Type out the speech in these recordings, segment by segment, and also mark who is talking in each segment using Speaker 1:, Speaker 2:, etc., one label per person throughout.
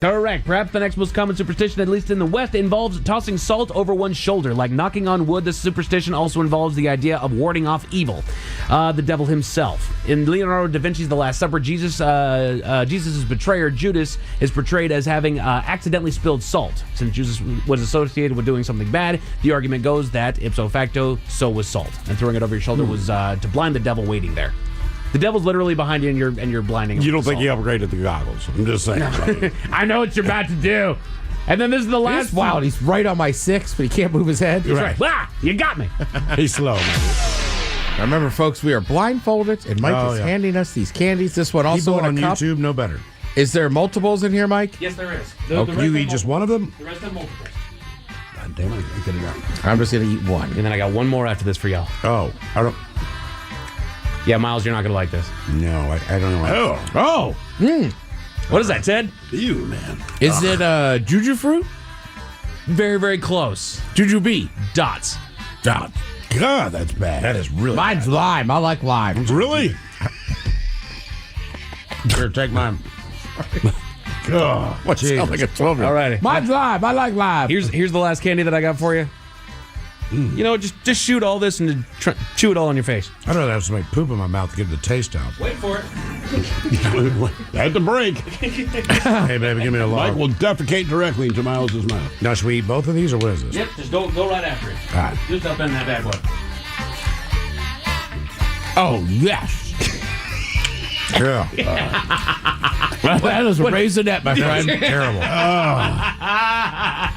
Speaker 1: Correct. Perhaps the next most common superstition, at least in the West, involves tossing salt over one's shoulder. Like knocking on wood, this superstition also involves the idea of warding off evil, the devil himself. In Leonardo da Vinci's The Last Supper, Jesus' betrayer, Judas, is portrayed as having accidentally spilled salt. Since Judas was associated with doing something bad, the argument goes that, ipso facto, so was salt. And throwing it over your shoulder was to blind the devil waiting there. The devil's literally behind you, and you're blinding him.
Speaker 2: You don't think he upgraded the goggles? I'm just saying.
Speaker 1: I know what you're about to do. And then this is the last.
Speaker 3: He's wild. He's right on my 6, but he can't move his head.
Speaker 1: He's right. Ah, you got me.
Speaker 2: He's slow, man.
Speaker 3: Remember, folks, we are blindfolded, and Mike is handing us these candies. This one also
Speaker 2: People
Speaker 3: in a
Speaker 2: on
Speaker 3: cup.
Speaker 2: YouTube know better.
Speaker 3: Is there multiples in here, Mike?
Speaker 1: Yes, there is.
Speaker 2: You eat just one of them?
Speaker 1: The rest have multiples.
Speaker 2: God damn it, I can't get it out.
Speaker 3: I'm just going to eat one.
Speaker 1: And then I got one more after this for y'all.
Speaker 2: Oh, I don't.
Speaker 1: Yeah, Miles, you're not going to like this.
Speaker 2: No, I don't know.
Speaker 1: Oh. What is that, Ted?
Speaker 2: You, man.
Speaker 3: Is it Juju fruit?
Speaker 1: Very, very close.
Speaker 3: Jujube.
Speaker 1: Dots.
Speaker 2: God, that's bad. That is really
Speaker 3: Mine's lime. I like lime.
Speaker 2: bad. Really? Here, take mine. God, what sounds like a 12-year-old.
Speaker 1: All righty.
Speaker 3: Mine's lime. I like lime.
Speaker 1: Here's the last candy that I got for you. You know, just shoot all this and chew it all on your face.
Speaker 2: I'd rather have somebody poop in my mouth to get the taste out.
Speaker 1: Wait for it.
Speaker 2: At the break. Hey, baby, give me a log. Mike will defecate directly into Miles' mouth. Now, should we eat both of these, or what is this?
Speaker 1: Yep, just go right after it.
Speaker 2: All right.
Speaker 1: Just up in that bad boy.
Speaker 3: Oh, yes.
Speaker 2: Yeah.
Speaker 3: That is a raisinette, my friend.
Speaker 2: Terrible.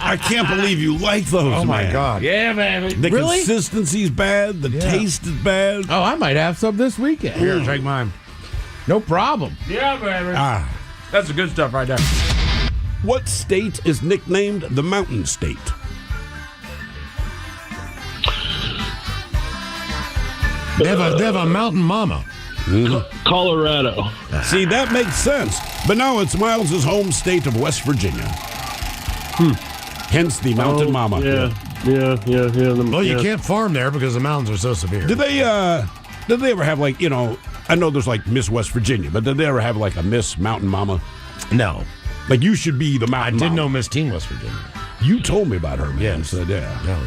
Speaker 2: I can't believe you like those,
Speaker 3: Oh, my
Speaker 2: man.
Speaker 3: God.
Speaker 1: Yeah, baby.
Speaker 2: The
Speaker 3: Really?
Speaker 2: consistency's bad. The taste is bad.
Speaker 3: Oh, I might have some this weekend.
Speaker 2: Here, take mine.
Speaker 3: No problem.
Speaker 1: Yeah, baby. That's the good stuff right there.
Speaker 2: What state is nicknamed the Mountain State?
Speaker 4: They have a mountain mama.
Speaker 5: Colorado.
Speaker 2: See, that makes sense. But now it's Miles' home state of West Virginia. Hence the Mountain Mama.
Speaker 5: Yeah.
Speaker 4: Well, you can't farm there because the mountains are so severe.
Speaker 2: Did they ever have, like, you know, I know there's like Miss West Virginia, but did they ever have like a Miss Mountain Mama?
Speaker 4: No.
Speaker 2: Like, you should be the Mountain
Speaker 4: I did
Speaker 2: Mama.
Speaker 4: know Miss Teen West Virginia.
Speaker 2: You told me about her, man.
Speaker 4: Yes.
Speaker 2: Said, yeah.
Speaker 4: That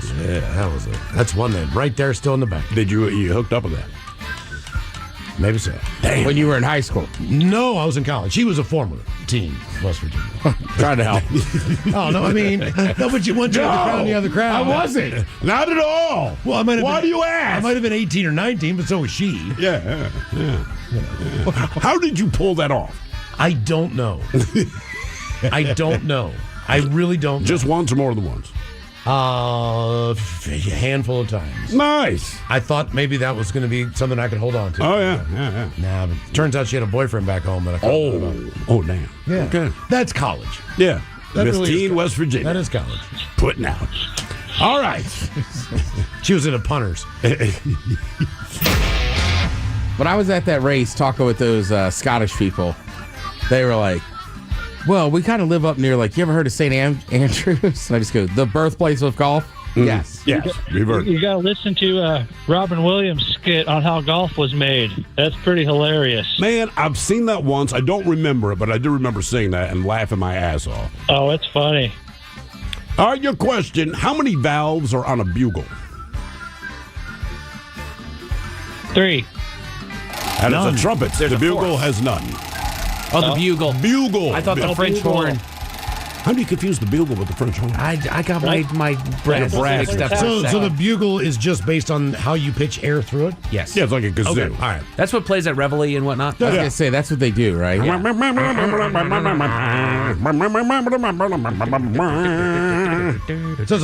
Speaker 4: was it. That's one that right there still in the bank.
Speaker 2: Did you hooked up with that?
Speaker 4: Maybe so.
Speaker 3: When you were in high school.
Speaker 4: No, I was in college. She was a former teen, West Virginia.
Speaker 3: Trying to help.
Speaker 4: Oh, no, I mean, no, but you want to crown the other crowd.
Speaker 3: I wasn't.
Speaker 2: Not at all.
Speaker 4: Well, I might have
Speaker 2: Why
Speaker 4: been,
Speaker 2: do you
Speaker 4: I
Speaker 2: ask?
Speaker 4: might have been 18 or 19, but so was she.
Speaker 2: Yeah. How did you pull that off?
Speaker 4: I don't know. I don't know. I really don't know.
Speaker 2: Just once or more than once?
Speaker 4: A handful of times.
Speaker 2: Nice.
Speaker 4: I thought maybe that was going to be something I could hold on to.
Speaker 2: Oh, yeah.
Speaker 4: Nah, but turns out she had a boyfriend back home that I couldn't
Speaker 2: Oh, damn.
Speaker 4: Yeah.
Speaker 2: Okay.
Speaker 4: That's college.
Speaker 2: Yeah.
Speaker 4: That
Speaker 2: Miss
Speaker 4: really is
Speaker 2: Teen,
Speaker 4: college.
Speaker 2: West Virginia.
Speaker 4: That is college.
Speaker 2: Putting out. All right.
Speaker 4: She was into punters.
Speaker 3: When I was at that race talking with those Scottish people, they were like, well, we kind of live up near, like, you ever heard of St. Andrews? And I just go, the birthplace of golf? Yes.
Speaker 2: Yes. We've heard.
Speaker 5: You got to listen to Robin Williams' skit on how golf was made. That's pretty hilarious.
Speaker 2: Man, I've seen that once. I don't remember it, but I do remember seeing that and laughing my ass off.
Speaker 5: Oh, it's funny.
Speaker 2: All right, your question. How many valves are on a bugle?
Speaker 5: 3.
Speaker 2: And it's a trumpet. The bugle has none.
Speaker 1: Oh, the bugle.
Speaker 2: Bugle.
Speaker 1: I thought the French
Speaker 5: bugle.
Speaker 1: horn.
Speaker 2: How do you confuse the bugle with the French horn?
Speaker 1: I got my brass mixed up.
Speaker 4: So the bugle is just based on how you pitch air through it?
Speaker 1: Yes.
Speaker 2: Yeah, it's like a kazoo.
Speaker 4: Okay, all right.
Speaker 1: That's what plays at Reveille and whatnot.
Speaker 3: I was going to say, that's what they do, right?
Speaker 4: Sounds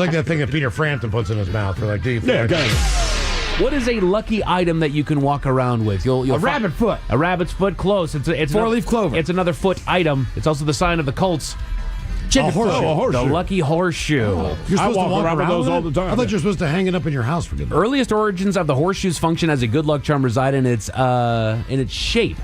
Speaker 4: like that thing that Peter Frampton puts in his mouth. They're like, do you feel
Speaker 2: Yeah,
Speaker 4: like-
Speaker 2: kind of.
Speaker 1: What is a lucky item that you can walk around with? You'll
Speaker 3: A rabbit foot.
Speaker 1: A rabbit's foot, close. It's
Speaker 3: Four-leaf clover.
Speaker 1: It's another foot item. It's also the sign of the Colts.
Speaker 3: Chicken
Speaker 2: A horseshoe.
Speaker 1: The lucky horseshoe.
Speaker 4: You're supposed
Speaker 2: I
Speaker 4: to
Speaker 2: walk around with those
Speaker 4: it?
Speaker 2: all the time.
Speaker 4: I thought you were supposed to hang it up in your house for good luck.
Speaker 1: Earliest origins of the horseshoe's function as a good luck charm reside in its shape.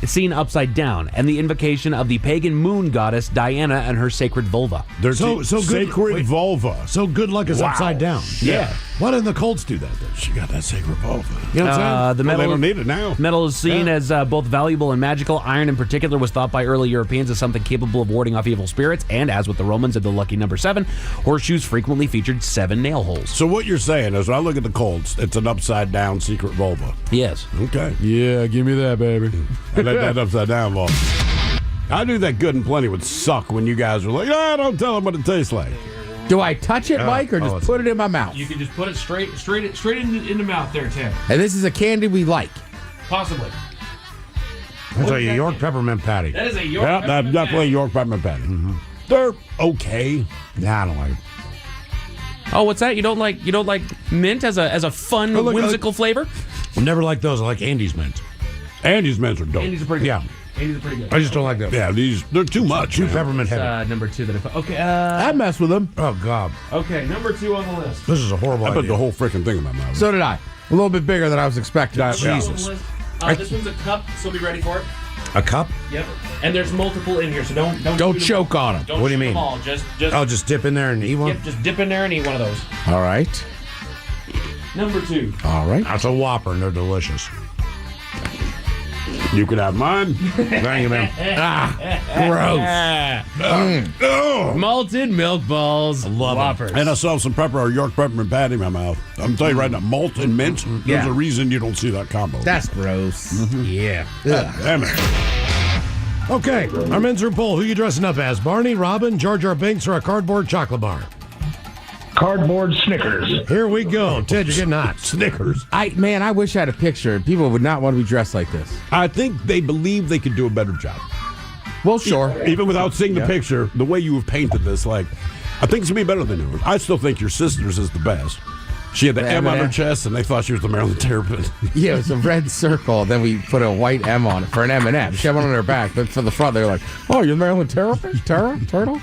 Speaker 1: seen upside down, and the invocation of the pagan moon goddess Diana and her sacred vulva.
Speaker 2: There's
Speaker 6: So good.
Speaker 2: sacred vulva.
Speaker 6: So good luck is upside down.
Speaker 1: Yeah.
Speaker 6: Why didn't the Colts do that then?
Speaker 2: She got that sacred vulva.
Speaker 6: You know what I'm saying?
Speaker 1: The
Speaker 2: Well,
Speaker 1: metal,
Speaker 2: they don't need it now.
Speaker 1: metal is seen as both valuable and magical. Iron, in particular, was thought by early Europeans as something capable of warding off evil spirits, and as with the Romans and the lucky number 7, horseshoes frequently featured 7 nail holes.
Speaker 2: So what you're saying is, when I look at the Colts, it's an upside down secret vulva.
Speaker 1: Yes.
Speaker 2: Okay.
Speaker 6: Yeah, give me that, baby.
Speaker 2: I like that upside down vulva. I knew that Good and Plenty would suck when you guys were like, don't tell them what it tastes like.
Speaker 3: Do I touch it, Mike, or just put it in my mouth?
Speaker 1: You can just put it straight in the mouth there, Tim.
Speaker 3: And this is a candy we like.
Speaker 1: Possibly.
Speaker 6: That's a York peppermint patty.
Speaker 1: That is a York.
Speaker 2: Yeah, that's definitely York peppermint patty. They're okay.
Speaker 6: Nah, I don't like it.
Speaker 1: Oh, what's that? You don't like mint as a fun, whimsical flavor?
Speaker 6: I never liked those. I like Andy's mint.
Speaker 2: Andy's mints are dope.
Speaker 1: Andy's are pretty good.
Speaker 6: Yeah.
Speaker 1: Andy's are pretty good.
Speaker 6: I just don't like them.
Speaker 2: Yeah, they're too much.
Speaker 6: Too
Speaker 2: man.
Speaker 6: peppermint heavy.
Speaker 1: Number 2 that I put. Okay.
Speaker 3: I mess with them.
Speaker 6: Oh, God.
Speaker 1: Okay. Number 2 on the list.
Speaker 6: This is a horrible
Speaker 2: I put
Speaker 6: idea.
Speaker 2: the whole freaking thing in my mouth.
Speaker 3: So did I. A little bit bigger than I was expecting.
Speaker 2: Jesus.
Speaker 1: This one's a cup, so be ready for it.
Speaker 6: A cup?
Speaker 1: Yep. And there's multiple in here, so don't
Speaker 3: Don't choke on them.
Speaker 1: Don't
Speaker 6: What do you
Speaker 1: shoot
Speaker 6: mean?
Speaker 1: them all. Just
Speaker 6: I'll just dip in there and eat one?
Speaker 1: yep, just dip in there and eat one of those.
Speaker 3: All right.
Speaker 1: Number 2.
Speaker 3: All right.
Speaker 6: That's a Whopper, and they're delicious.
Speaker 2: You can have mine.
Speaker 6: Thank you, man.
Speaker 3: Gross.
Speaker 1: Malted milk balls.
Speaker 6: love 'em.
Speaker 1: Whoppers.
Speaker 2: And I saw some pepper or York peppermint patty in my mouth. I'm telling you right now, malt and mint, there's a reason you don't see that combo.
Speaker 3: That's gross.
Speaker 6: Yeah.
Speaker 2: Damn it.
Speaker 6: Okay, our men's room poll. Who you dressing up as? Barney, Robin, Jar Jar Binks, or a cardboard chocolate bar?
Speaker 7: Cardboard Snickers.
Speaker 6: Here we go. Ted, you're getting hot.
Speaker 2: Snickers.
Speaker 3: I wish I had a picture. People would not want to be dressed like this.
Speaker 2: I think they believe they could do a better job.
Speaker 3: Well, sure.
Speaker 2: Even without seeing the picture, the way you have painted this, I think it's going to be better than yours. I still think your sister's is the best. She had the M on her chest, and they thought she was the Maryland Terrapin.
Speaker 3: Yeah, it was a red circle. Then we put a white M on it for an M&M. She had one on her back, but for the front, they were like, "Oh, you're the Maryland Terrapin? Turtle?"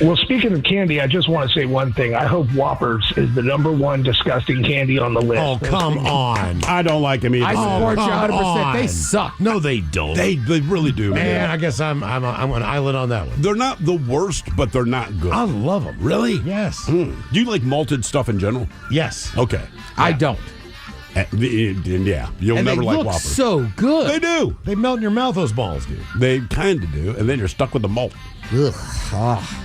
Speaker 7: Well, speaking of candy, I just want to say one thing. I hope Whoppers is the number 1 disgusting candy on the list.
Speaker 6: Oh, come on.
Speaker 2: I don't like them either.
Speaker 3: I support you 100%. They
Speaker 6: on.
Speaker 3: suck.
Speaker 6: No, they don't.
Speaker 2: They really do,
Speaker 6: Man, I guess I'm an island on that one.
Speaker 2: They're not the worst, but they're not good.
Speaker 6: I love them.
Speaker 2: Really?
Speaker 6: Yes.
Speaker 2: Do you like malted stuff in general?
Speaker 6: Yes.
Speaker 2: Okay.
Speaker 3: I don't.
Speaker 2: Yeah, you'll
Speaker 3: And
Speaker 2: never
Speaker 3: they
Speaker 2: like
Speaker 3: look
Speaker 2: Whoppers.
Speaker 3: so good.
Speaker 2: They do.
Speaker 6: They melt in your mouth, those balls, dude.
Speaker 2: They kind of do, and then you're stuck with the malt.
Speaker 3: Ugh. Ah.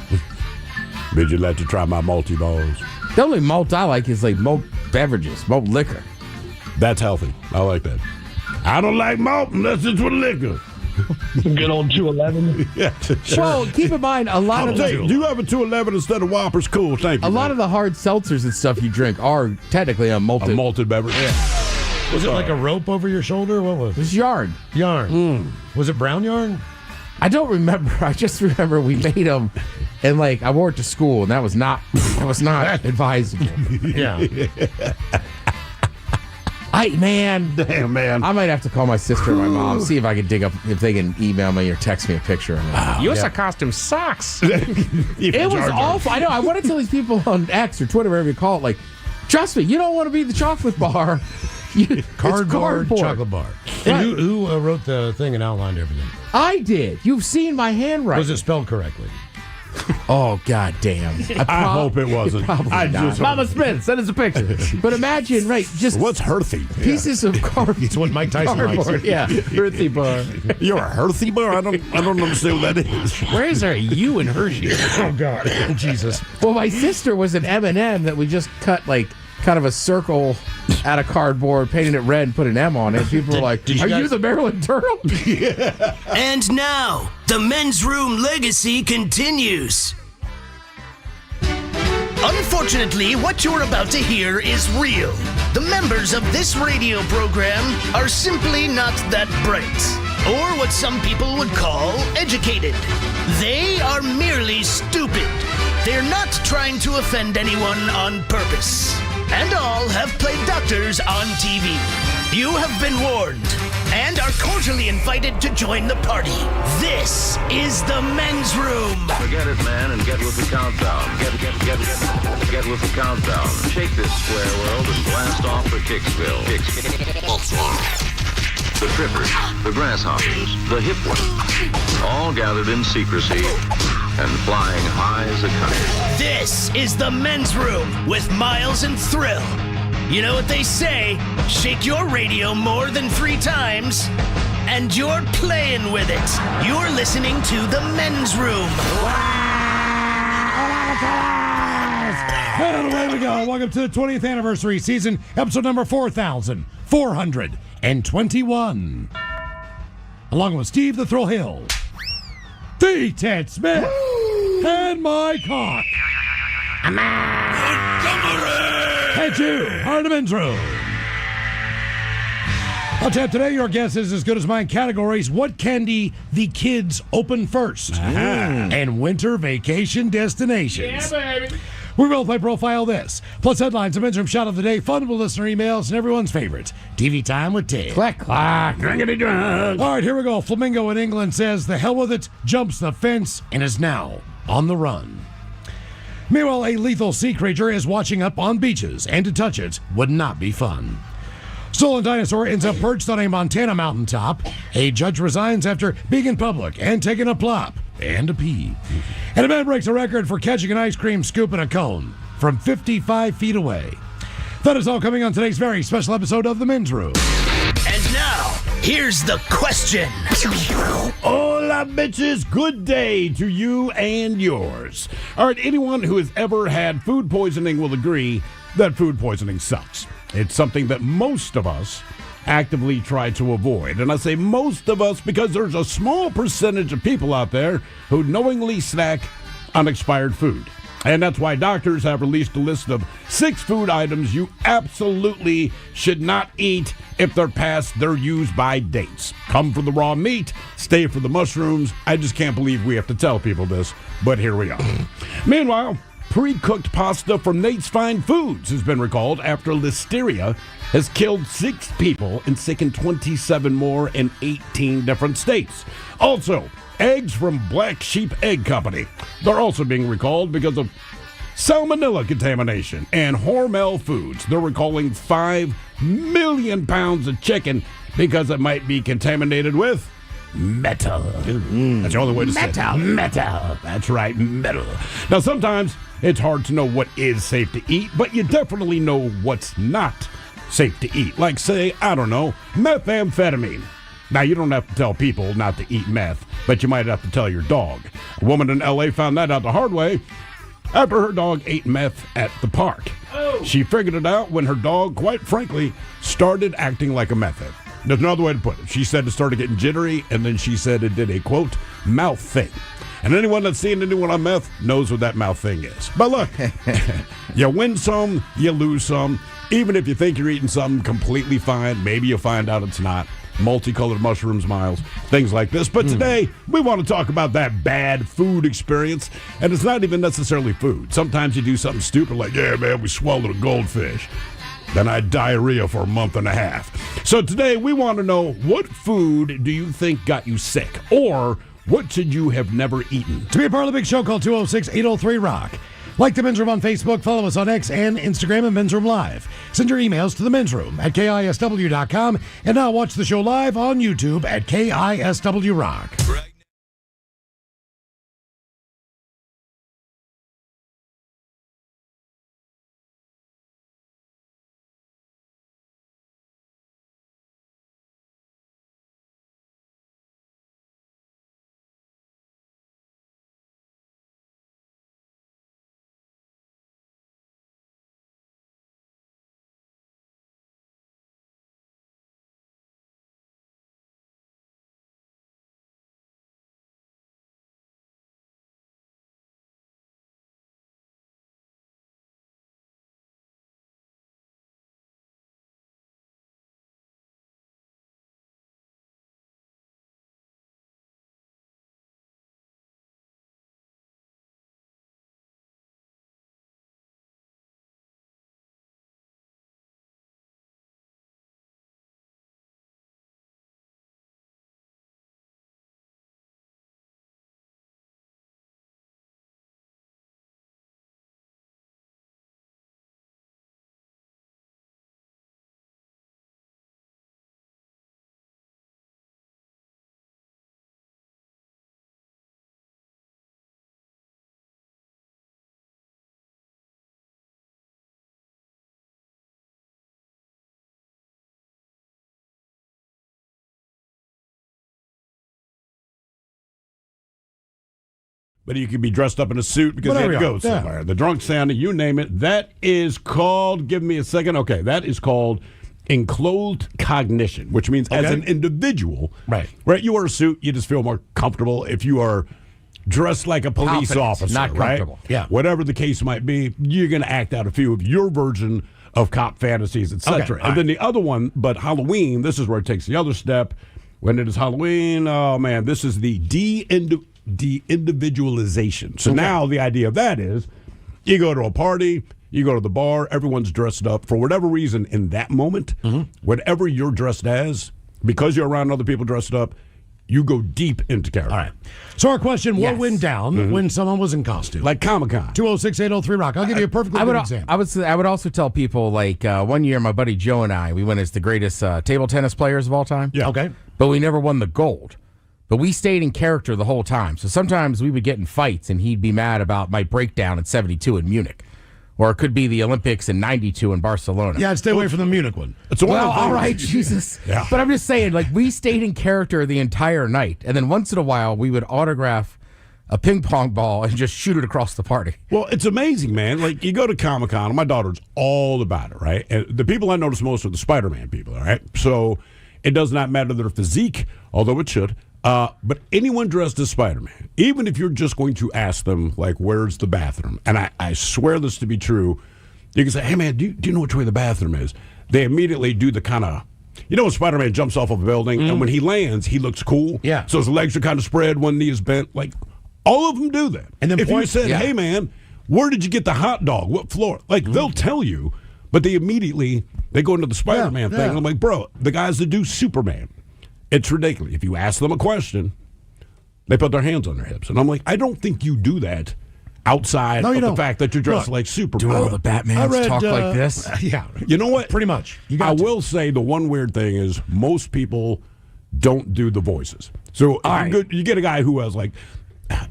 Speaker 2: Did you let you try my malty balls?
Speaker 3: The only malt I like is like malt beverages, malt liquor.
Speaker 2: That's healthy. I like that. I don't like malt unless it's with liquor.
Speaker 7: Good old 211.
Speaker 2: Yeah.
Speaker 3: Well, keep in mind, a lot
Speaker 2: I'll
Speaker 3: of
Speaker 2: tell you,
Speaker 3: the,
Speaker 2: do you have a 211 instead of Whoppers? Cool, thank you.
Speaker 3: a lot of the hard seltzers and stuff you drink are technically a
Speaker 2: a
Speaker 3: malted.
Speaker 2: malted beverage. Yeah.
Speaker 6: Was it like a rope over your shoulder? What was it?
Speaker 3: It's yarn.
Speaker 6: Yarn. Was it brown yarn?
Speaker 3: I don't remember. I just remember we made them, and I wore it to school, and that was not advisable.
Speaker 6: Yeah.
Speaker 2: Damn, man.
Speaker 3: I might have to call my sister and my mom, see if I can dig up, if they can email me or text me a picture of it.
Speaker 1: USA costume sucks.
Speaker 3: It was awful. I know. I want to tell these people on X or Twitter, whatever you call it, trust me, you don't want to be the chocolate bar. It's
Speaker 6: Cardboard chocolate bar. And
Speaker 3: Right.
Speaker 6: who wrote the thing and outlined everything?
Speaker 3: I did. You've seen my handwriting.
Speaker 6: Was it spelled correctly?
Speaker 3: Oh, god damn.
Speaker 2: I hope it wasn't.
Speaker 3: Probably
Speaker 2: I
Speaker 3: not.
Speaker 2: just
Speaker 1: Mama Smith, send us a picture.
Speaker 3: But imagine, just
Speaker 2: What's Herthy?
Speaker 3: pieces of cardboard.
Speaker 6: It's what Mike Tyson likes.
Speaker 3: Cardboard, yeah. Earthy bar.
Speaker 2: You're a Herthy bar? I don't understand what that is.
Speaker 1: Where is there a U in Hershey?
Speaker 6: Oh, God. Jesus.
Speaker 3: Well, my sister was an M&M that we just cut kind of a circle out of cardboard, painted it red, and put an M on it. People were like,
Speaker 6: did you
Speaker 3: "Are you
Speaker 6: guys-
Speaker 3: the Maryland Turtle?"
Speaker 8: And now, the men's room legacy continues. Unfortunately, what you're about to hear is real. The members of this radio program are simply not that bright, or what some people would call educated. They are merely stupid. They're not trying to offend anyone on purpose. And all have played doctors on TV. You have been warned and are cordially invited to join the party. This is the men's room.
Speaker 9: Forget it, man, and get with the countdown. Get with the countdown. Shake this square world and blast off for Kicksville. the trippers, the grasshoppers, the hip ones, all gathered in secrecy and flying high as a kite.
Speaker 8: This is the Men's Room with Miles and Thrill. You know what they say, shake your radio more than 3 times, and you're playing with it. You're listening to the Men's Room.
Speaker 6: And away we go. Welcome to the 20th anniversary season, episode number 4,421. Along with Steve the Thrill Hill, the Ted Smith, and Mike Hawk. And you are the Men's Room. I'll tell you today, your guess is as good as mine. Categories: what candy the kids open first, and winter vacation destinations.
Speaker 1: Yeah, baby.
Speaker 6: We will play Profile This, plus headlines, a Men's Room shot of the day, fun with listener emails, and everyone's favorite, TV Time with Ted.
Speaker 3: Clack, clack.
Speaker 2: Drinkity drunk.
Speaker 6: All right, here we go. Flamingo in England says, the hell with it, jumps the fence, and is now on the run. Meanwhile, a lethal sea creature is watching up on beaches, and to touch it would not be fun. Stolen dinosaur ends up perched on a Montana mountaintop. A judge resigns after being in public and taking a plop and a pee. And a man breaks a record for catching an ice cream scoop in a cone from 55 feet away. That is all coming on today's very special episode of The Men's Room.
Speaker 8: And now, here's the question.
Speaker 2: Hola, bitches. Good day to you and yours. All right, anyone who has ever had food poisoning will agree that food poisoning sucks. It's something that most of us actively try to avoid. And I say most of us because there's a small percentage of people out there who knowingly snack on expired food. And that's why doctors have released a list of 6 food items you absolutely should not eat if they're past their use-by dates. Come for the raw meat, stay for the mushrooms. I just can't believe we have to tell people this, but here we are. Meanwhile, pre-cooked pasta from Nate's Fine Foods has been recalled after listeria has killed 6 people and sickened 27 more in 18 different states. Also, eggs from Black Sheep Egg Company. They're also being recalled because of salmonella contamination. And Hormel Foods, they're recalling 5 million pounds of chicken because it might be contaminated with metal. That's the only way to say it. Metal. That's right, metal. Now, sometimes it's hard to know what is safe to eat, but you definitely know what's not safe to eat. Like, say, I don't know, methamphetamine. Now, you don't have to tell people not to eat meth, but you might have to tell your dog. A woman in L.A. found that out the hard way after her dog ate meth at the park. She figured it out when her dog, quite frankly, started acting like a meth head. There's no other way to put it. She said it started getting jittery, and then she said it did a, quote, mouth thing. And anyone that's seen anyone on meth knows what that mouth thing is. But look, you win some, you lose some. Even if you think you're eating something completely fine, maybe you'll find out it's not. Multicolored mushrooms, Miles, things like this. But today, we want to talk about that bad food experience. And it's not even necessarily food. Sometimes you do something stupid like, yeah, man, we swallowed a goldfish. Then I had diarrhea for a month and a half. So today, we want to know, what food do you think got you sick? Or what should you have never eaten?
Speaker 6: To be a part of the big show, call 206-803-ROCK. Like the Men's Room on Facebook, follow us on X and Instagram at Men's Room Live. Send your emails to the Men's Room at KISW.com. And now watch the show live on YouTube at KISW Rock.
Speaker 10: Right.
Speaker 2: but you could be dressed up in a suit because
Speaker 6: Whatever
Speaker 2: you had to
Speaker 6: you
Speaker 2: go
Speaker 6: are, yeah.
Speaker 2: somewhere. The drunk sounding, you name it. That is called, give me a second. Okay, that is called enclosed cognition, which means as an individual,
Speaker 6: Right.
Speaker 2: You wear a suit, you just feel more comfortable. If you are dressed like a police
Speaker 3: Confident,
Speaker 2: officer,
Speaker 3: not
Speaker 2: right?
Speaker 3: comfortable.
Speaker 6: Yeah.
Speaker 2: Whatever the case might be, you're going to act out a few of your version of cop fantasies, etc.
Speaker 6: Okay, all
Speaker 2: And then the other one, but Halloween, this is where it takes the other step. When it is Halloween, oh man, this is the de-individualization. So now the idea of that is you go to a party, you go to the bar, everyone's dressed up for whatever reason in that moment. Whatever you're dressed as, because you're around other people dressed up, you go deep into character.
Speaker 6: All right. So our question, what
Speaker 3: Yes.
Speaker 6: went down when someone was in costume?
Speaker 2: Like Comic-Con.
Speaker 6: 206-803-ROCK. I'll give you a perfectly good example.
Speaker 3: I would also tell people, like, one year my buddy Joe and I, we went as the greatest table tennis players of all time.
Speaker 2: Yeah.
Speaker 6: Okay.
Speaker 3: But we never won the gold. But we stayed in character the whole time. So sometimes we would get in fights and he'd be mad about my breakdown at 72 in Munich. Or it could be the Olympics in 92 in Barcelona.
Speaker 6: Yeah, I'd stay away from the Munich one.
Speaker 2: It's one
Speaker 3: Well,
Speaker 2: of the
Speaker 3: all
Speaker 2: things-
Speaker 3: right, Jesus.
Speaker 2: Yeah.
Speaker 3: But I'm just saying, like, we stayed in character the entire night. And then once in a while, we would autograph a ping pong ball and just shoot it across the party.
Speaker 2: Well, it's amazing, man. Like, you go to Comic-Con, and my daughter's all about it, right? And the people I notice most are the Spider-Man people, all right? So it does not matter their physique, although it should. But anyone dressed as Spider-Man, even if you're just going to ask them, like, where's the bathroom? And I swear this to be true. You can say, hey, man, do you know which way the bathroom is? They immediately do the kind of, you know when Spider-Man jumps off of a building, and when he lands, he looks cool?
Speaker 6: Yeah.
Speaker 2: So his legs are kind of spread, one knee is bent. Like, all of them do that.
Speaker 6: And then
Speaker 2: if you
Speaker 6: point-
Speaker 2: said,
Speaker 3: yeah.
Speaker 2: hey, man, where did you get the hot dog? What floor? Like, they'll tell you, but they go into the Spider-Man
Speaker 6: Yeah,
Speaker 2: thing.
Speaker 6: yeah.
Speaker 2: And I'm like, bro, the guys that do Superman, it's ridiculous. If you ask them a question, they put their hands on their hips. And I'm like, I don't think you do that outside
Speaker 6: No, you
Speaker 2: of the
Speaker 6: don't.
Speaker 2: fact that you're dressed
Speaker 6: Look,
Speaker 2: like Superman.
Speaker 3: Do all the Batmans talk like this?
Speaker 6: Yeah.
Speaker 2: You know what?
Speaker 6: Pretty much. You
Speaker 2: I
Speaker 6: got to.
Speaker 2: will say the one weird thing is most people don't do the voices. So if you get a guy who has like,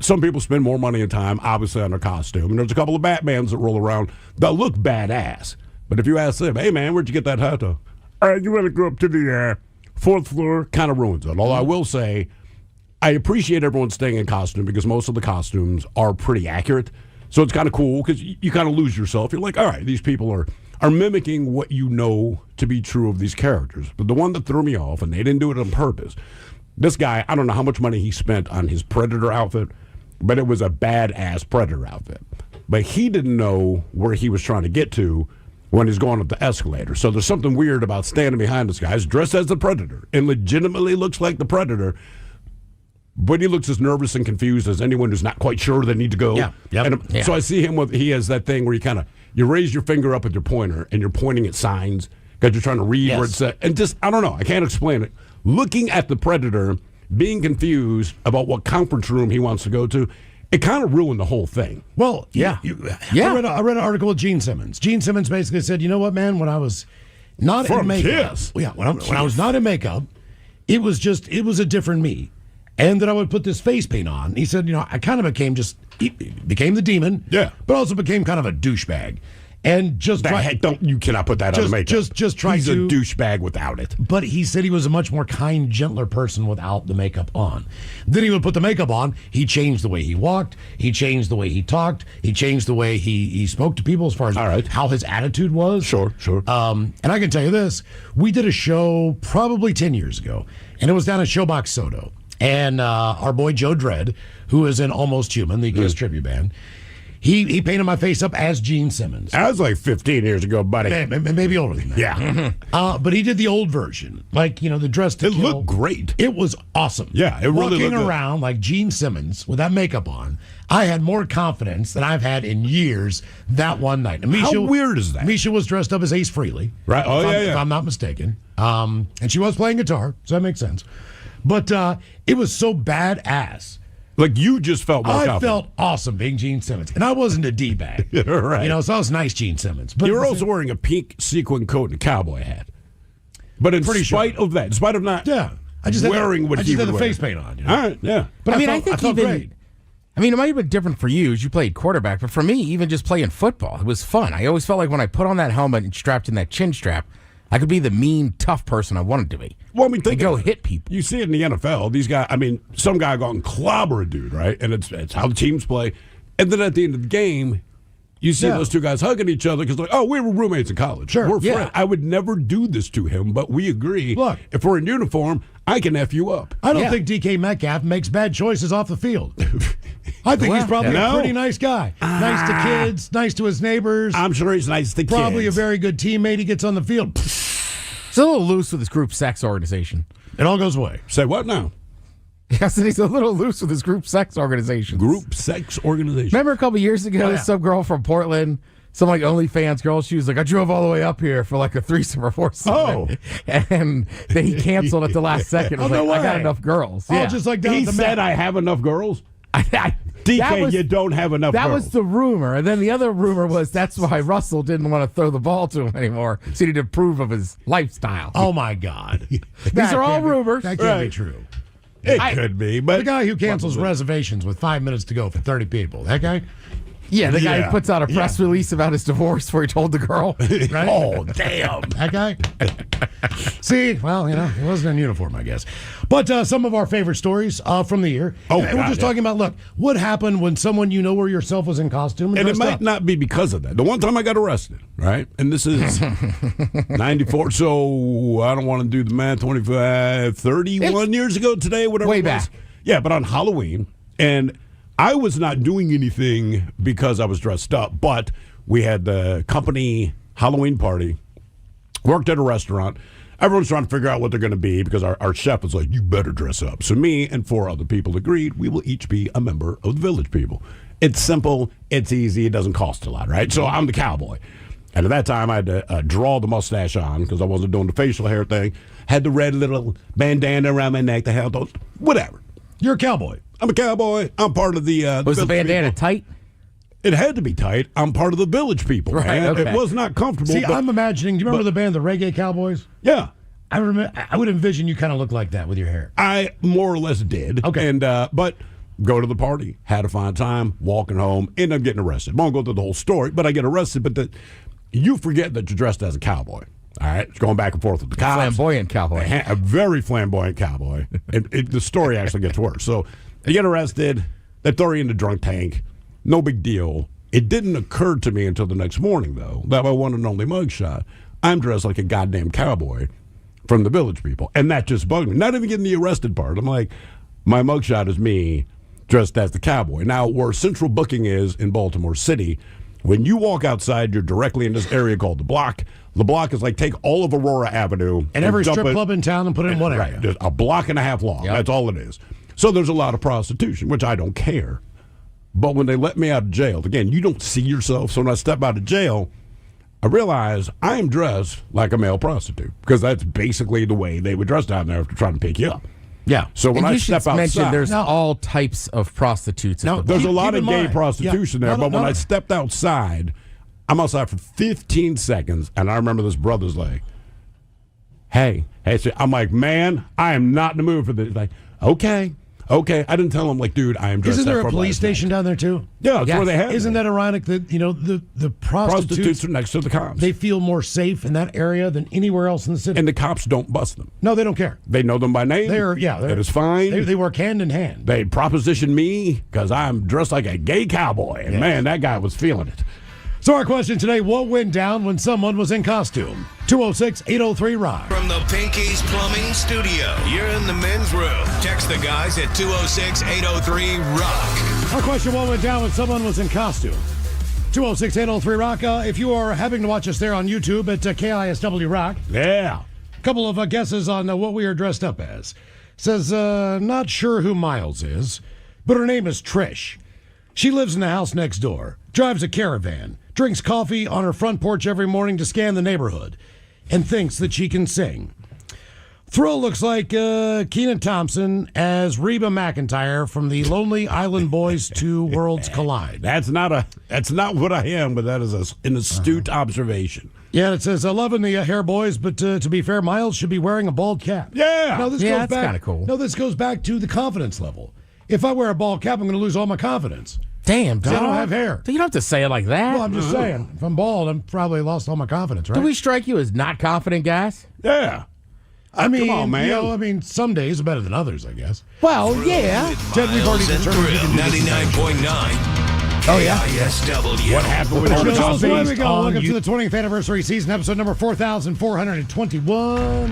Speaker 2: some people spend more money and time, obviously, on their costume. And there's a couple of Batmans that roll around that look badass. But if you ask them, hey, man, where'd you get that hot dog? You want to go up to the fourth floor? Kind of ruins it. Although I will say, I appreciate everyone staying in costume because most of the costumes are pretty accurate. So it's kind of cool because you kind of lose yourself. You're like, all right, these people are mimicking what you know to be true of these characters. But the one that threw me off, and they didn't do it on purpose, this guy, I don't know how much money he spent on his Predator outfit, but it was a badass Predator outfit. But he didn't know where he was trying to get to when he's going up the escalator. So there's something weird about standing behind this guy. He's dressed as the Predator and legitimately looks like the Predator. But he looks as nervous and confused as anyone who's not quite sure they need to go.
Speaker 6: Yeah. Yep.
Speaker 2: And so I see him he has that thing where you raise your finger up with your pointer and you're pointing at signs because you're trying to read where it's at. And just, I don't know, I can't explain it. Looking at the Predator, being confused about what conference room he wants to go to, it kind of ruined the whole thing.
Speaker 6: Well,
Speaker 3: Yeah.
Speaker 6: I read an article with Gene Simmons. Gene Simmons basically said, you know what, man, when I was not
Speaker 2: From
Speaker 6: in makeup.
Speaker 2: Kiss.
Speaker 6: Yeah, when I was not in makeup, it was a different me. And then I would put this face paint on. He said, I kind of became the demon.
Speaker 2: Yeah.
Speaker 6: But also became kind of a douchebag. And just
Speaker 2: You cannot put that on the makeup.
Speaker 6: just try
Speaker 2: He's
Speaker 6: to
Speaker 2: a douchebag without it.
Speaker 6: But he said he was a much more kind, gentler person without the makeup on. Then he would put the makeup on. He changed the way he walked. He changed the way he talked. He changed the way he spoke to people as far as how his attitude was.
Speaker 2: Sure.
Speaker 6: And I can tell you this. We did a show probably 10 years ago, and it was down at Showbox Soto. And our boy Joe Dredd, who is in Almost Human, the KISS tribute band, he painted my face up as Gene Simmons.
Speaker 2: That was like 15 years ago, buddy.
Speaker 6: Maybe older than that.
Speaker 2: Yeah.
Speaker 6: But he did the old version, like the dress to
Speaker 2: It
Speaker 6: kill.
Speaker 2: looked great.
Speaker 6: It was awesome.
Speaker 2: Yeah, it really
Speaker 6: Walking
Speaker 2: looked good.
Speaker 6: around like Gene Simmons with that makeup on, I had more confidence than I've had in years that one night. And
Speaker 2: How weird is that?
Speaker 6: Misha was dressed up as Ace Frehley.
Speaker 2: Right. Oh,
Speaker 6: if I'm not mistaken. And she was playing guitar, so that makes sense. But it was so badass.
Speaker 2: Like you just felt more
Speaker 6: I
Speaker 2: confident.
Speaker 6: felt awesome being Gene Simmons. And I wasn't a D-bag.
Speaker 2: Right.
Speaker 6: So I was nice Gene Simmons. But
Speaker 2: You were also wearing a pink sequin coat and a cowboy hat. But in spite of that, in spite of not
Speaker 6: I just
Speaker 2: wearing what
Speaker 6: I
Speaker 2: he
Speaker 6: just had
Speaker 2: would
Speaker 6: the
Speaker 2: wear.
Speaker 6: face paint on.
Speaker 2: All right, yeah.
Speaker 6: But
Speaker 3: I think
Speaker 6: felt
Speaker 3: even.
Speaker 6: great.
Speaker 3: It might have been different for you as you played quarterback, but for me, even just playing football, it was fun. I always felt like when I put on that helmet and strapped in that chin strap, I could be the mean, tough person I wanted to be.
Speaker 2: Well, I mean, think
Speaker 3: go
Speaker 2: of it.
Speaker 3: hit people.
Speaker 2: You see it in the NFL. These guys, I mean, some guy go and clobber a dude, right? And it's how the teams play. And then at the end of the game, you see those two guys hugging each other because, like, oh, we were roommates in college.
Speaker 6: Sure,
Speaker 2: we're
Speaker 6: yeah.
Speaker 2: friends. I would never do this to him, but we agree.
Speaker 6: Look.
Speaker 2: If we're in uniform, I can F you up.
Speaker 6: I don't think DK Metcalf makes bad choices off the field. I think he's probably a pretty nice guy. Nice to kids, nice to his neighbors.
Speaker 2: I'm sure he's nice to kids.
Speaker 6: Probably a very good teammate. He gets on the field.
Speaker 3: He's a little loose with his group sex organization.
Speaker 6: It all goes away.
Speaker 2: Say what now?
Speaker 3: I said he's a little loose with his group sex organization.
Speaker 2: Group sex organization.
Speaker 3: Remember a couple years ago, some girl from Portland, some like OnlyFans girl, she was like, I drove all the way up here for like a threesome or foursome.
Speaker 2: Oh.
Speaker 3: And then he canceled at the last second. Was
Speaker 6: Oh, no
Speaker 3: like, I got
Speaker 6: way.
Speaker 3: enough girls.
Speaker 6: Oh,
Speaker 3: Yeah.
Speaker 6: just like down
Speaker 2: He
Speaker 6: at the
Speaker 2: said,
Speaker 6: Met.
Speaker 2: I have enough girls?
Speaker 3: that
Speaker 2: DK,
Speaker 3: was-
Speaker 2: you don't have enough
Speaker 3: That
Speaker 2: girls.
Speaker 3: was the rumor. And then the other rumor was that's why Russell didn't want to throw the ball to him anymore. So he didn't approve of his lifestyle.
Speaker 6: Oh, my God.
Speaker 3: These are all rumors.
Speaker 6: That can't be true.
Speaker 2: It could be, but
Speaker 6: The guy who cancels reservations with 5 minutes to go for 30 people. That guy?
Speaker 3: Yeah, the guy
Speaker 2: Yeah.
Speaker 3: who puts out a press release about his divorce where he told the girl.
Speaker 6: Right?
Speaker 2: oh, damn.
Speaker 6: That guy? See, well, he wasn't in uniform, I guess. But some of our favorite stories from the year.
Speaker 2: Oh,
Speaker 6: and we're
Speaker 2: God,
Speaker 6: just talking about, look, what happened when someone you know or yourself was in costume
Speaker 2: And it
Speaker 6: dressed
Speaker 2: might
Speaker 6: up?
Speaker 2: not be because of that. The one time I got arrested, right? And this is 94. So I don't want to do the math. 25, 31 years ago today, whatever
Speaker 3: Way
Speaker 2: it was.
Speaker 3: back.
Speaker 2: Yeah, but on Halloween. And I was not doing anything because I was dressed up, but we had the company Halloween party, worked at a restaurant. Everyone's trying to figure out what they're going to be because our chef was like, you better dress up. So me and 4 other people agreed we will each be a member of the Village People. It's simple. It's easy. It doesn't cost a lot, right? So I'm the cowboy. And at that time, I had to draw the mustache on because I wasn't doing the facial hair thing. Had the red little bandana around my neck, the hell, those, whatever.
Speaker 6: You're a cowboy.
Speaker 2: I'm a cowboy. I'm part of the
Speaker 3: Was the
Speaker 2: Village
Speaker 3: bandana
Speaker 2: People.
Speaker 3: tight?
Speaker 2: It had to be tight. I'm part of the Village People,
Speaker 3: Right,
Speaker 2: man.
Speaker 3: okay.
Speaker 2: It was not comfortable.
Speaker 6: See,
Speaker 2: but,
Speaker 6: I'm imagining, do you remember the band, the Reggae Cowboys?
Speaker 2: yeah.
Speaker 6: I would envision you kind of look like that with your hair.
Speaker 2: I more or less did.
Speaker 6: Okay.
Speaker 2: And but go to the party, had a fine time, walking home, end up getting arrested. Won't go through the whole story, but I get arrested. But you forget that you're dressed as a cowboy. All right, it's going back and forth with the cops.
Speaker 3: Flamboyant cowboy.
Speaker 2: A very flamboyant cowboy. And the story actually gets worse. So you get arrested. They throw you in the drunk tank. No big deal. It didn't occur to me until the next morning, though, that my one and only mugshot, I'm dressed like a goddamn cowboy from the Village People. And that just bugged me. Not even getting the arrested part. I'm like, my mugshot is me dressed as the cowboy. Now, where central booking is in Baltimore City, when you walk outside, you're directly in this area called the Block. The Block is like take all of Aurora Avenue.
Speaker 6: And every
Speaker 2: dump
Speaker 6: strip
Speaker 2: it-
Speaker 6: club in town and put it in one area.
Speaker 2: Right, just a block and a half long.
Speaker 3: Yep.
Speaker 2: That's all it is. So there's a lot of prostitution, which I don't care. But when they let me out of jail, again, you don't see yourself. So when I step out of jail, I realize I am dressed like a male prostitute because that's basically the way they would dress down there if they're trying to pick you up.
Speaker 6: Yeah.
Speaker 2: So when
Speaker 3: And
Speaker 2: I
Speaker 3: you should
Speaker 2: step
Speaker 3: mention
Speaker 2: outside,
Speaker 3: there's all types of prostitutes. at
Speaker 6: No,
Speaker 3: the
Speaker 2: there's
Speaker 6: keep-
Speaker 2: a lot
Speaker 6: keep
Speaker 2: of
Speaker 6: in
Speaker 2: gay
Speaker 6: mind.
Speaker 2: prostitution
Speaker 6: Yeah.
Speaker 2: there.
Speaker 6: No,
Speaker 2: But when
Speaker 6: no.
Speaker 2: I stepped outside, I'm outside for 15 seconds, and I remember this brother's like, hey. So I'm like, man, I am not in the mood for this. Like, okay. I didn't tell him, like, dude, I am dressed
Speaker 6: Isn't there
Speaker 2: up
Speaker 6: a
Speaker 2: for
Speaker 6: police
Speaker 2: last night.
Speaker 6: station down there, too?
Speaker 2: Yeah, that's
Speaker 3: Yes.
Speaker 2: where they have
Speaker 6: Isn't
Speaker 2: it.
Speaker 6: that ironic that, the
Speaker 2: Prostitutes
Speaker 6: prostitutes,
Speaker 2: are next to the cops.
Speaker 6: they feel more safe in that area than anywhere else in the city?
Speaker 2: And the cops don't bust them.
Speaker 6: No, they don't care.
Speaker 2: They know them by name. That is fine.
Speaker 6: They work hand in hand.
Speaker 2: They proposition me because I'm dressed like a gay cowboy. And man, that guy was feeling it.
Speaker 6: So our question today, what went down when someone was in costume? 206-803-ROCK.
Speaker 10: From the Pinky's Plumbing Studio, you're in the men's room. Text the guys at 206-803-ROCK.
Speaker 6: Our question, what went down when someone was in costume? 206-803-ROCK. If you are having to watch us there on YouTube at KISW Rock,
Speaker 2: Yeah.
Speaker 6: a couple of guesses on what we are dressed up as. Says, not sure who Miles is, but her name is Trish. She lives in the house next door, drives a caravan, drinks coffee on her front porch every morning to scan the neighborhood, and thinks that she can sing. Thrill looks like Kenan Thompson as Reba McEntire from the Lonely Island Boys 2 Worlds Collide.
Speaker 2: That's not what I am, but that is an astute observation.
Speaker 6: Yeah, it says, loving the hair boys, but to be fair, Miles should be wearing a bald cap.
Speaker 2: Yeah.
Speaker 6: Now, this
Speaker 3: Yeah,
Speaker 6: goes
Speaker 3: that's
Speaker 6: back,
Speaker 3: kinda cool.
Speaker 6: No, this goes back to the confidence level. if I wear a bald cap, I'm going to lose all my confidence.
Speaker 3: Damn, dog.
Speaker 6: I don't have hair.
Speaker 3: You don't have to say it like that.
Speaker 6: Well, I'm just saying, if I'm bald, I'm probably lost all my confidence, right?
Speaker 3: Do we strike you as not confident guys?
Speaker 2: Yeah.
Speaker 6: I mean,
Speaker 2: Come on, man.
Speaker 6: some days are better than others, I guess.
Speaker 3: Well, yeah.
Speaker 6: Ted, we've already determined we can do this.
Speaker 10: 99.9.
Speaker 3: Oh, yeah.
Speaker 10: KISW.
Speaker 2: What happened with
Speaker 6: So
Speaker 2: Arkansas?
Speaker 6: there we go.
Speaker 2: on
Speaker 6: Welcome
Speaker 2: you-
Speaker 6: to the 20th anniversary season, episode number 4,421.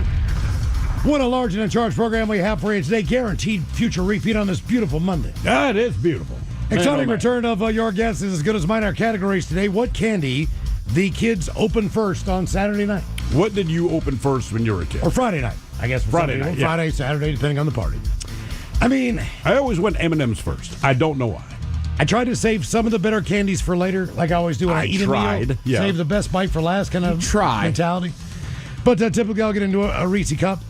Speaker 6: What a large and in charge program we have for you today. Guaranteed future repeat on this beautiful Monday.
Speaker 2: That is beautiful.
Speaker 6: Exciting
Speaker 2: Man,
Speaker 6: return of your guess is as good as mine. Our categories today. What candy the kids open first on Saturday night?
Speaker 2: What did you open first when you were a kid?
Speaker 6: Or Friday night, I guess. for
Speaker 2: Friday
Speaker 6: some people.
Speaker 2: night, yeah.
Speaker 6: Friday, Saturday, depending on the party. I mean,
Speaker 2: I always went M&M's first. I don't know why.
Speaker 6: I tried to save some of the better candies for later, like I always do when I eat a
Speaker 2: tried,
Speaker 6: meal.
Speaker 2: yeah.
Speaker 6: Save the best bite for last kind of mentality. But typically I'll get into a Reese cup.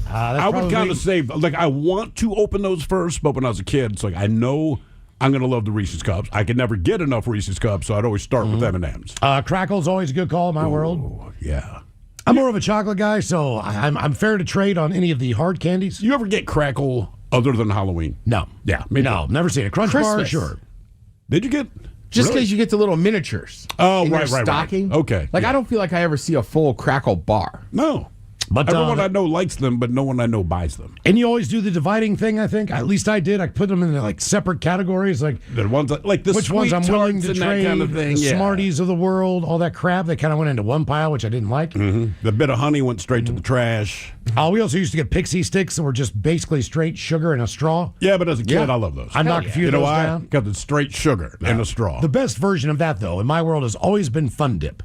Speaker 2: I would kind of save, like, I want to open those first, but when I was a kid, it's like, I know I'm going to love the Reese's Cups. I could never get enough Reese's Cups, so I'd always start with M&M's.
Speaker 6: Crackle's always a good call in my world.
Speaker 2: Oh, yeah.
Speaker 6: I'm more of a chocolate guy, so I'm fair to trade on any of the hard candies.
Speaker 2: You ever get Crackle other than Halloween?
Speaker 6: No.
Speaker 2: Yeah, me
Speaker 6: No,
Speaker 2: too.
Speaker 6: never seen it. Crunch bar,
Speaker 3: Christmas.
Speaker 6: sure.
Speaker 2: Did you get?
Speaker 3: Just
Speaker 2: really?
Speaker 3: because you get the little miniatures.
Speaker 2: Oh,
Speaker 3: in
Speaker 2: right,
Speaker 3: your
Speaker 2: right.
Speaker 3: stocking.
Speaker 2: Okay.
Speaker 3: Like,
Speaker 2: yeah.
Speaker 3: I don't feel like I ever see a full Crackle bar.
Speaker 2: No.
Speaker 6: But
Speaker 2: Everyone I know likes them, but no one I know buys them.
Speaker 6: and you always do the dividing thing, I think. At least I did. I put them in like separate categories, like
Speaker 2: The ones that, like the
Speaker 6: which ones I'm willing to
Speaker 2: Sweet-Tarts and
Speaker 6: trade,
Speaker 2: that kind of thing.
Speaker 6: the
Speaker 2: Yeah.
Speaker 6: Smarties of the world, all that crap. They kind of went into one pile, which I didn't like.
Speaker 2: The bit of honey went straight to the trash.
Speaker 6: We also used to get pixie sticks that were just basically straight sugar in a straw.
Speaker 2: Yeah, but as a kid,
Speaker 3: Yeah.
Speaker 2: I love those.
Speaker 6: I knocked a few
Speaker 2: You
Speaker 6: of
Speaker 2: know
Speaker 6: those
Speaker 2: why?
Speaker 6: down.
Speaker 2: Because it's straight sugar in a straw.
Speaker 6: The best version of that, though, in my world, has always been Fun Dip.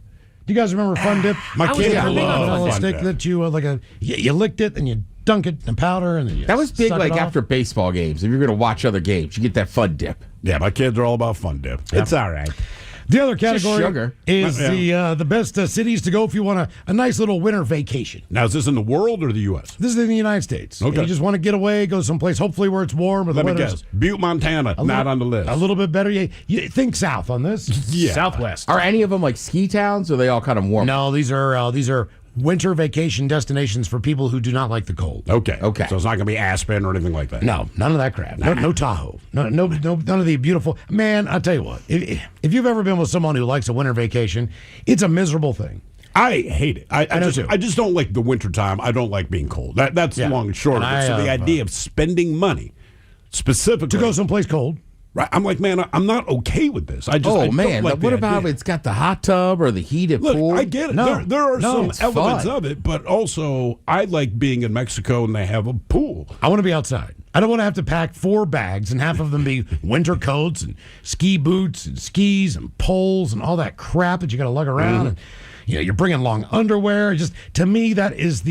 Speaker 6: Do you guys remember Fun Dip?
Speaker 2: My kids
Speaker 6: a
Speaker 2: love
Speaker 6: little
Speaker 2: Fun
Speaker 6: stick
Speaker 2: Dip.
Speaker 6: that you you licked it and you dunk it in powder and then you
Speaker 3: That was big,
Speaker 6: suck
Speaker 3: like,
Speaker 6: it off.
Speaker 3: after baseball games. If you're going to watch other games, you get that Fun Dip.
Speaker 2: Yeah, my kids are all about Fun Dip. It's all right.
Speaker 6: The other category
Speaker 3: sugar.
Speaker 6: is
Speaker 2: Yeah.
Speaker 6: the best cities to go if you want a nice little winter vacation.
Speaker 2: Now, is this in the world or the U.S.?
Speaker 6: This is in the United States.
Speaker 2: Okay.
Speaker 6: You just want to get away, go someplace, hopefully where it's warm. Or
Speaker 2: Let
Speaker 6: the
Speaker 2: me
Speaker 6: weather's
Speaker 2: guess. Butte, Montana, not on the list.
Speaker 6: a little bit better. You think south on this?
Speaker 2: Yeah.
Speaker 1: Southwest.
Speaker 3: Are any of them like ski towns, or are they all kind of warm?
Speaker 6: No, these are winter vacation destinations for people who do not like the cold.
Speaker 2: Okay.
Speaker 3: Okay.
Speaker 2: So it's not going to be Aspen or anything like that.
Speaker 6: No, none of that crap. No Tahoe. No, none of the beautiful. Man, I'll tell you what. If you've ever been with someone who likes a winter vacation, it's a miserable thing.
Speaker 2: I hate it. I
Speaker 6: know
Speaker 2: just,
Speaker 6: too.
Speaker 2: I just don't like the wintertime. I don't like being cold. That's
Speaker 6: Yeah.
Speaker 2: long and short of
Speaker 6: And
Speaker 2: it. So
Speaker 6: I,
Speaker 2: the idea of spending money specifically
Speaker 6: To go someplace cold.
Speaker 2: right? I'm like, man, I'm not okay with this. I
Speaker 3: Oh,
Speaker 2: don't
Speaker 3: man.
Speaker 2: like
Speaker 3: But what
Speaker 2: the
Speaker 3: about
Speaker 2: idea.
Speaker 3: it's got the hot tub or the heated
Speaker 2: Look,
Speaker 3: pool?
Speaker 2: I get it.
Speaker 6: No.
Speaker 2: There are
Speaker 6: No,
Speaker 2: some
Speaker 3: it's
Speaker 2: elements
Speaker 3: fun.
Speaker 2: of it, but also I like being in Mexico and they have a pool.
Speaker 6: I want to be outside. I don't want to have to pack 4 bags and half of them be winter coats and ski boots and skis and poles and all that crap that you got to lug around. And, you're bringing long underwear. Just to me, that is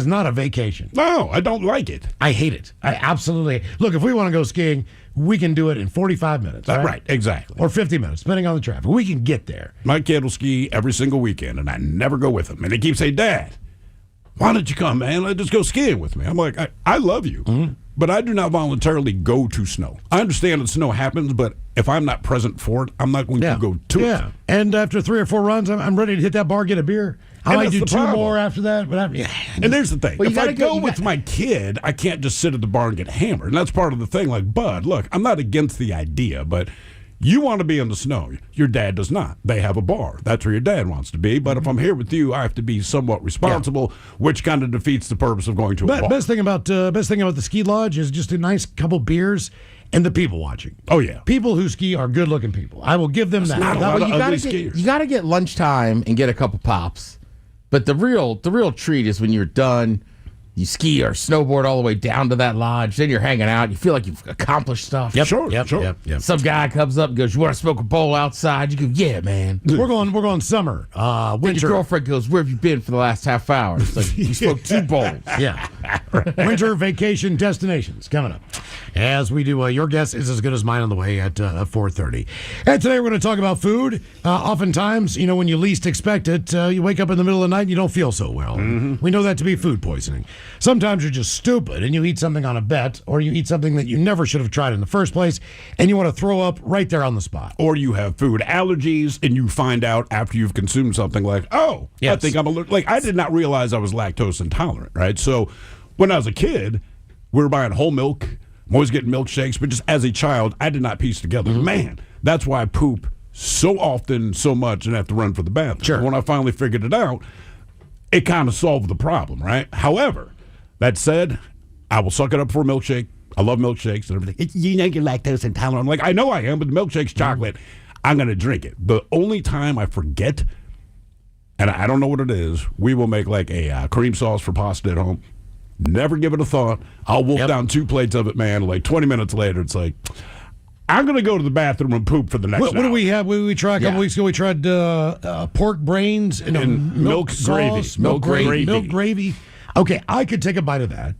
Speaker 6: not a vacation.
Speaker 2: No, I don't like it.
Speaker 6: I hate it. I absolutely look. If we want to go skiing, we can do it in 45 minutes.
Speaker 2: Right, exactly.
Speaker 6: Or 50 minutes, depending on the traffic. We can get there.
Speaker 2: My kid will ski every single weekend, and I never go with him. And he keeps saying, Dad, why don't you come, man? Let's just go skiing with me. I'm like, I love you, but I do not voluntarily go to snow. I understand that snow happens, but if I'm not present for it, I'm not going to go to it.
Speaker 6: And after 3 or 4 runs, I'm ready to hit that bar, get a beer. I
Speaker 2: And
Speaker 6: might
Speaker 2: that's
Speaker 6: do
Speaker 2: the
Speaker 6: 2
Speaker 2: problem.
Speaker 6: more after that. But
Speaker 2: And there's the thing.
Speaker 3: Well, you
Speaker 2: if I
Speaker 3: gotta go-
Speaker 2: go
Speaker 3: you
Speaker 2: with
Speaker 3: got-
Speaker 2: my kid, I can't just sit at the bar and get hammered. And that's part of the thing. Like, Bud, look, I'm not against the idea, but you want to be in the snow. Your dad does not. They have a bar. That's where your dad wants to be. But if I'm here with you, I have to be somewhat responsible, which kind of defeats the purpose of going to a bar.
Speaker 6: best thing about the ski lodge is just a nice couple beers and the people watching.
Speaker 2: Oh, yeah.
Speaker 6: People who ski are good-looking people. I will give them that.
Speaker 2: not a
Speaker 6: That-
Speaker 2: lot
Speaker 3: Well,
Speaker 2: of ugly skiers.
Speaker 3: you gotta get lunchtime and get a couple pops. But the real treat is when you're done, you ski or snowboard all the way down to that lodge, then you're hanging out, you feel like you've accomplished stuff.
Speaker 6: Yep,
Speaker 2: Sure,
Speaker 6: yep,
Speaker 2: sure.
Speaker 6: yep, yep.
Speaker 3: Some guy comes up and goes, "You want to smoke a bowl outside?" You go, "Yeah, man."
Speaker 6: We're going summer,
Speaker 3: Then
Speaker 6: winter.
Speaker 3: your girlfriend goes, "Where have you been for the last half hour?" It's like, "We smoked 2 bowls."
Speaker 6: Yeah. Winter vacation destinations coming up. As we do, your guess is as good as mine on the way at 4:30. And today we're going to talk about food. Oftentimes, when you least expect it, you wake up in the middle of the night and you don't feel so well. We know that to be food poisoning. Sometimes you're just stupid and you eat something on a bet, or you eat something that you never should have tried in the first place, and you want to throw up right there on the spot.
Speaker 2: Or you have food allergies and you find out after you've consumed something like, I
Speaker 6: Yes.
Speaker 2: think I'm allergic. Like, I did not realize I was lactose intolerant, right? So when I was a kid, we were buying whole milk, I'm always getting milkshakes, but just as a child, I did not piece together. Man, that's why I poop so often, so much, and have to run for the bathroom.
Speaker 6: Sure.
Speaker 2: When I finally figured it out, it kind of solved the problem, right? However, that said, I will suck it up for a milkshake. I love milkshakes and everything. You know you're lactose intolerant. I'm like, I know I am, but the milkshake's chocolate. I'm going to drink it. The only time I forget, and I don't know what it is, we will make like a cream sauce for pasta at home. Never give it a thought. I'll wolf down 2 plates of it, man. Like 20 minutes later, it's like, I'm going to go to the bathroom and poop for the next
Speaker 6: What
Speaker 2: hour.
Speaker 6: do we have? We tried a couple weeks ago. We tried pork brains and milk
Speaker 2: gravy.
Speaker 6: sauce,
Speaker 2: Milk gravy.
Speaker 6: Milk gravy. Okay, I could take a bite of that,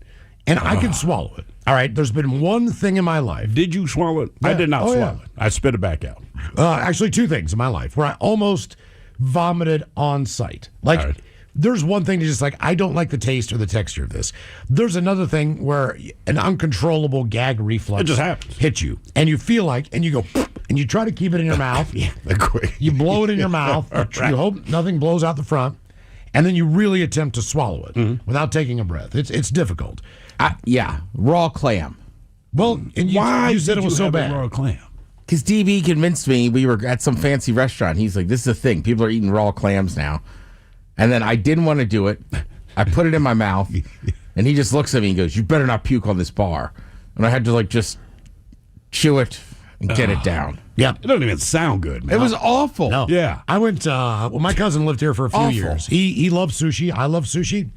Speaker 6: and I could swallow it. All right, there's been one thing in my life.
Speaker 2: Did you swallow it? I did not swallow it. I spit it back out.
Speaker 6: Actually, 2 things in my life where I almost vomited on sight. Like, there's one thing to just like, I don't like the taste or the texture of this. There's another thing where an uncontrollable gag reflux
Speaker 2: It just happens.
Speaker 6: hits you, and you feel like, and you go, and you try to keep it in your mouth. You blow it in your mouth. You hope nothing blows out the front, and then you really attempt to swallow it without taking a breath. It's difficult.
Speaker 3: Raw clam.
Speaker 6: Well, and you said it was so bad.
Speaker 2: Raw clam?
Speaker 3: Because DB convinced me we were at some fancy restaurant. He's like, this is a thing. People are eating raw clams now. And then I didn't want to do it. I put it in my mouth. And he just looks at me and goes, you better not puke on this bar. And I had to just chew it and get it down.
Speaker 6: Yeah.
Speaker 2: It doesn't even sound good, man.
Speaker 3: It was awful.
Speaker 6: No.
Speaker 2: Yeah.
Speaker 6: I went, my cousin lived here for a few years. He loved sushi. I love sushi.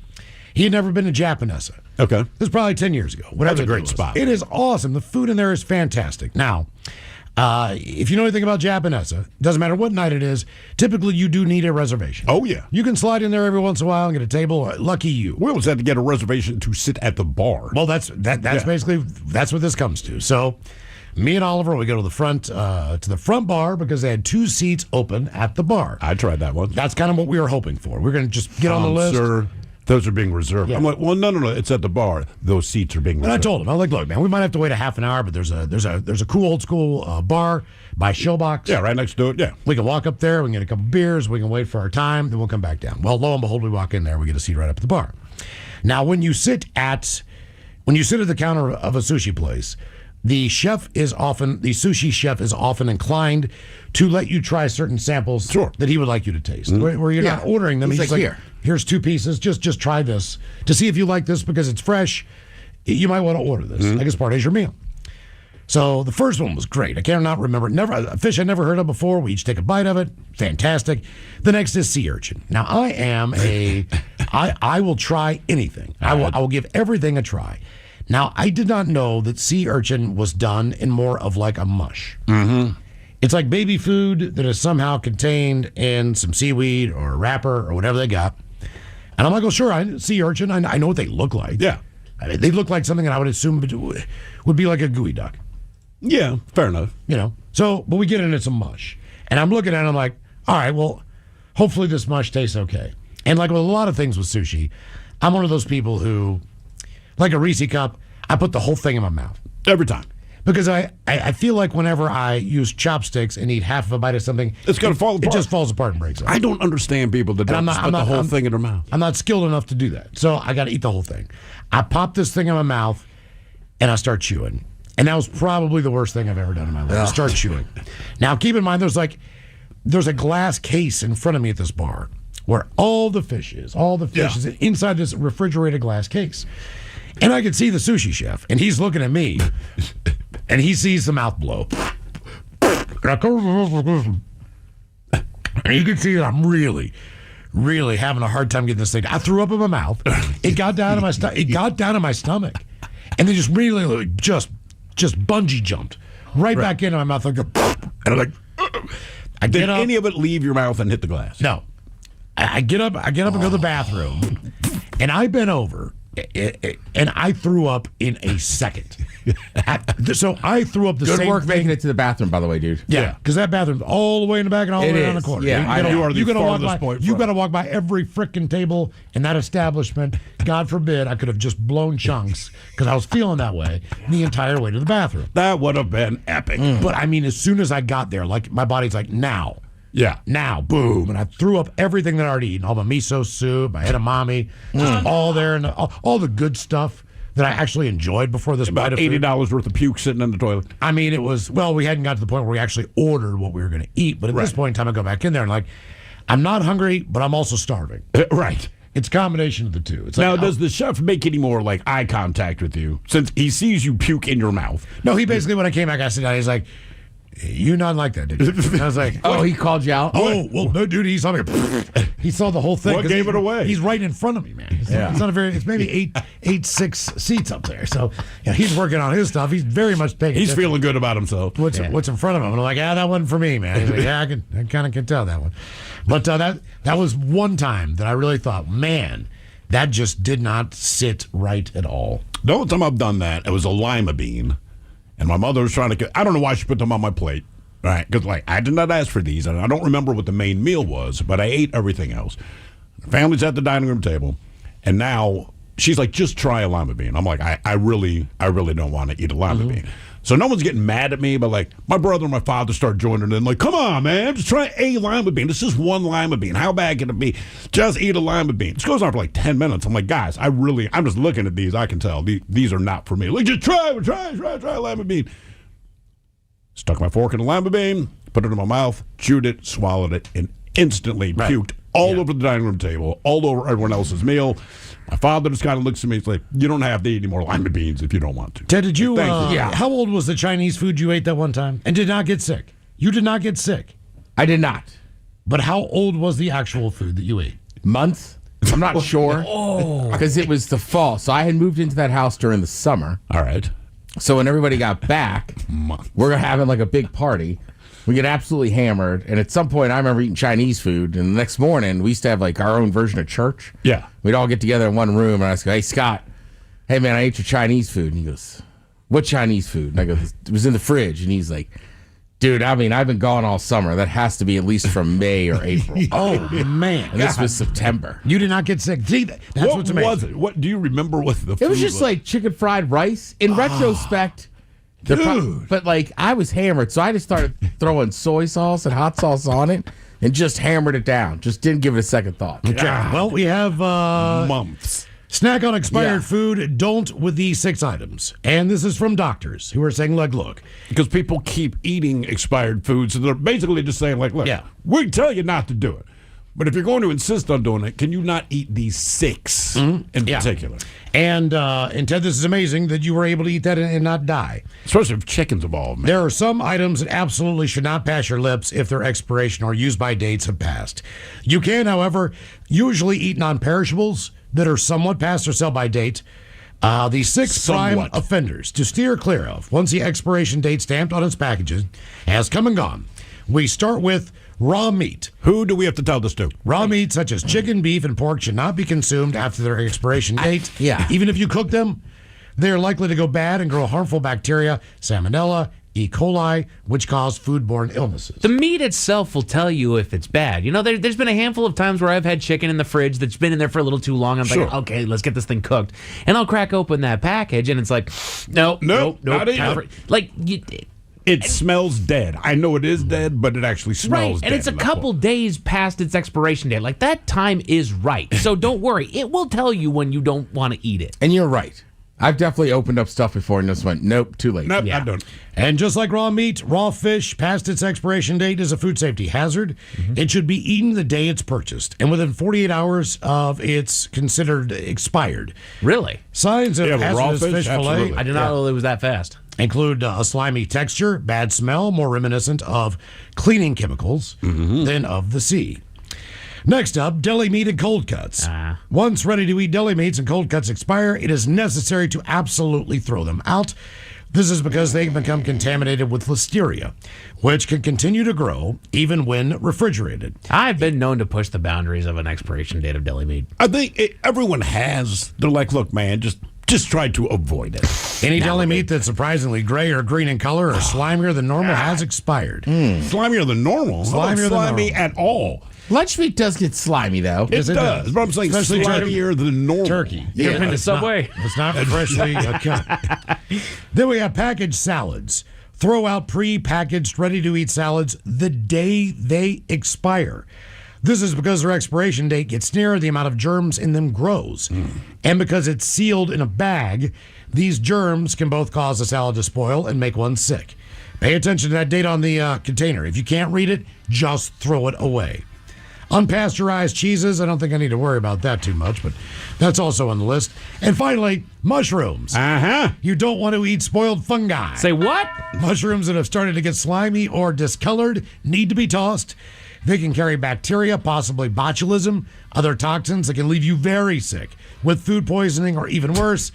Speaker 6: He had never been to Japanese.
Speaker 2: Okay.
Speaker 6: This was probably 10 years ago. Whatever.
Speaker 2: That's a great spot.
Speaker 6: It is awesome. The food in there is fantastic. Now, if you know anything about Japanese, doesn't matter what night it is, typically you do need a reservation.
Speaker 2: Oh, yeah.
Speaker 6: You can slide in there every once in a while and get a table. Lucky you.
Speaker 2: We always had to get a reservation to sit at the bar.
Speaker 6: Well, that's basically, that's what this comes to. So me and Oliver, we go to the front bar because they had 2 seats open at the bar.
Speaker 2: I tried that one.
Speaker 6: That's kind of what we were hoping for. We're going to just get on the list.
Speaker 2: Sir, those are being reserved.
Speaker 6: Yeah.
Speaker 2: I'm like, well, no, it's at the bar. Those seats are being reserved.
Speaker 6: And I told him, I was like, look, man, we might have to wait a half an hour, but there's a cool old school bar by Showbox.
Speaker 2: Yeah, right next to it. Yeah.
Speaker 6: We can walk up there, we can get a couple beers, we can wait for our time, then we'll come back down. Well, lo and behold, we walk in there, we get a seat right up at the bar. Now, when you sit at the counter of a sushi place, the sushi chef is often inclined to let you try certain samples that he would like you to taste. Where you're not ordering them. He's like, here's 2 pieces. Just try this to see if you like this because it's fresh. You might want to order this. I guess part of your meal. So the first one was great. I cannot remember. A fish I never heard of before. We each take a bite of it. Fantastic. The next is sea urchin. Now I am I will try anything. I will give everything a try. Now, I did not know that sea urchin was done in more of like a mush. Mm-hmm. It's like baby food that is somehow contained in some seaweed or a wrapper or whatever they got. And I'm like, well, sure, sea urchin, I know what they look like.
Speaker 2: Yeah.
Speaker 6: I mean, they look like something that I would assume would be like a gooey duck.
Speaker 2: Yeah, fair enough.
Speaker 6: So, but we get into some mush. And I'm looking at it, I'm like, all right, well, hopefully this mush tastes okay. And like with a lot of things with sushi, I'm one of those people who, like a Reese cup, I put the whole thing in my mouth.
Speaker 2: Every time.
Speaker 6: Because I feel like whenever I use chopsticks and eat half of a bite of something,
Speaker 2: it's going to fall apart.
Speaker 6: It just falls apart and breaks up.
Speaker 2: I don't understand people that don't put the whole thing in their mouth.
Speaker 6: I'm not skilled enough to do that. So I got to eat the whole thing. I pop this thing in my mouth and I start chewing. And that was probably the worst thing I've ever done in my life. I start chewing. Now, keep in mind, there's a glass case in front of me at this bar where all the fish is inside this refrigerated glass case. And I could see the sushi chef, and he's looking at me, and he sees the mouth blow. And you can see that I'm really, really having a hard time getting this thing. I threw up in my mouth. It got down to my stomach. It got down to my stomach, and then just really just bungee jumped right back into my mouth. Like, and I'm like,
Speaker 2: did any of it leave your mouth and hit the glass?
Speaker 6: No. I get up and go to the bathroom, and I bent over. And I threw up in a second. So I threw up the same thing.
Speaker 3: Good work making it to the bathroom, by the way, dude.
Speaker 6: Yeah, because that bathroom's all the way in the back and all the way around the corner.
Speaker 3: Yeah,
Speaker 2: you are the farthest point.
Speaker 6: You got to walk by every freaking table in that establishment. God forbid I could have just blown chunks because I was feeling that way the entire way to the bathroom.
Speaker 2: That would have been epic.
Speaker 6: But I mean, as soon as I got there, like my body's like, now.
Speaker 2: Yeah.
Speaker 6: Now, boom. And I threw up everything that I'd already eaten. All my miso soup, my edamame, just all there. And all the good stuff that I actually enjoyed before this bite
Speaker 2: About
Speaker 6: of food.
Speaker 2: $80 worth of puke sitting in the toilet.
Speaker 6: I mean, it was, well, we hadn't got to the point where we actually ordered what we were going to eat. But at this point in time, I go back in there and like, I'm not hungry, but I'm also starving.
Speaker 2: Right.
Speaker 6: It's a combination of the two. It's
Speaker 2: Now,
Speaker 6: like,
Speaker 2: does the chef make any more like eye contact with you since he sees you puke in your mouth?
Speaker 6: No, he basically, when I came back, I said, he's like, you not like that, did you? And I was like,
Speaker 3: Oh, he called you out?
Speaker 6: oh, well, no, dude, he saw me. He saw the whole thing.
Speaker 2: What
Speaker 6: 'cause
Speaker 2: gave it away?
Speaker 6: He's right in front of me, man. It's not a very, it's maybe eight, 6 seats up there. So, he's working on his stuff. He's very much taking
Speaker 2: He's feeling good about himself.
Speaker 6: what's in front of him. And I'm like, that wasn't for me, man. He's like, I kind of can tell that one. But that was one time that I really thought, man, that just did not sit right at all.
Speaker 2: The only time I've done that, it was a lima bean. And my mother was trying to, I don't know why she put them on my plate. Right? Because, like, I did not ask for these. And I don't remember what the main meal was, but I ate everything else. The family's at the dining room table. And now she's like, just try a lima bean. I'm like, I really don't want to eat a lima bean. So no one's getting mad at me, but like my brother and my father start joining in, like, come on, man, just try a lima bean. It's just one lima bean. How bad can it be? Just eat a lima bean. This goes on for like 10 minutes. I'm like, guys, I'm just looking at these. I can tell these are not for me. Like, just try a lima bean. Stuck my fork in a lima bean, put it in my mouth, chewed it, swallowed it, and instantly puked all over the dining room table, all over everyone else's meal. My father just kind of looks at me. He's like, you don't have to eat any more lima beans if you don't want to.
Speaker 6: Ted, did you,
Speaker 2: Yeah.
Speaker 6: how old was the Chinese food you ate that one time and did not get sick? You did not get sick.
Speaker 3: I did not.
Speaker 6: But how old was the actual food that you ate?
Speaker 3: Months? I'm not sure. Because it was the fall. So I had moved into that house during the summer.
Speaker 2: All right.
Speaker 3: So when everybody got back, we're having like a big party. We get absolutely hammered. And at some point, I remember eating Chinese food. And the next morning, we used to have like our own version of church.
Speaker 2: Yeah.
Speaker 3: We'd all get together in one room. And I go, hey, Scott, hey, man, I ate your Chinese food. And he goes, what Chinese food? And I go, it was in the fridge. And he's like, dude, I mean, I've been gone all summer. That has to be at least from May or April.
Speaker 6: Oh, man.
Speaker 3: And this was September.
Speaker 6: You did not get sick. See, that's
Speaker 2: What
Speaker 6: what's amazing.
Speaker 2: was it? What do you remember what the food
Speaker 3: It was just like chicken fried rice. In retrospect, but like I was hammered, so I just started throwing soy sauce and hot sauce on it and just hammered it down. Just didn't give it a second thought.
Speaker 6: Okay. Well, we have
Speaker 2: months.
Speaker 6: Snack on expired food. Don't with these 6 items. And this is from doctors who are saying, look.
Speaker 2: Because people keep eating expired food, so they're basically just saying, like, look, we tell you not to do it. But if you're going to insist on doing it, can you not eat these 6 in particular?
Speaker 6: And Ted, this is amazing that you were able to eat that and not die.
Speaker 2: Especially if chicken's involved, man.
Speaker 6: There are some items that absolutely should not pass your lips if their expiration or use-by dates have passed. You can, however, usually eat non-perishables that are somewhat past their sell-by date. The 6 prime offenders to steer clear of once the expiration date stamped on its packages has come and gone. We start with raw meat.
Speaker 2: Who do we have to tell this to?
Speaker 6: Raw meat such as chicken, beef, and pork should not be consumed after their expiration date. Even if you cook them, they are likely to go bad and grow harmful bacteria, salmonella, E. coli, which cause foodborne illnesses.
Speaker 1: The meat itself will tell you if it's bad. You know, there's been a handful of times where I've had chicken in the fridge that's been in there for a little too long. I'm like, okay, let's get this thing cooked. And I'll crack open that package, and it's like, nope.
Speaker 2: Not even.
Speaker 1: Like,
Speaker 2: it smells dead. I know it is dead, but it actually smells dead.
Speaker 1: And it's a couple days past its expiration date. Like, that time is right. So don't worry. It will tell you when you don't want to eat it.
Speaker 3: And you're right. I've definitely opened up stuff before and just went, nope, too late.
Speaker 2: Nope, I don't.
Speaker 6: And just like raw meat, raw fish past its expiration date is a food safety hazard. It should be eaten the day it's purchased and within 48 hours of it's considered expired.
Speaker 1: Really?
Speaker 6: Signs of hazardous fish fillet.
Speaker 1: I did not know it was that fast.
Speaker 6: Include a slimy texture, bad smell, more reminiscent of cleaning chemicals than of the sea. Next up, deli meat and cold cuts. Once ready-to-eat deli meats and cold cuts expire, it is necessary to absolutely throw them out. This is because they become contaminated with listeria, which can continue to grow even when refrigerated.
Speaker 1: I've been known to push the boundaries of an expiration date of deli meat.
Speaker 2: I think everyone has. They're like, look, man, just try to avoid it.
Speaker 6: Any deli meat that's surprisingly gray or green in color or slimier than normal has expired.
Speaker 2: Slimier than normal?
Speaker 6: Slimier than
Speaker 2: slimy
Speaker 6: normal.
Speaker 2: at all.
Speaker 3: Lunch meat does get slimy, though.
Speaker 2: It does. But I'm saying
Speaker 6: Especially
Speaker 2: slimier than normal.
Speaker 6: Turkey.
Speaker 1: You ever been to Subway?
Speaker 6: It's not freshly cut. Then we have packaged salads. Throw out pre-packaged, ready-to-eat salads the day they expire. This is because their expiration date gets nearer, the amount of germs in them grows. And because it's sealed in a bag, these germs can both cause the salad to spoil and make one sick. Pay attention to that date on the container. If you can't read it, just throw it away. Unpasteurized cheeses, I don't think I need to worry about that too much, but that's also on the list. And finally, mushrooms. You don't want to eat spoiled fungi.
Speaker 1: Say what?
Speaker 6: Mushrooms that have started to get slimy or discolored need to be tossed. They can carry bacteria, possibly botulism, other toxins that can leave you very sick with food poisoning or even worse,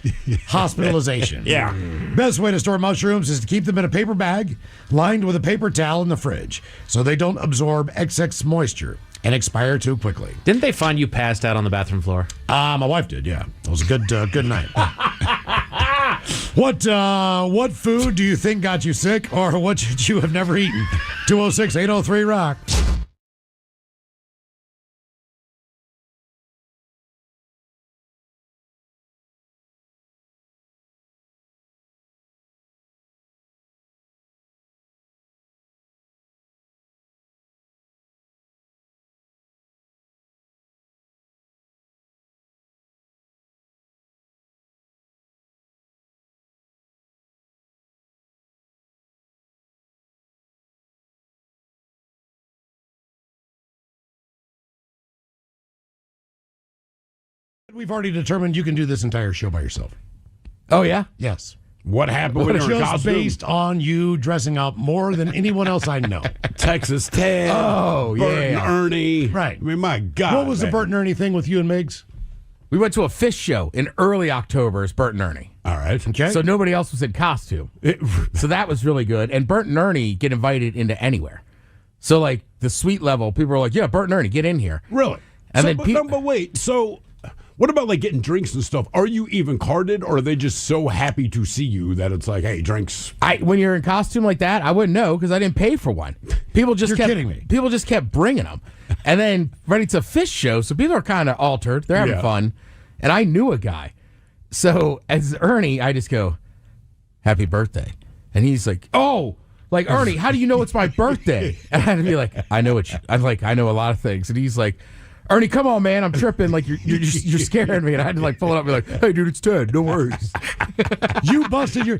Speaker 6: hospitalization.
Speaker 2: Yeah.
Speaker 6: Best way to store mushrooms is to keep them in a paper bag lined with a paper towel in the fridge so they don't absorb excess moisture and expire too quickly.
Speaker 1: Didn't they find you passed out on the bathroom floor?
Speaker 6: My wife did, yeah. It was a good night. What food do you think got you sick, or what should you have never eaten? 206-803-ROCK. We've already determined you can do this entire show by yourself.
Speaker 3: Oh, yeah?
Speaker 6: Yes.
Speaker 2: What happened when you were in
Speaker 6: Just
Speaker 2: costume?
Speaker 6: based on you dressing up more than anyone else I know.
Speaker 2: Texas Ted.
Speaker 3: Oh,
Speaker 2: Bert and
Speaker 3: yeah.
Speaker 2: Ernie.
Speaker 6: Right.
Speaker 2: I mean, my God.
Speaker 6: What was the
Speaker 2: man.
Speaker 6: Bert and Ernie thing with you and Miggs?
Speaker 3: We went to a fish show in early October as Bert and Ernie.
Speaker 2: All right.
Speaker 6: Okay.
Speaker 3: So nobody else was in costume. So that was really good. And Bert and Ernie get invited into anywhere. So, like, the suite level, people were like, yeah, Bert and Ernie, get in here.
Speaker 2: Really?
Speaker 3: And
Speaker 2: So,
Speaker 3: then
Speaker 2: but,
Speaker 3: pe-
Speaker 2: no, but wait. So, what about like getting drinks and stuff? Are you even carded, or are they just so happy to see you that it's like, hey, drinks?
Speaker 3: When you're in costume like that, I wouldn't know because I didn't pay for one. People just
Speaker 6: You're
Speaker 3: kept
Speaker 6: kidding me.
Speaker 3: People just kept bringing them, and then ready to fish show. So people are kind of altered. They're having
Speaker 2: Yeah.
Speaker 3: fun, and I knew a guy. So as Ernie, I just go, "Happy birthday," and he's like, "Oh." Like, Ernie, how do you know it's my birthday? And I had to be like, I know I know a lot of things. And he's like, Ernie, come on, man, I'm tripping. Like, you're scaring me. And I had to like pull it up and be like, hey, dude, it's Ted. No worries.
Speaker 6: You busted your.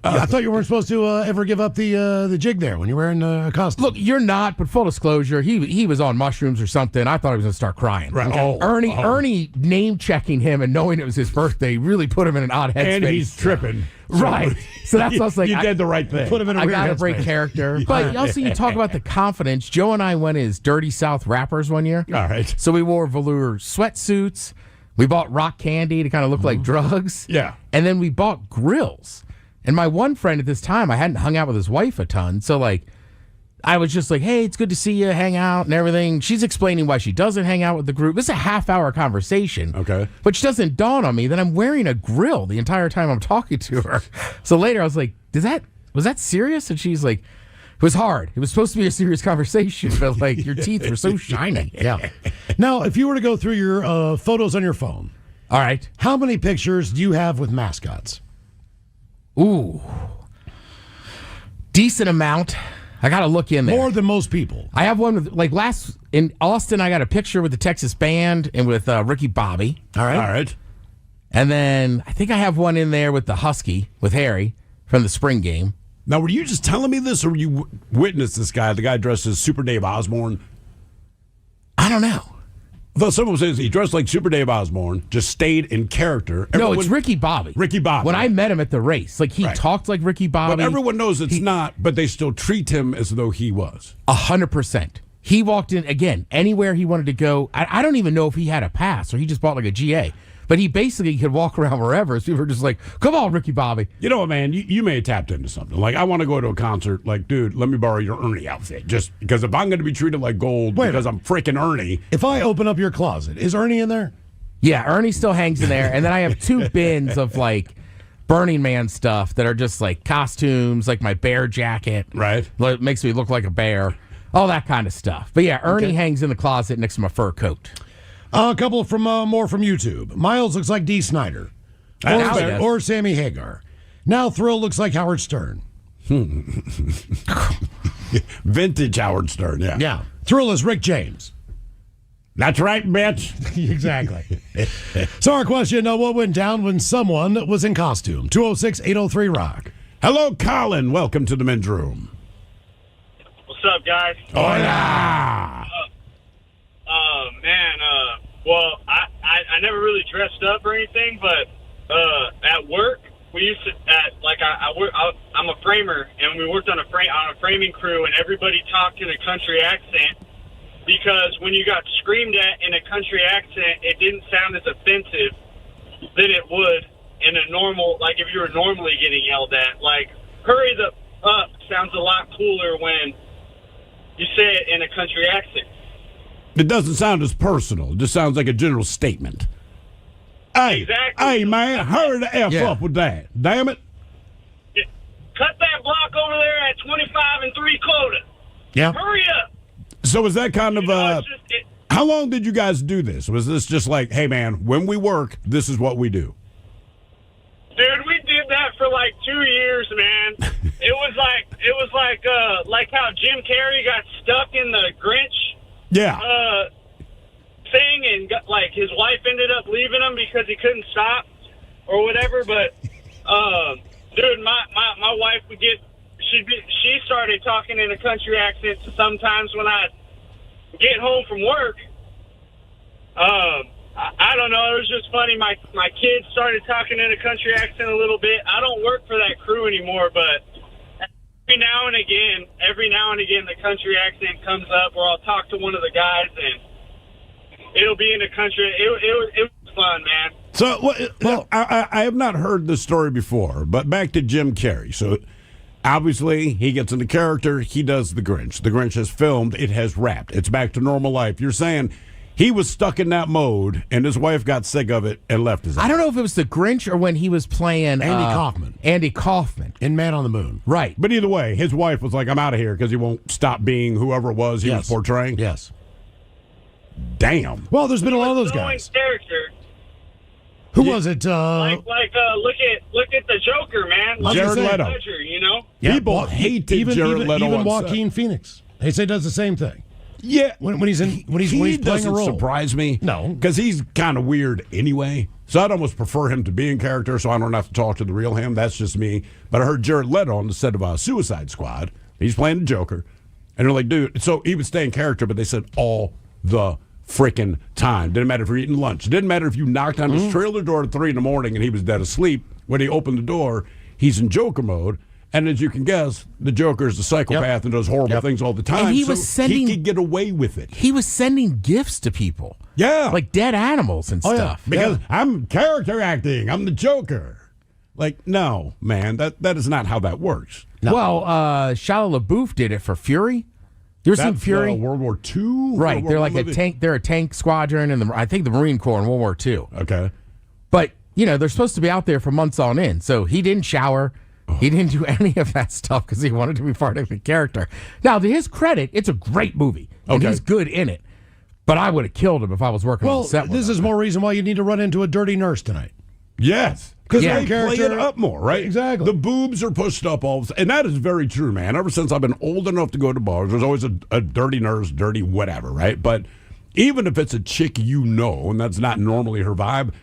Speaker 6: I thought you weren't supposed to ever give up the jig there when you're wearing a costume.
Speaker 3: Look, you're not, but full disclosure, he was on mushrooms or something. I thought he was gonna start crying.
Speaker 2: Right. Oh,
Speaker 3: Ernie name checking him and knowing it was his birthday really put him in an odd headspace.
Speaker 2: And he's tripping.
Speaker 3: Right. So that's what I was like.
Speaker 2: You did the right thing.
Speaker 6: Put him in a
Speaker 3: I
Speaker 6: weird
Speaker 3: gotta
Speaker 6: headspace.
Speaker 3: break character. But also, you talk about the confidence. Joe and I went as Dirty South rappers one year.
Speaker 2: All right.
Speaker 3: So we wore velour sweatsuits. We bought rock candy to kind of look like drugs.
Speaker 2: Yeah.
Speaker 3: And then we bought grills. And my one friend at this time, I hadn't hung out with his wife a ton. So, like, I was just like, hey, it's good to see you, hang out and everything. She's explaining why she doesn't hang out with the group. This is a half-hour conversation.
Speaker 2: Okay.
Speaker 3: Which doesn't dawn on me that I'm wearing a grill the entire time I'm talking to her. So later I was like, was that serious? And she's like, it was hard. It was supposed to be a serious conversation, but like your teeth were so shiny.
Speaker 6: Yeah. Now, if you were to go through your photos on your phone,
Speaker 3: All right.
Speaker 6: how many pictures do you have with mascots?
Speaker 3: Ooh. Decent amount. I got to look in there.
Speaker 6: More than most people.
Speaker 3: I have one with, like, in Austin, I got a picture with the Texas Band and with Ricky Bobby.
Speaker 6: All right.
Speaker 2: All right.
Speaker 3: And then I think I have one in there with the Husky, with Harry, from the spring game.
Speaker 2: Now, were you just telling me this, or were you witnessed this guy, the guy dressed as Super Dave Osborne?
Speaker 3: I don't know.
Speaker 2: I thought someone says he dressed like Super Dave Osborne, just stayed in character.
Speaker 3: No, it's Ricky Bobby.
Speaker 2: Ricky Bobby.
Speaker 3: When I met him at the race, like, he
Speaker 2: Right.
Speaker 3: talked like Ricky Bobby.
Speaker 2: But everyone knows it's not, but they still treat him as though he was.
Speaker 3: 100%. He walked in, again, anywhere he wanted to go. I don't even know if he had a pass or he just bought like a GA. But he basically could walk around wherever. So people were just like, come on, Ricky Bobby.
Speaker 2: You know what, man? You may have tapped into something. Like, I want to go to a concert. Like, dude, let me borrow your Ernie outfit. Just because if I'm going to be treated like gold because I'm freaking Ernie.
Speaker 6: If I open up your closet, is Ernie in there?
Speaker 3: Yeah, Ernie still hangs in there. And then I have 2 bins of like Burning Man stuff that are just like costumes, like my bear jacket.
Speaker 2: Right.
Speaker 3: It makes me look like a bear. All that kind of stuff. But yeah, Ernie hangs in the closet next to my fur coat.
Speaker 6: A couple from more from YouTube. Miles looks like Dee Snider. Or Sammy Hagar. Now Thrill looks like Howard Stern.
Speaker 2: Vintage Howard Stern, yeah.
Speaker 6: Yeah. Thrill is Rick James.
Speaker 2: That's right, bitch.
Speaker 6: Exactly. So our question, what went down when someone was in costume? 206-803-ROCK.
Speaker 2: Hello, Colin. Welcome to the men's room.
Speaker 11: What's up, guys?
Speaker 2: Hola.
Speaker 11: Man, well, I never really dressed up or anything, but at work, we used to, I'm a framer, and we worked on a framing crew, and everybody talked in a country accent, because when you got screamed at in a country accent, it didn't sound as offensive than it would in a normal, like if you were normally getting yelled at. Like, hurry the up sounds a lot cooler when you say it in a country accent.
Speaker 2: It doesn't sound as personal. It just sounds like a general statement. Hey,
Speaker 11: exactly.
Speaker 2: Hey, man, hurry the F up with that. Damn it.
Speaker 11: Cut that block over there at 25 3/4.
Speaker 6: Yeah.
Speaker 11: Hurry up.
Speaker 2: So was that kind of how long did you guys do this? Was this just like, hey, man, when we work, this is what we do?
Speaker 11: Dude, we did that for like 2 years, man. It was like how Jim Carrey got stuck in the Grinch thing, and got, like, his wife ended up leaving him because he couldn't stop or whatever. But dude, my wife would she started talking in a country accent sometimes when I get home from work. I don't know. It was just funny. My kids started talking in a country accent a little bit. I don't work for that crew anymore, but every now and again, the country accent comes up, or I'll talk to one of the guys, and it'll be in a country. It was fun, man.
Speaker 2: So, I have not heard this story before, but back to Jim Carrey. So, obviously, he gets into character. He does the Grinch. The Grinch has filmed. It has wrapped. It's back to normal life. You're saying he was stuck in that mode, and his wife got sick of it and left his house.
Speaker 3: I don't know if it was the Grinch or when he was playing Andy Kaufman
Speaker 6: in Man on the Moon.
Speaker 3: Right.
Speaker 2: But either way, his wife was like, I'm out of here, because he won't stop being whoever it was he was portraying.
Speaker 6: Yes.
Speaker 2: Damn.
Speaker 6: Well, there's been a lot of those guys.
Speaker 11: Character.
Speaker 6: Who was it?
Speaker 11: Look at the Joker, man.
Speaker 2: Jared Leto.
Speaker 11: Ledger, you know?
Speaker 2: People hated Jared Leto.
Speaker 6: Even Joaquin Phoenix. They say does the same thing.
Speaker 2: Yeah,
Speaker 6: when he's playing
Speaker 2: doesn't
Speaker 6: a role.
Speaker 2: Surprise me.
Speaker 6: No,
Speaker 2: because he's kind of weird anyway. So I'd almost prefer him to be in character, so I don't have to talk to the real him. That's just me. But I heard Jared Leto on the set of Suicide Squad. He's playing the Joker, and they're like, dude. So he would stay in character, but they said all the freaking time. Didn't matter if you're eating lunch. Didn't matter if you knocked on his trailer door at 3 a.m. and he was dead asleep. When he opened the door, he's in Joker mode. And as you can guess, the Joker is a psychopath and does horrible things all the time.
Speaker 3: And he was
Speaker 2: he could get away with it.
Speaker 3: He was sending gifts to people.
Speaker 2: Yeah.
Speaker 3: Like dead animals and stuff.
Speaker 2: Yeah. Because I'm character acting. I'm the Joker. Like, no, man, that is not how that works.
Speaker 3: No. Well, Shia LaBeouf did it for Fury. You ever seen Fury?
Speaker 2: World War II?
Speaker 3: Right. They're like a tank. They're a tank squadron, and I think the Marine Corps in World War II.
Speaker 2: Okay.
Speaker 3: But, they're supposed to be out there for months on end. So he didn't shower. He didn't do any of that stuff because he wanted to be part of the character. Now, to his credit, it's a great movie. And he's good in it. But I would have killed him if I was working on the set with him.
Speaker 6: This is more reason why you need to run into a dirty nurse tonight.
Speaker 2: Yes. Because they play it
Speaker 6: character
Speaker 2: up more, right?
Speaker 6: Exactly.
Speaker 2: The boobs are pushed up all of a sudden. And that is very true, man. Ever since I've been old enough to go to bars, there's always a dirty nurse, dirty whatever, right? But even if it's a chick and that's not normally her vibe,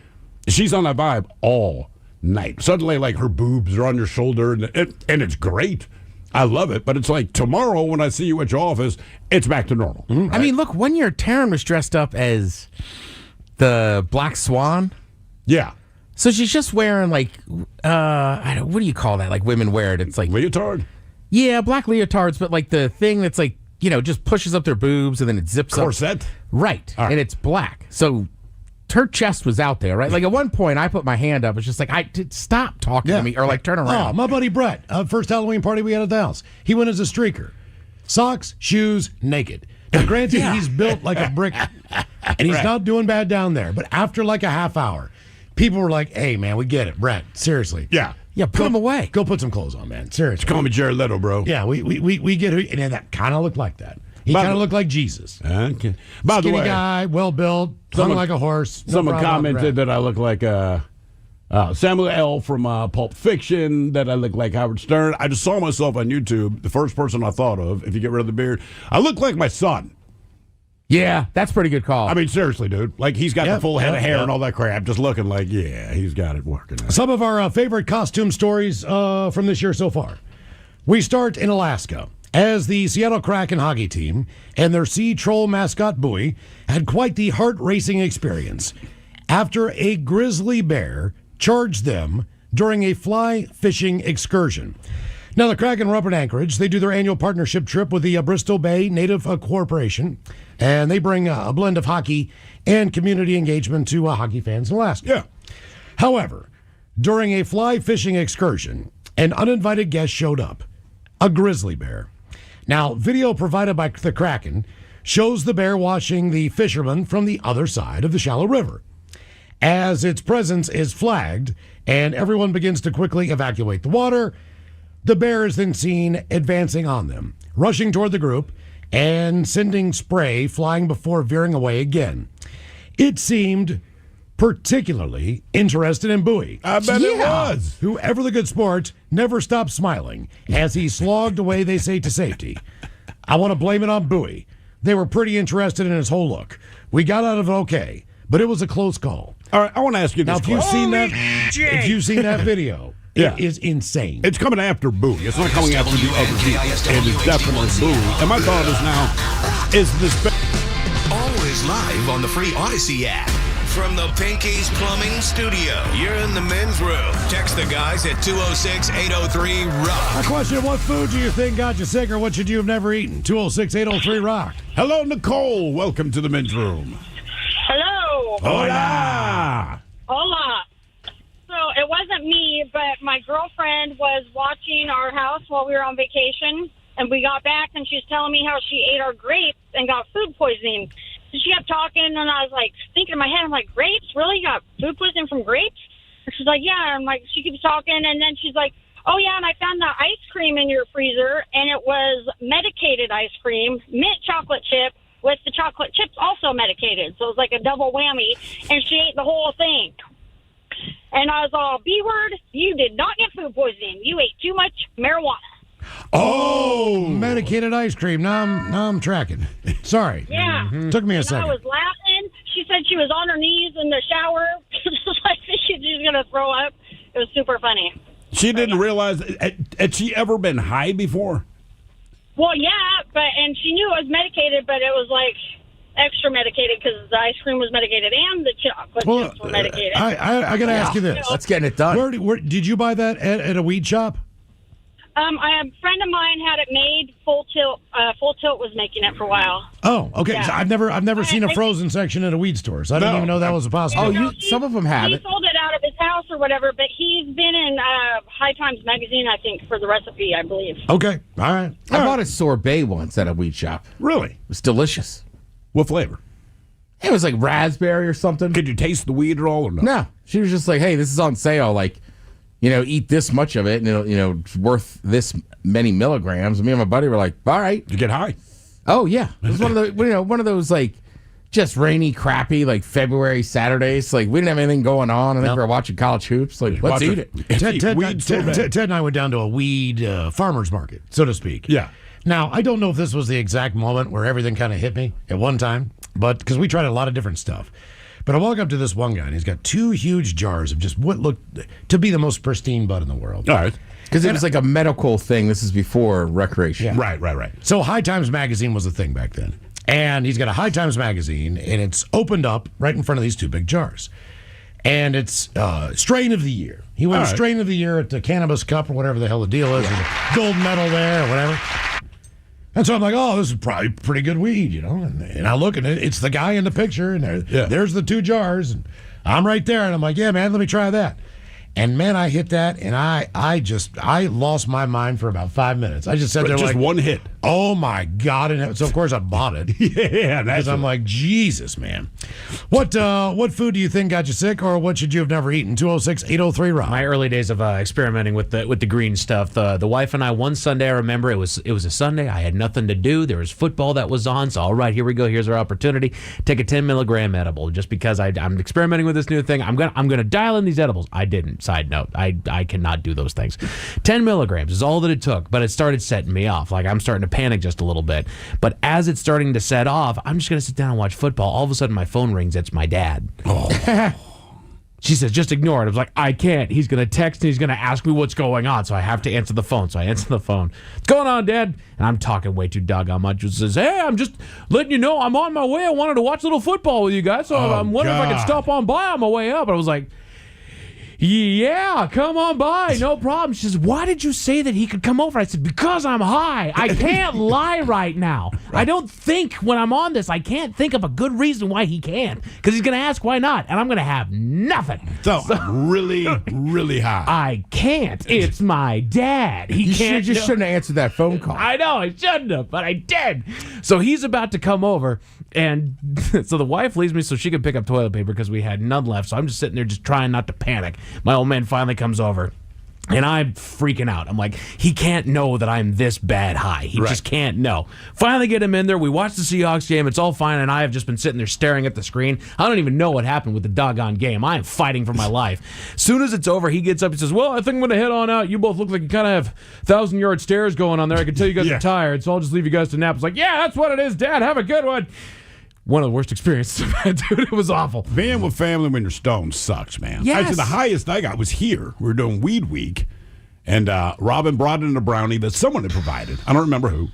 Speaker 2: she's on that vibe all night. Suddenly, like, her boobs are on your shoulder, and it's great. I love it. But it's like tomorrow when I see you at your office, it's back to normal.
Speaker 3: Mm-hmm. Right? I mean, look, one year Taryn was dressed up as the Black Swan.
Speaker 2: Yeah.
Speaker 3: So she's just wearing, like, what do you call that? Like women wear it. It's like
Speaker 2: leotard.
Speaker 3: Yeah, black leotards, but like the thing that's like, just pushes up their boobs and then it zips
Speaker 2: corset.
Speaker 3: Up. Right. And it's black. So her chest was out there, right? Like at one point I put my hand up. It's just like, stop talking to me or like turn around.
Speaker 6: Oh, my buddy Brett, first Halloween party we had at the house. He went as a streaker. Socks, shoes, naked. Now, granted, he's built like a brick, and he's not doing bad down there. But after like a half hour, people were like, hey, man, we get it. Brett, seriously.
Speaker 2: Yeah.
Speaker 3: Yeah, put him away.
Speaker 6: Go put some clothes on, man. Seriously.
Speaker 2: Call me Jared Leto, bro.
Speaker 6: Yeah, we get it. And that kind of looked like that. He kind of looked like Jesus.
Speaker 2: Okay. By
Speaker 6: Skinny
Speaker 2: the way,
Speaker 6: guy, well built, hung like a horse.
Speaker 2: Someone commented that I look like Samuel L. from Pulp Fiction, that I look like Howard Stern. I just saw myself on YouTube. The first person I thought of, if you get rid of the beard, I look like my son.
Speaker 3: Yeah, that's a pretty good call.
Speaker 2: I mean, seriously, dude. Like, he's got the full head of hair and all that crap, just looking like, yeah, he's got it working.
Speaker 6: Some of our favorite costume stories from this year so far. We start in Alaska, as the Seattle Kraken hockey team and their sea troll mascot Bowie had quite the heart-racing experience after a grizzly bear charged them during a fly fishing excursion. Now, the Kraken were up in Anchorage. They do their annual partnership trip with the Bristol Bay Native Corporation, and they bring a blend of hockey and community engagement to hockey fans in Alaska.
Speaker 2: Yeah.
Speaker 6: However, during a fly fishing excursion, an uninvited guest showed up, a grizzly bear. Now, video provided by the Kraken shows the bear watching the fishermen from the other side of the shallow river. As its presence is flagged and everyone begins to quickly evacuate the water, the bear is then seen advancing on them, rushing toward the group and sending spray flying before veering away again. It seemed particularly interested in Bowie.
Speaker 2: I bet it was.
Speaker 6: Who, ever the good sport, never stopped smiling as he slogged away, they say, to safety. I want to blame it on Bowie. They were pretty interested in his whole look. We got out of it okay, but it was a close call.
Speaker 2: All right, I want to ask you this
Speaker 6: now, if you've seen that video,
Speaker 2: Yeah.
Speaker 6: it is insane.
Speaker 2: It's coming after Bowie. It's not coming after the other people. It is definitely Bowie. And my thought is now, is this...
Speaker 10: Always live on the free Odyssey app. From the Pinky's Plumbing Studio, you're in the men's room. Text the guys at 206-803-ROCK.
Speaker 6: My question, what food do you think got you sick, or what should you have never eaten? 206-803-ROCK.
Speaker 2: Hello, Nicole. Welcome to the men's room.
Speaker 12: Hello.
Speaker 2: Hola.
Speaker 12: Hola. So it wasn't me, but my girlfriend was watching our house while we were on vacation, and we got back, and she was telling me how she ate our grapes and got food poisoning. So she kept talking, and I was like thinking in my head, I'm like, grapes? Really? You got food poisoning from grapes? And she's like, yeah. I'm like, she keeps talking, and then she's like, oh, yeah, and I found the ice cream in your freezer, and it was medicated ice cream, mint chocolate chip, with the chocolate chips also medicated. So it was like a double whammy, and she ate the whole thing. And I was all, B-word, you did not get food poisoning. You ate too much marijuana.
Speaker 6: Oh, medicated ice cream. Now I'm tracking. Sorry.
Speaker 12: Yeah.
Speaker 6: Took me a
Speaker 12: And
Speaker 6: second.
Speaker 12: I was laughing. She said she was on her knees in the shower, just like she was going to throw up. It was super funny.
Speaker 2: She didn't realize... Had she ever been high before?
Speaker 12: Well, yeah, and she knew it was medicated, but it was like extra medicated because the ice cream was medicated and the chocolate chips were medicated.
Speaker 6: I got to ask you this.
Speaker 3: Let's get it done.
Speaker 6: Where did you buy that at a weed shop?
Speaker 12: A friend of mine had it made. Full Tilt was making it for a while.
Speaker 6: Oh, okay.
Speaker 12: Yeah.
Speaker 6: So I've never seen a frozen section at a weed store, so I didn't even know that was a possibility.
Speaker 3: Some of them have
Speaker 12: He
Speaker 3: it.
Speaker 12: sold it out of his house or whatever, but he's been in High Times magazine, I think, for the recipe, I believe.
Speaker 6: Okay, all right.
Speaker 3: I bought a sorbet once at a weed shop.
Speaker 2: Really?
Speaker 3: It was delicious.
Speaker 2: What flavor?
Speaker 3: It was like raspberry or something.
Speaker 2: Could you taste the weed at all or no?
Speaker 3: No. She was just like, hey, this is on sale. Like, eat this much of it, and it'll, it's worth this many milligrams. And me and my buddy were like, all right.
Speaker 2: Did you get high?
Speaker 3: Oh, yeah. It was one of those, like, just rainy, crappy, like, February Saturdays. Like, we didn't have anything going on. I think we were watching college hoops. Like, let's eat it.
Speaker 6: Ted and I went down to a weed farmer's market, so to speak.
Speaker 2: Yeah.
Speaker 6: Now, I don't know if this was the exact moment where everything kind of hit me at one time, but because we tried a lot of different stuff. But I walk up to this one guy, and he's got 2 huge jars of just what looked to be the most pristine bud in the world.
Speaker 2: All right.
Speaker 3: Because it was like a medical thing. This is before recreation.
Speaker 6: Yeah.
Speaker 2: Right.
Speaker 6: So High Times magazine was a thing back then. And he's got a High Times magazine, and it's opened up right in front of these 2 big jars. And it's strain of the year. He won strain of the year at the Cannabis Cup or whatever the hell the deal is. There's a gold medal there or whatever. And so I'm like, oh, this is probably pretty good weed, And I look, and it's the guy in the picture, and there's the 2 jars, and I'm right there, and I'm like, yeah, man, let me try that. And man, I hit that, and I lost my mind for about 5 minutes. I just sat there
Speaker 2: just
Speaker 6: like
Speaker 2: one hit.
Speaker 6: Oh my God! And so of course I bought it.
Speaker 2: Yeah,
Speaker 6: because I'm like, Jesus, man. What food do you think got you sick, or what should you have never eaten? 206-803-ROCK.
Speaker 1: My early days of experimenting with the green stuff. The wife and I, one Sunday, I remember it was a Sunday. I had nothing to do. There was football that was on. So all right, here we go. Here's our opportunity. Take a 10 milligram edible just because I'm experimenting with this new thing. I'm gonna dial in these edibles. I didn't. Side note, I cannot do those things. 10 milligrams is all that it took, but it started setting me off. Like, I'm starting to panic just a little bit. But as it's starting to set off, I'm just going to sit down and watch football. All of a sudden, my phone rings. It's my dad. Oh. She says, just ignore it. I was like, I can't. He's going to text and he's going to ask me what's going on, so I have to answer the phone. So I answer the phone. What's going on, Dad? And I'm talking way too doggone much. He says, hey, I'm just letting you know I'm on my way. I wanted to watch a little football with you guys, so I'm wondering if I could stop on by on my way up. And I was like, yeah, come on by, no problem. She says, why did you say that he could come over? I said, because I'm high. I can't lie right now. Right. I don't think when I'm on this, I can't think of a good reason why he can't. Because he's going to ask why not, and I'm going to have nothing.
Speaker 2: So really, really high.
Speaker 1: I can't. It's my dad. He can't.
Speaker 3: You shouldn't have answered that phone call.
Speaker 1: I know, I shouldn't have, but I did. So he's about to come over, and so the wife leaves me so she can pick up toilet paper because we had none left. So I'm just sitting there just trying not to panic. My old man finally comes over, and I'm freaking out. I'm like, he can't know that I'm this bad high. He just can't know. Finally get him in there. We watch the Seahawks game. It's all fine, and I have just been sitting there staring at the screen. I don't even know what happened with the doggone game. I am fighting for my life. As soon as it's over, he gets up and says, well, I think I'm going to head on out. You both look like you kind of have 1,000-yard stairs going on there. I can tell you guys are tired, so I'll just leave you guys to nap. I was like, yeah, that's what it is, Dad. Have a good one. One of the worst experiences I've had, dude. It was awful.
Speaker 2: Being with family when you're stoned sucks, man.
Speaker 1: Yes.
Speaker 2: Actually, the highest I got was here. We were doing Weed Week, and Robin brought in a brownie that someone had provided. I don't remember who.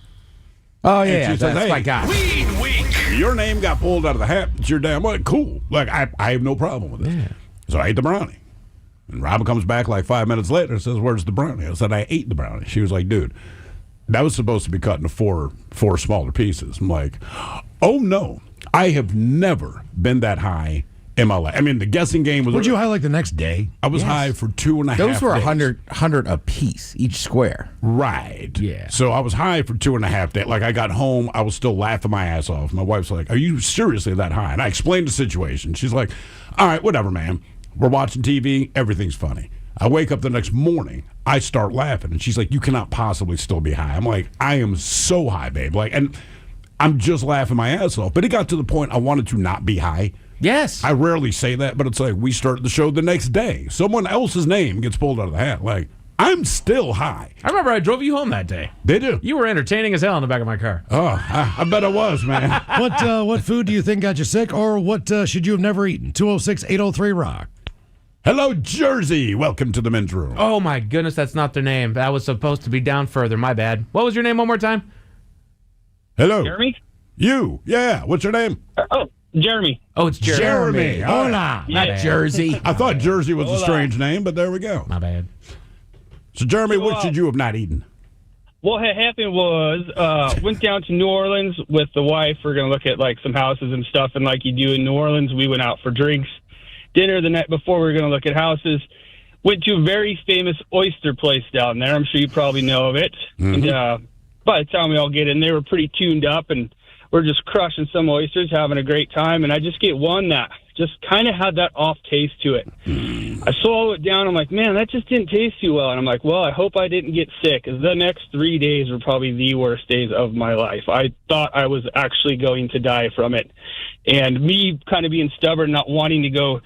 Speaker 3: Oh, yeah, that's my guy.
Speaker 10: Weed Week.
Speaker 2: Your name got pulled out of the hat. It's your damn what? Cool. Like, I have no problem with it. Yeah. So I ate the brownie. And Robin comes back like 5 minutes later and says, where's the brownie? I said, I ate the brownie. She was like, dude, that was supposed to be cut into four smaller pieces. I'm like, oh, no. I have never been that high in my life. I mean, the guessing game was...
Speaker 6: Were you high like the next day?
Speaker 2: I was high for 2.5 days.
Speaker 3: Those were 100 a piece, each square.
Speaker 2: Right.
Speaker 1: Yeah.
Speaker 2: So I was high for 2.5 days. Like, I got home, I was still laughing my ass off. My wife's like, are you seriously that high? And I explained the situation. She's like, all right, whatever, man. We're watching TV. Everything's funny. I wake up the next morning. I start laughing. And she's like, you cannot possibly still be high. I'm like, I am so high, babe. Like, and... I'm just laughing my ass off. But it got to the point I wanted to not be high.
Speaker 1: Yes.
Speaker 2: I rarely say that, but it's like we start the show the next day. Someone else's name gets pulled out of the hat. Like, I'm still high.
Speaker 1: I remember I drove you home that day.
Speaker 2: Did you?
Speaker 1: You were entertaining as hell in the back of my car.
Speaker 2: Oh, I bet I was, man.
Speaker 6: What food do you think got you sick, or what should you have never eaten? 206-803-ROCK.
Speaker 2: Hello, Jersey. Welcome to the men's room.
Speaker 1: Oh, my goodness, that's not their name. That was supposed to be down further. My bad. What was your name one more time?
Speaker 2: Hello.
Speaker 11: Jeremy?
Speaker 2: You. Yeah. What's your name?
Speaker 11: Jeremy.
Speaker 1: Oh, it's Jeremy.
Speaker 3: Hola. Not Jersey.
Speaker 2: I thought Jersey was a strange name, but there we go.
Speaker 1: My bad.
Speaker 2: So, Jeremy, what should you have not eaten?
Speaker 11: What had happened was, went down to New Orleans with the wife. We're going to look at, like, some houses and stuff. And like you do in New Orleans, we went out for drinks. Dinner the night before, we were going to look at houses. Went to a very famous oyster place down there. I'm sure you probably know of it.
Speaker 2: Mm-hmm.
Speaker 11: And by the time we all get in, they were pretty tuned up, and we're just crushing some oysters, having a great time. And I just get one that just kind of had that off taste to it. I swallow it down. I'm like, man, that just didn't taste too well. And I'm like, well, I hope I didn't get sick, because the next 3 days were probably the worst days of my life. I thought I was actually going to die from it. And me kind of being stubborn, not wanting to go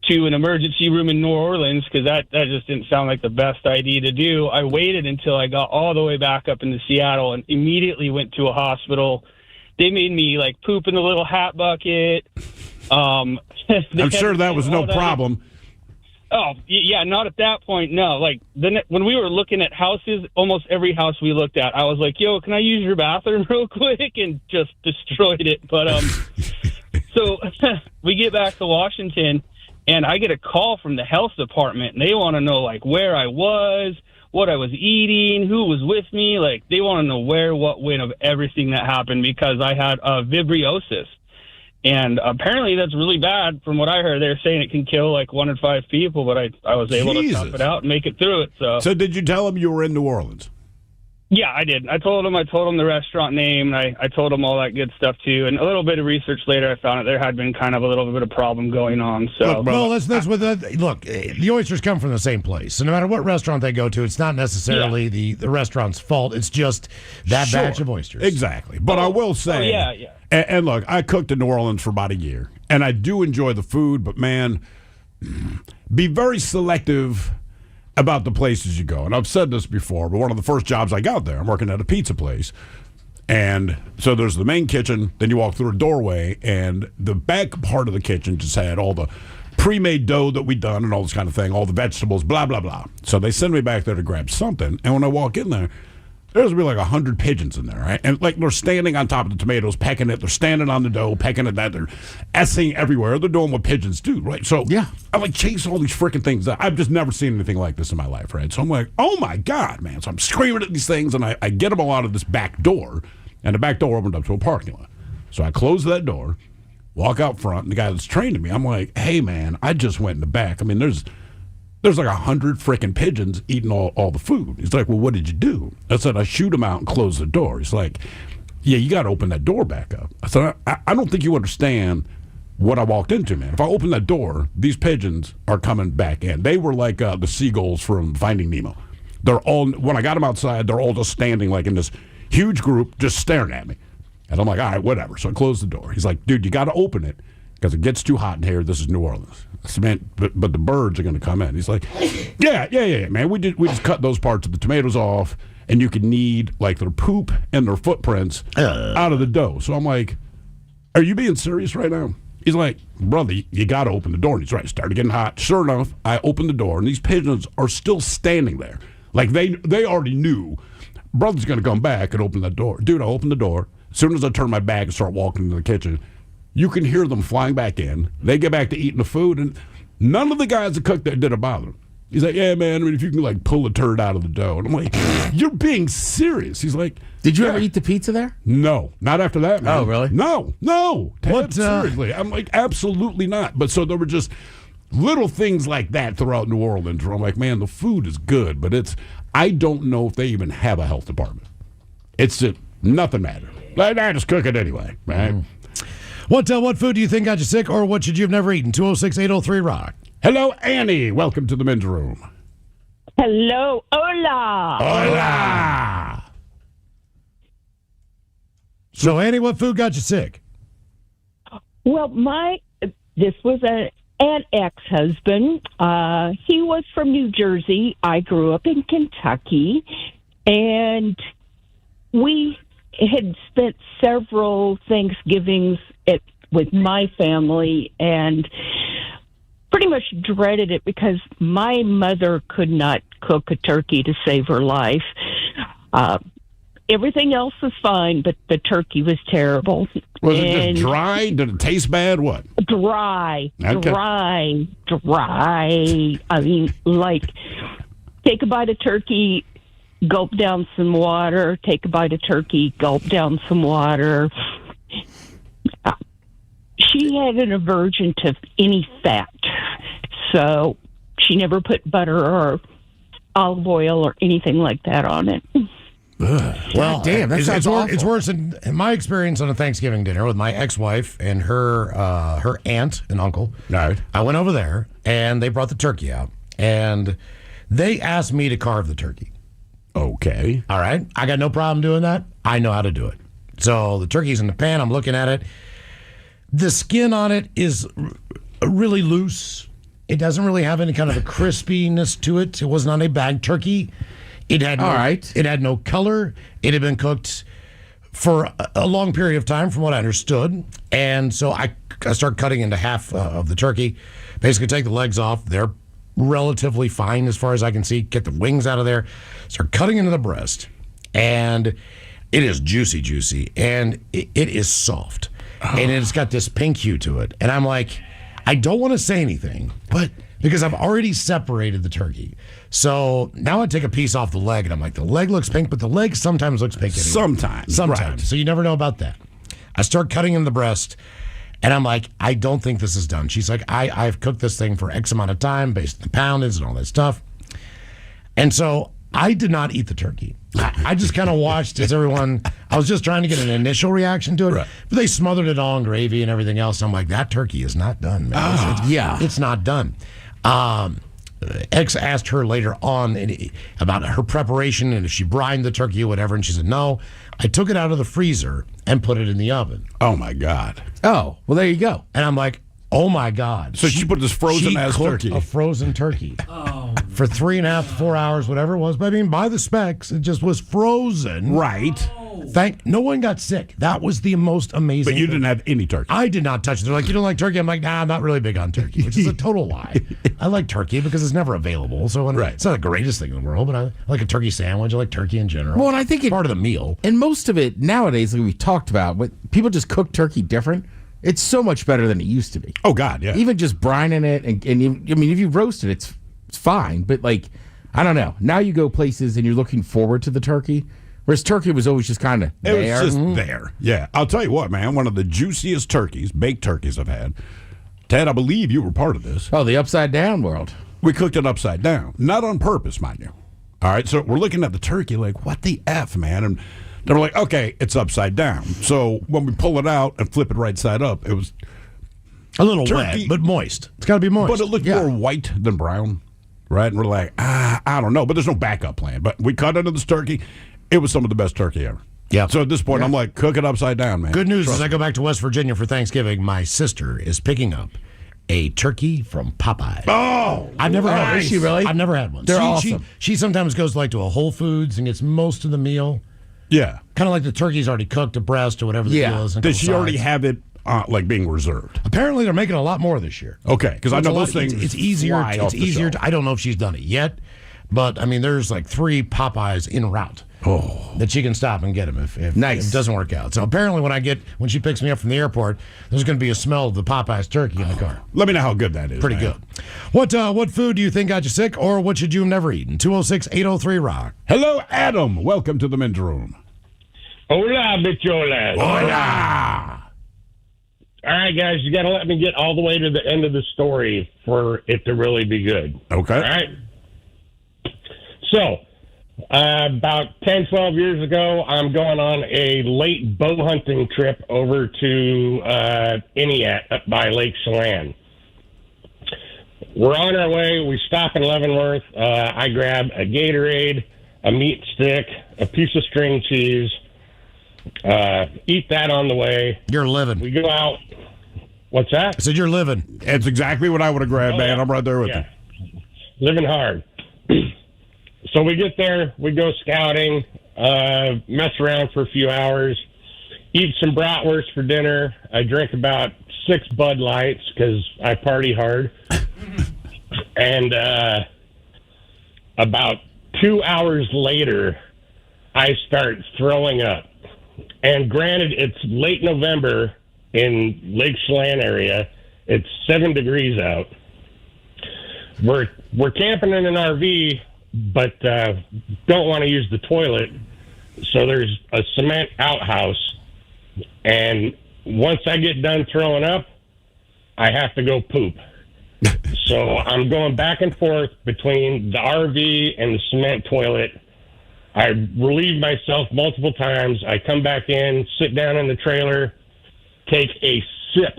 Speaker 11: to an emergency room in New Orleans, because that just didn't sound like the best idea to do. I waited until I got all the way back up into Seattle and immediately went to a hospital. They made me like poop in the little hat bucket.
Speaker 2: I'm sure that was no problem.
Speaker 11: Oh, yeah, not at that point, no. Like, when we were looking at houses, almost every house we looked at, I was like, yo, can I use your bathroom real quick? And just destroyed it. But so we get back to Washington, and I get a call from the health department, and they want to know, like, where I was, what I was eating, who was with me. Like, they want to know where, what, when of everything that happened, because I had vibriosis. And apparently that's really bad. From what I heard, they're saying it can kill like 1 in 5 people, but I was able to tough it out and make it through it. So
Speaker 2: did you tell them you were in New Orleans?
Speaker 11: Yeah, I did. I told them the restaurant name, and I told them all that good stuff too. And a little bit of research later, I found that there had been kind of a little bit of problem going on. So,
Speaker 6: that's with look. The oysters come from the same place, so no matter what restaurant they go to, it's not necessarily the restaurant's fault. It's just that batch of oysters.
Speaker 2: Exactly. But I will say, and look, I cooked in New Orleans for about a year, and I do enjoy the food. But man, be very selective about the places you go. And I've said this before, but one of the first jobs I got there, I'm working at a pizza place. And so there's the main kitchen, then you walk through a doorway, and the back part of the kitchen just had all the pre-made dough that we'd done and all this kind of thing, all the vegetables, blah, blah, blah. So they send me back there to grab something, and when I walk in there, there's really like 100 pigeons in there, right? And like they're standing on top of the tomatoes, pecking it. They're standing on the dough, pecking at that. They're essing everywhere. They're doing what pigeons do, right? So yeah, I like chase all these freaking things. I've just never seen anything like this in my life, right? So I'm like, oh my God, man. So I'm screaming at these things, and I get them all out of this back door, and the back door opened up to a parking lot. So I close that door, walk out front, and the guy that's training me, I'm like, hey, man, I just went in the back. I mean, there's like 100 freaking pigeons eating all the food. He's like, well, what did you do? I said, I shoot them out and close the door. He's like, yeah, you got to open that door back up. I said, I don't think you understand what I walked into, man. If I open that door, these pigeons are coming back in. They were like the seagulls from Finding Nemo. They're all, when I got them outside, they're all just standing like in this huge group just staring at me. And I'm like, all right, whatever. So I closed the door. He's like, dude, you got to open it because it gets too hot in here. This is New Orleans. I said, man, but the birds are going to come in. He's like, yeah, man. We just cut those parts of the tomatoes off, and you can knead like their poop and their footprints out of the dough. So I'm like, are you being serious right now? He's like, brother, you got to open the door. And he's right. It started getting hot. Sure enough, I opened the door, and these pigeons are still standing there. Like they already knew brother's going to come back and open that door. Dude, I opened the door. As soon as I turn my back and start walking into the kitchen, you can hear them flying back in. They get back to eating the food, and none of the guys that cooked there did it bother them. He's like, yeah, man, I mean, if you can, like, pull a turd out of the dough. And I'm like, you're being serious. He's like,
Speaker 3: did you ever eat the pizza there?
Speaker 2: No, not after that, man.
Speaker 3: Oh, really?
Speaker 2: No. Ted, seriously. I'm like, absolutely not. But so there were just little things like that throughout New Orleans where I'm like, man, the food is good, but I don't know if they even have a health department. It's just nothing matters. I just cook it anyway, right?
Speaker 6: What food do you think got you sick, or what should you have never eaten? 206-803-ROCK.
Speaker 2: Hello, Annie. Welcome to the men's room.
Speaker 13: Hello. Hola.
Speaker 2: Hola.
Speaker 6: So, Annie, what food got you sick?
Speaker 13: Well, this was an ex-husband. He was from New Jersey. I grew up in Kentucky, and we had spent several Thanksgivings with my family and pretty much dreaded it because my mother could not cook a turkey to save her life. Everything else was fine, but the turkey was terrible.
Speaker 2: Was it just dry? Did it taste bad? What?
Speaker 13: Dry.
Speaker 2: Okay.
Speaker 13: Dry. I mean, like, take a bite of turkey, gulp down some water, take a bite of turkey, gulp down some water. She had an aversion to any fat, so she never put butter or olive oil or anything like that on it.
Speaker 6: Well, damn, it's worse in my experience on a Thanksgiving dinner with my ex-wife and her aunt and uncle.
Speaker 2: Right.
Speaker 6: I went over there, and they brought the turkey out, and they asked me to carve the turkey.
Speaker 2: Okay.
Speaker 6: All right. I got no problem doing that. I know how to do it. So the turkey's in the pan. I'm looking at it. The skin on it is really loose. It doesn't really have any kind of a crispiness to it. It was not a bagged turkey. It had It had no color. It had been cooked for a long period of time, from what I understood. And so I start cutting into half of the turkey. Basically, take the legs off. They're relatively fine as far as I can see. Get the wings out of there. Start cutting into the breast, and it is juicy, and it is soft, and it's got this pink hue to it. And I'm like, I don't want to say anything, but because I've already separated the turkey. So now I take a piece off the leg, and I'm like, the leg looks pink, but the leg sometimes looks pink anyway. Sometimes. Right. So you never know about that. I start cutting in the breast, and I'm like, I don't think this is done. She's like, I've cooked this thing for X amount of time based on the poundage and all that stuff. And so I did not eat the turkey. I just kind of watched as everyone, I was just trying to get an initial reaction to it. Right. But they smothered it all in gravy and everything else. And I'm like, that turkey is not done, man. It's not done. X asked her later on about her preparation and if she brined the turkey or whatever. And she said, no, I took it out of the freezer and put it in the oven.
Speaker 2: Oh, my God.
Speaker 3: Oh, well, there you go.
Speaker 6: And I'm like, Oh my God!
Speaker 2: So she put this frozen ass
Speaker 6: cooked
Speaker 2: turkey.
Speaker 6: a frozen turkey for 3.5 to 4 hours, whatever it was. But I mean, by the specs, it just was frozen.
Speaker 2: Right.
Speaker 6: No one got sick. That was the most amazing.
Speaker 2: But you
Speaker 6: thing.
Speaker 2: didn't have any turkey.
Speaker 6: I did not touch it. They're like, you don't like turkey? I'm like, nah, I'm not really big on turkey, which is a total lie. I like turkey because it's never available. So it's not the greatest thing in the world, but I like a turkey sandwich. I like turkey in general.
Speaker 3: Well, and I think it's
Speaker 6: part of the meal.
Speaker 3: And most of it nowadays, like we talked about, but people just cook turkey different. It's so much better than it used to be.
Speaker 2: Oh, God, yeah.
Speaker 3: Even just brining it, if you roast it, it's fine. But, like, I don't know. Now you go places and you're looking forward to the turkey, whereas turkey was always just kind of there.
Speaker 2: It was just there. Yeah. I'll tell you what, man. One of the juiciest baked turkeys I've had. Ted, I believe you were part of this.
Speaker 3: Oh, the upside down world.
Speaker 2: We cooked it upside down. Not on purpose, mind you. All right, so we're looking at the turkey like, what the F, man? And they're like, okay, it's upside down. So when we pull it out and flip it right side up, it was
Speaker 6: a little wet, but moist. It's got to be moist.
Speaker 2: But it looked more white than brown, right? And we're like, I don't know. But there's no backup plan. But we cut into this turkey. It was some of the best turkey ever.
Speaker 6: Yeah.
Speaker 2: So at this point, I'm like, cook it upside down, man.
Speaker 6: Good news is I go back to West Virginia for Thanksgiving. My sister is picking up a turkey from Popeye.
Speaker 2: Oh,
Speaker 6: I've never had one.
Speaker 3: Is she really?
Speaker 6: I've never had one.
Speaker 3: They're awesome.
Speaker 6: She sometimes goes to a Whole Foods and gets most of the meal.
Speaker 2: Yeah.
Speaker 6: Kind of like the turkey's already cooked, a breast or whatever the deal is.
Speaker 2: Does she already have it being reserved?
Speaker 6: Apparently, they're making a lot more this year.
Speaker 2: Okay, because I know those things.
Speaker 6: It's easier. It's easier. I don't know if she's done it yet, but I mean, there's like 3 Popeyes en route. That she can stop and get them if it doesn't work out. So apparently, when she picks me up from the airport, there's going to be a smell of the Popeyes turkey in the car.
Speaker 2: Let me know how good that is.
Speaker 6: Pretty good. What food do you think got you sick, or what should you have never eaten? 206-803-ROCK.
Speaker 2: Hello, Adam. Welcome to the men's room.
Speaker 14: Hola, bicholas.
Speaker 2: Hola.
Speaker 14: All right, guys, you got to let me get all the way to the end of the story for it to really be good.
Speaker 2: Okay.
Speaker 14: All right. So, about 10, 12 years ago, I'm going on a late bow hunting trip over to Iniat up by Lake Chelan. We're on our way. We stop in Leavenworth. I grab a Gatorade, a meat stick, a piece of string cheese, eat that on the way.
Speaker 6: You're living.
Speaker 14: We go out. What's that?
Speaker 6: I said you're living.
Speaker 2: It's exactly what I would have grabbed, man.
Speaker 14: Yeah.
Speaker 2: I'm right there with
Speaker 14: you. Living hard. So we get there, we go scouting, mess around for a few hours, eat some bratwurst for dinner. I drink about 6 Bud Lights because I party hard. And about 2 hours later, I start throwing up. And granted, it's late November in Lake Chelan area. It's 7 degrees out. We're camping in an RV, but don't want to use the toilet. So there's a cement outhouse. And once I get done throwing up, I have to go poop. So I'm going back and forth between the RV and the cement toilet. I relieve myself multiple times. I come back in, sit down in the trailer, take a sip,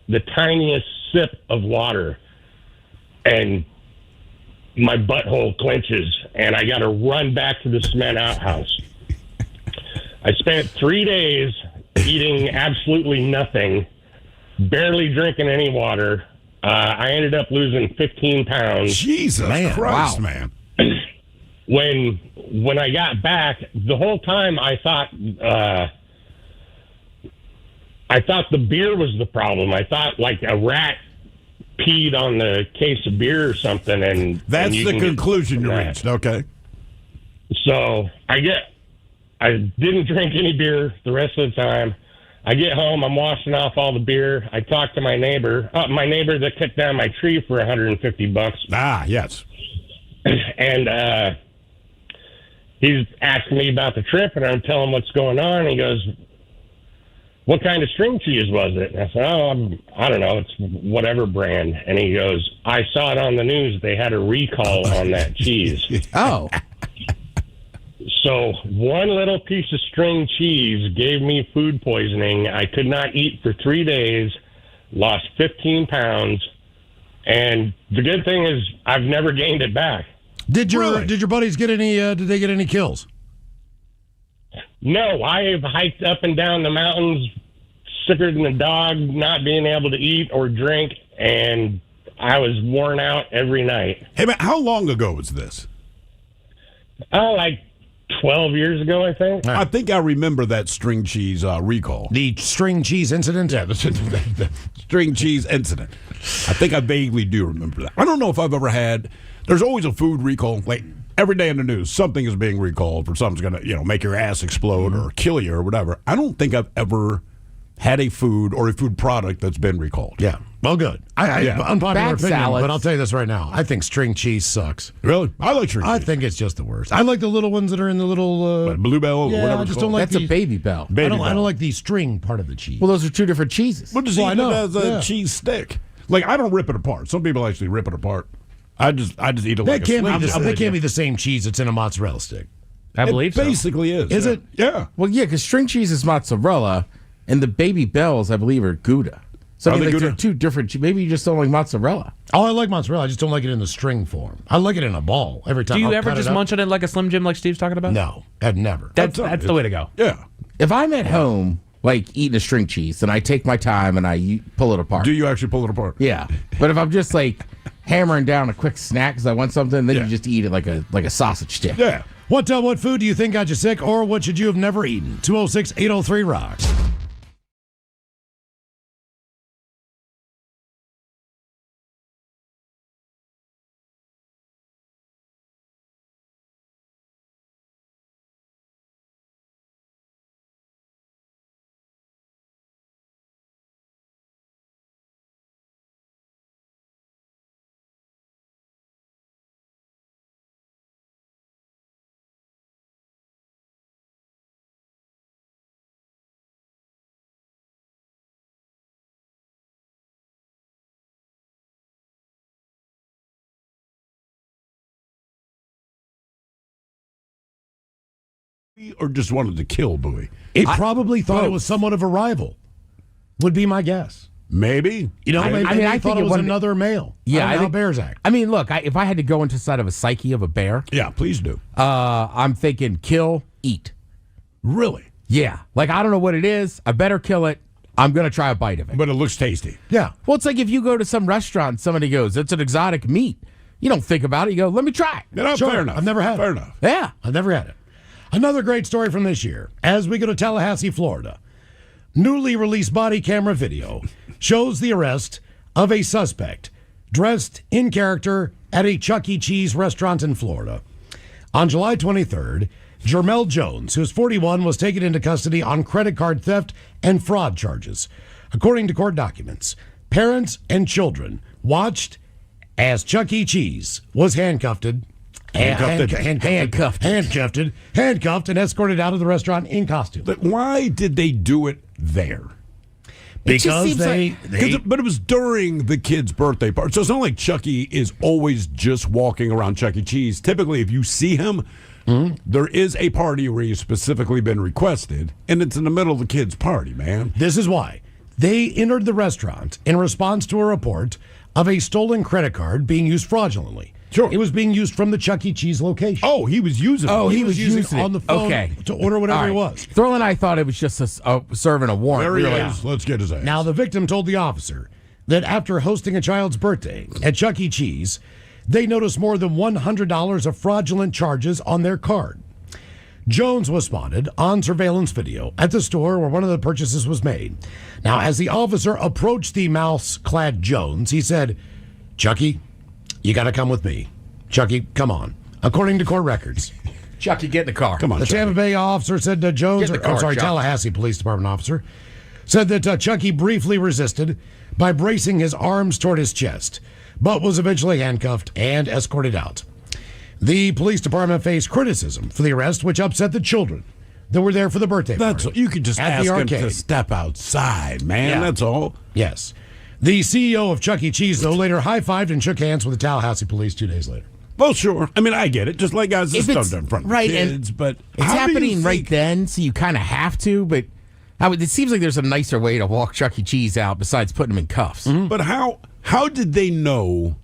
Speaker 14: the tiniest sip of water, and my butthole clenches, and I got to run back to the cement outhouse. I spent 3 days eating absolutely nothing, barely drinking any water. I ended up losing 15 pounds.
Speaker 2: Jesus Christ, man.
Speaker 14: When I got back, the whole time I thought the beer was the problem. I thought like a rat peed on the case of beer or something, and
Speaker 2: that's
Speaker 14: and
Speaker 2: the conclusion you reached. Okay.
Speaker 14: So I didn't drink any beer the rest of the time. I get home, I'm washing off all the beer. I talk to my neighbor that cut down my tree for $150.
Speaker 2: Ah, yes.
Speaker 14: And he's asking me about the trip, and I'm telling him what's going on. And he goes, "What kind of string cheese was it?" And I said, I don't know. It's whatever brand. And he goes, "I saw it on the news. They had a recall on that cheese."
Speaker 3: Oh.
Speaker 14: So one little piece of string cheese gave me food poisoning. I could not eat for 3 days, lost 15 pounds. And the good thing is I've never gained it back.
Speaker 6: Did your buddies get any, did they get any kills?
Speaker 14: No, I have hiked up and down the mountains sicker than a dog, not being able to eat or drink, and I was worn out every night.
Speaker 2: Hey, man, how long ago was this?
Speaker 14: Like 12 years ago, I think.
Speaker 2: I think I remember that string cheese recall.
Speaker 6: The string cheese incident?
Speaker 2: Yeah, the string cheese incident. I think I vaguely do remember that. I don't know if I've ever had. There's always a food recall. Like every day in the news, something is being recalled, or something's going to, make your ass explode or kill you or whatever. I don't think I've ever had a food or a food product that's been recalled.
Speaker 6: Yeah. Well, good. Unpopular
Speaker 3: Bag
Speaker 6: opinion,
Speaker 3: salads.
Speaker 6: but I'll tell you this right now. I think string cheese sucks.
Speaker 2: Really? I like string cheese.
Speaker 6: I think it's just the worst. I like the little ones that are in the little...
Speaker 2: Bluebell or whatever
Speaker 6: I
Speaker 2: it's
Speaker 6: just
Speaker 2: called.
Speaker 6: don't like
Speaker 3: That's a Baby Bell.
Speaker 6: I don't like the string part of the cheese.
Speaker 3: Well, those are two different cheeses.
Speaker 2: What does
Speaker 6: Well, I
Speaker 2: eat it
Speaker 6: know.
Speaker 2: as a cheese stick? Like, I don't rip it apart. Some people actually rip it apart. I just eat it like
Speaker 6: That can't
Speaker 2: a
Speaker 6: be the same cheese that's in a mozzarella stick.
Speaker 1: I believe so.
Speaker 2: Basically is.
Speaker 6: Is it?
Speaker 2: Yeah.
Speaker 3: Well, yeah, because string cheese is mozzarella, and the Baby Bells, I believe, are Gouda. So
Speaker 2: Are they
Speaker 3: they're
Speaker 2: Gouda?
Speaker 3: two different. Maybe you just don't like mozzarella.
Speaker 6: Oh, I like mozzarella. I just don't like it in the string form. I like it in a ball every time.
Speaker 1: Do you
Speaker 6: I'll
Speaker 1: ever
Speaker 6: cut
Speaker 1: just
Speaker 6: it up.
Speaker 1: munch on it like a Slim Jim like Steve's talking about?
Speaker 6: No, I've never.
Speaker 1: That's the way to go.
Speaker 2: Yeah.
Speaker 3: If I'm at home, like eating a string cheese, then I take my time and I pull it apart.
Speaker 2: Do you actually pull it apart?
Speaker 3: Yeah, but if I'm just like hammering down a quick snack because I want something, then you just eat it like a sausage stick.
Speaker 2: Yeah.
Speaker 6: What food do you think got you sick, or what should you have never eaten? 206-803-ROCKS.
Speaker 2: Or just wanted to kill Bowie?
Speaker 6: It probably thought it was somewhat of a rival, would be my guess.
Speaker 2: Maybe.
Speaker 6: I thought it was another male.
Speaker 3: Yeah,
Speaker 6: I don't know how bears act.
Speaker 3: I mean, look, if I had to go into the side of a psyche of a bear,
Speaker 2: Yeah, please do.
Speaker 3: I'm thinking kill, eat.
Speaker 2: Really?
Speaker 3: Yeah, like I don't know what it is. I better kill it. I'm gonna try a bite of it.
Speaker 2: But it looks tasty.
Speaker 6: Yeah.
Speaker 3: Well, it's like if you go to some restaurant, somebody goes, "It's an exotic meat." You don't think about it. You go, "Let me try it."
Speaker 2: Yeah,
Speaker 6: Sure,
Speaker 2: fair enough.
Speaker 6: I've never had
Speaker 2: Fair
Speaker 6: it.
Speaker 2: enough.
Speaker 3: Yeah.
Speaker 6: I've never had it. Another great story from this year. As we go to Tallahassee, Florida, newly released body camera video shows the arrest of a suspect dressed in character at a Chuck E. Cheese restaurant in Florida. On July 23rd, Jermel Jones, who is 41, was taken into custody on credit card theft and fraud charges. According to court documents, parents and children watched as Chuck E. Cheese was handcuffed and escorted out of the restaurant in costume.
Speaker 2: But why did they do it there?
Speaker 6: Because
Speaker 2: But it was during the kid's birthday party. So it's not like Chucky is always just walking around Chuck E. Cheese. Typically, if you see him, there is a party where he's specifically been requested, and it's in the middle of the kid's party, man.
Speaker 6: This is why. They entered the restaurant in response to a report of a stolen credit card being used fraudulently.
Speaker 2: Sure.
Speaker 6: It was being used from the Chuck E. Cheese location.
Speaker 2: Oh, he was using it.
Speaker 3: Oh, he was
Speaker 6: using
Speaker 3: using
Speaker 6: it
Speaker 3: it
Speaker 6: on the phone to order whatever
Speaker 3: All
Speaker 6: it
Speaker 3: right.
Speaker 6: was.
Speaker 3: Thurl and I thought it was just serving a warrant.
Speaker 2: There he
Speaker 3: really.
Speaker 2: is. Let's get his ass.
Speaker 6: Now, the victim told the officer that after hosting a child's birthday at Chuck E. Cheese, they noticed more than $100 of fraudulent charges on their card. Jones was spotted on surveillance video at the store where one of the purchases was made. Now, as the officer approached the mouse-clad Jones, he said, "Chucky, you got to come with me. Chucky, come on." According to court records,
Speaker 3: Chucky, get in the car.
Speaker 2: Come on,
Speaker 6: the
Speaker 2: Chucky.
Speaker 6: Tampa Bay officer said that Jones,
Speaker 3: Get in the car, Chuck.
Speaker 6: Tallahassee Police Department officer, said that Chucky briefly resisted by bracing his arms toward his chest, but was eventually handcuffed and escorted out. The police department faced criticism for the arrest, which upset the children that were there for the birthday party.
Speaker 2: You could just
Speaker 6: at
Speaker 2: ask
Speaker 6: the
Speaker 2: him
Speaker 6: arcade.
Speaker 2: to step outside, man.
Speaker 6: Yeah.
Speaker 2: That's all.
Speaker 6: Yes. The CEO of Chuck E. Cheese, though, later high-fived and shook hands with the Tallahassee police 2 days later.
Speaker 2: Well, sure. I mean, I get it. Just like guys, this
Speaker 3: If it's-
Speaker 2: stuff in front of
Speaker 3: right,
Speaker 2: kids,
Speaker 3: and
Speaker 2: but
Speaker 3: It's
Speaker 2: how do you
Speaker 3: happening right
Speaker 2: think-
Speaker 3: then, so you kind of have to, but it seems like there's a nicer way to walk Chuck E. Cheese out besides putting him in cuffs.
Speaker 2: But how did they know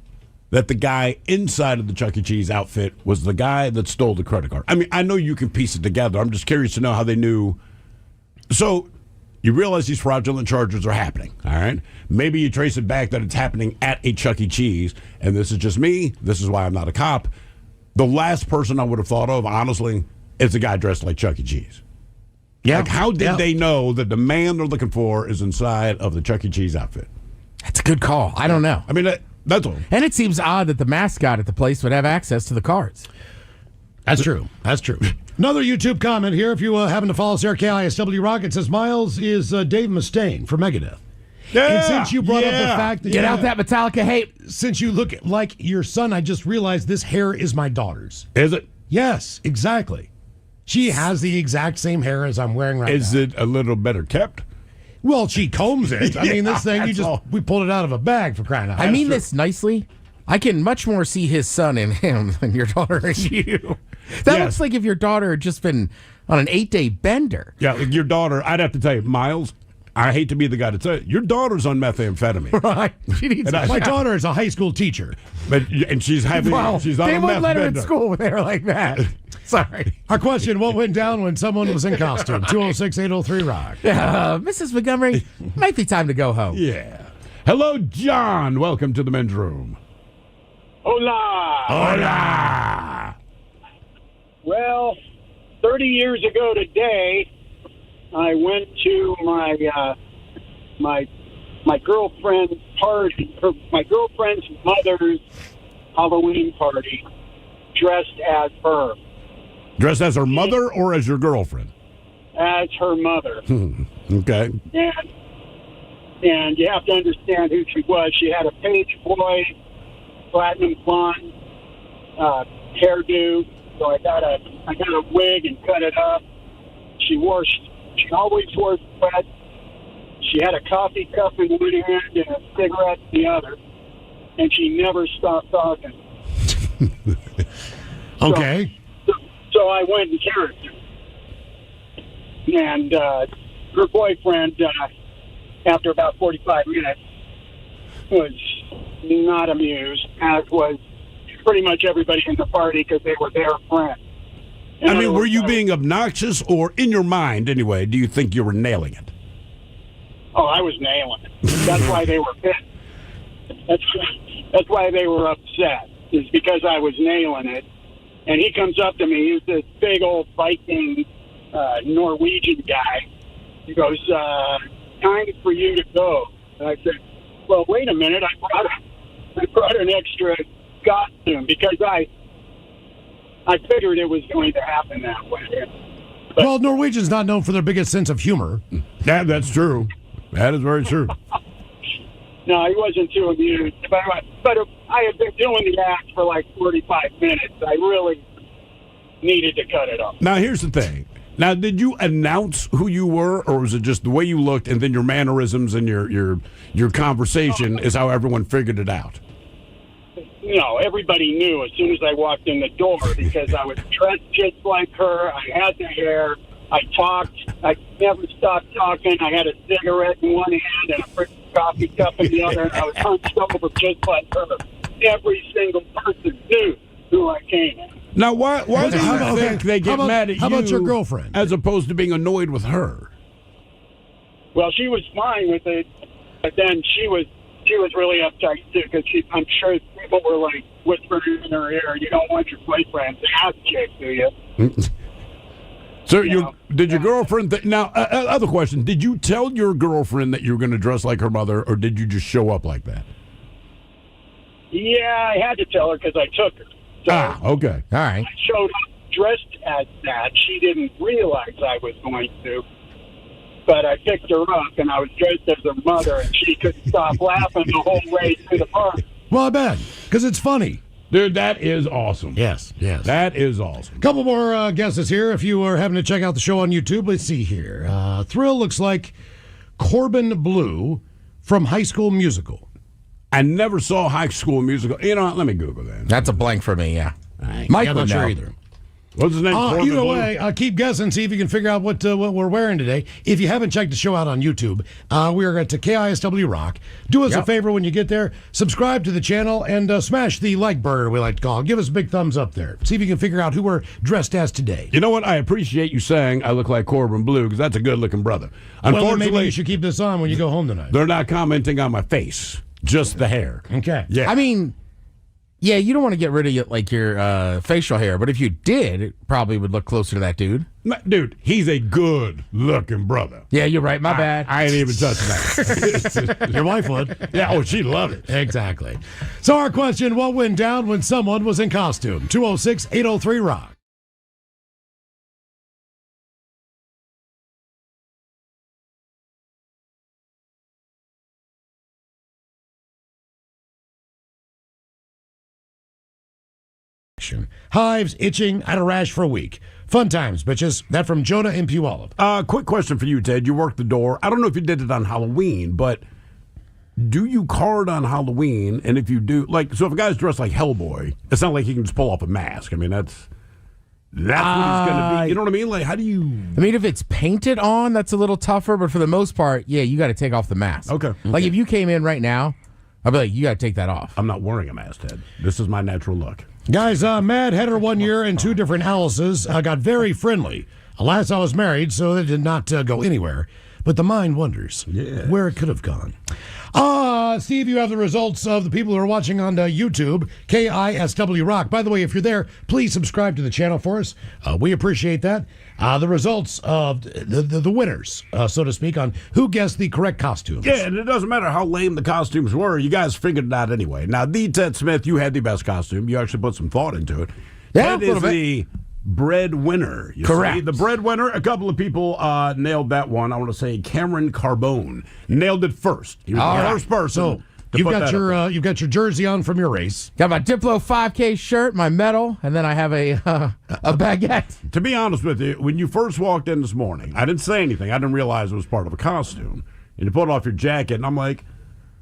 Speaker 2: that the guy inside of the Chuck E. Cheese outfit was the guy that stole the credit card? I mean, I know you can piece it together. I'm just curious to know how they knew. So You realize these fraudulent charges are happening, all right? Maybe you trace it back that it's happening at a Chuck E. Cheese, and this is just me. This is why I'm not a cop. The last person I would have thought of, honestly, is the guy dressed like Chuck E. Cheese.
Speaker 6: Yeah.
Speaker 2: Like, how did they know that the man they're looking for is inside of the Chuck E. Cheese outfit?
Speaker 3: That's a good call. I don't know.
Speaker 2: I mean, that's all.
Speaker 3: And it seems odd that the mascot at the place would have access to the cards.
Speaker 6: That's true. That's true. Another YouTube comment here. If you happen to follow us here, KISW Rock, it says Miles is Dave Mustaine for Megadeth.
Speaker 2: Yeah,
Speaker 6: and since you brought up the fact that
Speaker 3: get out that Metallica hate,
Speaker 6: since you look like your son, I just realized this hair is my daughter's.
Speaker 2: Is it?
Speaker 6: Yes, exactly. She has the exact same hair as I'm wearing right now.
Speaker 2: Is it a little better kept?
Speaker 6: Well, she combs it. I mean, this thing, we pulled it out of a bag for crying out loud.
Speaker 3: I mean this nicely. I can much more see his son in him than your daughter in you. That looks like if your daughter had just been on an 8-day bender.
Speaker 2: Yeah, like your daughter, I'd have to tell you, Miles, I hate to be the guy to tell you, your daughter's on methamphetamine.
Speaker 6: Right. She needs my daughter is a high school teacher.
Speaker 2: And she's having, she's on
Speaker 3: they
Speaker 2: a
Speaker 3: wouldn't
Speaker 2: meth
Speaker 3: let her in
Speaker 2: bender.
Speaker 3: school with hair like that. Sorry.
Speaker 6: Our question, what went down when someone was in costume? 206-803-ROCK.
Speaker 3: Mrs. Montgomery, might be time to go home.
Speaker 2: Yeah. Hello, John. Welcome to the men's room.
Speaker 15: Hola.
Speaker 2: Hola.
Speaker 15: Well, 30 years ago today, I went to my girlfriend's party, my girlfriend's mother's Halloween party, dressed as her.
Speaker 2: Dressed as her mother or as your girlfriend?
Speaker 15: As her mother.
Speaker 2: Okay.
Speaker 15: And you have to understand who she was. She had a page boy, platinum blonde hairdo. So I got a wig and cut it up. She always wore sweats. She had a coffee cup in one hand and a cigarette in the other, and she never stopped talking.
Speaker 6: Okay.
Speaker 15: So I went in character, and her boyfriend, after about 45 minutes, was not amused, as was pretty much everybody in the party because they were their friends.
Speaker 2: I mean, were you being obnoxious, or in your mind, anyway, do you think you were nailing it?
Speaker 15: Oh, I was nailing it. That's why they were pissed. That's why they were upset, is because I was nailing it. And he comes up to me. He's this big old Viking Norwegian guy. He goes, time for you to go. And I said, well, wait a minute. I brought an extra costume because I figured it was going to happen that way. But,
Speaker 6: well, Norwegians not known for their biggest sense of humor.
Speaker 2: That's true. That is very true.
Speaker 15: No, he wasn't too amused. But I had been doing the act for like 45 minutes. I really needed to cut it off.
Speaker 2: Now, here's the thing. Now, did you announce who you were, or was it just the way you looked and then your mannerisms and your conversation is how everyone figured it out?
Speaker 15: No, everybody knew as soon as I walked in the door because I was dressed just like her. I had the hair. I talked. I never stopped talking. I had a cigarette in one hand and a freaking coffee cup in the other, and I was hunched over just like her. Every single person knew who I came in.
Speaker 2: Now, why do you think they get mad at you?
Speaker 6: How about your girlfriend?
Speaker 2: As opposed to being annoyed with her?
Speaker 15: Well, she was fine with it, but then she was really uptight too because I'm sure people were like whispering in her ear, "You don't want your boyfriend's ass kicked, do you?"
Speaker 2: So, did your girlfriend? Other question: did you tell your girlfriend that you were going to dress like her mother, or did you just show up like that?
Speaker 15: Yeah, I had to tell her because I took her. So
Speaker 2: okay, all right.
Speaker 15: I showed up dressed as that. She didn't realize I was going to. But I picked her up, and I was dressed as her mother, and she couldn't stop laughing the whole way through the park.
Speaker 6: Well, I bet, because it's funny.
Speaker 2: Dude, that is awesome.
Speaker 6: Yes.
Speaker 2: That is awesome.
Speaker 6: Couple more guesses here. If you are having to check out the show on YouTube, let's see here. Thrill looks like Corbin Blue from High School Musical.
Speaker 2: I never saw High School Musical. You know what? Let me Google that.
Speaker 3: That's a blank for me, yeah.
Speaker 6: Mike would know.
Speaker 2: Either. What's his name?
Speaker 6: Either way, keep guessing. See if you can figure out what we're wearing today. If you haven't checked the show out on YouTube, we are at KISW Rock. Do us a favor when you get there. Subscribe to the channel and smash the like burger, we like to call it. Give us a big thumbs up there. See if you can figure out who we're dressed as today.
Speaker 2: You know what? I appreciate you saying I look like Corbin Blue because that's a good-looking brother. Unfortunately,
Speaker 6: well, maybe you should keep this on when you go home tonight.
Speaker 2: They're not commenting on my face, just the hair.
Speaker 6: Okay.
Speaker 2: Yeah.
Speaker 3: I mean, yeah, you don't want to get rid of your facial hair, but if you did, it probably would look closer to that dude.
Speaker 2: Dude, he's a good-looking brother.
Speaker 3: Yeah, you're right. My bad.
Speaker 2: I ain't even touching that.
Speaker 6: Your wife would.
Speaker 2: Yeah, she'd love it.
Speaker 6: Exactly. So our question, what went down when someone was in costume? 206-803-ROCK. Hives, itching, I had a rash for a week. Fun times, bitches. That from Jonah in Puyallup.
Speaker 2: Quick question for you, Ted. You worked the door. I don't know if you did it on Halloween, but do you card on Halloween? And if you do, so if a guy's dressed like Hellboy, it's not like he can just pull off a mask. I mean, that's what he's going to be. You know what I mean? Like, how do you...
Speaker 3: I mean, if it's painted on, that's a little tougher, but for the most part, yeah, you got to take off the mask.
Speaker 2: Okay.
Speaker 3: Like, if you came in right now, I'd be like, you got to take that off.
Speaker 2: I'm not wearing a mask, Ted. This is my natural look.
Speaker 6: Guys, Mad had her 1 year and 2 different Alice's. Got very friendly. Alas, I was married, so it did not go anywhere. But the mind wonders where it could have gone. Steve, you have the results of the people who are watching on YouTube, KISW Rock. By the way, if you're there, please subscribe to the channel for us. We appreciate that. The results of the winners, so to speak, on who guessed the correct costumes.
Speaker 2: Yeah, and it doesn't matter how lame the costumes were. You guys figured it out anyway. Now, Ted Smith, you had the best costume. You actually put some thought into it.
Speaker 3: Yeah,
Speaker 2: Ted is the breadwinner.
Speaker 3: Correct.
Speaker 2: See? The breadwinner. A couple of people nailed that one. I want to say Cameron Carbone nailed it first. He was the first person.
Speaker 6: So you've got your jersey on from your race.
Speaker 3: Got my Diplo 5K shirt, my medal, and then I have a baguette.
Speaker 2: To be honest with you, when you first walked in this morning, I didn't say anything. I didn't realize it was part of a costume. And you put off your jacket, and I'm like,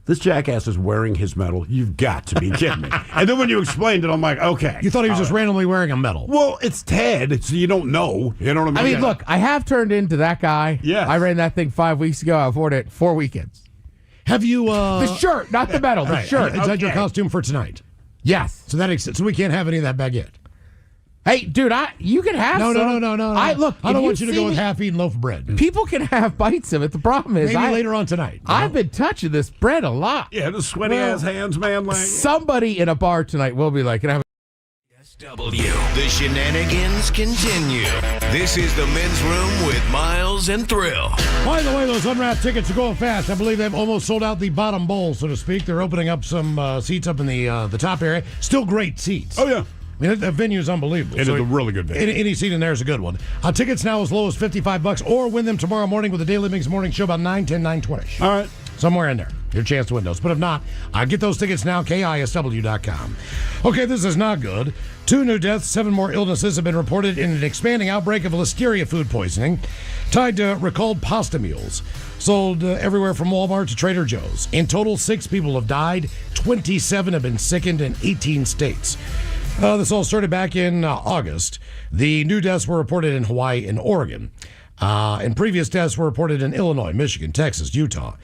Speaker 2: this jackass is wearing his medal. You've got to be kidding me. And then when you explained it, I'm like, okay.
Speaker 6: You thought he was just randomly wearing a medal.
Speaker 2: Well, it's Ted, so you don't know. You know what I mean?
Speaker 3: I mean, look, I have turned into that guy.
Speaker 2: Yeah.
Speaker 3: I ran that thing 5 weeks ago. I've worn it 4 weekends.
Speaker 6: Have you...
Speaker 3: the shirt, not the medal, the shirt.
Speaker 6: Is that your costume for tonight?
Speaker 3: Yes.
Speaker 6: So we can't have any of that baguette.
Speaker 3: Hey, dude, you can have some.
Speaker 6: No. I don't want you to go with half-eaten loaf of bread.
Speaker 3: People can have bites of it. The problem is...
Speaker 6: Maybe later on tonight.
Speaker 3: I've been touching this bread a lot.
Speaker 2: Yeah, the sweaty-ass hands, man. Like,
Speaker 3: somebody in a bar tonight will be like, can I have
Speaker 10: KISW. The shenanigans continue. This is the men's room with Miles and Thrill.
Speaker 6: By the way, those unwrapped tickets are going fast. I believe they've almost sold out the bottom bowl, so to speak. They're opening up some seats up in the top area. Still great seats.
Speaker 2: Oh, yeah.
Speaker 6: I mean, that venue is unbelievable.
Speaker 2: It is a really good venue.
Speaker 6: Any seat in there is a good one. Tickets now as low as $55, or win them tomorrow morning with the Daily Mix Morning Show about 9, 10, 9:20.
Speaker 2: All right.
Speaker 6: Somewhere in there. Your chance to win those. But if not, get those tickets now, KISW.com. Okay, this is not good. 2 new deaths, 7 more illnesses have been reported in an expanding outbreak of listeria food poisoning tied to recalled pasta meals sold everywhere from Walmart to Trader Joe's. In total, 6 people have died, 27 have been sickened in 18 states. This all started back in August. The new deaths were reported in Hawaii and Oregon. And previous deaths were reported in Illinois, Michigan, Texas, Utah.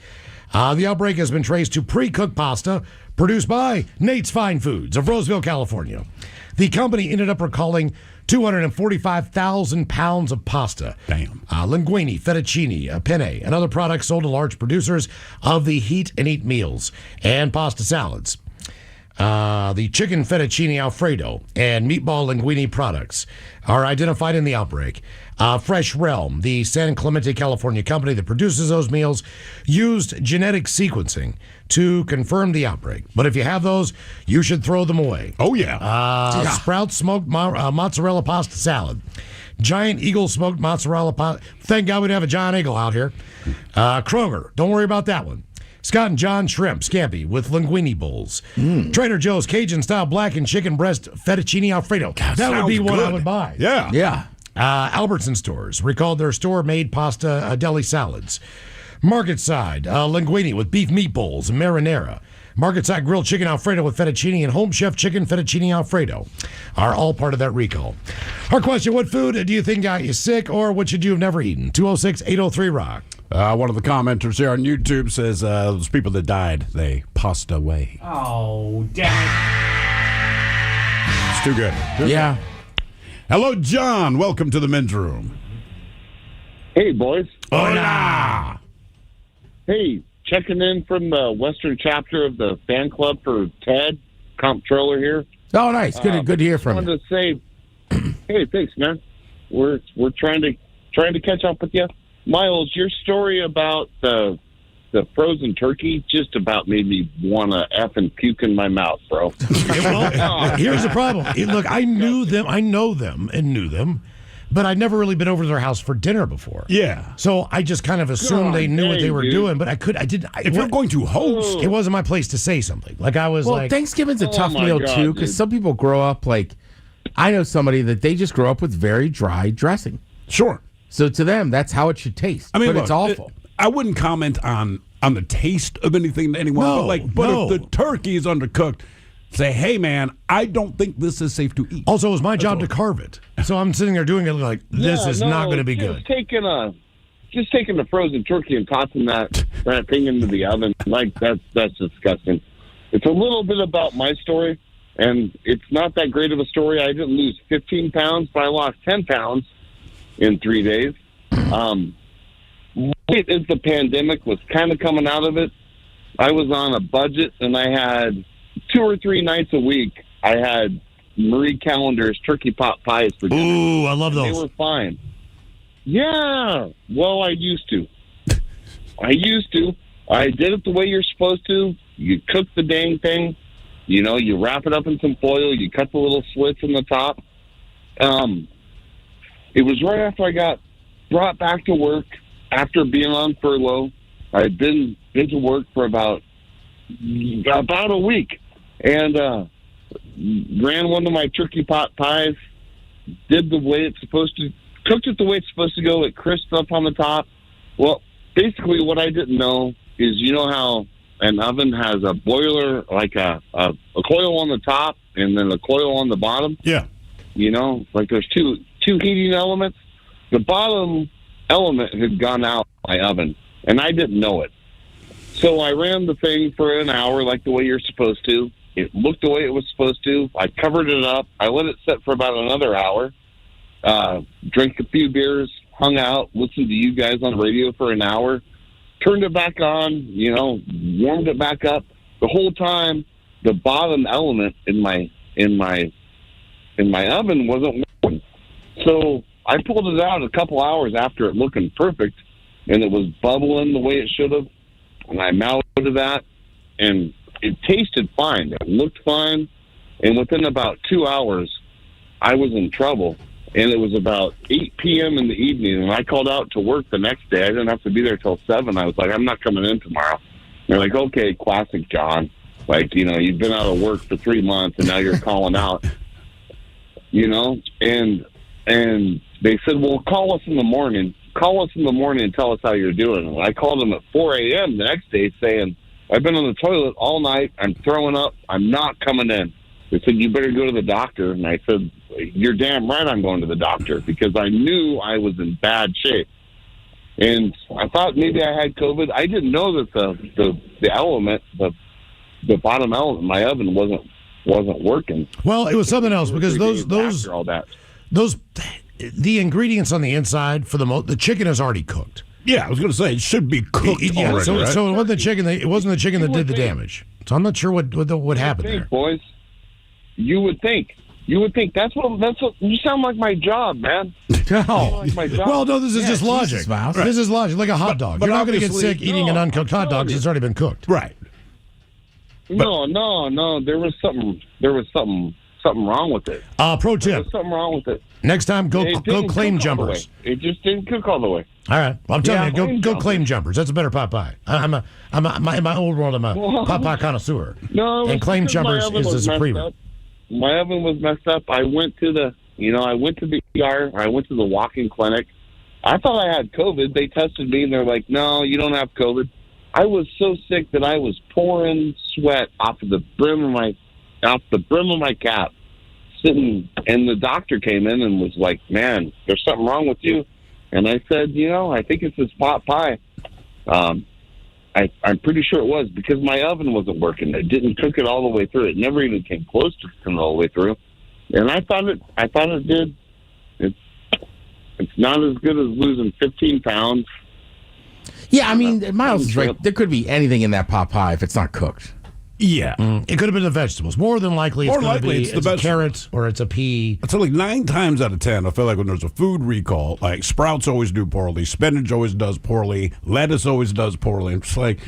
Speaker 6: The outbreak has been traced to pre-cooked pasta produced by Nate's Fine Foods of Roseville, California. The company ended up recalling 245,000 pounds of pasta.
Speaker 2: Damn.
Speaker 6: Linguine, fettuccine, penne, and other products sold to large producers of the heat and eat meals and pasta salads. The chicken fettuccine Alfredo and meatball linguine products are identified in the outbreak. Fresh Realm, the San Clemente, California company that produces those meals, used genetic sequencing to confirm the outbreak. But if you have those, you should throw them away.
Speaker 2: Oh, yeah.
Speaker 6: Sprout smoked mozzarella pasta salad. Giant Eagle smoked mozzarella pasta. Thank God we don't have a Giant Eagle out here. Kroger, don't worry about that one. Scott and John shrimp scampi with linguine bowls. Trader Joe's Cajun-style blackened chicken breast fettuccine Alfredo. That would be what I would buy.
Speaker 2: Yeah.
Speaker 6: Albertson stores recalled their store-made pasta deli salads. Market Side, linguine with beef meatballs and marinara. Market Side grilled chicken Alfredo with fettuccine and home chef chicken fettuccine Alfredo are all part of that recall. Our question, what food do you think got you sick, or what should you have never eaten? 206-803-ROCK.
Speaker 2: One of the commenters here on YouTube says those people that died, they passed away.
Speaker 1: Oh, damn it.
Speaker 2: It's too good.
Speaker 3: Yeah.
Speaker 2: Hello, John. Welcome to the men's room.
Speaker 16: Hey, boys.
Speaker 2: Hola.
Speaker 16: Hey, checking in from the Western chapter of the fan club for Ted, comptroller here.
Speaker 3: Oh, nice. Good to hear from you.
Speaker 16: I wanted to say, hey, thanks, man. We're trying to catch up with you. Miles, your story about the frozen turkey just about made me want to effing puke in my mouth, bro.
Speaker 6: Here's the problem. Look, I know them, but I'd never really been over to their house for dinner before.
Speaker 2: Yeah.
Speaker 6: So I just kind of assumed they knew what they were doing, but I didn't.
Speaker 2: If you're going to host,
Speaker 6: it wasn't my place to say something. Like I was like,
Speaker 3: Thanksgiving's a tough meal too, because some people grow up like, I know somebody that they just grow up with very dry dressing.
Speaker 2: Sure.
Speaker 3: So to them, that's how it should taste.
Speaker 2: I mean,
Speaker 3: but
Speaker 2: look,
Speaker 3: it's awful.
Speaker 2: I wouldn't comment on the taste of anything to anyone, but if the turkey is undercooked, say, hey, man, I don't think this is safe to eat.
Speaker 6: Also, it was my job to carve it. So I'm sitting there doing it like, this is not going to be good.
Speaker 16: Just taking a frozen turkey and tossing that thing into the oven, like that's disgusting. It's a little bit about my story, and it's not that great of a story. I didn't lose 15 pounds, but I lost 10 pounds in 3 days. Right as the pandemic was kind of coming out of it, I was on a budget, and I had 2 or 3 nights a week. I had Marie Callender's turkey pot pies for dinner.
Speaker 6: Ooh, I love those.
Speaker 16: They were fine. Yeah, well, I used to. I did it the way you're supposed to. You cook the dang thing. You know, you wrap it up in some foil. You cut the little slits in the top. It was right after I got brought back to work after being on furlough. I had been to work for about a week, and ran one of my turkey pot pies, did the way it's supposed to, cooked it the way it's supposed to go. It crisped up on the top. Well, basically what I didn't know is, you know how an oven has a boiler, like a coil on the top and then a coil on the bottom?
Speaker 2: Yeah.
Speaker 16: You know, like there's two heating elements. The bottom element had gone out my oven, and I didn't know it. So I ran the thing for an hour like the way you're supposed to. It looked the way it was supposed to. I covered it up. I let it sit for about another hour. Drank a few beers, hung out, listened to you guys on the radio for an hour, turned it back on, you know, warmed it back up. The whole time, the bottom element in my oven wasn't working. So I pulled it out a couple hours after it looking perfect, and it was bubbling the way it should have. And I mounted that, and it tasted fine. It looked fine. And within about 2 hours, I was in trouble. And it was about 8 p.m. in the evening, and I called out to work the next day. I didn't have to be there till 7. I was like, I'm not coming in tomorrow. They're like, okay, classic John. Like, you know, you've been out of work for 3 months, and now you're calling out. You know? And they said, well, call us in the morning. Call us in the morning and tell us how you're doing. And I called them at 4 a.m. the next day saying, I've been on the toilet all night. I'm throwing up. I'm not coming in. They said, you better go to the doctor. And I said, you're damn right I'm going to the doctor, because I knew I was in bad shape. And I thought maybe I had COVID. I didn't know that the element, the bottom element in my oven wasn't working.
Speaker 6: Well, it was something else, because those
Speaker 16: all that.
Speaker 6: The ingredients on the inside for the chicken is already cooked.
Speaker 2: Yeah, I was going to say it should be cooked already.
Speaker 6: So,
Speaker 2: right?
Speaker 6: so it wasn't the chicken. It wasn't the chicken that did the damage. So I'm not sure what happened there,
Speaker 16: boys. You would think. That's what. You sound like my job, man.
Speaker 6: No.
Speaker 16: Like my job.
Speaker 6: Well, no. This is just logic.
Speaker 3: Right.
Speaker 6: This is logic, like a hot dog. You're not going to get sick eating an uncooked hot dog because it's already been cooked.
Speaker 2: Right.
Speaker 16: No. There was something wrong with it.
Speaker 6: Pro tip.
Speaker 16: There was something wrong with it.
Speaker 6: Next time, go claim jumpers.
Speaker 16: It just didn't cook all the way.
Speaker 6: All right. Well, I'm telling you, go claim jumpers. That's a better pot pie. In my old world, I'm a pot pie connoisseur.
Speaker 16: No,
Speaker 6: and claim jumpers is the supreme.
Speaker 16: My oven was messed up. I went to the ER. I went to the walk-in clinic. I thought I had COVID. They tested me, and they're like, no, you don't have COVID. I was so sick that I was pouring sweat off the brim of my cap, sitting, and the doctor came in and was like, man, there's something wrong with you. And I said, I think it's this pot pie. I'm pretty sure it was, because my oven wasn't working. It didn't cook it all the way through. It never even came close to cooking all the way through. And I thought it did. It's not as good as losing 15 pounds.
Speaker 3: Yeah, I mean, Miles is right. There could be anything in that pot pie if it's not cooked.
Speaker 2: Yeah.
Speaker 6: It could have been the vegetables. More than likely, it's a carrot or it's a pea.
Speaker 2: It's like 9 times out of 10, I feel like when there's a food recall, like sprouts always do poorly, spinach always does poorly, lettuce always does poorly. It's like,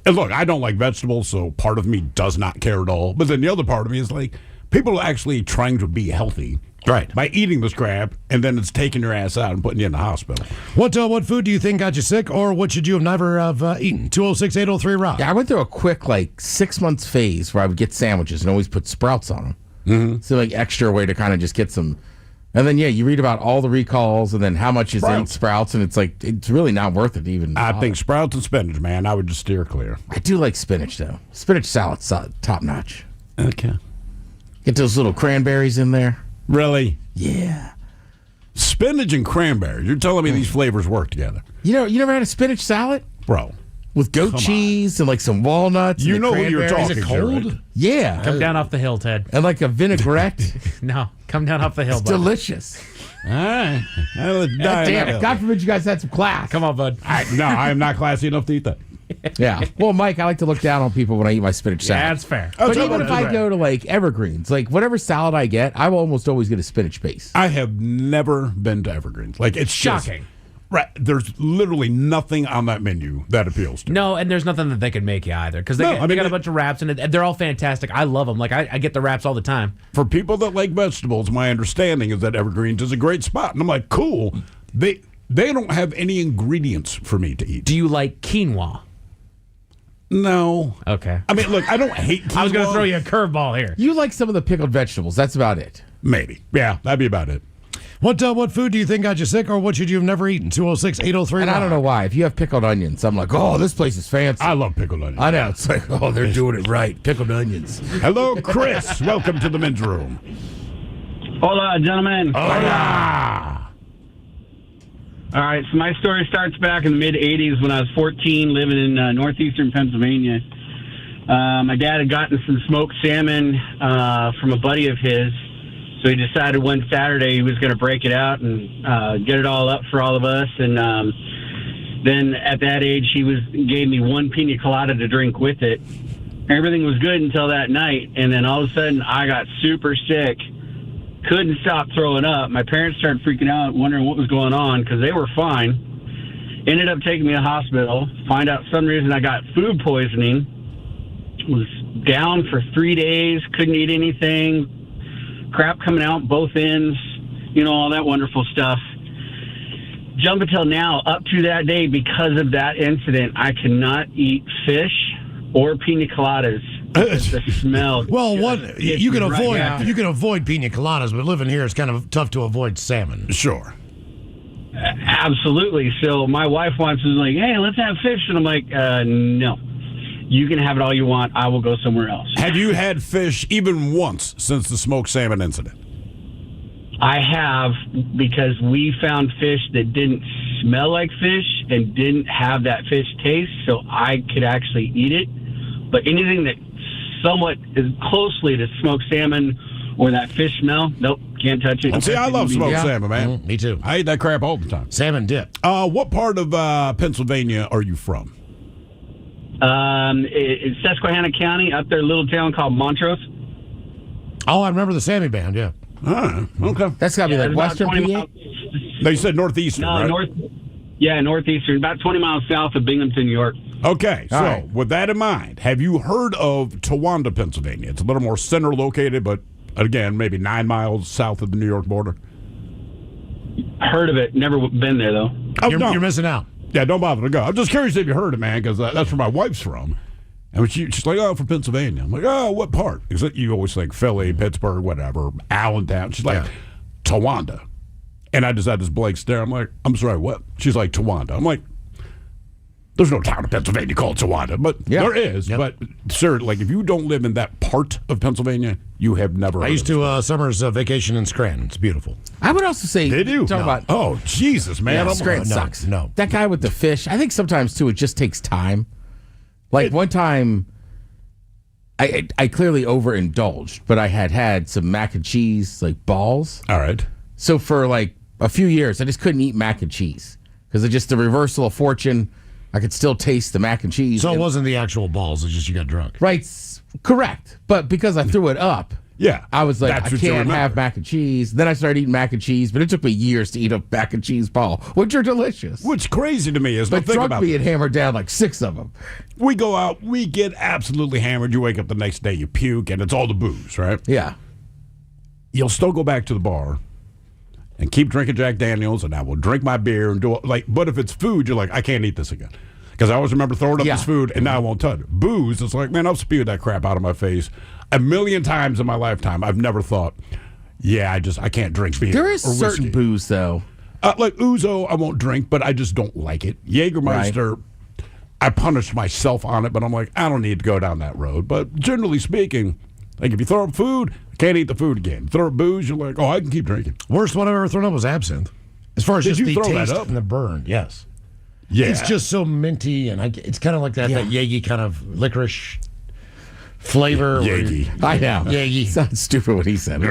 Speaker 2: and look, I don't like vegetables, so part of me does not care at all. But then the other part of me is like, people are actually trying to be healthy.
Speaker 6: Right.
Speaker 2: By eating this crap, and then it's taking your ass out and putting you in the hospital.
Speaker 6: What food do you think got you sick, or what should you have never have eaten? 206-803-ROCK.
Speaker 3: Yeah, I went through a quick 6 months phase where I would get sandwiches and always put sprouts on them.
Speaker 2: Mm-hmm.
Speaker 3: So extra way to kind of just get some. And then you read about all the recalls and then how much is in sprouts, and it's really not worth it even.
Speaker 2: I think sprouts and spinach, man, I would just steer clear.
Speaker 3: I do like spinach though. Spinach salad's top notch.
Speaker 2: Okay.
Speaker 3: Get those little cranberries in there.
Speaker 2: Really?
Speaker 3: Yeah.
Speaker 2: Spinach and cranberries. You're telling me these flavors work together?
Speaker 3: You never had a spinach salad?
Speaker 2: Bro.
Speaker 3: With goat cheese and some walnuts.
Speaker 2: You know who you're talking
Speaker 3: to, cold? Right? Yeah.
Speaker 1: Come down off the hill, Ted.
Speaker 3: And a vinaigrette.
Speaker 1: No, come down off the hill,
Speaker 3: It's
Speaker 1: bud.
Speaker 3: delicious.
Speaker 2: All right.
Speaker 3: Damn it. God forbid you guys had some class.
Speaker 1: Come on, bud.
Speaker 2: No, I am not classy enough to eat that.
Speaker 3: Yeah. Well, Mike, I like to look down on people when I eat my spinach salad.
Speaker 1: Yeah, that's fair.
Speaker 3: But even if I go to Evergreens, Whatever salad I get, I will almost always get a spinach base.
Speaker 2: I have never been to Evergreens. It's
Speaker 1: shocking.
Speaker 2: Right. There's literally nothing on that menu that appeals to me.
Speaker 1: No, and there's nothing that they can make you either, because they got a bunch of wraps, and they're all fantastic. I love them. I get the wraps all the time.
Speaker 2: For people that like vegetables, my understanding is that Evergreens is a great spot. And I'm like, cool. They don't have any ingredients for me to eat.
Speaker 1: Do you like quinoa?
Speaker 2: No.
Speaker 1: Okay.
Speaker 2: I mean, look, I don't hate quinoa.
Speaker 1: I was going to throw you a curveball here.
Speaker 3: You like some of the pickled vegetables. That's about it.
Speaker 2: Maybe. Yeah, that'd be about it.
Speaker 6: What food do you think got you sick, or what should you have never eaten? 206-803-ROCK.
Speaker 3: And I don't know why. If you have pickled onions, I'm like, oh, this place is fancy.
Speaker 2: I love pickled onions.
Speaker 3: I know. It's like, oh, they're doing it right. Pickled onions.
Speaker 2: Hello, Chris. Welcome to the men's room.
Speaker 17: Hola, gentlemen.
Speaker 2: Hola.
Speaker 17: All right, so my story starts back in the mid-'80s when I was 14, living in northeastern Pennsylvania. My dad had gotten some smoked salmon from a buddy of his, so he decided one Saturday he was going to break it out and get it all up for all of us. And then at that age, he gave me one pina colada to drink with it. Everything was good until that night, and then all of a sudden I got super sick. Couldn't stop throwing up. My parents started freaking out, wondering what was going on, because they were fine. Ended up taking me to the hospital. Find out some reason I got food poisoning. Was down for 3 days. Couldn't eat anything. Crap coming out both ends. All that wonderful stuff. Jump until now, up to that day, because of that incident, I cannot eat fish or pina coladas. The smell.
Speaker 6: Well, you can avoid pina coladas, but living here is kind of tough to avoid salmon.
Speaker 2: Sure.
Speaker 17: Absolutely. So my wife wants to hey, let's have fish, and I'm like, no. You can have it all you want. I will go somewhere else.
Speaker 2: Have you had fish even once since the smoked salmon incident?
Speaker 17: I have, because we found fish that didn't smell like fish and didn't have that fish taste, so I could actually eat it. But anything that somewhat is closely to smoked salmon or that fish smell, nope, can't touch it.
Speaker 2: See, I love smoked salmon, man.
Speaker 6: Me too.
Speaker 2: I eat that crap all the time.
Speaker 6: Salmon dip.
Speaker 2: What part of Pennsylvania are you from?
Speaker 17: It's Susquehanna County, up there, a little town called Montrose.
Speaker 6: Oh, I remember the Sammy Band, yeah.
Speaker 2: Okay.
Speaker 3: That's got to be Western PA?
Speaker 2: No, you said Northeastern, right?
Speaker 17: Northeastern, about 20 miles south of Binghamton, New York.
Speaker 2: Okay, so with that in mind, have you heard of Towanda, Pennsylvania? It's a little more center located, but again, maybe 9 miles south of the New York border.
Speaker 17: Heard of it, never been there, though.
Speaker 2: Oh,
Speaker 6: You're missing out.
Speaker 2: Yeah, don't bother to go. I'm just curious if you heard it, man, because that's where my wife's from. And she's like, oh, from Pennsylvania. I'm like, oh, what part? Because you always think Philly, Pittsburgh, whatever, Allentown. She's like, Towanda. And I just had this blank stare. I'm like, I'm sorry, what? She's like, Towanda. I'm like, there's no town in Pennsylvania called Towanda, but there is. Yep. But, sir, like, if you don't live in that part of Pennsylvania, you have never
Speaker 6: I used to summer's vacation in Scranton. It's beautiful.
Speaker 3: I would also say,
Speaker 2: they do.
Speaker 3: Talk about,
Speaker 2: oh, Jesus, man.
Speaker 3: Scranton sucks.
Speaker 6: No.
Speaker 3: That guy with the fish, I think sometimes, too, it just takes time. Like, one time, I clearly overindulged, but I had some mac and cheese, like, balls.
Speaker 2: All right.
Speaker 3: So for, like, a few years, I just couldn't eat mac and cheese because it's just the reversal of fortune. I could still taste the mac and cheese.
Speaker 6: So it wasn't the actual balls. It's just you got drunk.
Speaker 3: Right. Correct. But because I threw it up, I was like, I can't have mac and cheese. Then I started eating mac and cheese, but it took me years to eat a mac and cheese ball, which are delicious.
Speaker 2: What's crazy to me is,
Speaker 3: but drunk me and hammered down like 6 of them.
Speaker 2: We go out, we get absolutely hammered. You wake up the next day, you puke, and it's all the booze, right?
Speaker 3: Yeah.
Speaker 2: You'll still go back to the bar and keep drinking Jack Daniels, and I will drink my beer and do it. Like, but if it's food, you're like, I can't eat this again. Because I always remember throwing up this food, and now I won't touch it. Booze, it's like, man, I've spewed that crap out of my face 1,000,000 times in my lifetime. I've never thought, I can't drink beer.
Speaker 3: There is certain booze, though.
Speaker 2: Like Ouzo, I won't drink, but I just don't like it. Jägermeister, I punish myself on it, but I'm like, I don't need to go down that road. But generally speaking, like if you throw up food, I can't eat the food again. Throw up booze, you're like, I can keep drinking.
Speaker 6: Worst one I've ever thrown up was absinthe. As far as
Speaker 2: Did
Speaker 6: just
Speaker 2: you
Speaker 6: the
Speaker 2: throw
Speaker 6: taste
Speaker 2: that up?
Speaker 6: and the burn, yes.
Speaker 2: Yeah.
Speaker 6: It's just so minty, and it's kind of like that Yagi kind of licorice flavor.
Speaker 2: Yagi.
Speaker 3: I know.
Speaker 6: Yagi.
Speaker 3: Sounds stupid what he said.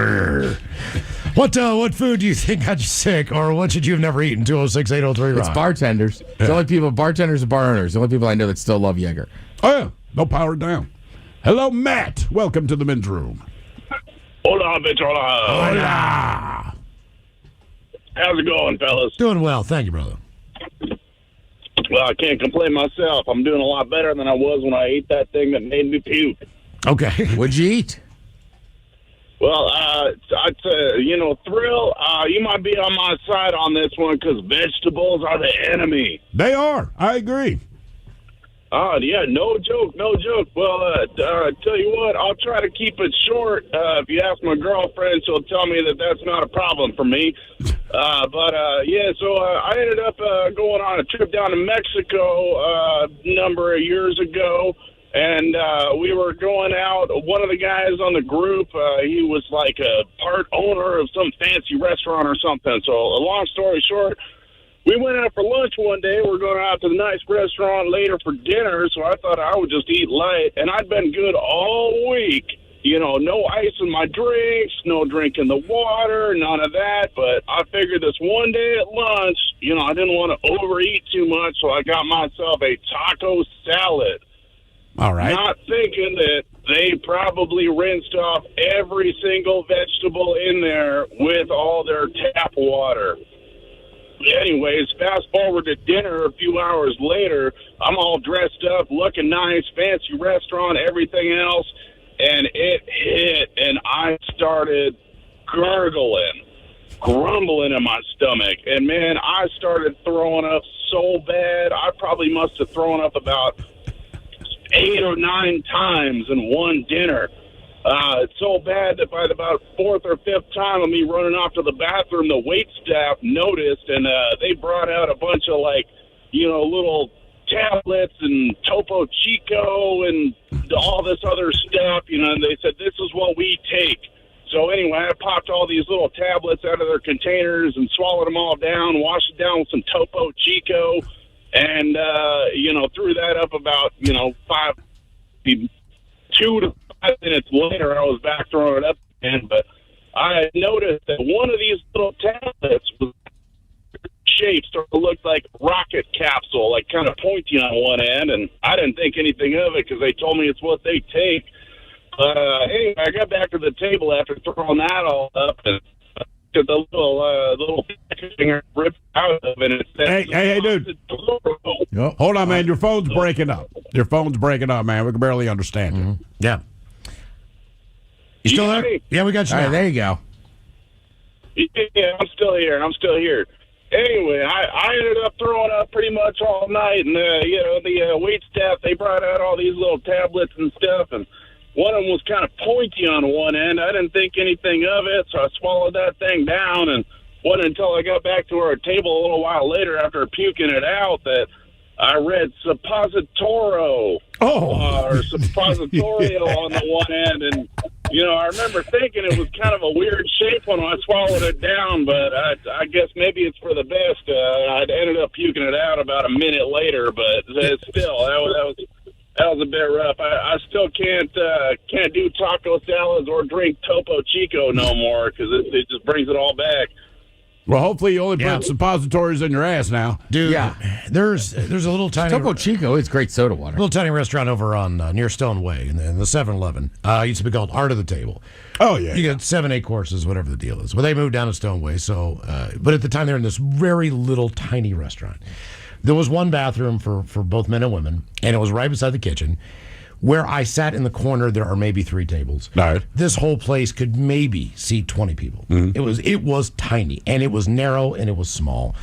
Speaker 6: What food do you think got you sick, or what should you have never eaten? 206-803-ROCK.
Speaker 3: It's bartenders. It's the only people, bartenders and bar owners, the only people I know that still love Jaeger.
Speaker 2: Oh, yeah. No power down. Hello, Matt. Welcome to the men's room.
Speaker 18: Hola, bitch, hola.
Speaker 2: Hola.
Speaker 18: How's it going, fellas?
Speaker 6: Doing well. Thank you, brother.
Speaker 18: Well, I can't complain myself. I'm doing a lot better than I was when I ate that thing that made me puke.
Speaker 6: Okay.
Speaker 3: What'd you eat?
Speaker 18: Well, I'd say, Thrill, you might be on my side on this one because vegetables are the enemy.
Speaker 2: They are. I agree.
Speaker 18: Yeah, no joke. Well, tell you what, I'll try to keep it short. If you ask my girlfriend, she'll tell me that that's not a problem for me. So I ended up going on a trip down to Mexico a number of years ago, and we were going out. One of the guys on the group, he was like a part owner of some fancy restaurant or something. So a long story short, we went out for lunch one day. We're going out to the nice restaurant later for dinner, so I thought I would just eat light. And I'd been good all week. No ice in my drinks, no drinking the water, none of that. But I figured this one day at lunch, I didn't want to overeat too much, so I got myself a taco salad.
Speaker 2: All right.
Speaker 18: Not thinking that they probably rinsed off every single vegetable in there with all their tap water. Anyways, fast forward to dinner a few hours later. I'm all dressed up, looking nice, fancy restaurant, everything else, and it hit, and I started grumbling in my stomach. And, man, I started throwing up so bad. I probably must have thrown up about 8 or 9 times in one dinner. It's so bad that by about 4th or 5th time of me running off to the bathroom, the wait staff noticed, and they brought out a bunch of, little tablets and Topo Chico and all this other stuff, and they said, this is what we take. So anyway, I popped all these little tablets out of their containers and swallowed them all down, washed it down with some Topo Chico, and, threw that up about, 2 to 5 minutes later, I was back throwing it up again. But I noticed that one of these little tablets was shaped, sort of looked like rocket capsule, like kind of pointy on one end. And I didn't think anything of it because they told me it's what they take. But anyway, I got back to the table after throwing that all up and took the little finger ripped out of it. And it said,
Speaker 2: hey, dude. Hold on, man. Your phone's breaking up. Your phone's breaking up, man. We can barely understand you.
Speaker 6: Yeah. You still there? Yeah, we got you.
Speaker 3: All right, there you go.
Speaker 18: Yeah, I'm still here. Anyway, I ended up throwing up pretty much all night, and the wait staff, they brought out all these little tablets and stuff, and one of them was kind of pointy on one end. I didn't think anything of it, so I swallowed that thing down, and wasn't until I got back to our table a little while later after puking it out that I read suppositoro or suppositorio on the one end. And, I remember thinking it was kind of a weird shape when I swallowed it down, but I guess maybe it's for the best. I ended up puking it out about a minute later, but still, that was a bit rough. I still can't do taco salads or drink Topo Chico no more because it just brings it all back.
Speaker 2: Well, hopefully you only put suppositories in your ass now.
Speaker 6: Dude, there's a little tiny...
Speaker 3: Topo Chico is great soda water.
Speaker 6: Little tiny restaurant over on near Stone Way in the 7-Eleven. Used to be called Art of the Table.
Speaker 2: Oh, yeah.
Speaker 6: You get 7-8 courses, whatever the deal is. Well, they moved down to Stone Way, so... but at the time, they were in this very little tiny restaurant. There was one bathroom for both men and women, and it was right beside the kitchen. Where I sat in the corner, there are maybe 3 tables.
Speaker 2: All right.
Speaker 6: This whole place could maybe seat 20 people.
Speaker 2: Mm-hmm.
Speaker 6: It was tiny, and it was narrow, and it was small.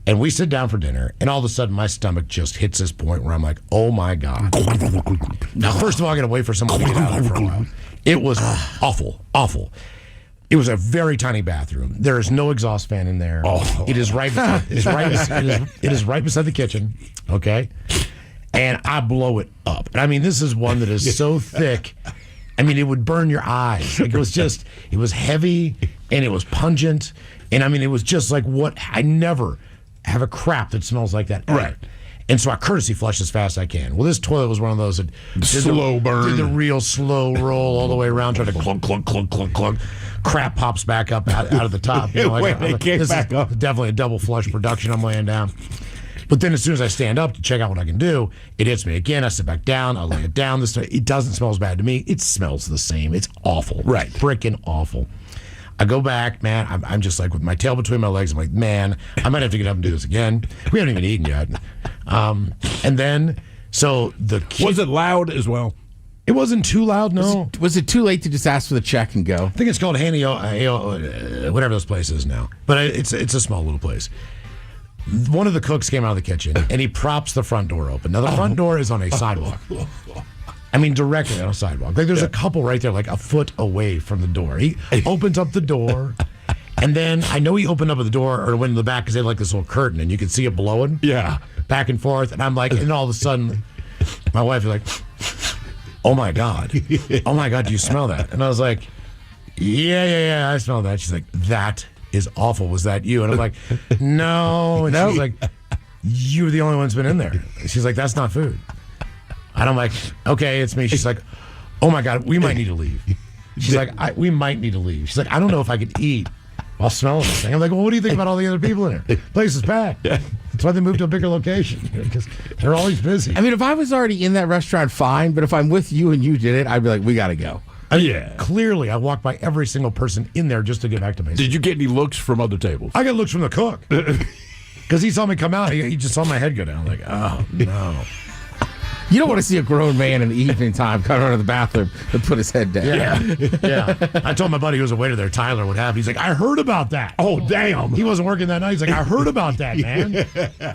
Speaker 6: And we sit down for dinner, and all of a sudden, my stomach just hits this point where I'm like, oh, my God. Now, first of all, I got to wait for someone to get out of there for a while. It was awful, awful. It was a very tiny bathroom. There is no exhaust fan in there.
Speaker 2: Oh.
Speaker 6: It is right beside, it is right beside the kitchen, okay? And I blow it up. And I mean, this is one that is so thick. I mean, it would burn your eyes. Like, it was heavy and it was pungent. And I mean, it was just like I never have a crap that smells like that. Ever.
Speaker 2: Right.
Speaker 6: And so I courtesy flush as fast as I can. Well, this toilet was one of those that
Speaker 2: slow burn.
Speaker 6: Did the real slow roll all the way around, trying to clunk, clunk, clunk, clunk, clunk. Crap pops back up out of the top. This is definitely a double flush production. I'm laying down. But then as soon as I stand up to check out what I can do, it hits me again. I sit back down. I lay it down. It doesn't smell as bad to me. It smells the same. It's awful.
Speaker 2: Right.
Speaker 6: Freaking awful. I go back, man. I'm just like with my tail between my legs. I'm like, man, I might have to get up and do this again. We haven't even eaten yet. And then, so the kid,
Speaker 2: was it loud as well?
Speaker 6: It wasn't too loud, no.
Speaker 3: Was it too late to just ask for the check and go?
Speaker 6: I think it's called Handy, whatever this place is now. But it's a small little place. One of the cooks came out of the kitchen, and he props the front door open. Now, the front door is on a sidewalk. I mean, directly on a sidewalk. Like, there's a couple right there, like a foot away from the door. He opens up the door, and then I know he opened up the door or went in the back because they had like this little curtain, and you could see it blowing.
Speaker 2: Yeah.
Speaker 6: Back and forth. And I'm like, and all of a sudden, my wife is like, oh, my God. Oh, my God, do you smell that? And I was like, yeah, I smell that. She's like, that is awful. Was that you? And I'm like, no. And she's like, you were the only one that's been in there. She's like, that's not food. And I'm like, okay, it's me. She's like, oh my God, we might need to leave. She's like, we might need to leave. She's like, I don't know if I could eat while smelling this thing. I'm like, well, what do you think about all the other people in there? Place is packed. That's why they moved to a bigger location, because they're always busy.
Speaker 3: I mean, if I was already in that restaurant, fine. But if I'm with you and you did it, I'd be like, we got to go.
Speaker 6: Yeah. Clearly, I walked by every single person in there just to get back to my seat.
Speaker 2: Did you get any looks from other tables?
Speaker 6: I got looks from the cook. Because he saw me come out. He just saw my head go down. Like, oh, no.
Speaker 3: You don't want to see a grown man in the evening time come out of the bathroom and put his head down.
Speaker 6: Yeah. I told my buddy who was a waiter there, Tyler, what happened. He's like, I heard about that.
Speaker 2: Oh, damn.
Speaker 6: He wasn't working that night. He's like, I heard about that, man.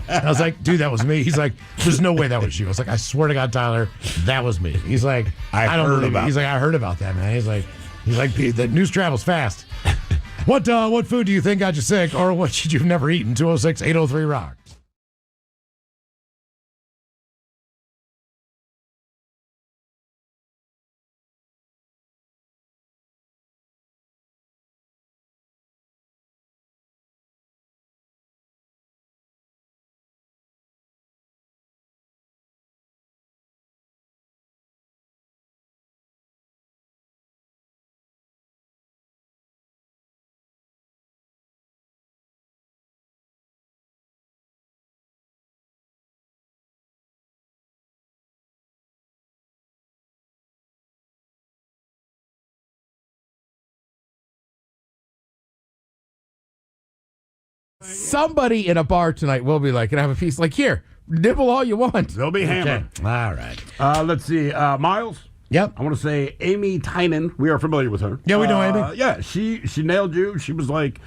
Speaker 6: I was like, dude, that was me. He's like, there's no way that was you. I was like, I swear to God, Tyler, that was me. He's like, I don't believe it. He's like, I heard about that, man. He's like, the news travels fast. What food do you think got you sick, or what should you've never eaten? 206-803-ROCK.
Speaker 3: Somebody in a bar tonight will be like, can I have a piece? Like, here, nibble all you want.
Speaker 2: They'll be hammered.
Speaker 6: Okay. All right.
Speaker 2: Let's see. Miles?
Speaker 6: Yep.
Speaker 2: I want to say Amy Tynan. We are familiar with her.
Speaker 6: Yeah, we know Amy.
Speaker 2: Yeah, she nailed you. She was like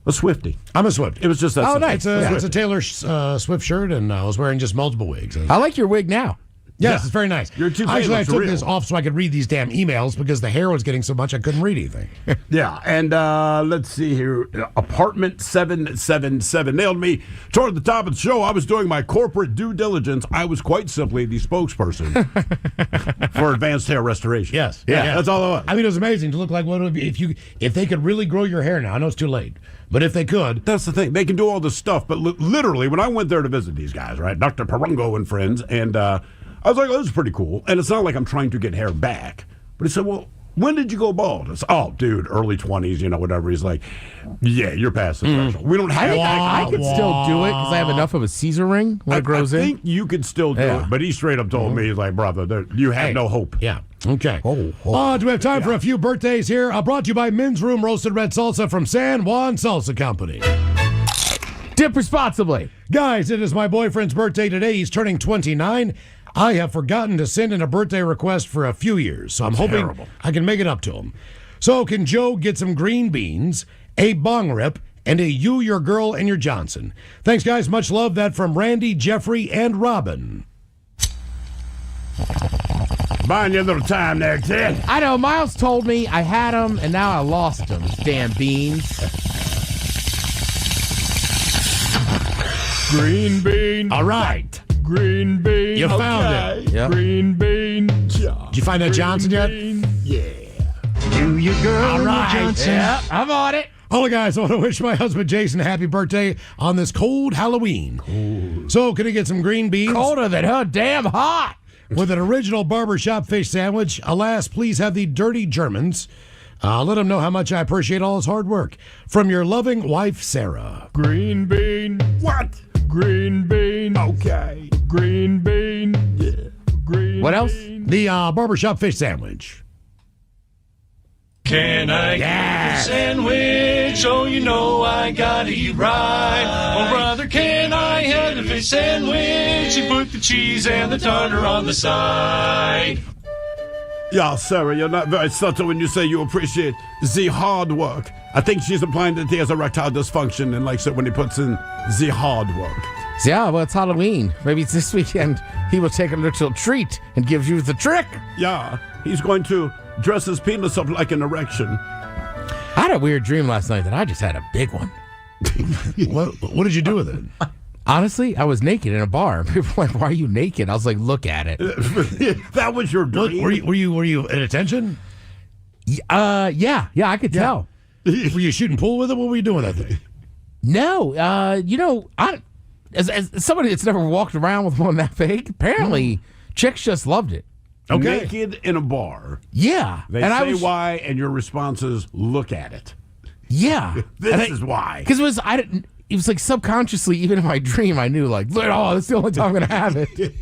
Speaker 2: a Swiftie.
Speaker 6: I'm a Swift.
Speaker 2: It was just that.
Speaker 6: Oh, nice. It's a Taylor Swift shirt, and I was wearing just multiple wigs.
Speaker 3: I like your wig now.
Speaker 6: Yes, it's very nice.
Speaker 2: Your toupee
Speaker 6: Actually, I
Speaker 2: looks
Speaker 6: took
Speaker 2: real.
Speaker 6: this off so I could read these damn emails because the hair was getting so much I couldn't read anything.
Speaker 2: Yeah, and let's see here. Apartment 777 nailed me. Toward the top of the show, I was doing my corporate due diligence. I was quite simply the spokesperson for advanced hair restoration.
Speaker 6: Yes.
Speaker 2: Yeah, that's all it was.
Speaker 6: I mean, it was amazing to look like what if they could really grow your hair now. I know it's too late, but if they could.
Speaker 2: That's the thing. They can do all this stuff, but literally, when I went there to visit these guys, right, Dr. Perungo and friends, and I was like, oh, this is pretty cool. And it's not like I'm trying to get hair back. But he said, well, when did you go bald? I said, oh, dude, early 20s, whatever. He's like, yeah, you're past the threshold. We don't have
Speaker 3: I could still do it because I have enough of a Caesar ring when it grows
Speaker 2: I
Speaker 3: in.
Speaker 2: think you could still do it, but he straight up told me, he's like, brother, you have no hope.
Speaker 6: Yeah. Okay. Do we have time for a few birthdays here? Brought to you by Men's Room Roasted Red Salsa from San Juan Salsa Company.
Speaker 3: Dip responsibly.
Speaker 6: Guys, it is my boyfriend's birthday today. He's turning 29. I have forgotten to send in a birthday request for a few years, so I'm hoping I can make it up to him. So can Joe get some green beans, a bong rip, and a you, your girl, and your Johnson? Thanks, guys. Much love. That from Randy, Jeffrey, and Robin.
Speaker 2: Buying you a little time there, Ted.
Speaker 3: I know. Miles told me I had them, and now I lost them. Damn beans.
Speaker 2: Green bean.
Speaker 6: All right.
Speaker 2: Green bean.
Speaker 6: You found it.
Speaker 3: Yep.
Speaker 2: Green bean.
Speaker 6: Did you find that Johnson yet?
Speaker 2: Yeah.
Speaker 6: You, your girl,
Speaker 3: All right.
Speaker 6: Johnson.
Speaker 3: Yep, I'm on it.
Speaker 6: All guys, I want to wish my husband Jason a happy birthday on this cold Halloween. Cold. So, can he get some green beans?
Speaker 3: Colder than her damn hot.
Speaker 6: With an original barbershop fish sandwich. Alas, please have the dirty Germans. Let him know how much I appreciate all his hard work. From your loving wife, Sarah.
Speaker 2: Green bean. What? Green bean. Okay. Green bean. Yeah. Green
Speaker 3: What else?
Speaker 6: The barbershop fish sandwich.
Speaker 19: Can I get a sandwich? Oh, you know I gotta eat right. Oh, brother, can I have a fish sandwich? You put the cheese and the tartar on the side.
Speaker 2: Yeah, Sarah, you're not very subtle when you say you appreciate the hard work. I think she's implying that he has erectile dysfunction and likes it when he puts in the hard work.
Speaker 3: Yeah, well, it's Halloween. Maybe it's this weekend. He will take a little treat and give you the trick.
Speaker 2: Yeah, he's going to dress his penis up like an erection.
Speaker 3: I had a weird dream last night that I just had a big one.
Speaker 6: What did you do with it?
Speaker 3: Honestly, I was naked in a bar. People were like, "Why are you naked?" I was like, "Look at it."
Speaker 2: That was your dream.
Speaker 6: Were you at attention?
Speaker 3: Yeah, I could tell.
Speaker 6: Were you shooting pool with it? What were you doing with that thing?
Speaker 3: No, as somebody that's never walked around with one that big, apparently chicks just loved it.
Speaker 2: Okay. Naked in a bar.
Speaker 3: Yeah.
Speaker 2: They
Speaker 3: and
Speaker 2: say why, and your response is, look at it.
Speaker 3: Yeah.
Speaker 2: This is why.
Speaker 3: Because it was like subconsciously, even in my dream, I knew like, oh, that's the only time I'm going to have it.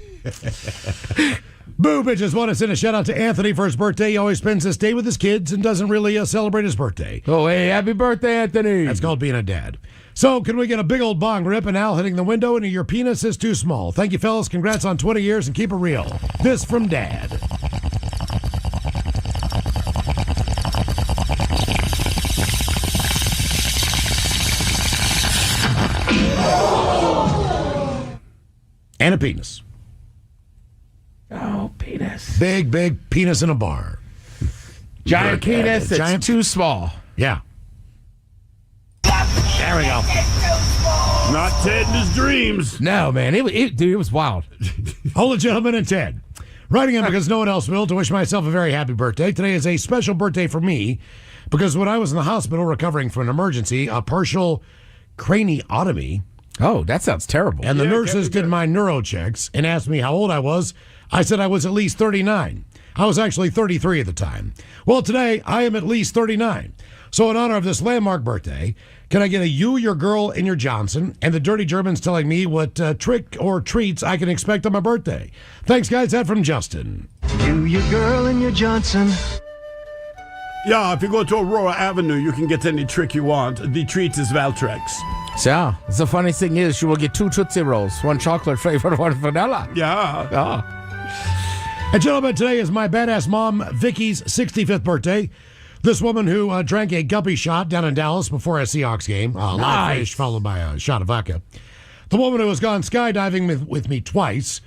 Speaker 6: Boo bitches want to send a shout out to Anthony for his birthday. He always spends this day with his kids and doesn't really celebrate his birthday.
Speaker 3: Oh, hey, happy birthday, Anthony.
Speaker 6: That's called being a dad. So, can we get a big old bong rip and Al hitting the window and your penis is too small? Thank you, fellas. Congrats on 20 years and keep it real. This from Dad. And a penis.
Speaker 3: Oh, penis.
Speaker 6: Big penis in a bar.
Speaker 3: Giant penis that's too small.
Speaker 6: Yeah. There we go.
Speaker 2: Not Ted in his dreams.
Speaker 3: No, man. Dude, it was wild.
Speaker 6: Hold it, gentlemen, and Ted. Writing in because no one else will to wish myself a very happy birthday. Today is a special birthday for me because when I was in the hospital recovering from an emergency, a partial craniotomy.
Speaker 3: Oh, that sounds terrible.
Speaker 6: And the nurses did my neuro checks and asked me how old I was. I said I was at least 39. I was actually 33 at the time. Well, today I am at least 39. So in honor of this landmark birthday, can I get a you, your girl, and your Johnson, and the dirty Germans telling me what trick or treats I can expect on my birthday? Thanks, guys. That from Justin.
Speaker 19: You, your girl, and your Johnson.
Speaker 2: Yeah, if you go to Aurora Avenue, you can get any trick you want. The treat is Valtrex.
Speaker 3: So, the funny thing is, you will get 2 Tootsie Rolls, 1 chocolate flavor, 1 vanilla.
Speaker 2: Yeah.
Speaker 3: Oh.
Speaker 6: And gentlemen, today is my badass mom, Vicky's 65th birthday. This woman who drank a guppy shot down in Dallas before a Seahawks game, live fish followed by a shot of vodka. The woman who has gone skydiving with me twice.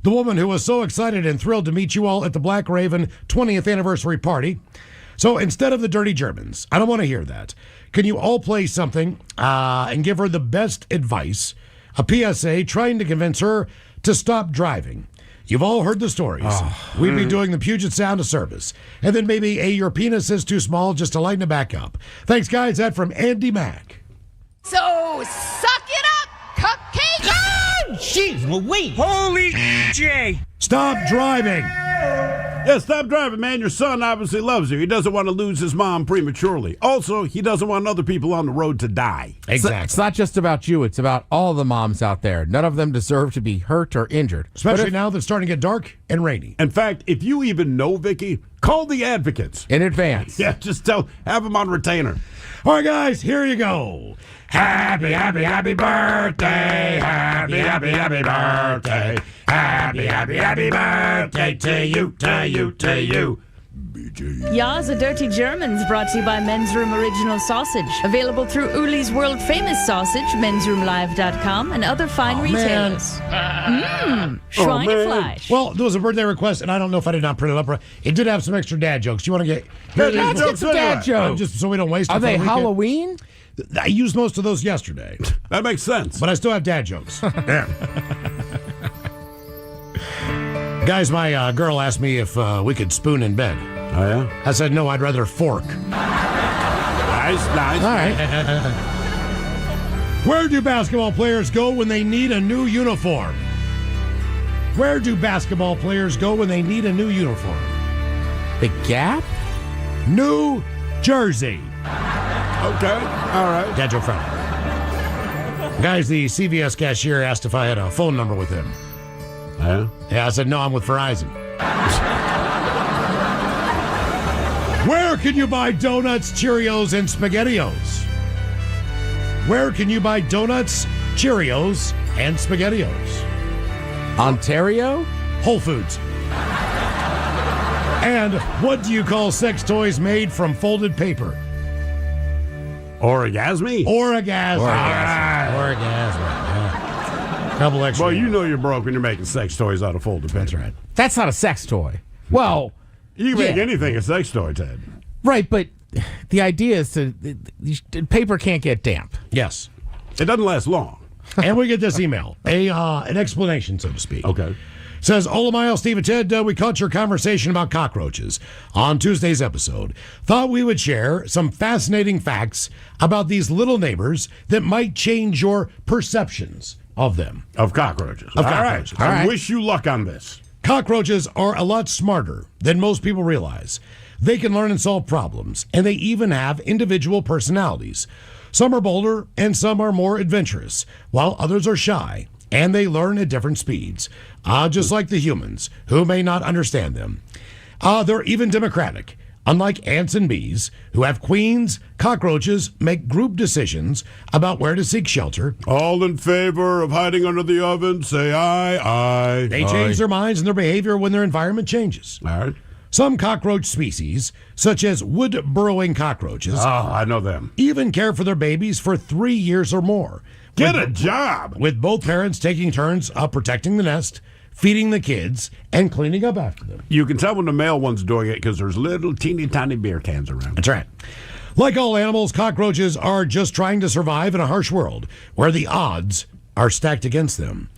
Speaker 6: the woman who was so excited and thrilled to meet you all at the Black Raven 20th anniversary party. So instead of the dirty Germans, I don't want to hear that. Can you all play something and give her the best advice? A PSA trying to convince her to stop driving. You've all heard the stories. We'd be doing the Puget Sound a service. And then maybe your penis is too small just to lighten it back up. Thanks, guys. That from Andy Mack.
Speaker 20: So suck it up, cupcake!
Speaker 21: Oh, jeez Louise. Holy J.
Speaker 6: Stop driving.
Speaker 2: Yeah, stop driving, man. Your son obviously loves you. He doesn't want to lose his mom prematurely. Also, he doesn't want other people on the road to die.
Speaker 6: Exactly.
Speaker 3: It's not just about you. It's about all the moms out there. None of them deserve to be hurt or injured.
Speaker 6: Especially now that it's starting to get dark and rainy.
Speaker 2: In fact, if you even know Vicky, call the advocates.
Speaker 3: In advance.
Speaker 2: Yeah, just have them on retainer.
Speaker 6: All right, guys, here you go. Happy, happy, happy birthday. Happy, happy, happy birthday. Happy, happy, happy birthday to you, to you, to you.
Speaker 22: Ya's a Dirty Germans brought to you by Men's Room Original Sausage. Available through Uli's world famous sausage, mensroomlive.com, and other fine retailers. Schweinefleisch.
Speaker 6: Well, there was a birthday request, and I don't know if I did not print it up right. It did have some extra dad jokes. Do you want to get...
Speaker 3: Let's get some dad jokes.
Speaker 6: Just so we don't waste it.
Speaker 3: Are they Halloween?
Speaker 6: I used most of those yesterday.
Speaker 2: That makes sense.
Speaker 6: But I still have dad jokes. Yeah. Guys, my girl asked me if we could spoon in bed.
Speaker 2: Oh, yeah?
Speaker 6: I said, no, I'd rather fork.
Speaker 2: Nice.
Speaker 6: All right. Where do basketball players go when they need a new uniform? Where do basketball players go when they need a new uniform?
Speaker 3: The Gap?
Speaker 6: New Jersey.
Speaker 2: Okay. All right.
Speaker 6: Dad joke Friday. Guys, the CVS cashier asked if I had a phone number with him.
Speaker 2: Yeah?
Speaker 6: Yeah, I said, no, I'm with Verizon. Where can you buy donuts, Cheerios, and SpaghettiOs? Where can you buy donuts, Cheerios, and SpaghettiOs?
Speaker 3: Ontario?
Speaker 6: Whole Foods. And what do you call sex toys made from folded paper?
Speaker 2: Orgasmy?
Speaker 6: Orgasm.
Speaker 2: Orgasm.
Speaker 6: Yeah. Couple extra.
Speaker 2: Well, you know you're broke when you're making sex toys out of folded paper.
Speaker 6: That's right.
Speaker 3: That's not a sex toy. Well,
Speaker 2: you can make anything a sex toy, Ted.
Speaker 3: Right, but the idea is paper can't get damp.
Speaker 6: Yes.
Speaker 2: It doesn't last long.
Speaker 6: And we get this email, an explanation, so to speak.
Speaker 2: Okay.
Speaker 6: Says, Ola, Miles, Steve, and Ted, we caught your conversation about cockroaches on Tuesday's episode. Thought we would share some fascinating facts about these little neighbors that might change your perceptions of them.
Speaker 2: Of cockroaches.
Speaker 6: All
Speaker 2: right. I wish you luck on this.
Speaker 6: Cockroaches are a lot smarter than most people realize. They can learn and solve problems, and they even have individual personalities. Some are bolder, and some are more adventurous, while others are shy, and they learn at different speeds, just like the humans, who may not understand them. They're even democratic. Unlike ants and bees, who have queens, cockroaches make group decisions about where to seek shelter.
Speaker 2: All in favor of hiding under the oven, say aye, aye.
Speaker 6: They change their minds and their behavior when their environment changes.
Speaker 2: All right.
Speaker 6: Some cockroach species, such as wood-burrowing cockroaches,
Speaker 2: I know them,
Speaker 6: even care for their babies for 3 years or more.
Speaker 2: Get a job!
Speaker 6: With both parents taking turns protecting the nest, feeding the kids, and cleaning up after them.
Speaker 2: You can tell when the male one's doing it because there's little teeny tiny beer cans around.
Speaker 6: That's right. Like all animals, cockroaches are just trying to survive in a harsh world where the odds are stacked against them.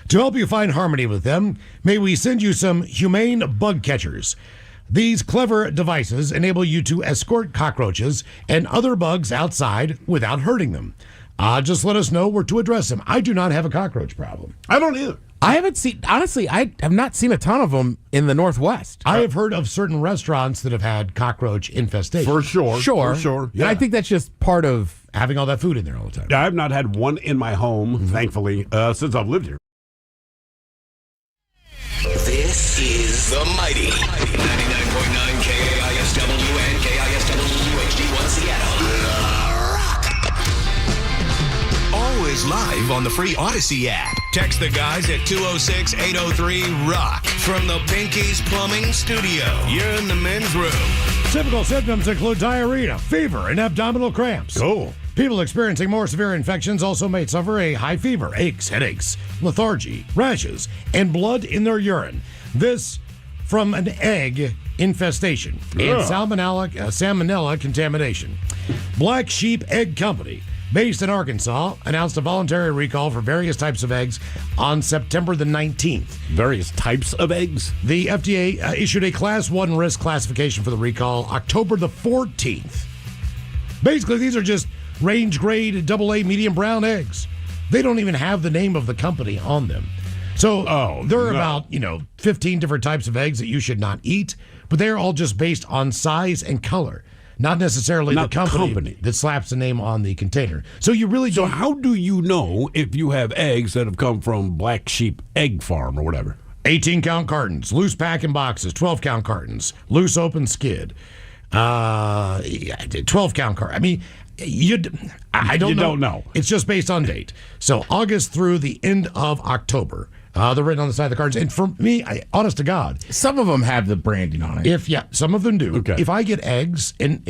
Speaker 6: To help you find harmony with them, may we send you some humane bug catchers. These clever devices enable you to escort cockroaches and other bugs outside without hurting them. Just let us know where to address them. I do not have a cockroach problem.
Speaker 2: I don't either.
Speaker 3: I haven't seen, honestly, I have not seen a ton of them in the Northwest.
Speaker 6: I have heard of certain restaurants that have had cockroach infestation.
Speaker 2: For sure.
Speaker 3: Sure.
Speaker 2: For sure.
Speaker 3: Yeah. And I think that's just part of
Speaker 6: having all that food in there all the time.
Speaker 2: Yeah, I have not had one in my home, thankfully, since I've lived here.
Speaker 10: This is the mighty 99.9 KISW and KISW HD1 Seattle. Always live on the free Odyssey app. Text the guys at 206-803-ROCK from the Pinky's Plumbing Studio. You're in the men's room.
Speaker 6: Typical symptoms include diarrhea, fever, and abdominal cramps.
Speaker 2: Cool.
Speaker 6: People experiencing more severe infections also may suffer a high fever, aches, headaches, lethargy, rashes, and blood in their urine. This from an egg infestation and salmonella contamination. Black Sheep Egg Company, based in Arkansas, announced a voluntary recall for various types of eggs on September the 19th.
Speaker 2: Various types of eggs?
Speaker 6: The FDA issued a Class 1 risk classification for the recall October the 14th. Basically, these are just range grade AA medium brown eggs. They don't even have the name of the company on them. So there are about 15 different types of eggs that you should not eat, but they're all just based on size and color, not necessarily the company that slaps the name on the container. So you really don't.
Speaker 2: So how do you know if you have eggs that have come from Black Sheep Egg Farm or whatever?
Speaker 6: 18-count cartons, loose packing boxes, 12-count cartons, loose open skid, 12-count carton. I mean, I don't know. It's just based on date. So August through the end of October. They're written on the side of the cards. And for me, honest to God,
Speaker 3: some of them have the branding on it.
Speaker 6: Some of them do.
Speaker 2: Okay.
Speaker 6: If I get eggs and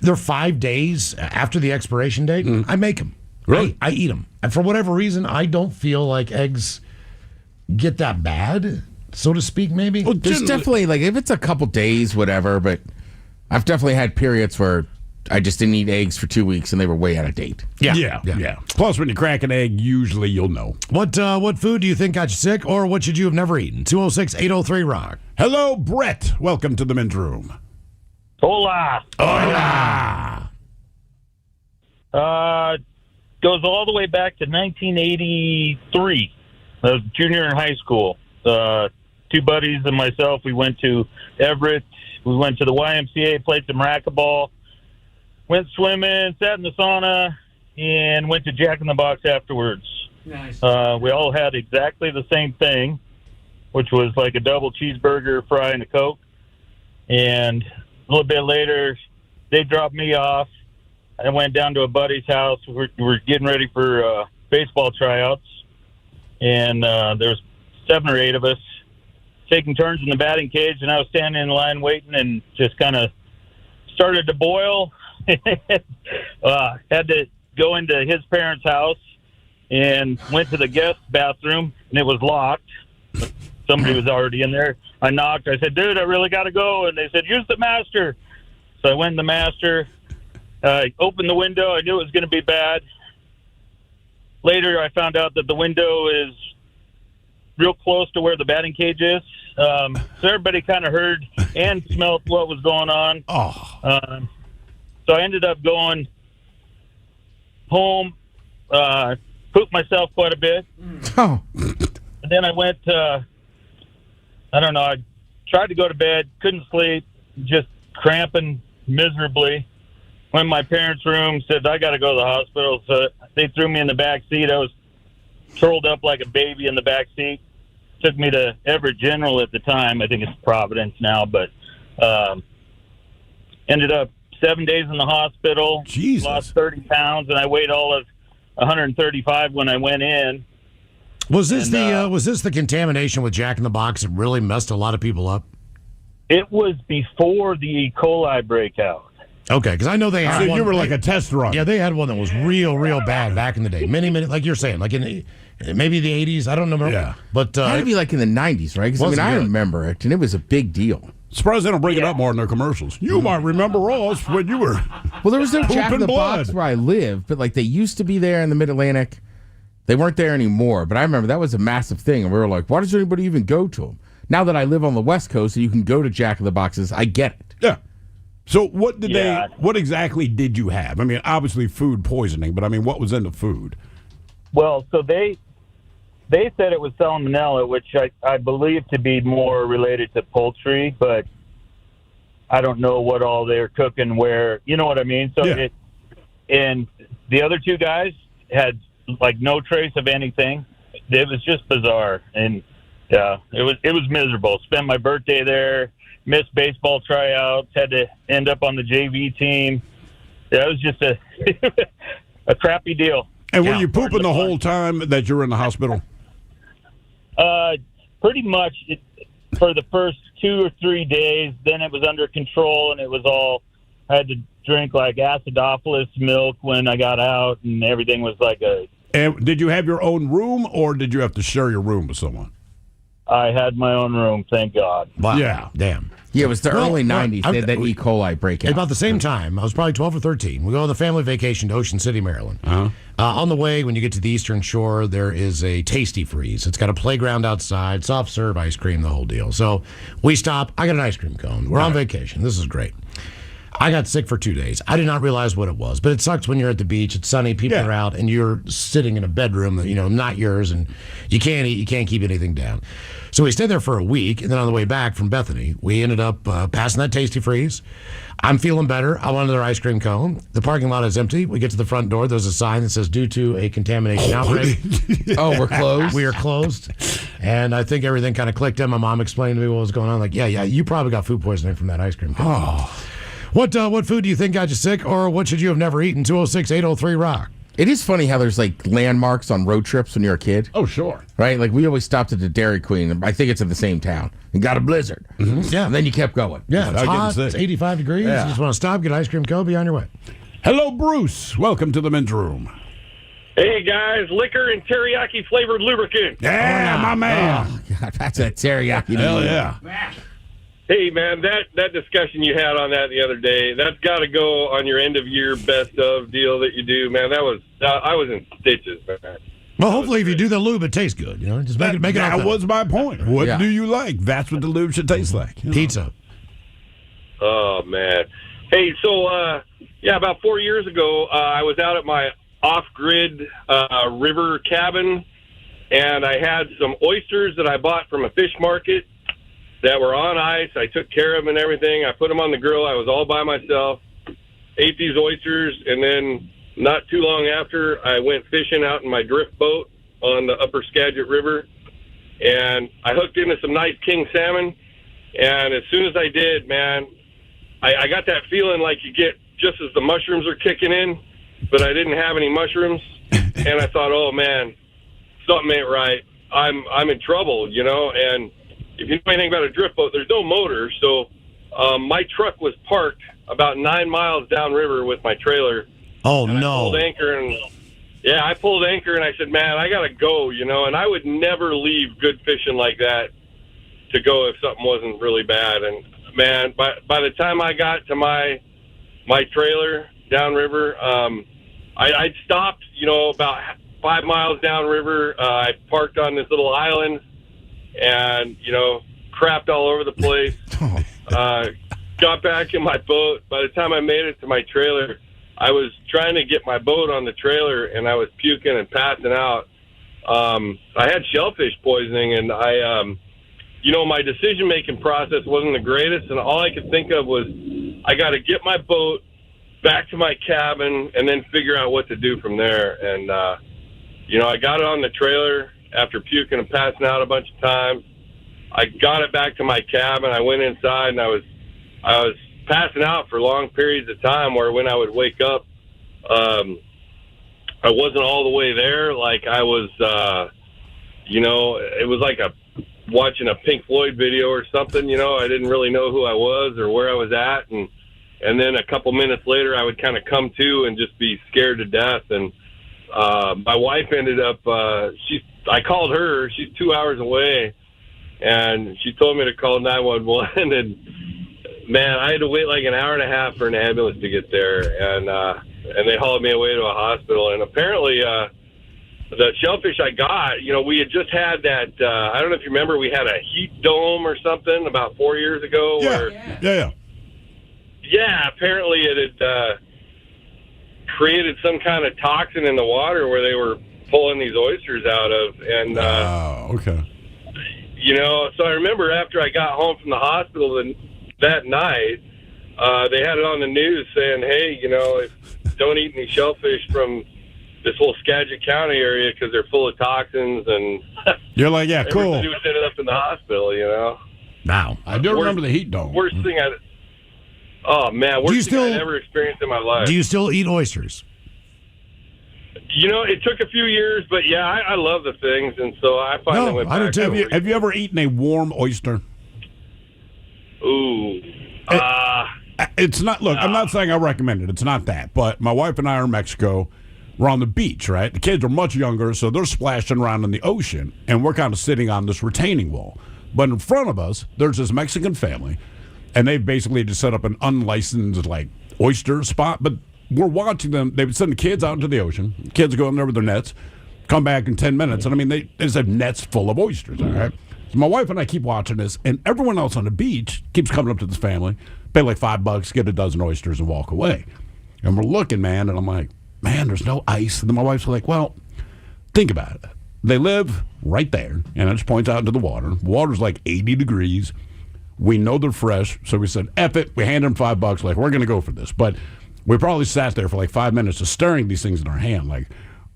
Speaker 6: they're 5 days after the expiration date, I make them.
Speaker 2: Really?
Speaker 6: I eat them. And for whatever reason, I don't feel like eggs get that bad, so to speak, maybe.
Speaker 3: Well, there's definitely, if it's a couple days, whatever, but I've definitely had periods where I just didn't eat eggs for 2 weeks and they were way out of date.
Speaker 2: Yeah. Plus, when you crack an egg, usually you'll know.
Speaker 6: What food do you think got you sick, or what should you have never eaten? 206-803-ROCK.
Speaker 2: Hello, Brett. Welcome to the men's room.
Speaker 4: Hola.
Speaker 2: Hola.
Speaker 4: Goes all the way back to 1983. I was a junior in high school. Two buddies and myself, we went to Everett. We went to the YMCA, played some racquetball, went swimming, sat in the sauna, and went to Jack in the Box afterwards.
Speaker 1: Nice.
Speaker 4: We all had exactly the same thing, which was like a double cheeseburger, fry, and a Coke. And a little bit later, they dropped me off. I went down to a buddy's house. We're getting ready for baseball tryouts. And there was 7 or 8 of us taking turns in the batting cage, and I was standing in line waiting and just kind of started to boil. Had to go into his parents' house and went to the guest bathroom, and it was locked. Somebody was already in there. I knocked. I said, dude, I really got to go. And they said, use the master. So I went in the master. I opened the window. I knew it was going to be bad. Later, I found out that the window is real close to where the batting cage is. So everybody kind of heard and smelled what was going on. So I ended up going home, pooped myself quite a bit.
Speaker 3: Oh.
Speaker 4: And then I went, I tried to go to bed, couldn't sleep, just cramping miserably. Went in my parents' room, said, I got to go to the hospital. So they threw me in the back seat. I was curled up like a baby in the back seat. Took me to Everett General at the time. I think it's Providence now, but ended up 7 days in the hospital.
Speaker 2: Jesus.
Speaker 4: Lost 30 pounds, and I weighed all of 135 when I went in.
Speaker 6: Was this the contamination with Jack in the Box that really messed a lot of people up?
Speaker 4: It was before the E. coli breakout.
Speaker 6: Okay, because I know they had one.
Speaker 2: You were like a test run.
Speaker 6: Yeah, they had one that was real bad back in the day. Many, like you're saying, like in maybe the 80s. I don't know.
Speaker 2: Yeah.
Speaker 6: But
Speaker 3: It had to be like in the 90s, right? Because I remember it, and it was a big deal.
Speaker 2: Surprised they don't bring it up more in their commercials. You might remember us when you were
Speaker 3: Well, there was no Jack in
Speaker 2: pooping
Speaker 3: the
Speaker 2: blood.
Speaker 3: Box where I live, but like they used to be there in the Mid-Atlantic. They weren't there anymore, but I remember that was a massive thing, and we were like, why does anybody even go to them? Now that I live on the West Coast and you can go to Jack in the Boxes, I get it.
Speaker 2: Yeah. So what exactly did you have? I mean, obviously food poisoning, but I mean, what was in the food?
Speaker 4: Well, so they said it was salmonella, which I believe to be more related to poultry, but I don't know what all they're cooking where, you know what I mean? So and the other 2 guys had like no trace of anything. It was just bizarre. And yeah, it was miserable. Spent my birthday there, missed baseball tryouts, had to end up on the JV team. Yeah, it was just a crappy deal.
Speaker 2: And were you pooping the whole time that you were in the hospital?
Speaker 4: Pretty much for the first 2 or 3 days. Then it was under control, and it was all I had to drink like acidophilus milk when I got out, and everything was like a.
Speaker 2: And did you have your own room, or did you have to share your room with someone?
Speaker 4: I had my own room, thank God.
Speaker 6: Wow.
Speaker 2: Yeah.
Speaker 6: Damn.
Speaker 3: Yeah, it was the early 90s. They had that E. coli breakout.
Speaker 6: About the same time, I was probably 12 or 13. We go on the family vacation to Ocean City, Maryland. On the way, when you get to the Eastern Shore, there is a Tasty Freeze. It's got a playground outside, soft serve ice cream, the whole deal. So we stop. I got an ice cream cone. We're on vacation. This is great. I got sick for 2 days. I did not realize what it was, but it sucks when you're at the beach. It's sunny, people are out, and you're sitting in a bedroom that not yours, and you can't eat, you can't keep anything down. So we stayed there for a week, and then on the way back from Bethany, we ended up passing that Tasty Freeze. I'm feeling better. I want another ice cream cone. The parking lot is empty. We get to the front door. There's a sign that says, due to a contamination outbreak.
Speaker 3: We're closed?
Speaker 6: We are closed. And I think everything kind of clicked in. My mom explained to me what was going on. Like, yeah, you probably got food poisoning from that ice cream cone.
Speaker 2: Oh.
Speaker 6: What food do you think got you sick, or what should you have never eaten? 206-803-ROCK.
Speaker 3: It is funny how there's like landmarks on road trips when you're a kid.
Speaker 2: Oh, sure.
Speaker 3: Right? Like we always stopped at the Dairy Queen. I think it's in the same town. And got a blizzard.
Speaker 6: Yeah.
Speaker 3: And then you kept going.
Speaker 6: Yeah, it's hot. It's 85 degrees.
Speaker 3: Yeah.
Speaker 6: You just want to stop, get ice cream cone, be on your way.
Speaker 2: Hello, Bruce. Welcome to the men's room.
Speaker 14: Hey, guys, liquor and teriyaki flavored lubricant.
Speaker 2: Yeah, my man.
Speaker 3: Oh, God, that's a teriyaki.
Speaker 2: Hell yeah.
Speaker 14: Hey, man, that discussion you had on that the other day, that's got to go on your end of year best of deal that you do, man. I was in stitches, man.
Speaker 6: Well, hopefully, if you do the lube, it tastes good. Just make it.
Speaker 2: That was my point. What do you like? That's what the lube should taste like.
Speaker 6: Pizza.
Speaker 14: Oh, man. Hey, so about 4 years ago, I was out at my off-grid river cabin, and I had some oysters that I bought from a fish market that were on ice. I took care of them and everything. I put them on the grill. I was all by myself, ate these oysters, and then not too long after, I went fishing out in my drift boat on the upper Skagit River, and I hooked into some nice king salmon, and as soon as I did, man, I got that feeling like you get just as the mushrooms are kicking in, but I didn't have any mushrooms, and I thought, oh, man, something ain't right. I'm in trouble, and if you know anything about a drift boat, there's no motor, so my truck was parked about 9 miles downriver with my trailer.
Speaker 6: Oh,
Speaker 14: and
Speaker 6: no.
Speaker 14: I pulled anchor, I pulled anchor, and I said, man, I got to go, and I would never leave good fishing like that to go if something wasn't really bad. And, man, by the time I got to my trailer downriver, I'd stopped, about 5 miles downriver. I parked on this little island, and, crapped all over the place. Got back in my boat. By the time I made it to my trailer, I was trying to get my boat on the trailer, and I was puking and passing out. I had shellfish poisoning, and my decision-making process wasn't the greatest, and all I could think of was I got to get my boat back to my cabin and then figure out what to do from there. And, I got it on the trailer after puking and passing out a bunch of times. I got it back to my cabin. I went inside, and I was passing out for long periods of time where when I would wake up, I wasn't all the way there. Like I was, it was like watching a Pink Floyd video or something, I didn't really know who I was or where I was at. And then a couple minutes later, I would kind of come to and just be scared to death. And my wife ended up, I called her, she's 2 hours away, and she told me to call 911. And man, I had to wait like an hour and a half for an ambulance to get there, and they hauled me away to a hospital. And apparently, the shellfish I got, we had just had that. I don't know if you remember, we had a heat dome or something about 4 years ago. Yeah. Apparently, it had created some kind of toxin in the water where they were pulling these oysters out of, and
Speaker 2: okay.
Speaker 14: So I remember after I got home from the hospital that night, they had it on the news saying, hey, don't eat any shellfish from this whole Skagit County area because they're full of toxins. And
Speaker 2: you're like, yeah, cool.
Speaker 14: Everybody was ended up in the hospital,
Speaker 2: Wow. I do remember the heat dome.
Speaker 14: Worst thing I'd ever experienced in my life.
Speaker 6: Do you still eat oysters?
Speaker 14: It took a few years, but yeah, I love the things, and so I finally went back.
Speaker 2: I do too. Have you ever eaten a warm oyster?
Speaker 14: Ooh.
Speaker 2: It's not. Look, I'm not saying I recommend it. It's not that. But my wife and I are in Mexico. We're on the beach, right? The kids are much younger, so they're splashing around in the ocean, and we're kind of sitting on this retaining wall. But in front of us, there's this Mexican family, and they've basically just set up an unlicensed, like, oyster spot. But we're watching them. They would send the kids out into the ocean. Kids go in there with their nets, come back in 10 minutes, and I mean, they just have nets full of oysters, all right? So my wife and I keep watching this, and everyone else on the beach keeps coming up to this family, pay like $5, get a dozen oysters, and walk away. And we're looking, man, and I'm like, man, there's no ice. And then my wife's like, well, think about it. They live right there, and it just points out into the water. The water's like 80 degrees. We know they're fresh, so we said, F it. We handed them $5, like, we're going to go for this. But we probably sat there for like 5 minutes just stirring these things in our hand, like,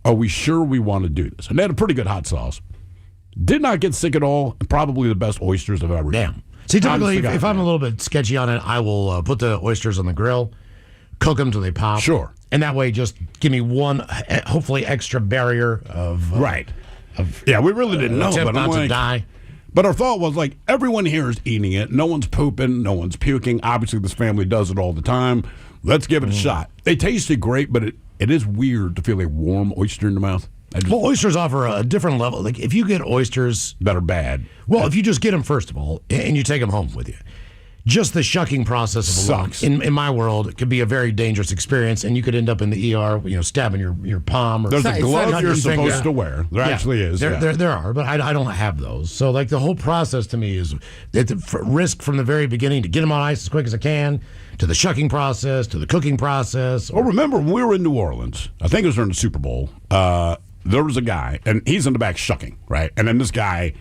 Speaker 2: are we sure we want to do this? And they had a pretty good hot sauce. Did not get sick at all, and probably the best oysters I've ever
Speaker 6: Damn. See, typically, if I'm a little bit sketchy on it, I will put the oysters on the grill, cook them till they pop.
Speaker 2: Sure.
Speaker 6: And that way, just give me one, hopefully, extra barrier of...
Speaker 2: right. Yeah, we really didn't know, but I'm
Speaker 6: not to
Speaker 2: like,
Speaker 6: die.
Speaker 2: But our thought was, like, everyone here is eating it. No one's pooping. No one's puking. Obviously, this family does it all the time. Let's give it a shot. They tasted great, but it is weird to feel a warm oyster in the mouth.
Speaker 6: Well, oysters offer a different level. Like, if you get oysters...
Speaker 2: that are bad.
Speaker 6: Well, if you just get them, first of all, and you take them home with you, just the shucking process of
Speaker 2: Sucks.
Speaker 6: in my world, it could be a very dangerous experience, and you could end up in the ER, stabbing your palm. Or
Speaker 2: There's a glove you're supposed to wear. There actually is.
Speaker 6: There are, but I don't have those. So, like, the whole process to me is risk from the very beginning to get them on ice as quick as I can, to the shucking process, to the cooking process.
Speaker 2: Well, remember, when we were in New Orleans, I think it was during the Super Bowl, there was a guy, and he's in the back shucking, right? And then this guy...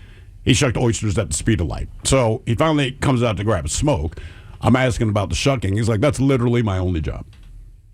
Speaker 2: he shucked oysters at the speed of light. So he finally comes out to grab a smoke. I'm asking about the shucking. He's like, that's literally my only job.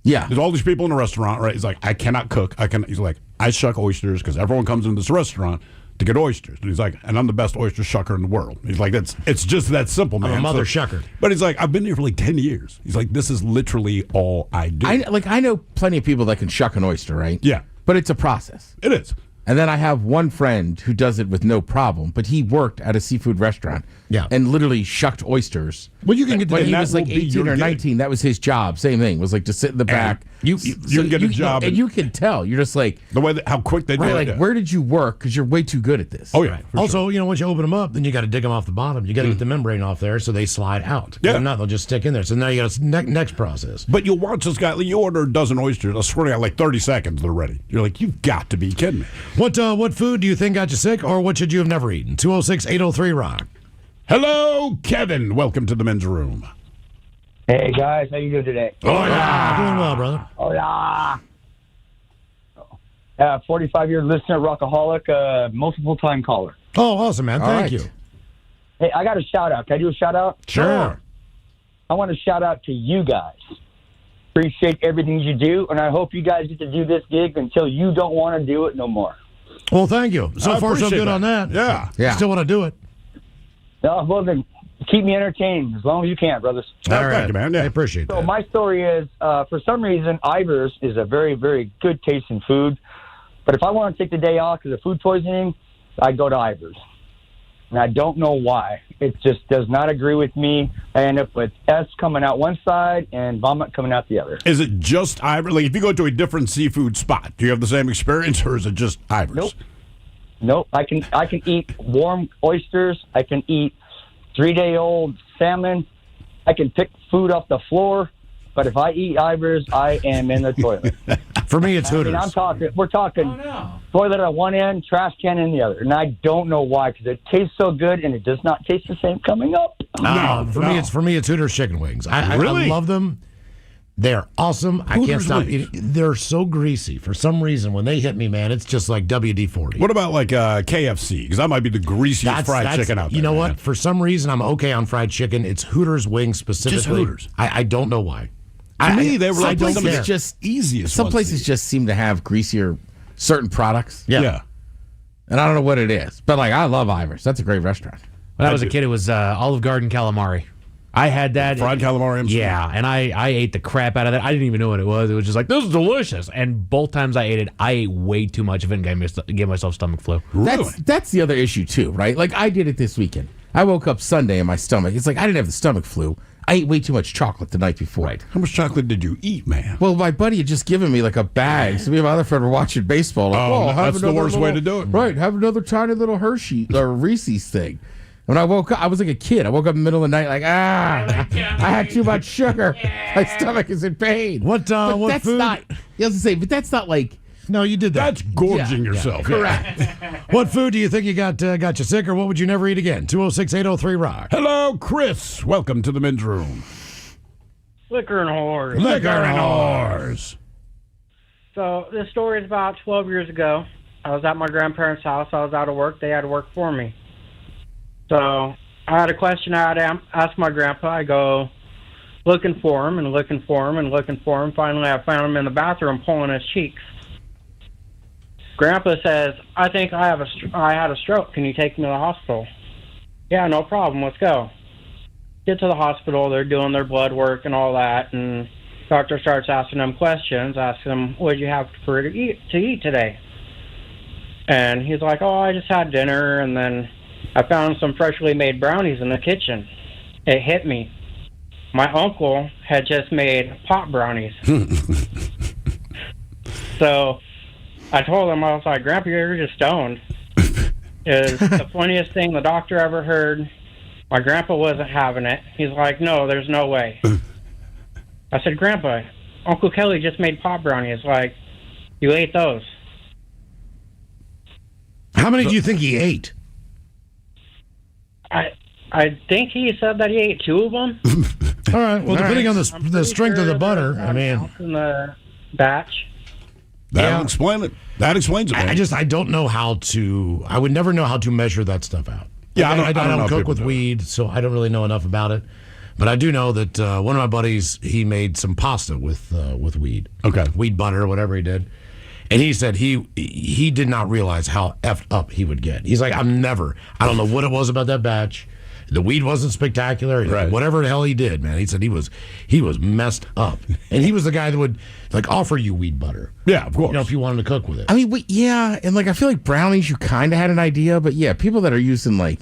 Speaker 3: Yeah.
Speaker 2: There's all these people in the restaurant, right? He's like, I cannot cook. He's like, I shuck oysters because everyone comes into this restaurant to get oysters. And he's like, and I'm the best oyster shucker in the world. He's like, it's just that simple, man.
Speaker 6: I'm a mother shucker.
Speaker 2: But he's like, I've been here for like 10 years. He's like, this is literally all I do.
Speaker 3: I know plenty of people that can shuck an oyster, right?
Speaker 2: Yeah.
Speaker 3: But it's a process.
Speaker 2: It is.
Speaker 3: And then I have one friend who does it with no problem, but he worked at a seafood restaurant and literally shucked oysters.
Speaker 6: Well, you can get
Speaker 3: when he was like 18 or 19. That was his job. Same thing. Was like to sit in the back.
Speaker 2: You can get a job.
Speaker 3: And you can tell. You're just like...
Speaker 2: the way how quick they do it.
Speaker 3: Like, where did you work? Because you're way too good at this.
Speaker 2: Oh, yeah.
Speaker 6: Also, once you open them up, then you got to dig them off the bottom. You got to get the membrane off there so they slide out.
Speaker 2: Yeah.
Speaker 6: If not, they'll just stick in there. So now you got a next process.
Speaker 2: But you'll watch this guy. You order a dozen oysters. I swear to God, like 30 seconds, they're ready. You're like, you've got to be kidding me.
Speaker 6: What food do you think got you sick, or what should you have never eaten? 206-803-ROCK.
Speaker 2: Hello, Kevin. Welcome to the men's room.
Speaker 5: Hey, guys. How you doing today?
Speaker 2: Oh, yeah.
Speaker 6: Doing well, brother.
Speaker 5: Oh, yeah. 45-year listener, rockaholic, multiple-time caller.
Speaker 6: Oh, awesome, man. Thank you.
Speaker 5: Hey, I got a shout-out. Can I do a shout-out?
Speaker 2: Sure.
Speaker 5: I want to shout-out to you guys. Appreciate everything you do, and I hope you guys get to do this gig until you don't want to do it no more.
Speaker 6: Well, thank you. So far, so good on that.
Speaker 2: Yeah.
Speaker 6: Still want to do it.
Speaker 5: No, well, then keep me entertained as long as you can, brothers.
Speaker 6: All right.
Speaker 2: Thank you, man. Yeah.
Speaker 6: I appreciate
Speaker 5: So
Speaker 6: that.
Speaker 5: my story is, for some reason, Ivers is a very, very good tasting food. But if I want to take the day off because of food poisoning, I go to Ivers. And I don't know why. It just does not agree with me. I end up with S coming out one side and vomit coming out the other.
Speaker 2: Is it just Ivers? Like, if you go to a different seafood spot, do you have the same experience, or is it just Ivers?
Speaker 5: Nope. I can eat warm oysters. I can eat 3-day-old salmon. I can pick food off the floor. But if I eat Ivers, I am in the toilet.
Speaker 6: For me, it's Hooters.
Speaker 5: We're talking toilet on one end, trash can in the other. And I don't know why, because it tastes so good and it does not taste the same coming up.
Speaker 6: For me, it's Hooters chicken wings. I love them. They're awesome. I can't stop eating. They're so greasy. For some reason, when they hit me, man, it's just like WD-40.
Speaker 2: What about like KFC? Because that might be the greasiest fried chicken out there.
Speaker 6: You know what? For some reason, I'm okay on fried chicken. It's Hooters wings specifically.
Speaker 2: Just Hooters.
Speaker 6: I don't know why.
Speaker 2: To me, they were like
Speaker 3: some
Speaker 2: some of the
Speaker 3: just
Speaker 2: easiest.
Speaker 3: Some places just seem to have greasier certain products.
Speaker 6: Yeah.
Speaker 3: And I don't know what it is, but like I love Ivers. That's a great restaurant.
Speaker 1: When I was a kid, it was Olive Garden calamari. I had that.
Speaker 2: Fried calamari?
Speaker 1: Yeah, and I ate the crap out of that. I didn't even know what it was. It was just like, this is delicious. And both times I ate it, I ate way too much of it and gave myself stomach flu.
Speaker 2: Really?
Speaker 3: That's the other issue, too, right? Like, I did it this weekend. I woke up Sunday and my stomach, it's like I didn't have the stomach flu. I ate way too much chocolate the night before. Right.
Speaker 2: How much chocolate did you eat, man?
Speaker 3: Well, my buddy had just given me like a bag. So me and my other friend were watching baseball. Like,
Speaker 2: Oh,
Speaker 3: have
Speaker 2: that's the worst way to do it.
Speaker 3: Right. Have another tiny little Hershey or Reese's thing. When I woke up, I was like a kid. I woke up in the middle of the night like, I had too much sugar. My stomach is in pain.
Speaker 6: What
Speaker 3: that's
Speaker 6: food?
Speaker 3: Not, you have to say, but that's not like.
Speaker 6: No, you did that.
Speaker 2: That's gorging yourself.
Speaker 3: Correct.
Speaker 6: What food do you think you got you sick, or what would you never eat again? 206-803-ROCK.
Speaker 2: Hello, Chris. Welcome to the men's room.
Speaker 7: Liquor and whores.
Speaker 2: Liquor and whores.
Speaker 7: So this story is about 12 years ago. I was at my grandparents' house. I was out of work. They had to work for me. So I had a question I had to ask my grandpa. I go looking for him and looking for him and looking for him. Finally, I found him in the bathroom pulling his cheeks. Grandpa says, I think I had a stroke. Can you take me to the hospital? Yeah, no problem. Let's go. Get to the hospital. They're doing their blood work and all that. And doctor starts asking them questions, asking them, what did you have to eat today? And he's like, oh, I just had dinner. And then I found some freshly made brownies in the kitchen. It hit me. My uncle had just made pot brownies. So I told him, I was like, Grandpa, you're just stoned. It was the funniest thing the doctor ever heard. My grandpa wasn't having it. He's like, no, there's no way. I said, Grandpa, Uncle Kelly just made pot brownies. Like, you ate those.
Speaker 6: How many do you think he ate?
Speaker 7: I think he said that he ate 2 of them.
Speaker 6: All right. Well, depending on the strength of the butter, I mean,
Speaker 7: in the batch.
Speaker 2: That'll explain it. That explains it. Man.
Speaker 6: I don't know how to. I would never know how to measure that stuff out.
Speaker 2: Yeah,
Speaker 6: I don't
Speaker 2: know
Speaker 6: cook with weed, so I don't really know enough about it. But I do know that one of my buddies, he made some pasta with weed.
Speaker 2: Okay,
Speaker 6: weed butter or whatever he did, and he said he did not realize how effed up he would get. He's like, I don't know what it was about that batch. The weed wasn't spectacular. Right. Whatever the hell he did, man. He said he was messed up, and he was the guy that would like offer you weed butter.
Speaker 2: Yeah, of course.
Speaker 6: You know, if you wanted to cook with it.
Speaker 3: I mean, yeah, and like I feel like brownies, you kind of had an idea, but yeah, people that are using like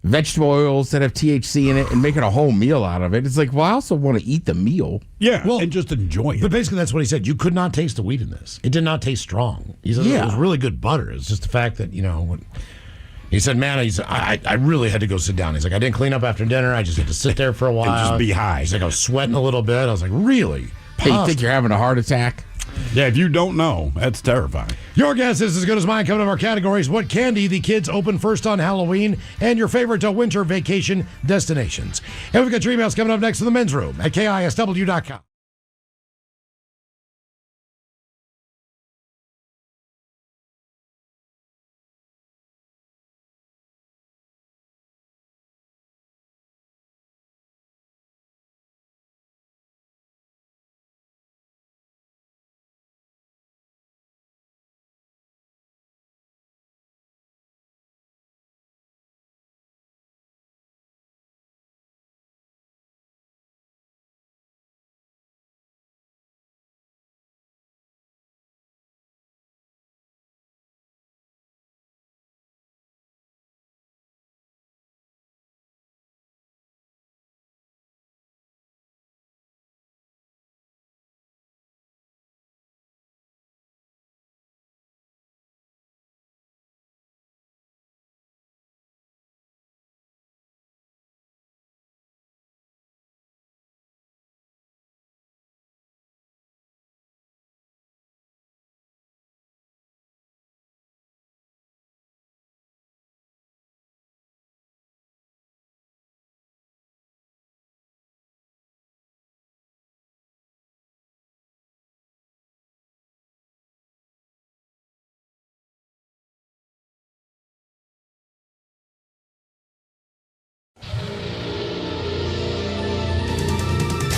Speaker 3: vegetable oils that have THC in it and making a whole meal out of it, it's like, well, I also want to eat the meal.
Speaker 2: Yeah, well, and just enjoy it.
Speaker 6: But basically, that's what he said. You could not taste the weed in this. It did not taste strong. He said it was really good butter. It's just the fact that he said, man, I really had to go sit down. He's like, I didn't clean up after dinner. I just had to sit there for a while.
Speaker 2: And just be high.
Speaker 6: He's like, I was sweating a little bit. I was like, really?
Speaker 3: Hey, you think you're having a heart attack?
Speaker 2: Yeah, if you don't know, that's terrifying.
Speaker 6: Your guess is as good as mine. Coming up our categories: what candy the kids open first on Halloween, and your favorite winter vacation destinations. And we've got your emails coming up next in the men's room at KISW.com.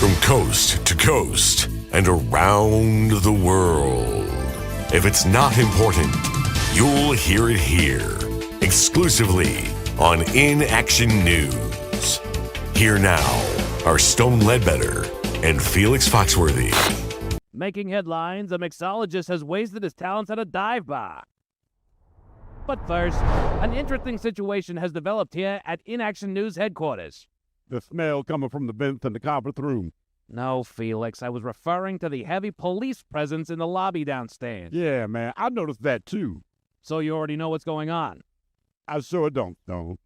Speaker 9: From coast to coast and around the world. If it's not important, you'll hear it here, exclusively on In Action News. Here now are Stone Ledbetter and Felix Foxworthy.
Speaker 23: Making headlines, a mixologist has wasted his talents at a dive bar. But first, an interesting situation has developed here at In Action News headquarters.
Speaker 2: The smell coming from the vents in the conference room.
Speaker 23: No, Felix, I was referring to the heavy police presence in the lobby downstairs.
Speaker 2: Yeah, man, I noticed that too.
Speaker 23: So you already know what's going on?
Speaker 2: I sure don't, Stone.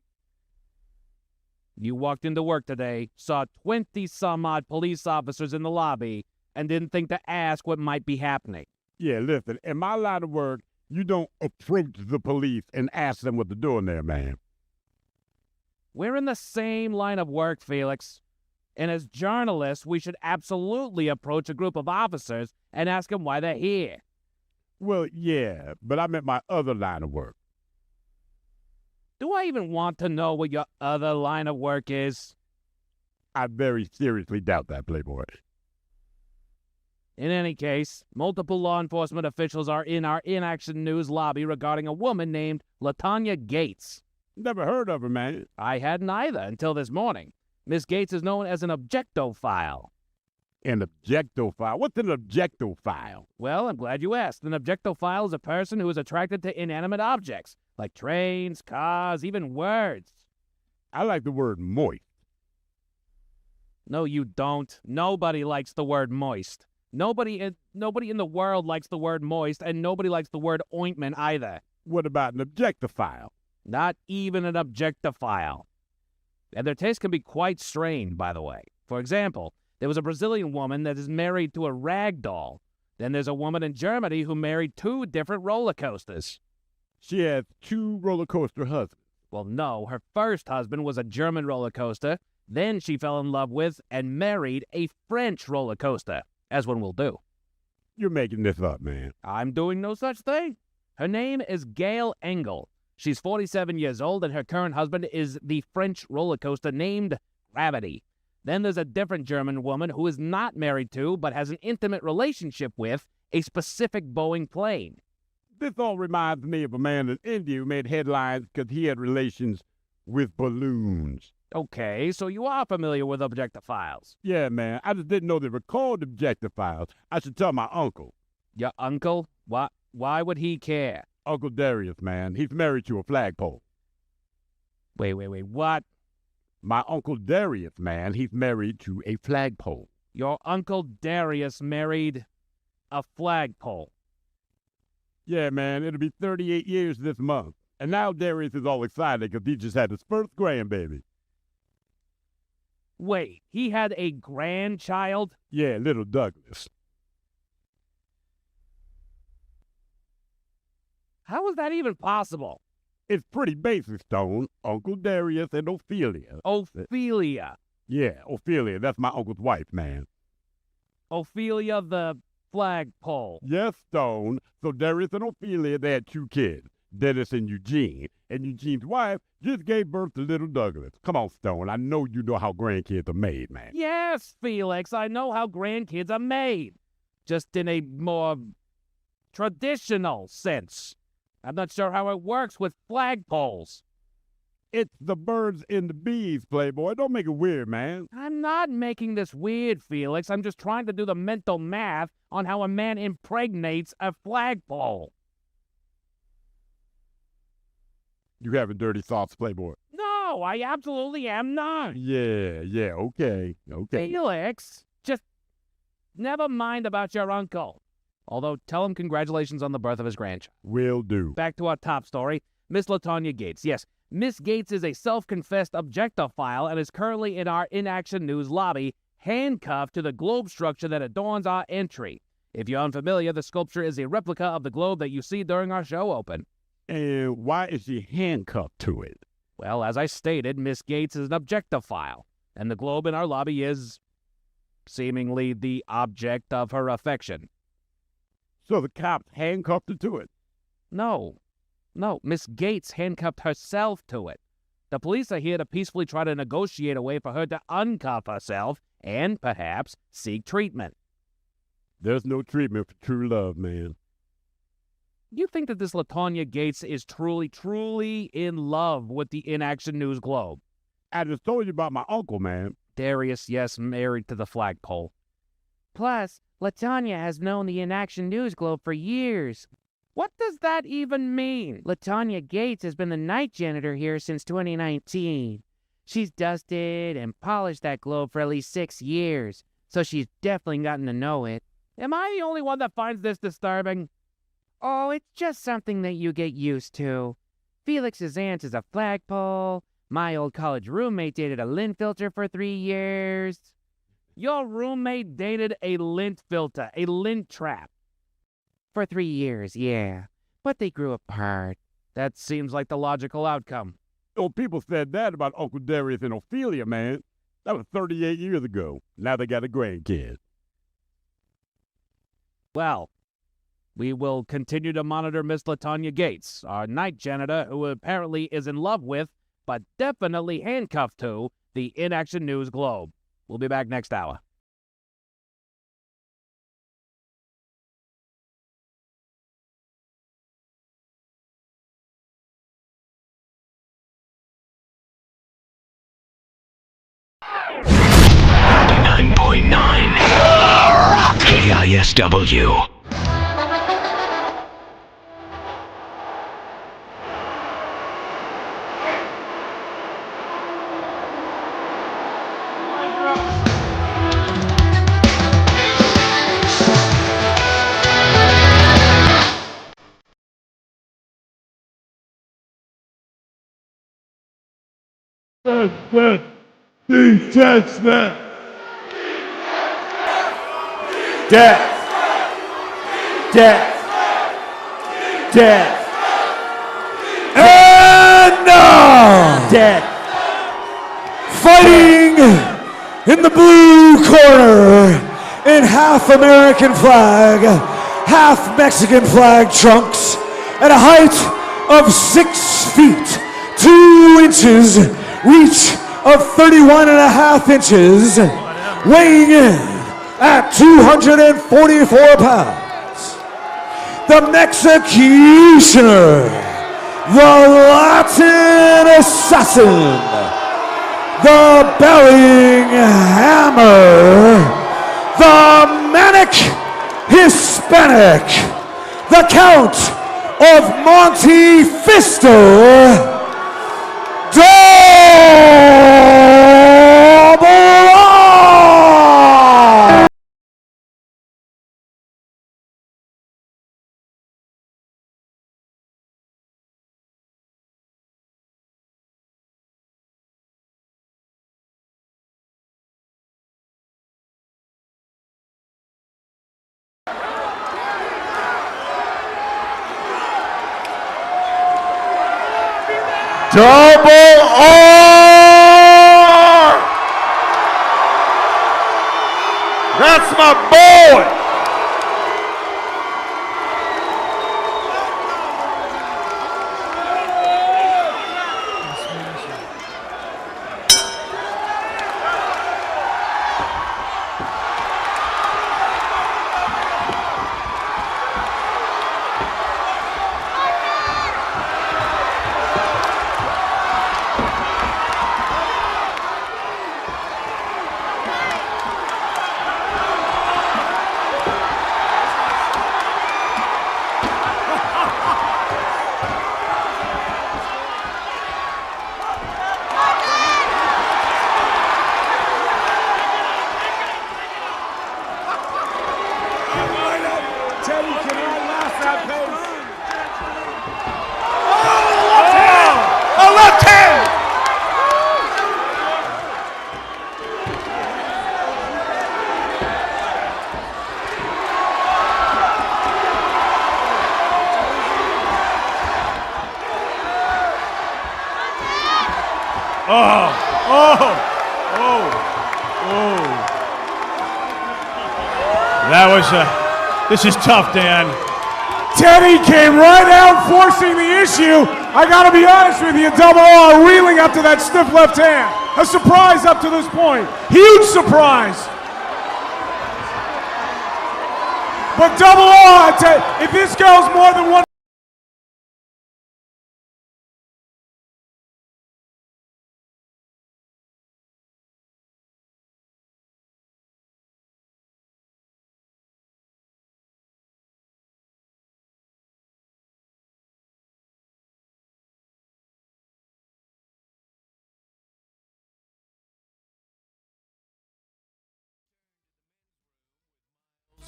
Speaker 23: You walked into work today, saw 20-some-odd police officers in the lobby, and didn't think to ask what might be happening.
Speaker 2: Yeah, listen, in my line of work, you don't approach the police and ask them what they're doing there, man.
Speaker 23: We're in the same line of work, Felix. And as journalists, we should absolutely approach a group of officers and ask them why they're here.
Speaker 2: Well, yeah, but I meant my other line of work.
Speaker 23: Do I even want to know what your other line of work is?
Speaker 2: I very seriously doubt that, Playboy.
Speaker 23: In any case, multiple law enforcement officials are in our inaction news lobby regarding a woman named LaTanya Gates.
Speaker 2: Never heard of her, man.
Speaker 23: I hadn't either until this morning. Miss Gates is known as an objectophile.
Speaker 2: An objectophile? What's an objectophile?
Speaker 23: Well, I'm glad you asked. An objectophile is a person who is attracted to inanimate objects, like trains, cars, even words.
Speaker 2: I like the word moist.
Speaker 23: No, you don't. Nobody likes the word moist. Nobody in the world likes the word moist, and nobody likes the word ointment either.
Speaker 2: What about an objectophile?
Speaker 23: Not even an objectophile. And their taste can be quite strained, by the way. For example, there was a Brazilian woman that is married to a rag doll. Then there's a woman in Germany who married 2 different roller coasters.
Speaker 2: She has 2 roller coaster husbands.
Speaker 23: Well, no, her first husband was a German roller coaster. Then she fell in love with and married a French roller coaster, as one will do.
Speaker 2: You're making this up, man.
Speaker 23: I'm doing no such thing. Her name is Gail Engel. She's 47 years old, and her current husband is the French roller coaster named Gravity. Then there's a different German woman who is not married to, but has an intimate relationship with, a specific Boeing plane.
Speaker 2: This all reminds me of a man in India who made headlines because he had relations with balloons.
Speaker 23: Okay, so you are familiar with objectophiles.
Speaker 2: Yeah, man. I just didn't know they were called objectophiles. I should tell my uncle.
Speaker 23: Your uncle? Why would he care?
Speaker 2: Uncle Darius, man. He's married to a flagpole.
Speaker 23: Wait, what?
Speaker 2: My Uncle Darius, man. He's married to a flagpole.
Speaker 23: Your Uncle Darius married a flagpole?
Speaker 2: Yeah, man. It'll be 38 years this month. And now Darius is all excited because he just had his first grandbaby.
Speaker 23: Wait, he had a grandchild?
Speaker 2: Yeah, little Douglas.
Speaker 23: How is that even possible?
Speaker 2: It's pretty basic, Stone. Uncle Darius and Ophelia.
Speaker 23: Ophelia?
Speaker 2: Yeah, Ophelia. That's my uncle's wife, man.
Speaker 23: Ophelia the flagpole.
Speaker 2: Yes, Stone. So Darius and Ophelia, they had 2 kids, Dennis and Eugene. And Eugene's wife just gave birth to little Douglas. Come on, Stone. I know you know how grandkids are made, man.
Speaker 23: Yes, Felix. I know how grandkids are made. Just in a more traditional sense. I'm not sure how it works with flagpoles.
Speaker 2: It's the birds and the bees, Playboy. Don't make it weird, man.
Speaker 23: I'm not making this weird, Felix. I'm just trying to do the mental math on how a man impregnates a flagpole.
Speaker 2: You having dirty thoughts, Playboy?
Speaker 23: No, I absolutely am not.
Speaker 2: Yeah, okay.
Speaker 23: Felix, just never mind about your uncle. Although, tell him congratulations on the birth of his grandchild.
Speaker 2: Will do.
Speaker 23: Back to our top story, Miss LaTanya Gates. Yes, Miss Gates is a self-confessed objectophile and is currently in our inaction news lobby, handcuffed to the globe structure that adorns our entry. If you're unfamiliar, the sculpture is a replica of the globe that you see during our show open.
Speaker 2: And why is she handcuffed to it?
Speaker 23: Well, as I stated, Miss Gates is an objectophile, and the globe in our lobby is seemingly the object of her affection.
Speaker 2: So the cops handcuffed her to it?
Speaker 23: No, Miss Gates handcuffed herself to it. The police are here to peacefully try to negotiate a way for her to uncuff herself and, perhaps, seek treatment.
Speaker 2: There's no treatment for true love, man.
Speaker 23: You think that this LaTanya Gates is truly in love with the Inaction News Globe?
Speaker 2: I just told you about my uncle, man.
Speaker 23: Darius, yes, married to the flagpole.
Speaker 21: Plus, LaTanya has known the Inaction News Globe for years.
Speaker 23: What does that even mean?
Speaker 21: LaTanya Gates has been the night janitor here since 2019. She's dusted and polished that globe for at least 6 years, so she's definitely gotten to know it.
Speaker 23: Am I the only one that finds this disturbing?
Speaker 21: Oh, it's just something that you get used to. Felix's aunt is a flagpole. My old college roommate dated a lint filter for 3 years.
Speaker 23: Your roommate dated a lint filter, a lint trap.
Speaker 21: For 3 years, yeah. But they grew apart.
Speaker 23: That seems like the logical outcome.
Speaker 8: Oh, people said that about Uncle Darius and Ophelia, man. That was 38 years ago. Now they got a grandkid.
Speaker 23: Well, we will continue to monitor Miss LaTanya Gates, our night janitor, who apparently is in love with, but definitely handcuffed to, the Inaction News Globe. We'll be back next hour.
Speaker 10: KISW.
Speaker 8: Detachment. Death. Death. Death. And now,
Speaker 11: Dead. Fighting in the blue corner in half American flag, half Mexican flag trunks at a height of 6 feet, 2 inches, reach of 31 and a half inches, weighing in at 244 pounds. The Executioner, the Latin Assassin, the Belling Hammer, the Manic Hispanic, the Count of Monte Fisto,
Speaker 8: Double R! That's my boy!
Speaker 12: This is tough, Dan. Teddy came right out forcing the issue. I got to be honest with you, Double R reeling up to that stiff left hand. A surprise up to this point. Huge surprise. But Double R, I tell you, if this goes more than one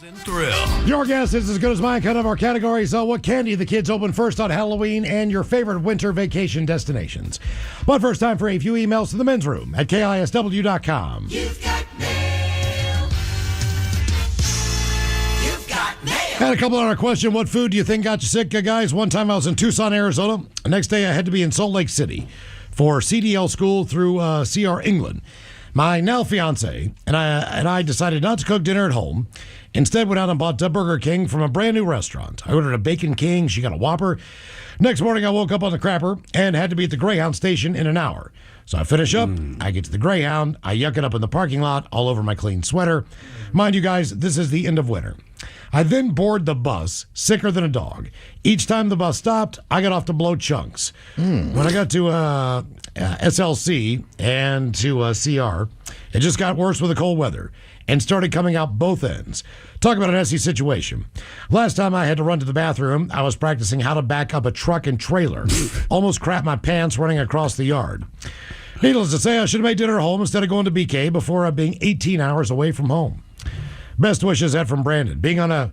Speaker 10: Thrill.
Speaker 6: Your guess is as good as mine. Kind of our category. So, what candy the kids open first on Halloween and your favorite winter vacation destinations. But first, time for a few emails to the men's room at KISW.com.
Speaker 19: You've got mail. You've got mail.
Speaker 6: Had a couple on our question. What food do you think got you sick, guys? One time I was in Tucson, Arizona. The next day I had to be in Salt Lake City for CDL school through CR England. My now fiance and I decided not to cook dinner at home. Instead, went out and bought Burger King from a brand new restaurant. I ordered a Bacon King. She got a Whopper. Next morning, I woke up on the crapper and had to be at the Greyhound station in an hour. So I finish up. I get to the Greyhound. I yuck it up in the parking lot all over my clean sweater. Mind you guys, this is the end of winter. I then board the bus, sicker than a dog. Each time the bus stopped, I got off to blow chunks. When I got to SLC and to CR, it just got worse with the cold weather and started coming out both ends. Talk about an Essie situation. Last time I had to run to the bathroom, I was practicing how to back up a truck and trailer. Almost crapped my pants running across the yard. Needless to say, I should have made dinner at home instead of going to BK before being 18 hours away from home. Best wishes, Ed from Brandon. Being on a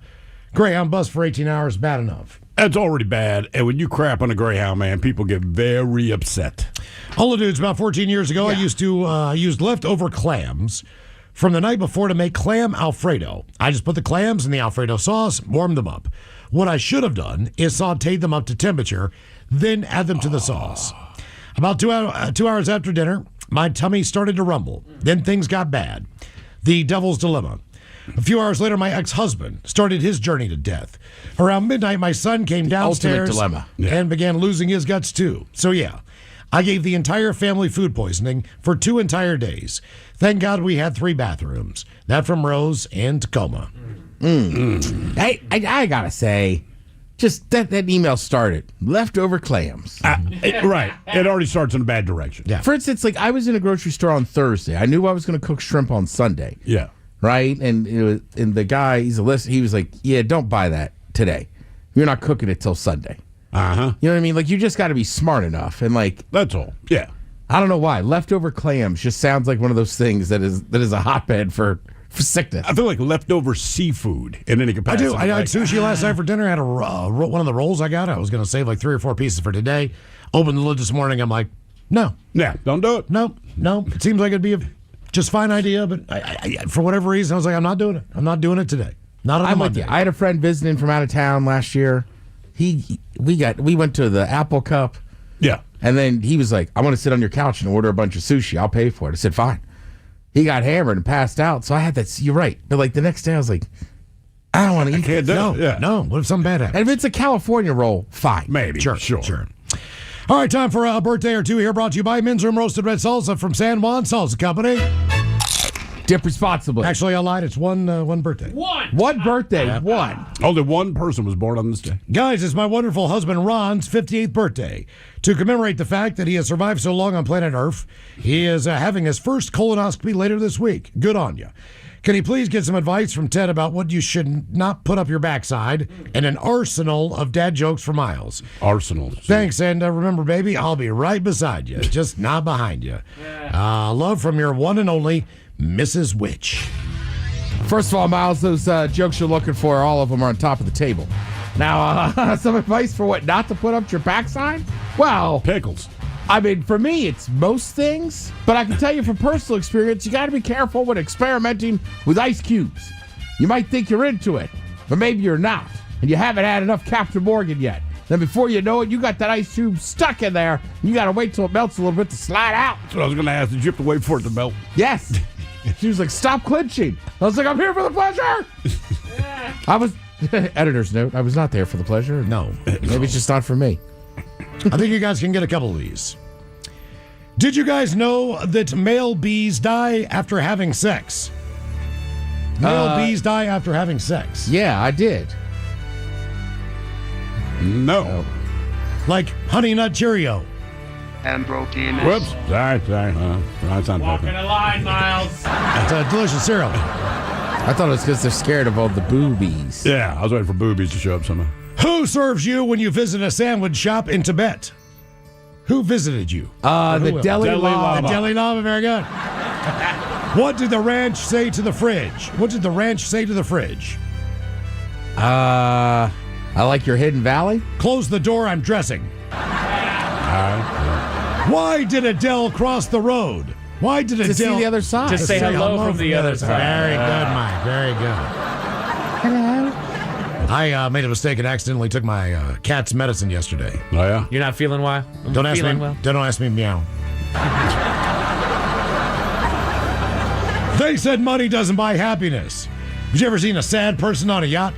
Speaker 6: Greyhound bus for 18 hours is bad enough.
Speaker 2: That's already bad. And when you crap on a Greyhound, man, people get very upset.
Speaker 6: All the dudes, about 14 years ago, I used to use leftover clams from the night before to make clam Alfredo. I just put the clams in the Alfredo sauce, warmed them up. What I should have done is sauteed them up to temperature, then add them to the sauce. About 2 hours after dinner, my tummy started to rumble. Then things got bad. The devil's dilemma. A few hours later, my ex-husband started his journey to death. Around midnight, my son came downstairs
Speaker 3: dilemma.
Speaker 6: and began losing his guts too. So yeah, I gave the entire family food poisoning for 2 entire days. Thank God we had 3 bathrooms. That from Rose and Tacoma.
Speaker 3: I gotta say, just that email started. Leftover clams.
Speaker 2: Right. It already starts in a bad direction.
Speaker 6: Yeah.
Speaker 3: For instance, like I was in a grocery store on Thursday. I knew I was going to cook shrimp on Sunday.
Speaker 2: Yeah.
Speaker 3: Right? And the guy, he was like, yeah, don't buy that today. You're not cooking it till Sunday.
Speaker 2: Uh-huh.
Speaker 3: You know what I mean? Like, you just got to be smart enough. And like,
Speaker 2: that's all. Yeah.
Speaker 3: I don't know why. Leftover clams just sounds like one of those things that is a hotbed for sickness.
Speaker 2: I feel like leftover seafood in any
Speaker 6: I
Speaker 2: capacity.
Speaker 6: do. I had sushi last night for dinner. I had one of the rolls I got. I was going to save like 3 or 4 pieces for today. Opened the lid this morning. I'm like, no.
Speaker 2: Yeah, don't do it.
Speaker 6: No. It seems like it'd be a just fine idea, but I, for whatever reason, I was like, I'm not doing it. I'm not doing it today. Not on a Monday.
Speaker 3: I had a friend visiting from out of town last year. We went to the Apple Cup.
Speaker 2: Yeah.
Speaker 3: And then he was like, I want to sit on your couch and order a bunch of sushi. I'll pay for it. I said, fine. He got hammered and passed out. So I had that. You're right. But like the next day, I was like, I don't want to eat
Speaker 2: can't
Speaker 3: this.
Speaker 2: do it. Yeah.
Speaker 6: No. What if something bad happens?
Speaker 3: And if it's a California roll, fine.
Speaker 2: Maybe.
Speaker 6: Sure. All right, time for a birthday or two here. Brought to you by Men's Room Roasted Red Salsa from San Juan Salsa Company.
Speaker 3: Dip responsibly.
Speaker 6: Actually, I lied. It's one birthday.
Speaker 3: One birthday.
Speaker 6: Yeah.
Speaker 3: One.
Speaker 2: Only one person was born on this day.
Speaker 6: Guys, it's my wonderful husband Ron's 58th birthday. To commemorate the fact that he has survived so long on planet Earth, he is having his first colonoscopy later this week. Good on you. Can you please get some advice from Ted about what you should not put up your backside and an arsenal of dad jokes for Miles?
Speaker 2: Arsenal.
Speaker 6: Thanks, and remember, baby, I'll be right beside you, just not behind you. Love from your one and only Mrs. Witch.
Speaker 3: First of all, Miles, those jokes you're looking for, all of them are on top of the table. Now, some advice for what not to put up your backside? Well,
Speaker 2: pickles.
Speaker 3: I mean, for me, it's most things. But I can tell you from personal experience, you got to be careful when experimenting with ice cubes. You might think you're into it, but maybe you're not. And you haven't had enough Captain Morgan yet. Then before you know it, you got that ice cube stuck in there. And you got to wait till it melts a little bit to slide out.
Speaker 2: That's what I was going to ask. Did you have to wait for it to melt?
Speaker 3: Yes. She was like, stop clinching. I was like, I'm here for the pleasure. I was, editor's note, I was not there for the pleasure.
Speaker 6: No.
Speaker 3: Maybe it's just not for me.
Speaker 6: I think you guys can get a couple of these. Did you guys know that male bees die after having sex? Male bees die after having sex.
Speaker 3: Yeah, I did.
Speaker 2: No.
Speaker 6: Like Honey Nut Cheerio.
Speaker 13: And protein.
Speaker 2: Whoops. Sorry. That's not
Speaker 19: Walking a line, Miles.
Speaker 6: It's a delicious cereal.
Speaker 3: I thought it was because they're scared of all the boobies.
Speaker 2: Yeah, I was waiting for boobies to show up somehow.
Speaker 6: Who serves you when you visit a sandwich shop in Tibet? Who visited you?
Speaker 3: The Deli Lama.
Speaker 6: The Deli Lama, very good. What did the ranch say to the fridge? What did the ranch say to the fridge?
Speaker 3: I like your Hidden Valley.
Speaker 6: Close the door, I'm dressing. Why did Adele cross the road? Why did Adele...
Speaker 3: To see the other side.
Speaker 1: To say hello from the other side.
Speaker 6: Very good, Mike. Very good.
Speaker 3: Hello.
Speaker 6: I made a mistake and accidentally took my cat's medicine yesterday.
Speaker 2: Oh, yeah?
Speaker 1: You're not feeling well?
Speaker 6: Don't ask me.
Speaker 1: Well?
Speaker 6: Don't ask me meow. They said money doesn't buy happiness. Have you ever seen a sad person on a yacht?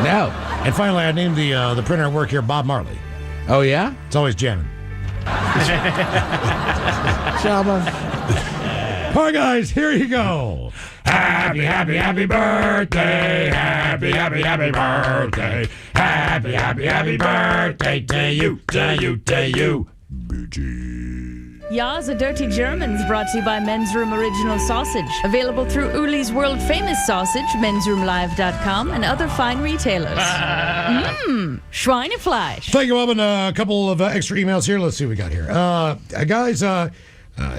Speaker 3: No.
Speaker 6: And finally, I named the printer at work here Bob Marley.
Speaker 3: Oh, yeah?
Speaker 6: It's always jamming.
Speaker 3: Shabba.
Speaker 6: All right, guys, here you go. Happy, happy, happy birthday. Happy, happy, happy birthday. Happy, happy, happy birthday to you, to you, to you.
Speaker 22: Ya's a Dirty Germans brought to you by Men's Room Original Sausage. Available through Uli's World Famous Sausage, mensroomlive.com, and other fine retailers. Schweinefleisch.
Speaker 6: Thank you, Bob, and a couple of extra emails here. Let's see what we got here. Guys,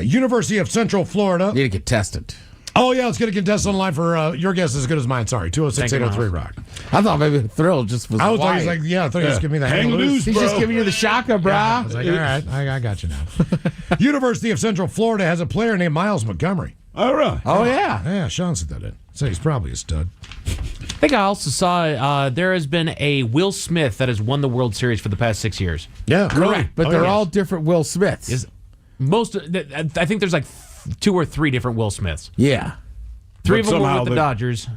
Speaker 6: University of Central Florida.
Speaker 3: Need to get tested.
Speaker 6: Oh, yeah, let's get a contest online for Your Guess is as Good as Mine. Sorry, 206-803-ROCK.
Speaker 3: I thought maybe the thrill just was
Speaker 6: I was
Speaker 3: Hawaii.
Speaker 6: like, I thought he was giving me the hang loose.
Speaker 3: He's just giving you the shaka, brah.
Speaker 6: Yeah, I was like, all right, I got you now. University of Central Florida has a player named Miles Montgomery.
Speaker 2: All right.
Speaker 3: Oh, yeah.
Speaker 6: Yeah, Sean said that in. So he's probably a stud.
Speaker 1: I think I also saw there has been a Will Smith that has won the World Series for the past 6 years.
Speaker 6: Yeah,
Speaker 3: Correct. But they're all different Will Smiths.
Speaker 1: I think there's like 2 or 3 different Will Smiths.
Speaker 3: Yeah.
Speaker 1: 3 of them were with the Dodgers.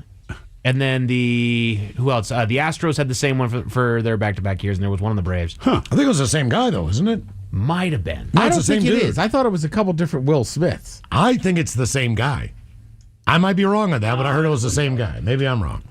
Speaker 1: And then who else? The Astros had the same one for their back-to-back years, and there was one on the Braves.
Speaker 6: Huh. I think it was the same guy, though, isn't it?
Speaker 1: Might have been.
Speaker 6: No,
Speaker 3: I
Speaker 6: it's
Speaker 3: don't
Speaker 6: the same
Speaker 3: think it
Speaker 6: dude.
Speaker 3: is. I thought it was a couple different Will Smiths.
Speaker 6: I think it's the same guy. I might be wrong on that, but I heard it was the same guy. Maybe I'm wrong.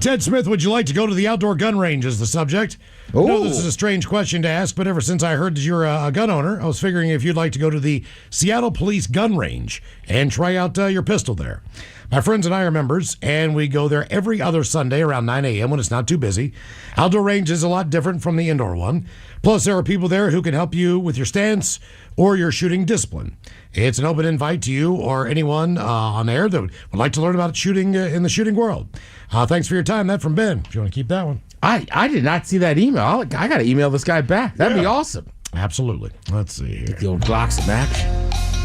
Speaker 6: Ted Smith, would you like to go to the outdoor gun range is the subject. I know this is a strange question to ask, but ever since I heard that you're a gun owner, I was figuring if you'd like to go to the Seattle Police Gun Range and try out your pistol there. My friends and I are members, and we go there every other Sunday around 9 a.m. when it's not too busy. Outdoor range is a lot different from the indoor one. Plus, there are people there who can help you with your stance or your shooting discipline. It's an open invite to you or anyone on air that would like to learn about shooting in the shooting world. Thanks for your time. That from Ben. If you want to keep that one.
Speaker 3: I did not see that email. I got to email this guy back. That'd be awesome.
Speaker 6: Absolutely. Let's see here.
Speaker 3: Get the old Glocks in action.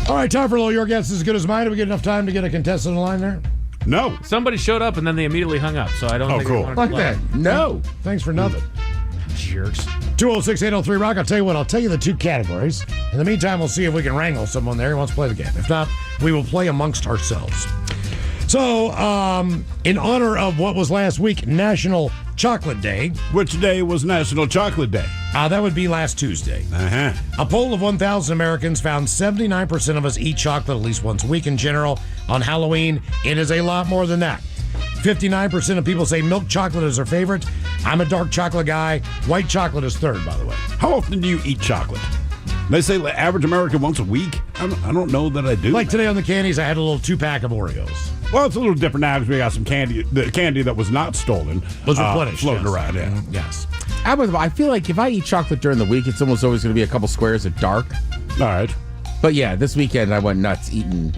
Speaker 6: All right, time for a little Your Guess is as Good as Mine. Do we get enough time to get a contestant on the line there?
Speaker 2: No.
Speaker 1: Somebody showed up and then they immediately hung up, so I don't think
Speaker 2: cool.
Speaker 1: they wanted
Speaker 3: Like
Speaker 1: to play.
Speaker 3: that. No.
Speaker 6: Thanks for nothing.
Speaker 1: Jerks.
Speaker 6: 206-803-ROCK. I'll tell you what, I'll tell you the 2 categories. In the meantime, we'll see if we can wrangle someone there who wants to play the game. If not, we will play amongst ourselves. So, in honor of what was last week, National Chocolate Day.
Speaker 2: Which day was National Chocolate Day?
Speaker 6: That would be last Tuesday. A poll of 1,000 Americans found 79% of us eat chocolate at least once a week in general. On Halloween, it is a lot more than that. 59% of people say milk chocolate is their favorite. I'm a dark chocolate guy. White chocolate is third, by the way.
Speaker 2: How often do you eat chocolate? They say the average American once a week. I don't know that I do.
Speaker 6: Like today on the candies, I had a little 2-pack of Oreos.
Speaker 2: Well, it's a little different now because we got some candy. The candy that was not stolen
Speaker 6: was replenished.
Speaker 2: Floating
Speaker 6: Yes.
Speaker 2: around, yeah.
Speaker 6: Yes.
Speaker 3: I feel like if I eat chocolate during the week, it's almost always going to be a couple squares of dark.
Speaker 2: All right.
Speaker 3: But yeah, this weekend I went nuts eating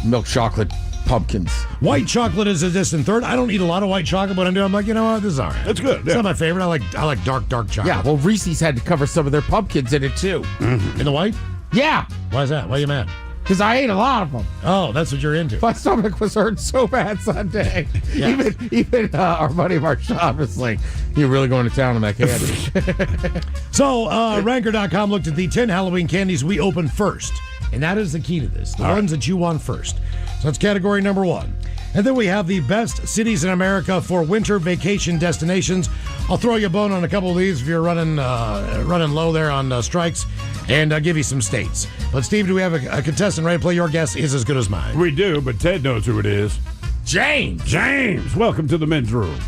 Speaker 3: milk chocolate pumpkins.
Speaker 6: White chocolate is a distant third. I don't eat a lot of white chocolate, but I'm like, you know what? This is all right.
Speaker 2: It's good.
Speaker 6: It's not my favorite. I like dark chocolate.
Speaker 3: Yeah, well, Reese's had to cover some of their pumpkins in it, too.
Speaker 6: In the white?
Speaker 3: Yeah.
Speaker 6: Why is that? Why are you mad?
Speaker 3: Because I ate a lot of them.
Speaker 6: Oh, that's what you're into.
Speaker 3: My stomach was hurting so bad Sunday.
Speaker 6: Yeah.
Speaker 3: Even our buddy Marchand was like, "You're really going to town on that candy."
Speaker 6: So, Ranker.com looked at the 10 Halloween candies we opened first. And that is the key to this. The ones that you want first. So that's category number 1. And then we have the best cities in America for winter vacation destinations. I'll throw you a bone on a couple of these if you're running low there on strikes, and give you some states. But Steve, do we have a contestant ready to play Your Guess is as Good as Mine?
Speaker 2: We do, but Ted knows who it is. James, welcome to the men's room.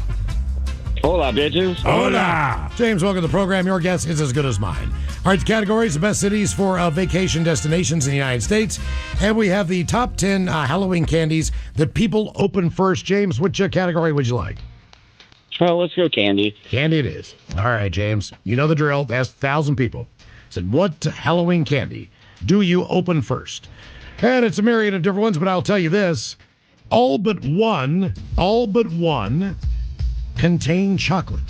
Speaker 15: Hola, bitches.
Speaker 2: Hola.
Speaker 6: James, welcome to the program. Your guess is as good as mine. All right, the categories, the best cities for vacation destinations in the United States. And we have the top 10 Halloween candies that people open first. James, which category would you like?
Speaker 15: Well, let's go candy.
Speaker 6: Candy it is. All right, James. You know the drill. Asked 1,000 people. Said, what Halloween candy do you open first? And it's a myriad of different ones, but I'll tell you this. all but one contain chocolate.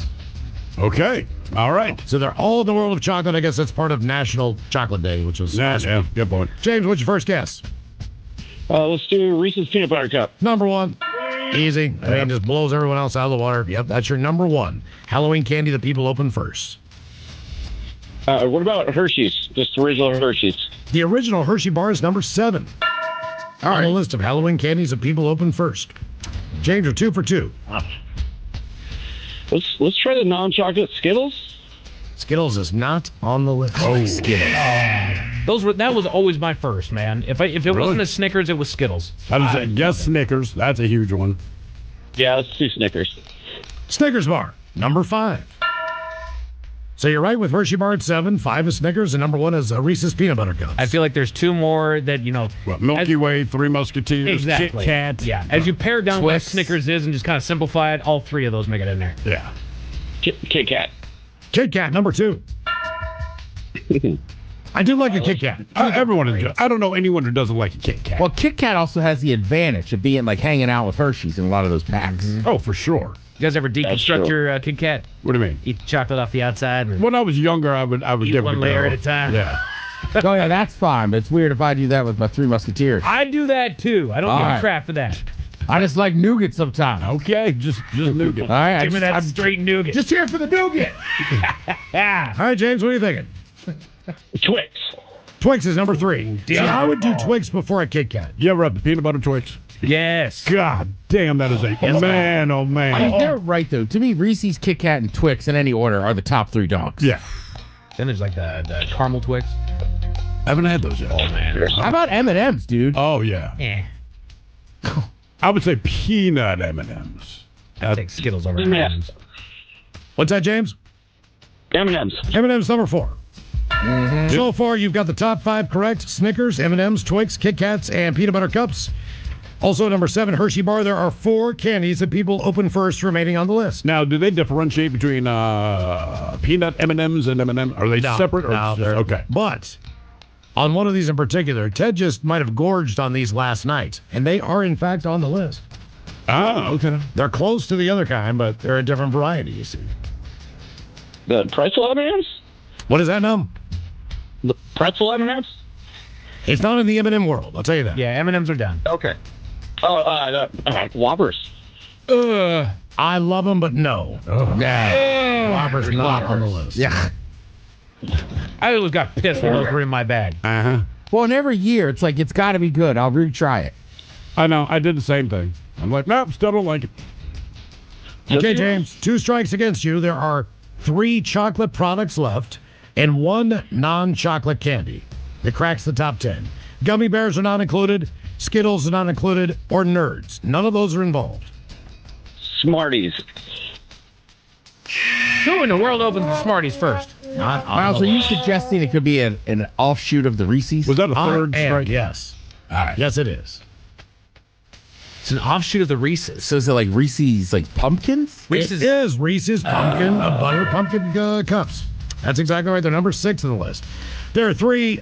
Speaker 2: Okay. All right.
Speaker 6: So they're all in the world of chocolate. I guess that's part of National Chocolate Day, which was
Speaker 2: yeah, good point.
Speaker 6: James, what's your first guess?
Speaker 15: Let's do Reese's Peanut Butter Cup.
Speaker 6: Number one. Easy. I mean, just blows everyone else out of the water. Yep, that's your number one. Halloween candy that people open first.
Speaker 15: What about Hershey's? Just original Hershey's.
Speaker 6: The original Hershey bar is number 7 on the list of Halloween candies that people open first. James, you're 2 for 2.
Speaker 15: Let's try the non-chocolate Skittles.
Speaker 6: Skittles is not on the list.
Speaker 1: Oh, Skittles. That was always my first, man. If it wasn't a Snickers, it was Skittles.
Speaker 2: I was saying, yes, Snickers. That's a huge one.
Speaker 15: Yeah, let's do Snickers.
Speaker 6: Snickers bar, number 5. So you're right with Hershey bar at 7, 5 is Snickers, and number 1 is Reese's Peanut Butter Cups.
Speaker 1: I feel like there's 2 more that,
Speaker 2: Milky Way, Three Musketeers,
Speaker 1: exactly.
Speaker 2: Kit Kat.
Speaker 1: Yeah, as you pare down what Snickers is and just kind of simplify it, all 3 of those make it in there.
Speaker 2: Yeah.
Speaker 15: Kit Kat.
Speaker 6: Kit Kat, number 2. I do like a Kit Kat.
Speaker 2: Everyone enjoys. I don't know anyone who doesn't like a Kit Kat.
Speaker 3: Well, Kit Kat also has the advantage of being like hanging out with Hershey's in a lot of those packs.
Speaker 2: Oh, for sure.
Speaker 1: You guys ever deconstruct your Kit Kat?
Speaker 2: What do you mean?
Speaker 1: Eat the chocolate off the outside?
Speaker 2: When I was younger, I would
Speaker 1: eat
Speaker 2: give it
Speaker 1: one
Speaker 2: a
Speaker 1: layer
Speaker 2: go.
Speaker 1: at a time.
Speaker 2: Yeah.
Speaker 3: Oh, yeah, that's fine, but it's weird if I do that with my Three Musketeers.
Speaker 1: I do that too. I don't give a crap for that.
Speaker 3: I just like nougat sometimes.
Speaker 2: Okay, just nougat.
Speaker 3: All right,
Speaker 1: Give me that straight nougat.
Speaker 3: Just here for the nougat.
Speaker 6: All right, James, what are you thinking?
Speaker 15: Twix.
Speaker 6: Twix is number 3. See, I would do Twix before a Kit Kat.
Speaker 2: You ever have the peanut butter Twix?
Speaker 1: Yes.
Speaker 2: God damn, that is oh man.
Speaker 3: I mean, they're right, though. To me, Reese's, Kit Kat, and Twix in any order are the top 3 dogs.
Speaker 2: Yeah.
Speaker 1: Then there's like the caramel Twix.
Speaker 2: I haven't had those yet.
Speaker 1: Oh, man.
Speaker 3: How about M&M's, dude?
Speaker 2: Oh, yeah. I would say peanut M&M's.
Speaker 1: I'd take Skittles over M&M's.
Speaker 6: What's that, James?
Speaker 15: M&M's.
Speaker 6: M&M's number 4. So far, you've got the top 5 correct. Snickers, M&M's, Twix, Kit Kats, and Peanut Butter Cups. Also, number 7, Hershey bar. There are 4 candies that people open first remaining on the list.
Speaker 2: Now, do they differentiate between peanut M&Ms and M&M? Are they separate?
Speaker 6: No, they're
Speaker 2: okay.
Speaker 6: But on one of these in particular, Ted just might have gorged on these last night, and they are, in fact, on the list.
Speaker 2: Ah, okay.
Speaker 6: They're close to the other kind, but they're a different variety, you see.
Speaker 15: The pretzel M&Ms?
Speaker 6: What is that, Num?
Speaker 15: The pretzel M&Ms?
Speaker 6: It's not in the M&M world, I'll tell you that.
Speaker 1: Yeah, M&M's are done.
Speaker 15: Okay. Oh, Whoppers.
Speaker 6: I love them, but no. Whopper's not on the list.
Speaker 3: Yeah.
Speaker 1: I always got pissed when those were in my bag.
Speaker 2: Uh-huh.
Speaker 3: Well, and every year, it's like, it's got to be good. I'll retry it.
Speaker 2: I know. I did the same thing. I'm like, nope, still don't like it.
Speaker 6: Okay, James, 2 strikes against you. There are 3 chocolate products left and 1 non-chocolate candy that cracks the top 10. Gummy bears are not included, Skittles are not included, or Nerds. None of those are involved.
Speaker 15: Smarties.
Speaker 1: Who in the world opens the Smarties first?
Speaker 3: Miles, are you suggesting it could be an offshoot of the Reese's?
Speaker 2: Was that a third strike?
Speaker 6: Yes.
Speaker 2: All right.
Speaker 6: Yes, it is.
Speaker 1: It's an offshoot of the Reese's.
Speaker 3: So is it like Reese's, like pumpkins?
Speaker 6: It is Reese's pumpkin butter pumpkin cups. That's exactly right. They're number 6 on the list. There are 3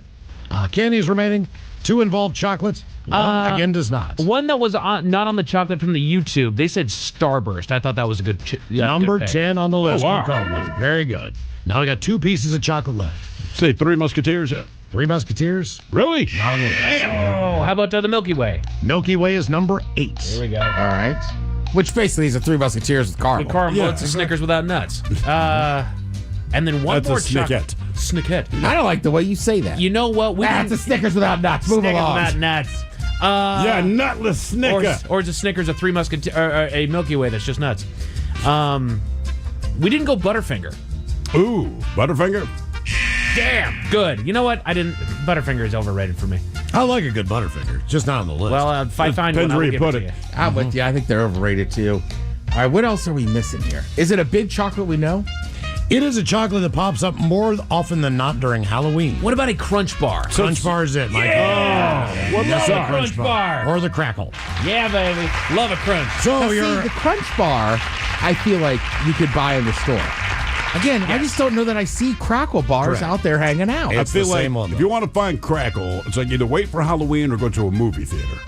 Speaker 6: candies remaining. 2 involve chocolate. One, again, does not.
Speaker 1: One that was not on the chocolate from the YouTube. They said Starburst. I thought that was a good.
Speaker 6: Number 10 on the list.
Speaker 2: Oh, wow.
Speaker 6: Very good. Now we got 2 pieces of chocolate left.
Speaker 2: Say Three Musketeers.
Speaker 6: 3 Musketeers.
Speaker 2: Really?
Speaker 6: Not on the list.
Speaker 1: Oh, how about the Milky Way?
Speaker 6: Milky Way is number 8.
Speaker 1: There we go.
Speaker 3: All right. Which basically is a Three Musketeers with caramel.
Speaker 1: The caramel.
Speaker 2: Yeah.
Speaker 1: It's a Snickers without nuts. And then one
Speaker 2: That's
Speaker 1: more
Speaker 2: a Snicket.
Speaker 1: Snicket.
Speaker 3: I don't like the way you say that.
Speaker 1: You know what?
Speaker 3: That's a Snickers without nuts. Move
Speaker 1: Snickers
Speaker 3: along.
Speaker 1: without nuts.
Speaker 2: Yeah, nutless Snicker.
Speaker 1: Or is a Snickers a Three Musketeers or a Milky Way that's just nuts? We didn't go Butterfinger.
Speaker 2: Ooh, Butterfinger.
Speaker 1: Damn, good. You know what? Butterfinger is overrated for me.
Speaker 6: I like a good Butterfinger. Just not on the list.
Speaker 1: Well, if I find
Speaker 2: Depends
Speaker 1: one,
Speaker 2: where
Speaker 1: I'll
Speaker 2: you
Speaker 1: give
Speaker 2: put
Speaker 1: it to
Speaker 2: it.
Speaker 1: you.
Speaker 3: I'm with you. I think they're overrated too. All right, what else are we missing here? Is it a big chocolate we know?
Speaker 6: It is a chocolate that pops up more often than not during Halloween.
Speaker 1: What about a Crunch Bar?
Speaker 6: Crunch Bar is it, Mike.
Speaker 1: Yeah!
Speaker 6: What
Speaker 1: Love a Crunch Bar.
Speaker 6: Or the Crackle.
Speaker 1: Yeah, baby. Love a Crunch.
Speaker 6: So
Speaker 3: Now,
Speaker 6: you're...
Speaker 3: see, the Crunch Bar, I feel like you could buy in the store. Again, I just don't know that I see Crackle bars
Speaker 6: Correct.
Speaker 3: out there hanging out.
Speaker 2: I feel
Speaker 6: the
Speaker 2: like
Speaker 6: same one,
Speaker 2: if
Speaker 6: though.
Speaker 2: you want to find Crackle, it's like either wait for Halloween or go to a movie theater.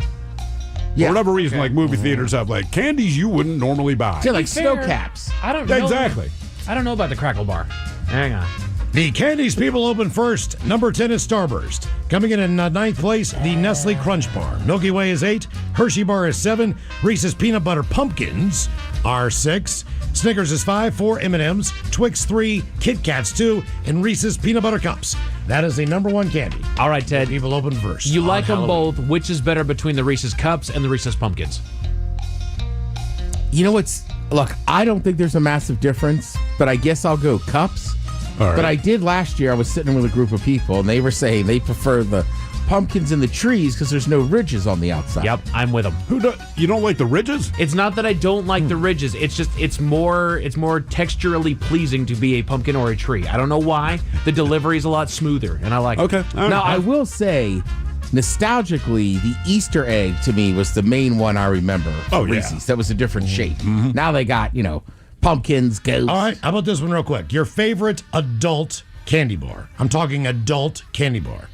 Speaker 2: For whatever reason, like movie theaters have like candies you wouldn't normally buy.
Speaker 3: Yeah, like snow caps.
Speaker 1: I don't know.
Speaker 2: Exactly.
Speaker 1: I don't know about the Crackle Bar. Hang on.
Speaker 6: The candies people open first. Number 10 is Starburst. Coming in ninth place, the Nestle Crunch Bar. Milky Way is 8. Hershey Bar is 7. Reese's Peanut Butter Pumpkins are 6. Snickers is 5. 4 M&M's. Twix 3. Kit Kats 2. And Reese's Peanut Butter Cups. That is the number 1 candy.
Speaker 1: All right, Ted.
Speaker 6: People open first.
Speaker 1: You like them
Speaker 6: Halloween.
Speaker 1: both. Which is better between the Reese's Cups and the Reese's Pumpkins?
Speaker 3: You know what's... Look, I don't think there's a massive difference, but I guess I'll go Cups.
Speaker 2: All right.
Speaker 3: But I did last year. I was sitting with a group of people, and they were saying they prefer the pumpkins in the trees because there's no ridges on the outside.
Speaker 1: Yep, I'm with them.
Speaker 2: You don't like the ridges?
Speaker 1: It's not that I don't like the ridges. It's just it's more texturally pleasing to be a pumpkin or a tree. I don't know why. The delivery is a lot smoother, and I like it.
Speaker 2: Okay. All right.
Speaker 3: Now, I will say, nostalgically, the Easter egg to me was the main one I remember.
Speaker 2: Oh, yeah.
Speaker 3: Reese's. That was a different shape. Now they got, pumpkins, ghosts.
Speaker 6: All right, how about this one real quick? Your favorite adult candy bar. I'm talking adult candy bar.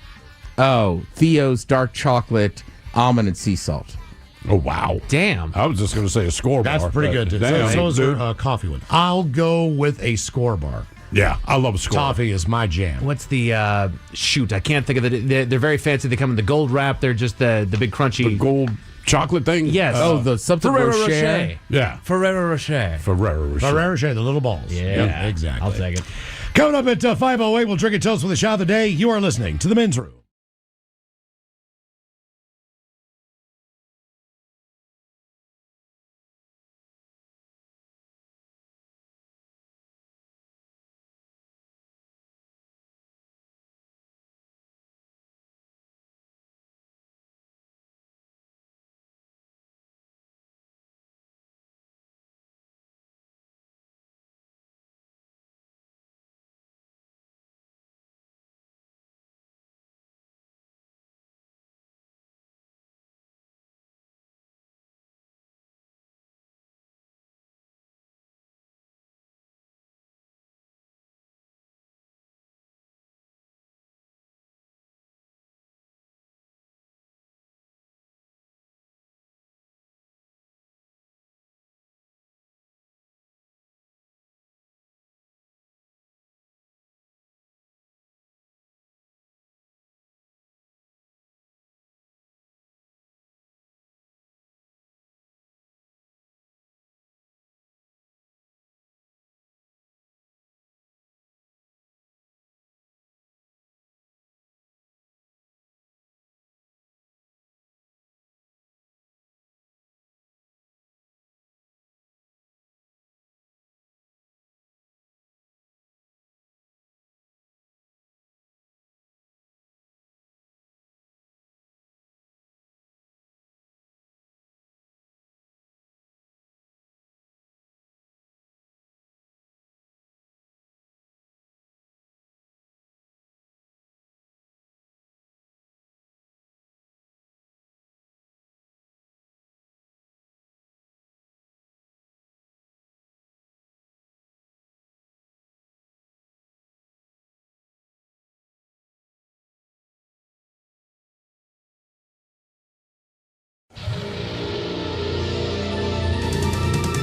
Speaker 3: Oh, Theo's dark chocolate, almond and sea salt.
Speaker 2: Oh, wow.
Speaker 1: Damn.
Speaker 2: I was just going to say a score bar.
Speaker 6: That's pretty good, too.
Speaker 2: Damn,
Speaker 6: So those
Speaker 2: dude.
Speaker 6: are coffee ones. I'll go with a score bar.
Speaker 2: Yeah, I love a score.
Speaker 6: Toffee is my jam.
Speaker 1: What's the shoot? I can't think of it. They're very fancy. They come in the gold wrap. They're just the big crunchy
Speaker 2: The gold chocolate thing?
Speaker 1: Yes.
Speaker 3: the something
Speaker 1: Ferrero
Speaker 3: Rocher.
Speaker 1: Rocher.
Speaker 2: Yeah.
Speaker 1: Ferrero Rocher.
Speaker 2: Ferrero Rocher.
Speaker 6: Ferrero Rocher, the little balls.
Speaker 1: Yeah,
Speaker 6: Yep, exactly.
Speaker 1: I'll take it.
Speaker 6: Coming up at 5:08, we'll drink a toast with the shot of the day. You are listening to The Men's Room.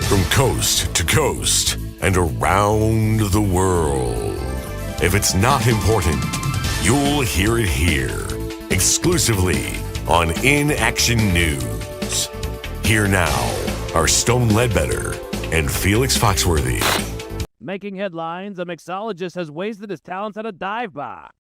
Speaker 9: From coast to coast and around the world. If it's not important, you'll hear it here. Exclusively on In Action News. Here now are Stone Ledbetter and Felix Foxworthy.
Speaker 23: Making headlines, a mixologist has wasted his talents at a dive bar.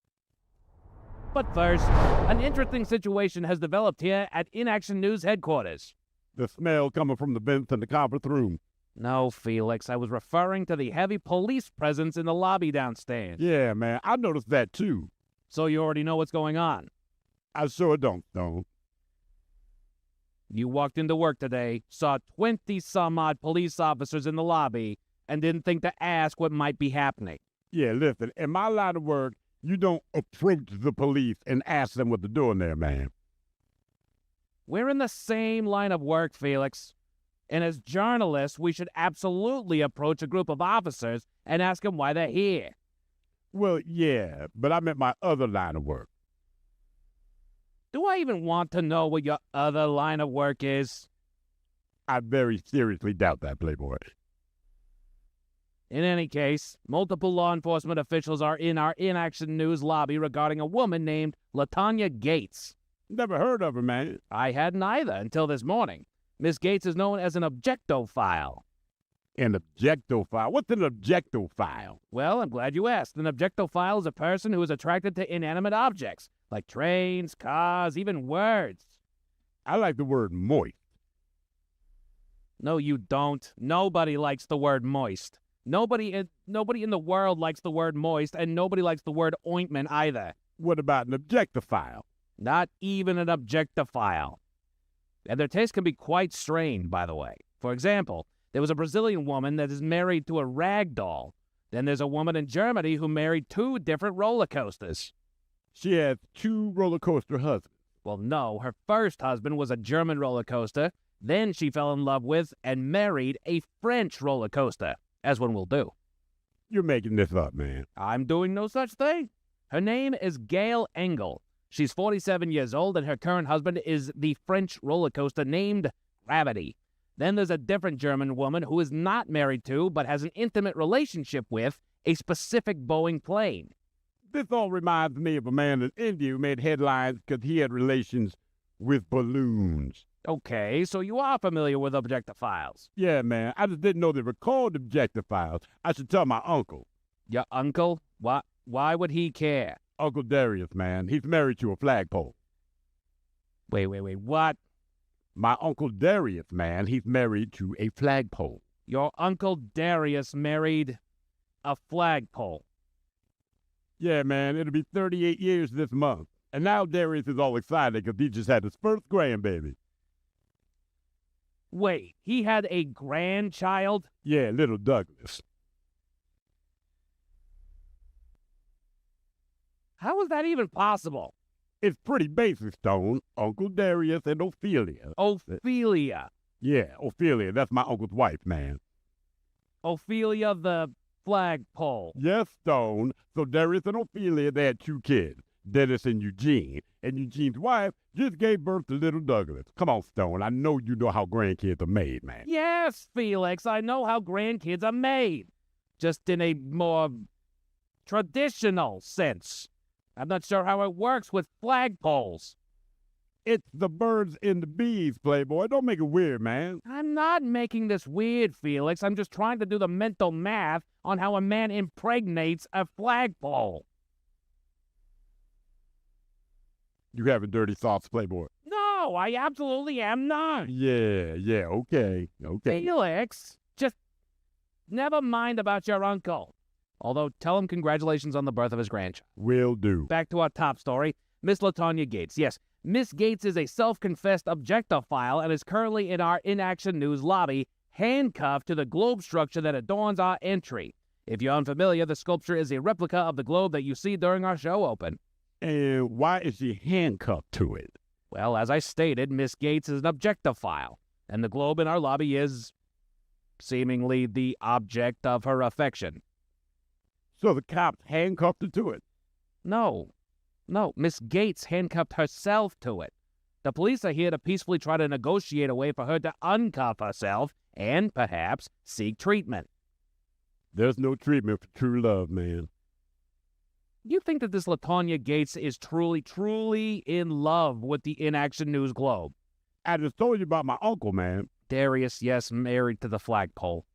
Speaker 23: But first, an interesting situation has developed here at In Action News headquarters.
Speaker 8: The smell coming from the vents in the conference room.
Speaker 23: No, Felix, I was referring to the heavy police presence in the lobby downstairs.
Speaker 8: Yeah, man, I noticed that too.
Speaker 23: So you already know what's going on.
Speaker 8: I sure don't, Stone.
Speaker 23: You walked into work today, saw 20-some-odd police officers in the lobby, and didn't think to ask what might be happening.
Speaker 8: Yeah, listen, in my line of work, you don't approach the police and ask them what they're doing there, man.
Speaker 23: We're in the same line of work, Felix. And as journalists, we should absolutely approach a group of officers and ask them why they're here.
Speaker 8: Well, yeah, but I meant my other line of work.
Speaker 23: Do I even want to know what your other line of work is?
Speaker 8: I very seriously doubt that, Playboy.
Speaker 23: In any case, multiple law enforcement officials are in our inaction news lobby regarding a woman named LaTanya Gates.
Speaker 8: Never heard of her, man.
Speaker 23: I hadn't either until this morning. Miss Gates is known as an objectophile.
Speaker 8: An objectophile? What's an objectophile?
Speaker 23: Well, I'm glad you asked. An objectophile is a person who is attracted to inanimate objects, like trains, cars, even words.
Speaker 8: I like the word moist.
Speaker 23: No, you don't. Nobody likes the word moist. Nobody in the world likes the word moist, and nobody likes the word ointment either.
Speaker 8: What about an objectophile?
Speaker 23: Not even an objectophile. And their taste can be quite strained, by the way. For example, there was a Brazilian woman that is married to a rag doll. Then there's a woman in Germany who married 2 different roller coasters.
Speaker 8: She has 2 roller coaster husbands.
Speaker 23: Well, no, her first husband was a German roller coaster. Then she fell in love with and married a French roller coaster, as one will do.
Speaker 8: You're making this up, man.
Speaker 23: I'm doing no such thing. Her name is Gail Engel. She's 47 years old, and her current husband is the French roller coaster named Gravity. Then there's a different German woman who is not married to, but has an intimate relationship with, a specific Boeing plane.
Speaker 8: This all reminds me of a man in India who made headlines because he had relations with balloons.
Speaker 23: Okay, so you are familiar with objectophiles.
Speaker 8: Yeah, man. I just didn't know they were called objectophiles. I should tell my uncle.
Speaker 23: Your uncle? Why would he care?
Speaker 8: Uncle Darius, man. He's married to a flagpole.
Speaker 23: Wait, what?
Speaker 8: My Uncle Darius, man. He's married to a flagpole.
Speaker 23: Your Uncle Darius married a flagpole?
Speaker 8: Yeah, man. It'll be 38 years this month. And now Darius is all excited because he just had his first grandbaby.
Speaker 23: Wait, he had a grandchild?
Speaker 8: Yeah, little Douglas.
Speaker 23: How is that even possible?
Speaker 8: It's pretty basic, Stone. Uncle Darius and Ophelia.
Speaker 23: Ophelia?
Speaker 8: Yeah, Ophelia. That's my uncle's wife, man.
Speaker 23: Ophelia the flagpole.
Speaker 8: Yes, Stone. So Darius and Ophelia, they had 2 kids, Dennis and Eugene. And Eugene's wife just gave birth to little Douglas. Come on, Stone. I know you know how grandkids are made, man.
Speaker 23: Yes, Felix. I know how grandkids are made. Just in a more traditional sense. I'm not sure how it works with flagpoles.
Speaker 8: It's the birds and the bees, Playboy. Don't make it weird, man.
Speaker 23: I'm not making this weird, Felix. I'm just trying to do the mental math on how a man impregnates a flagpole.
Speaker 8: You having dirty thoughts, Playboy?
Speaker 23: No, I absolutely am not.
Speaker 8: Yeah, okay.
Speaker 23: Felix, just never mind about your uncle. Although, tell him congratulations on the birth of his grandchild.
Speaker 8: Will do.
Speaker 23: Back to our top story, Miss LaTanya Gates. Yes, Miss Gates is a self-confessed objectophile and is currently in our inaction news lobby, handcuffed to the globe structure that adorns our entry. If you're unfamiliar, the sculpture is a replica of the globe that you see during our show open.
Speaker 8: And why is she handcuffed to it?
Speaker 23: Well, as I stated, Miss Gates is an objectophile, and the globe in our lobby is seemingly the object of her affection.
Speaker 8: So the cops handcuffed her to it?
Speaker 23: No, Miss Gates handcuffed herself to it. The police are here to peacefully try to negotiate a way for her to uncuff herself and, perhaps, seek treatment.
Speaker 8: There's no treatment for true love, man.
Speaker 23: You think that this LaTanya Gates is truly in love with the Inaction News Globe?
Speaker 8: I just told you about my uncle, man.
Speaker 23: Darius, yes, married to the flagpole.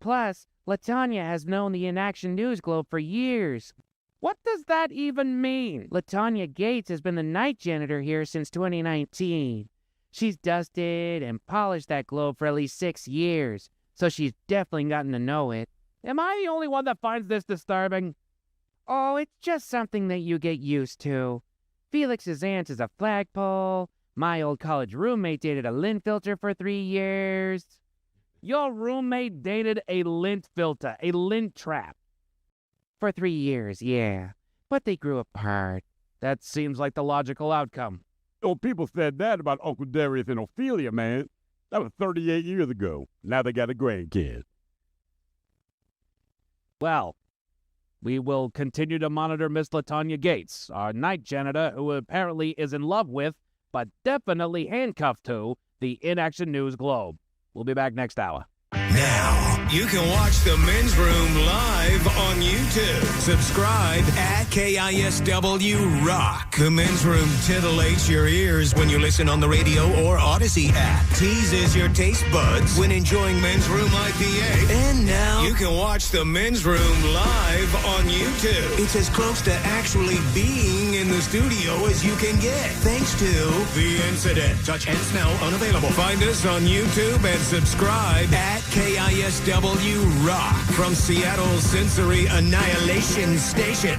Speaker 21: Plus, LaTanya has known the Inaction News Globe for years.
Speaker 23: What does that even mean?
Speaker 21: LaTanya Gates has been the night janitor here since 2019. She's dusted and polished that globe for at least 6 years, so she's definitely gotten to know it.
Speaker 23: Am I the only one that finds this disturbing?
Speaker 21: Oh, it's just something that you get used to. Felix's aunt is a flagpole. My old college roommate dated a lint filter for 3 years.
Speaker 23: Your roommate dated a lint filter, a lint trap.
Speaker 21: For 3 years, yeah. But they grew apart.
Speaker 23: That seems like the logical outcome.
Speaker 8: Oh, people said that about Uncle Darius and Ophelia, man. That was 38 years ago. Now they got a grandkid.
Speaker 23: Well, We will continue to monitor Miss LaTanya Gates, our night janitor, who apparently is in love with, but definitely handcuffed to, the Inaction News Globe. We'll be back next hour.
Speaker 10: Now, you can watch the Men's Room live on YouTube. Subscribe at KISW Rock. The Men's Room titillates your ears when you listen on the radio or Odyssey app. Teases your taste buds when enjoying Men's Room IPA. And now, you can watch the Men's Room live on YouTube. It's as close to actually being in the studio as you can get. Thanks to The Incident. Touch and smell unavailable. Find us on YouTube and subscribe at KISW Rock from Seattle's Sensory Annihilation Station.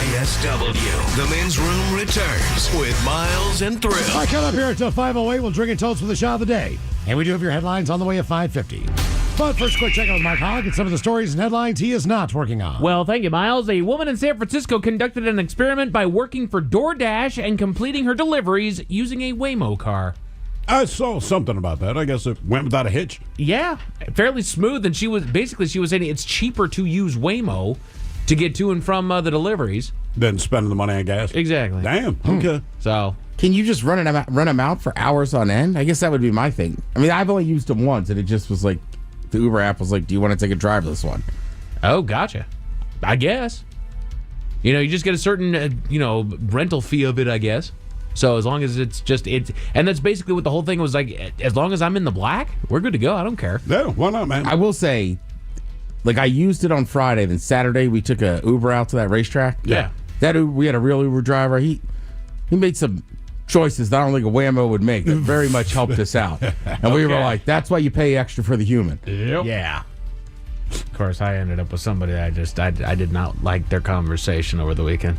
Speaker 10: KISW. The Men's Room returns with Miles and Thrill.
Speaker 6: All right, coming up here until 5:08, we'll drink and toast for the shot of the day. And we do have your headlines on the way at 5:50. But first, quick check out with Mark Hogg and some of the stories and headlines he is not working on.
Speaker 1: Well, thank you, Miles. A woman in San Francisco conducted an experiment by working for DoorDash and completing her deliveries using a Waymo car.
Speaker 2: I saw something about that. I guess it went without a hitch.
Speaker 1: Yeah, fairly smooth. And she was saying it's cheaper to use Waymo to get to and from the deliveries
Speaker 2: than spending the money on gas.
Speaker 1: Exactly.
Speaker 2: Damn. Okay.
Speaker 1: So
Speaker 3: can you just run them out for hours on end? I guess that would be my thing. I mean, I've only used them once, and it just was like the Uber app was like, "Do you want to take a drive this one?"
Speaker 1: Oh, gotcha. I guess. You just get a certain rental fee of it, I guess. So as long as and that's basically what the whole thing was like. As long as I'm in the black, we're good to go. I don't care.
Speaker 2: Yeah, why not, man?
Speaker 3: I will say, like, I used it on Friday. Then Saturday we took a Uber out to that racetrack.
Speaker 1: Yeah.
Speaker 3: We had a real Uber driver. He made some choices that I don't think a Waymo would make that very much helped us out. And we were like, that's why you pay extra for the human.
Speaker 2: Yep.
Speaker 1: Yeah. Of course, I ended up with somebody I did not like their conversation over the weekend.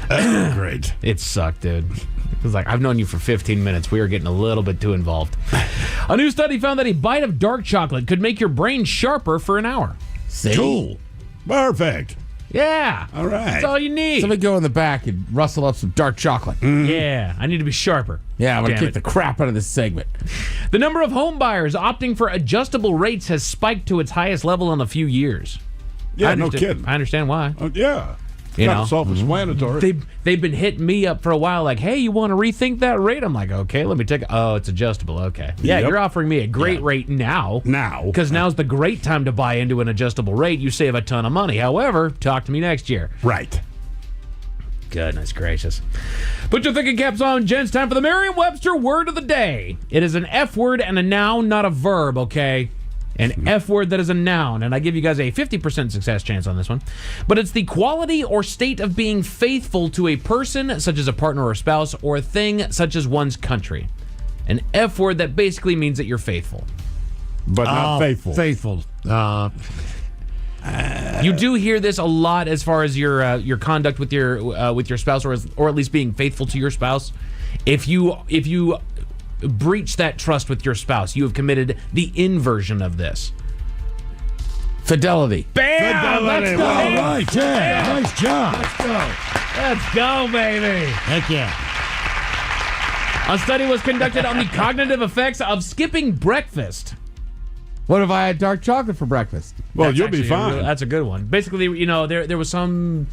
Speaker 2: Great.
Speaker 1: It sucked, dude. It was like, I've known you for 15 minutes. We were getting a little bit too involved. A new study found that a bite of dark chocolate could make your brain sharper for an hour.
Speaker 3: See?
Speaker 2: Cool. Perfect.
Speaker 1: Yeah.
Speaker 2: All right.
Speaker 1: That's all you need.
Speaker 3: Somebody go in the back and rustle up some dark chocolate.
Speaker 1: Yeah. I need to be sharper.
Speaker 3: Yeah, I'm going to
Speaker 1: Damn
Speaker 3: kick the crap out of this segment.
Speaker 1: The number of home buyers opting for adjustable rates has spiked to its highest level in a few years.
Speaker 2: Yeah, no kidding.
Speaker 1: I understand why.
Speaker 2: Yeah.
Speaker 1: You
Speaker 2: Kind
Speaker 1: know,
Speaker 2: of self-explanatory.
Speaker 1: They've been hitting me up for a while, like, hey, you want to rethink that rate? I'm like, okay, let me take it. Oh, it's adjustable. Okay. Yeah,
Speaker 2: Yep.
Speaker 1: you're offering me a great rate now. Because now's the great time to buy into an adjustable rate. You save a ton of money. However, talk to me next year.
Speaker 2: Right.
Speaker 1: Goodness gracious. Put your thinking caps on, gents. Time for the Merriam-Webster word of the day. It is an F word and a noun, not a verb, okay? An F word that is a noun, and I give you guys a 50% success chance on this one. But it's the quality or state of being faithful to a person, such as a partner or spouse, or a thing, such as one's country. An F word that basically means that you're faithful.
Speaker 2: But not faithful.
Speaker 6: Faithful.
Speaker 1: You do hear this a lot as far as your conduct with your spouse, or at least being faithful to your spouse. If you breach that trust with your spouse, you have committed the inversion of this.
Speaker 3: Fidelity.
Speaker 1: Bam! Let's go.
Speaker 6: All right, yeah. Nice job.
Speaker 1: Let's go, baby.
Speaker 6: Heck yeah.
Speaker 1: A study was conducted on the cognitive effects of skipping breakfast.
Speaker 3: What if I had dark chocolate for breakfast?
Speaker 2: Well,
Speaker 1: That's
Speaker 2: you'll be
Speaker 1: actually
Speaker 2: fine.
Speaker 1: That's a good one. Basically, you know, there was some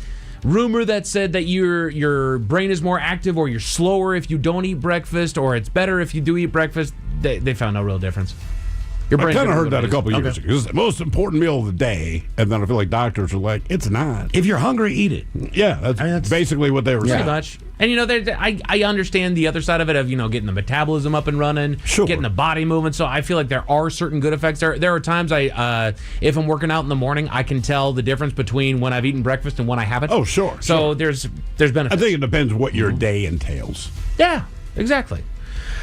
Speaker 1: rumor that said that your brain is more active, or you're slower if you don't eat breakfast, or it's better if you do eat breakfast. They found no real difference. Your
Speaker 2: I
Speaker 1: brain's
Speaker 2: kind of
Speaker 1: gonna
Speaker 2: heard
Speaker 1: go
Speaker 2: that
Speaker 1: to
Speaker 2: a couple
Speaker 1: this.
Speaker 2: years ago. It's the most important meal of the day, and then I feel like doctors are like, it's not.
Speaker 6: If you're hungry, eat it.
Speaker 2: Yeah, that's basically what they were saying.
Speaker 1: Pretty much. And, you know, I understand the other side of it of, you know, getting the metabolism up and running, getting the body moving. So I feel like there are certain good effects. There are times if I'm working out in the morning, I can tell the difference between when I've eaten breakfast and when I haven't.
Speaker 2: Oh, sure.
Speaker 1: So there's benefits.
Speaker 2: I think it depends what your day entails.
Speaker 1: Yeah, exactly.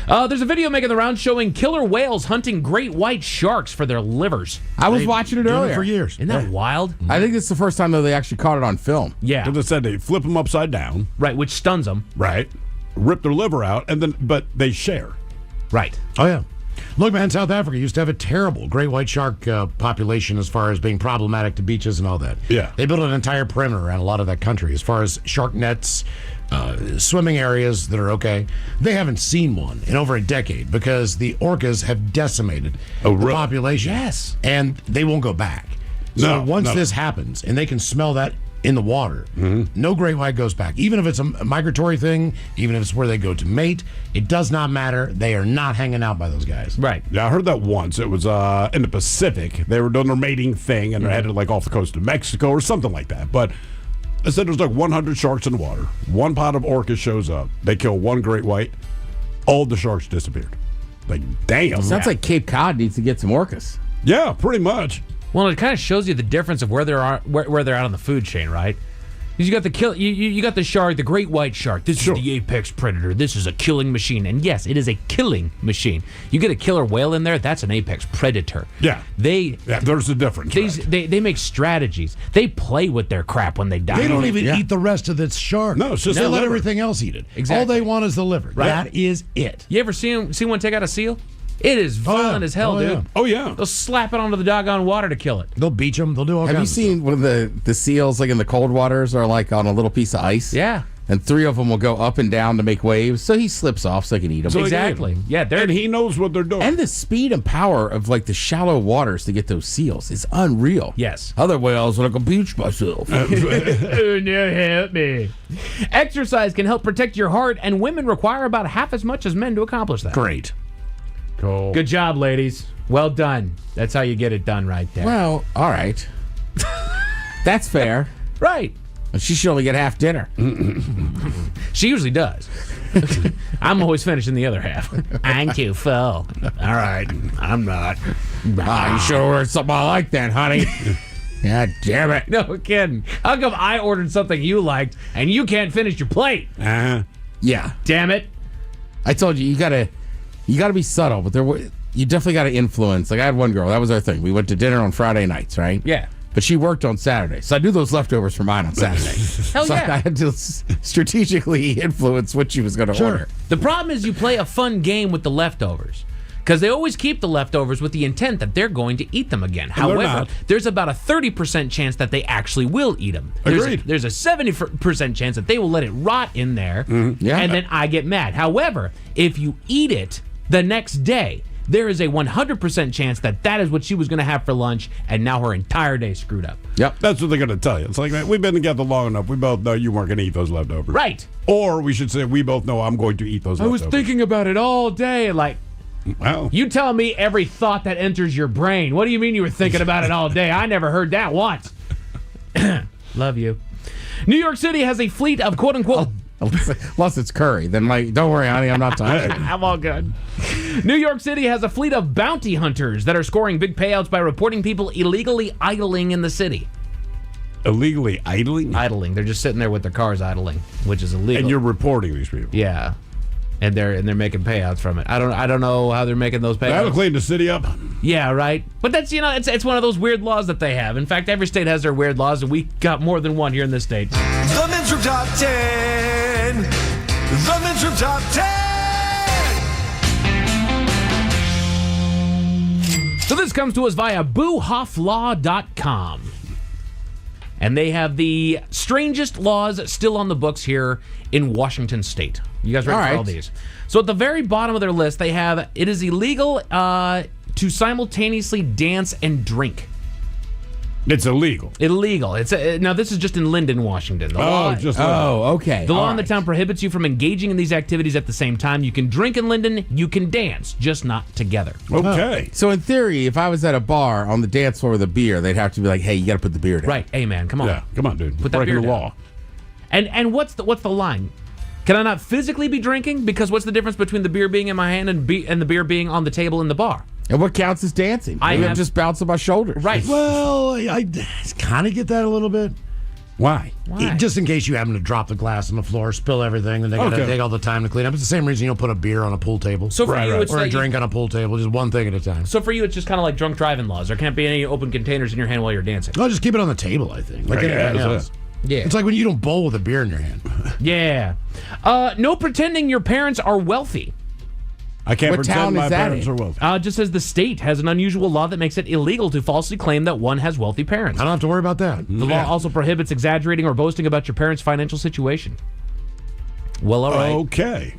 Speaker 1: There's a video making the rounds showing killer whales hunting great white sharks for their livers.
Speaker 3: I was watching it earlier.
Speaker 6: For years.
Speaker 1: Isn't that wild?
Speaker 3: I think it's the first time that they actually caught it on film.
Speaker 1: Yeah.
Speaker 2: Because they said they flip them upside down.
Speaker 1: Right, which stuns them.
Speaker 2: Right. Rip their liver out, but they share.
Speaker 1: Right.
Speaker 6: Oh, yeah. Look, man, South Africa used to have a terrible great white shark population as far as being problematic to beaches and all that.
Speaker 2: Yeah.
Speaker 6: They built an entire perimeter around a lot of that country as far as shark nets, swimming areas that are okay. They haven't seen one in over a decade because the orcas have decimated the population.
Speaker 1: Yes.
Speaker 6: And they won't go back. So once this happens, and they can smell that in the water, no great white goes back. Even if it's a migratory thing, even if it's where they go to mate, it does not matter. They are not hanging out by those guys.
Speaker 1: Right.
Speaker 2: Yeah, I heard that once. It was in the Pacific. They were doing their mating thing, and they're headed like off the coast of Mexico or something like that. But I said there's like 100 sharks in the water. One pod of orcas shows up. They kill one great white. All the sharks disappeared. Like, damn.
Speaker 3: Sounds like Cape Cod needs to get some orcas.
Speaker 2: Yeah, pretty much.
Speaker 1: Well, it kind of shows you the difference of where they're at on the food chain, right? Because you got the shark, the great white shark. This is the apex predator. This is a killing machine, and yes, it is a killing machine. You get a killer whale in there, that's an apex predator.
Speaker 2: Yeah. There's a difference.
Speaker 1: They make strategies. They play with their crap when they die.
Speaker 6: They don't even eat the rest of the shark.
Speaker 2: No, it's just
Speaker 6: they
Speaker 2: the
Speaker 6: let
Speaker 2: liver.
Speaker 6: everything else eat it.
Speaker 1: Exactly.
Speaker 6: All they want is the liver.
Speaker 1: Right.
Speaker 6: That is it.
Speaker 1: You ever see one take out a seal? It is violent as hell, dude.
Speaker 6: Yeah.
Speaker 2: Oh, yeah.
Speaker 1: They'll slap it onto the doggone water to kill it.
Speaker 6: They'll beach them. They'll do all
Speaker 3: Have you
Speaker 6: kinds of
Speaker 3: seen one of the seals like in the cold waters are like on a little piece of ice?
Speaker 1: Yeah.
Speaker 3: And 3 of them will go up and down to make waves, so he slips off so he can eat them.
Speaker 2: So
Speaker 1: Exactly. Yeah,
Speaker 2: and he knows what they're doing.
Speaker 3: And the speed and power of like the shallow waters to get those seals is unreal.
Speaker 1: Yes.
Speaker 3: Other whales when I can beach myself.
Speaker 1: Oh, no, help me. Exercise can help protect your heart, and women require about half as much as men to accomplish that.
Speaker 6: Great.
Speaker 2: Cool.
Speaker 1: Good job, ladies. Well done. That's how you get it done right there.
Speaker 3: Well, all right. That's fair.
Speaker 1: Right.
Speaker 3: She should only get half dinner.
Speaker 1: She usually does. I'm always finishing the other half. I'm too full. All right. I'm not.
Speaker 3: You should order something I like then, honey. God damn it.
Speaker 1: No kidding. How come I ordered something you liked and you can't finish your plate?
Speaker 3: Yeah.
Speaker 1: Damn it.
Speaker 3: I told you, you gotta be subtle, but you definitely gotta influence. Like I had one girl, that was our thing. We went to dinner on Friday nights, right?
Speaker 1: Yeah.
Speaker 3: But she worked on Saturday, so I knew those leftovers for mine on Saturday.
Speaker 1: Hell
Speaker 3: so
Speaker 1: yeah.
Speaker 3: I had to strategically influence what she was going to order.
Speaker 1: The problem is you play a fun game with the leftovers. Because they always keep the leftovers with the intent that they're going to eat them again. However, there's about a 30% chance that they actually will eat them. There's a 70% chance that they will let it rot in there, and then I get mad. However, if you eat it the next day, there is a 100% chance that that is what she was going to have for lunch, and now her entire day screwed up.
Speaker 2: Yep. That's what they're going to tell you. It's like, man, we've been together long enough. We both know you weren't going to eat those leftovers.
Speaker 1: Right.
Speaker 2: Or we should say, we both know I'm going to eat those leftovers.
Speaker 1: I was thinking about it all day, like...
Speaker 2: Wow.
Speaker 1: You telling me every thought that enters your brain. What do you mean you were thinking about it all day? I never heard that once. Love you. New York City has a fleet of quote-unquote...
Speaker 3: Unless it's curry, then don't worry, honey, I'm not tired.
Speaker 1: I'm all good. New York City has a fleet of bounty hunters that are scoring big payouts by reporting people illegally idling in the city.
Speaker 2: Illegally idling?
Speaker 1: Idling. They're just sitting there with their cars idling, which is illegal.
Speaker 2: And you're reporting these people.
Speaker 1: Yeah. And they're making payouts from it. I don't know how they're making those payouts.
Speaker 2: That'll clean the city up.
Speaker 1: Yeah, right. But that's it's one of those weird laws that they have. In fact, every state has their weird laws, and we got more than one here in this state.
Speaker 10: The Men's Room Top 10. The Men's Room Top 10.
Speaker 1: So this comes to us via boohofflaw.com. And they have the strangest laws still on the books here in Washington State. You guys ready for all these? So at the very bottom of their list, they have, it is illegal to simultaneously dance and drink.
Speaker 2: It's illegal.
Speaker 1: Illegal. It's now this is just in Linden, Washington. The law,
Speaker 3: okay.
Speaker 1: The law in the town prohibits you from engaging in these activities at the same time. You can drink in Linden, you can dance, just not together.
Speaker 2: Okay.
Speaker 3: So in theory, if I was at a bar on the dance floor with a beer, they'd have to be like, "Hey, you got to put the beer down."
Speaker 1: Right. Hey, man, come on.
Speaker 2: Yeah, come on, dude.
Speaker 1: Put that
Speaker 2: Breaking
Speaker 1: beer
Speaker 2: the
Speaker 1: down.
Speaker 2: law.
Speaker 1: And what's the line? Can I not physically be drinking? Because what's the difference between the beer being in my hand and the beer being on the table in the bar?
Speaker 3: And what counts as dancing? I'm just bouncing my shoulders.
Speaker 1: Right.
Speaker 6: Well, I kind of get that a little bit.
Speaker 2: Why?
Speaker 6: Just in case you happen to drop the glass on the floor, spill everything, and they got to take all the time to clean up. It's the same reason you don't put a beer on a pool table.
Speaker 1: So for you, it's
Speaker 6: or a
Speaker 1: like
Speaker 6: drink on a pool table, just one thing at a time.
Speaker 1: So for you, it's just kind of like drunk driving laws. There can't be any open containers in your hand while you're dancing.
Speaker 6: No, just keep it on the table, I think. Like anything else.
Speaker 1: Yeah.
Speaker 6: It's like when you don't bowl with a beer in your hand.
Speaker 1: Yeah. No pretending your parents are wealthy.
Speaker 2: I can't pretend my parents are wealthy.
Speaker 1: Just as the state has an unusual law that makes it illegal to falsely claim that one has wealthy parents.
Speaker 6: I don't have to worry about that.
Speaker 1: The law also prohibits exaggerating or boasting about your parents' financial situation. Well, all right.
Speaker 2: Okay.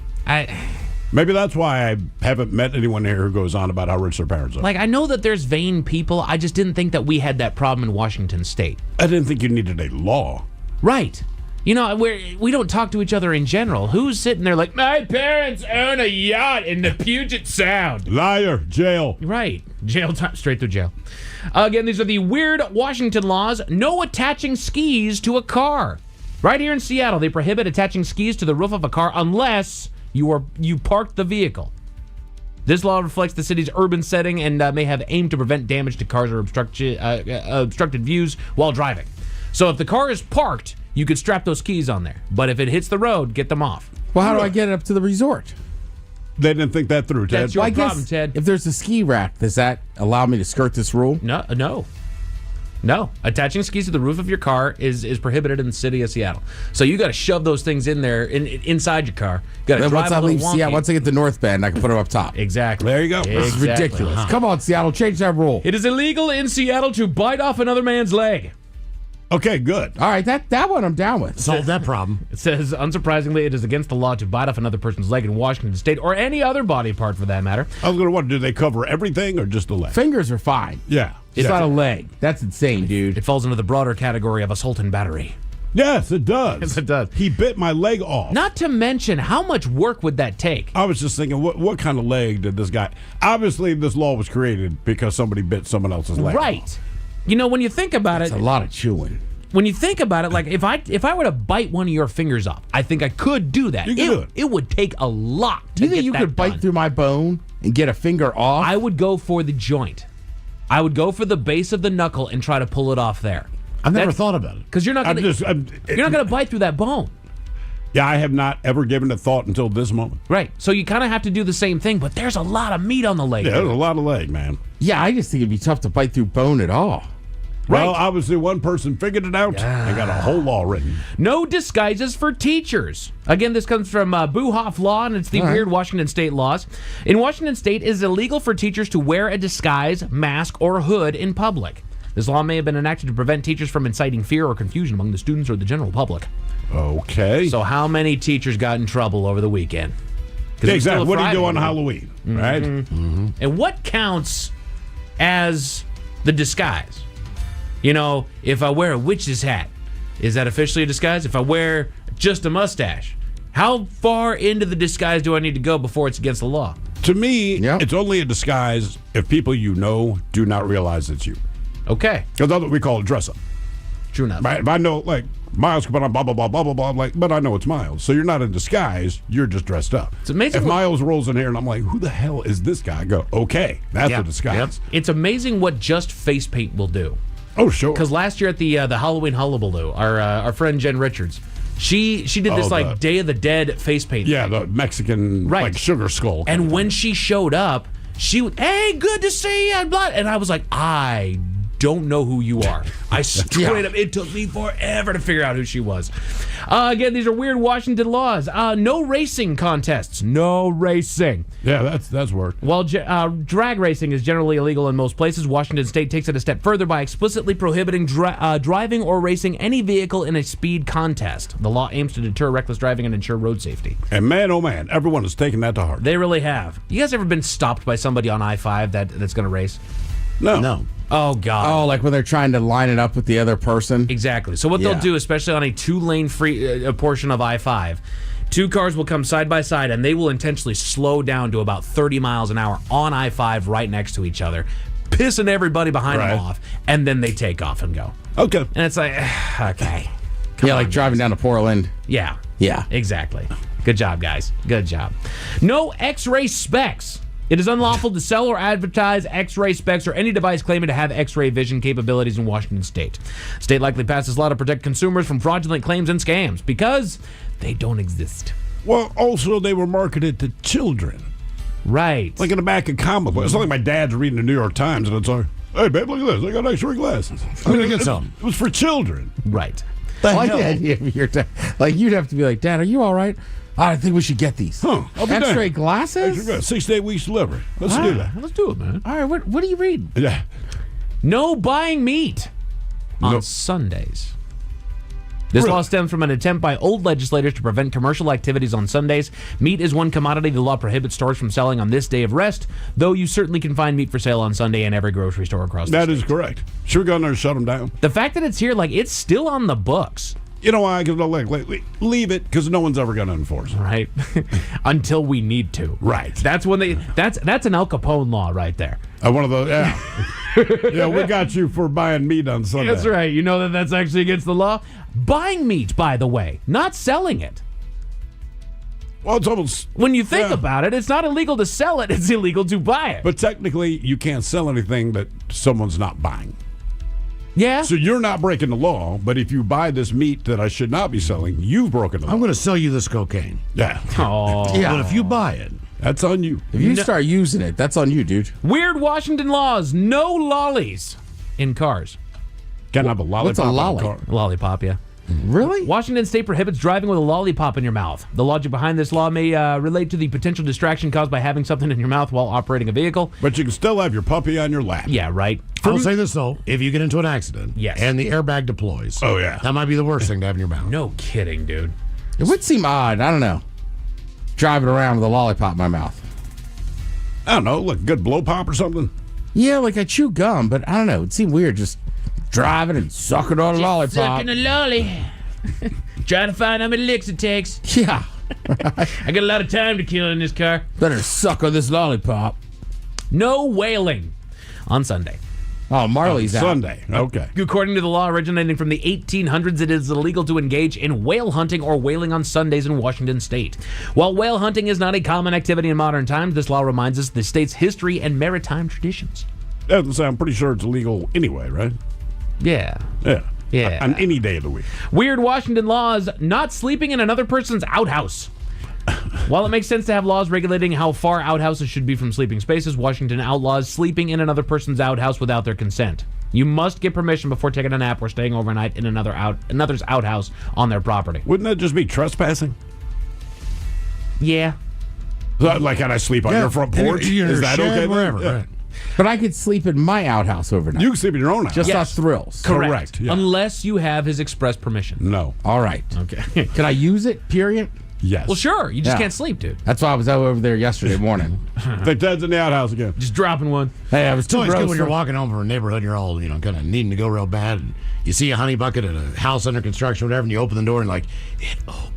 Speaker 2: Maybe that's why I haven't met anyone here who goes on about how rich their parents are.
Speaker 1: Like, I know that there's vain people. I just didn't think that we had that problem in Washington State.
Speaker 2: I didn't think you needed a law.
Speaker 1: Right. You know, we don't talk to each other in general. Who's sitting there like, my parents own a yacht in the Puget Sound?
Speaker 2: Liar. Jail.
Speaker 1: Right. Jail time. Straight to jail. Again, these are the weird Washington laws. No attaching skis to a car. Right here in Seattle, they prohibit attaching skis to the roof of a car unless you parked the vehicle. This law reflects the city's urban setting and may have aimed to prevent damage to cars or obstructed views while driving. So if the car is parked, you could strap those skis on there. But if it hits the road, get them off.
Speaker 3: Well, how do I get it up to the resort?
Speaker 2: They didn't think that through, Ted.
Speaker 1: That's your problem, Ted.
Speaker 3: If there's a ski rack, does that allow me to skirt this rule?
Speaker 1: No. Attaching skis to the roof of your car is prohibited in the city of Seattle. So you got to shove those things in there inside your car. You got to drive a little wonky.
Speaker 3: Once I get to North Bend, I can put them up top.
Speaker 1: Exactly.
Speaker 2: There you go.
Speaker 3: This is ridiculous. Come on, Seattle, change that rule.
Speaker 1: It is illegal in Seattle to bite off another man's leg.
Speaker 2: Okay, good.
Speaker 3: All right, that one I'm down with.
Speaker 6: Solve that problem.
Speaker 1: It says, unsurprisingly, it is against the law to bite off another person's leg in Washington State, or any other body part for that matter.
Speaker 2: I was going to wonder, do they cover everything or just the leg?
Speaker 3: Fingers are fine.
Speaker 2: Yeah.
Speaker 3: It's not a leg. That's insane, dude.
Speaker 1: It falls into the broader category of assault and battery.
Speaker 2: Yes, it does.
Speaker 1: Yes, it does.
Speaker 2: He bit my leg off.
Speaker 1: Not to mention, how much work would that take?
Speaker 2: I was just thinking, what kind of leg did this guy... Obviously, this law was created because somebody bit someone else's leg
Speaker 1: Right.
Speaker 2: off.
Speaker 1: You know, when you think about
Speaker 3: It's
Speaker 1: it...
Speaker 3: a lot of chewing.
Speaker 1: When you think about it, like, if I were to bite one of your fingers off, I think I could do that.
Speaker 2: You can do it.
Speaker 1: It would take a lot to
Speaker 3: You think
Speaker 1: get
Speaker 3: you
Speaker 1: that
Speaker 3: could bite
Speaker 1: done.
Speaker 3: through my bone and get a finger off?
Speaker 1: I would go for the joint. I would go for the base of the knuckle and try to pull it off there.
Speaker 6: I've never thought about it.
Speaker 1: Because you're not gonna bite through that bone.
Speaker 2: Yeah, I have not ever given it thought until this moment.
Speaker 1: Right. So you kind of have to do the same thing, but there's a lot of meat on the leg.
Speaker 2: Yeah, there's a lot of leg, man.
Speaker 3: Yeah, I just think it'd be tough to bite through bone at all.
Speaker 2: Well, obviously one person figured it out and got a whole law written.
Speaker 1: No disguises for teachers. Again, this comes from Buhoff Law, and it's the weird Washington State laws. In Washington State, it is illegal for teachers to wear a disguise, mask, or hood in public. This law may have been enacted to prevent teachers from inciting fear or confusion among the students or the general public.
Speaker 2: Okay.
Speaker 1: So how many teachers got in trouble over the weekend?
Speaker 2: Yeah, exactly. What do you do on Halloween, right?
Speaker 1: Mm-hmm. And what counts as the disguise? You know, if I wear a witch's hat, is that officially a disguise? If I wear just a mustache, how far into the disguise do I need to go before it's against the law?
Speaker 2: To me, it's only a disguise if people you know do not realize it's you.
Speaker 1: Okay.
Speaker 2: Because that's what we call a dress-up.
Speaker 1: True enough.
Speaker 2: Right? If I know, like, Miles can put on blah, blah, blah, blah, blah, blah, I'm like, but I know it's Miles. So you're not in disguise, you're just dressed up.
Speaker 1: It's amazing.
Speaker 2: If Miles rolls in here and I'm like, who the hell is this guy? I go, okay, that's a disguise.
Speaker 1: Yep. It's amazing what just face paint will do.
Speaker 2: Oh, sure.
Speaker 1: Because last year at the Halloween Hullabaloo, our friend Jen Richards, she did this like Day of the Dead face paint.
Speaker 2: Yeah, the Mexican like sugar skull.
Speaker 1: And when she showed up, hey, good to see you, blah. And I was like, I don't know who you are. I straight up, it took me forever to figure out who she was. Again, these are weird Washington laws. No racing contests. No racing.
Speaker 2: Yeah, that's weird.
Speaker 1: While drag racing is generally illegal in most places, Washington State takes it a step further by explicitly prohibiting driving or racing any vehicle in a speed contest. The law aims to deter reckless driving and ensure road safety.
Speaker 2: And man, oh man, everyone has taken that to heart.
Speaker 1: They really have. You guys ever been stopped by somebody on I-5 that's going to race?
Speaker 2: No.
Speaker 1: Oh, God.
Speaker 3: Oh, like when they're trying to line it up with the other person?
Speaker 1: Exactly. So what they'll do, especially on a two-lane free portion of I-5, two cars will come side by side, and they will intentionally slow down to about 30 miles an hour on I-5 right next to each other, pissing everybody behind them off, and then they take off and go.
Speaker 2: Okay.
Speaker 1: And it's like, okay.
Speaker 3: Like driving down to Portland.
Speaker 1: Yeah.
Speaker 3: Yeah.
Speaker 1: Exactly. Good job, guys. Good job. No X-ray specs. It is unlawful to sell or advertise X-ray specs or any device claiming to have X-ray vision capabilities in Washington State. State likely passed this law to protect consumers from fraudulent claims and scams because they don't exist.
Speaker 2: Well, also they were marketed to children.
Speaker 1: Right.
Speaker 2: Like in the back of comic books. It's not like my dad's reading the New York Times and it's like, hey, babe, look at this. I got X-ray glasses.
Speaker 6: I'm going to get some.
Speaker 2: It was for children.
Speaker 1: Right.
Speaker 3: I like the idea of your dad. Like, you'd have to be like, Dad, are you all right? I think we should get these. X-ray glasses?
Speaker 2: X-ray glasses. 6 to 8 weeks delivery. Let's do that.
Speaker 1: Let's do it, man.
Speaker 3: All right, what do you read?
Speaker 2: Yeah.
Speaker 1: No buying meat on Sundays. This law stems from an attempt by old legislators to prevent commercial activities on Sundays. Meat is one commodity the law prohibits stores from selling on this day of rest, though you certainly can find meat for sale on Sunday in every grocery store across the state.
Speaker 2: That is correct. Should we go in there and shut them down?
Speaker 1: The fact that it's here, like, it's still on the books.
Speaker 2: You know why? Because leave it, because no one's ever going to enforce it.
Speaker 1: Right. Until we need to.
Speaker 2: Right.
Speaker 1: That's when that's an Al Capone law right there.
Speaker 2: One of those, yeah, we got you for buying meat on Sunday.
Speaker 1: That's right. You know that's actually against the law? Buying meat, by the way, not selling it.
Speaker 2: Well, it's almost...
Speaker 1: When you think about it, it's not illegal to sell it. It's illegal to buy it.
Speaker 2: But technically, you can't sell anything that someone's not buying.
Speaker 1: Yeah.
Speaker 2: So you're not breaking the law, but if you buy this meat that I should not be selling, you've broken the law.
Speaker 6: I'm going to sell you this cocaine.
Speaker 2: Yeah.
Speaker 1: Oh.
Speaker 6: Yeah. But if you buy it,
Speaker 2: that's on you.
Speaker 3: If you start using it, that's on you, dude.
Speaker 1: Weird Washington laws. No lollies in cars.
Speaker 2: Can't have a lollipop
Speaker 3: What's a lolly?
Speaker 2: in a car.
Speaker 1: Lollipop, yeah.
Speaker 3: Really?
Speaker 1: Washington State prohibits driving with a lollipop in your mouth. The logic behind this law may relate to the potential distraction caused by having something in your mouth while operating a vehicle.
Speaker 2: But you can still have your puppy on your lap.
Speaker 1: Yeah, right.
Speaker 6: I'll say this, though. If you get into an accident
Speaker 1: Yes.
Speaker 6: and the airbag deploys,
Speaker 2: Oh, yeah.
Speaker 6: that might be the worst thing to have in your mouth.
Speaker 1: No kidding, dude.
Speaker 3: It would seem odd. I don't know. Driving around with a lollipop in my mouth.
Speaker 2: I don't know, like good blow pop or something.
Speaker 3: Yeah, like I chew gum, but I don't know. It seemed weird just driving and sucking on a lollipop.
Speaker 1: Sucking a lolly. Trying to find how many licks it takes.
Speaker 3: Yeah.
Speaker 1: I got a lot of time to kill in this car.
Speaker 3: Better suck on this lollipop.
Speaker 1: No whaling on Sunday.
Speaker 3: Oh, Marley's out.
Speaker 2: Sunday. Okay.
Speaker 1: According to the law originating from the 1800s, it is illegal to engage in whale hunting or whaling on Sundays in Washington State. While whale hunting is not a common activity in modern times, this law reminds us of the state's history and maritime traditions.
Speaker 2: I'm pretty sure it's illegal anyway, right?
Speaker 1: Yeah.
Speaker 2: Yeah.
Speaker 1: Yeah.
Speaker 2: On any day of the week.
Speaker 1: Weird Washington laws, not sleeping in another person's outhouse. While it makes sense to have laws regulating how far outhouses should be from sleeping spaces, Washington outlaws sleeping in another person's outhouse without their consent. You must get permission before taking a nap or staying overnight in another's outhouse on their property.
Speaker 2: Wouldn't that just be trespassing?
Speaker 1: Yeah.
Speaker 2: Like, can I sleep on your front porch? Is that okay?
Speaker 6: Wherever,
Speaker 2: Yeah.
Speaker 6: right.
Speaker 3: But I could sleep in my outhouse overnight.
Speaker 2: You can sleep in your own house.
Speaker 3: Just
Speaker 1: Yes.
Speaker 3: us thrills.
Speaker 1: Correct.
Speaker 2: Yeah.
Speaker 1: Unless you have his express permission.
Speaker 2: No.
Speaker 3: All right.
Speaker 1: Okay.
Speaker 3: Can I use it, period?
Speaker 2: Yes.
Speaker 1: Well, sure. You just
Speaker 3: Yeah.
Speaker 1: can't sleep, dude.
Speaker 3: That's why I was over there yesterday morning.
Speaker 2: Think Ted's in the outhouse again.
Speaker 1: Just dropping one.
Speaker 3: Hey, I was
Speaker 6: It's
Speaker 3: too
Speaker 6: always good
Speaker 3: gross.
Speaker 6: when you're walking home from a neighborhood and you're all, kind of needing to go real bad. And you see a honey bucket at a house under construction or whatever, and you open the door and like, it opened.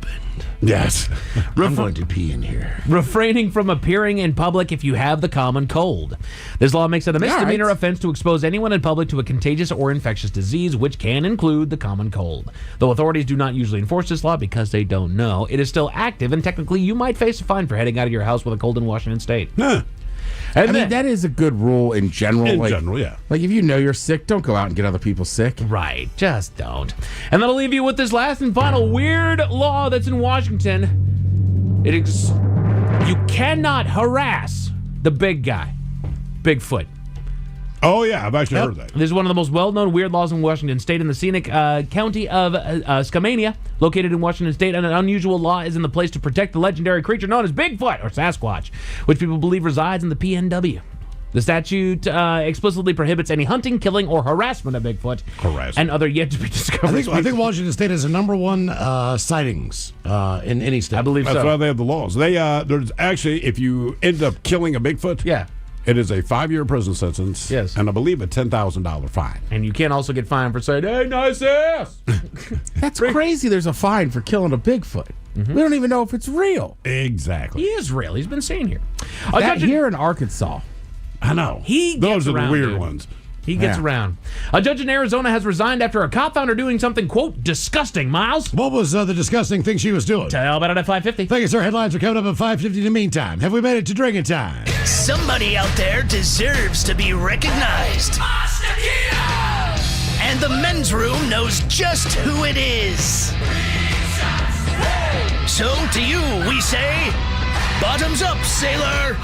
Speaker 2: Yes.
Speaker 6: I'm going to pee in here.
Speaker 1: Refraining from appearing in public if you have the common cold. This law makes it a misdemeanor
Speaker 3: right.
Speaker 1: offense to expose anyone in public to a contagious or infectious disease, which can include the common cold. Though authorities do not usually enforce this law because they don't know, it is still active, and technically you might face a fine for heading out of your house with a cold in Washington State.
Speaker 2: Huh.
Speaker 3: I mean, that is a good rule in general.
Speaker 2: In general, yeah.
Speaker 3: Like, if you know you're sick, don't go out and get other people sick.
Speaker 1: Right, just don't. And that'll leave you with this last and final weird law that's in Washington. You cannot harass the big guy, Bigfoot.
Speaker 2: Oh, yeah, I've actually heard that.
Speaker 1: This is one of the most well-known weird laws in Washington State. In the scenic county of Skamania, located in Washington State, an unusual law is in the place to protect the legendary creature known as Bigfoot, or Sasquatch, which people believe resides in the PNW. The statute explicitly prohibits any hunting, killing, or harassment of Bigfoot and other yet-to-be-discovered
Speaker 6: I think Washington State is the number one sightings in any state.
Speaker 1: I believe
Speaker 2: That's
Speaker 1: so.
Speaker 2: why they have the laws. There's actually, if you end up killing a Bigfoot, it is a 5-year prison sentence.
Speaker 1: Yes.
Speaker 2: And I believe a $10,000 fine.
Speaker 1: And you can also get fined for saying, hey, nice ass.
Speaker 3: That's crazy. There's a fine for killing a Bigfoot. We don't even know if it's real.
Speaker 2: Exactly.
Speaker 1: He is real. He's been seen here.
Speaker 3: Here in Arkansas.
Speaker 2: I know. Those are the weird ones.
Speaker 1: He gets
Speaker 6: Yeah.
Speaker 1: around. A judge in Arizona has resigned after a cop found her doing something, quote, disgusting, Miles.
Speaker 6: What was the disgusting thing she was doing?
Speaker 1: Tell about it at 5:50.
Speaker 6: Thank you, sir. Headlines are coming up at 5:50 in the meantime. Have we made it to drinking time?
Speaker 16: Somebody out there deserves to be recognized. And the men's room knows just who it is. So to you, we say, bottoms up, sailor.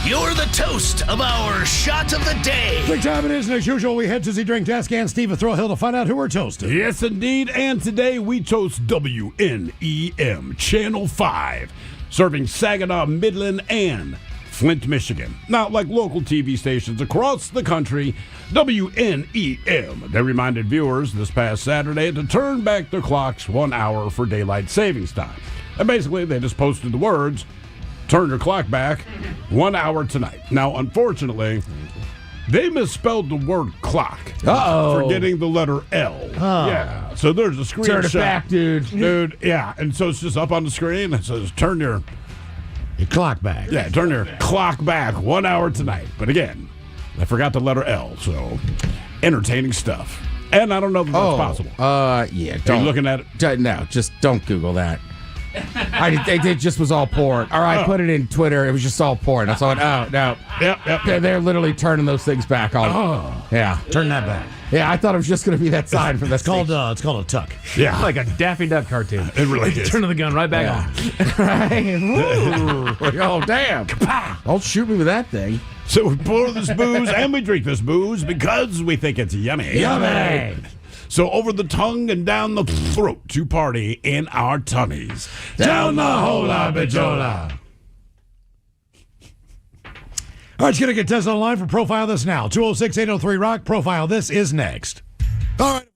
Speaker 16: You're the toast of our shot of the day.
Speaker 6: Drink time it is, and as usual, we head to the drink desk and Steve at Thrill Hill to find out who we're toasting.
Speaker 2: Yes, indeed. And today we toast WNEM Channel 5, serving Saginaw, Midland, and Flint, Michigan. Now, like local TV stations across the country, WNEM, they reminded viewers this past Saturday to turn back their clocks 1 hour for daylight savings time. And basically, they just posted the words, turn your clock back 1 hour tonight. Now, unfortunately, they misspelled the word clock.
Speaker 3: Uh-oh.
Speaker 2: Forgetting the letter L.
Speaker 3: Oh.
Speaker 2: Yeah. So there's a screenshot.
Speaker 3: Turn it back, dude.
Speaker 2: Dude, yeah. And so it's just up on the screen. It says, turn your
Speaker 6: clock back.
Speaker 2: Yeah, turn your clock back 1 hour tonight. But again, I forgot the letter L. So entertaining stuff. And I don't know if that's possible.
Speaker 3: Yeah.
Speaker 2: Are
Speaker 3: Don't
Speaker 2: you looking at it?
Speaker 3: No, just don't Google that. It just was all porn. Or I put it in Twitter. It was just all porn. I saw it. Oh, no.
Speaker 2: Yep.
Speaker 3: They're literally turning those things back on.
Speaker 2: Oh.
Speaker 3: Yeah.
Speaker 6: Turn that back.
Speaker 3: Yeah, I thought it was just going to be that sign for the
Speaker 6: It's called a tuck.
Speaker 2: Yeah.
Speaker 1: Like a Daffy Duck cartoon.
Speaker 2: It really is.
Speaker 1: Turning the gun right back on.
Speaker 3: Oh, damn. Don't shoot me with that thing.
Speaker 2: So we pour this booze and we drink this booze because we think it's yummy.
Speaker 3: Yummy.
Speaker 2: So over the tongue and down the throat to party in our tummies.
Speaker 6: Down the hola bijola. All right, you're going to get tested online for Profile This Now. 206-803-ROCK. Profile This is next. All right.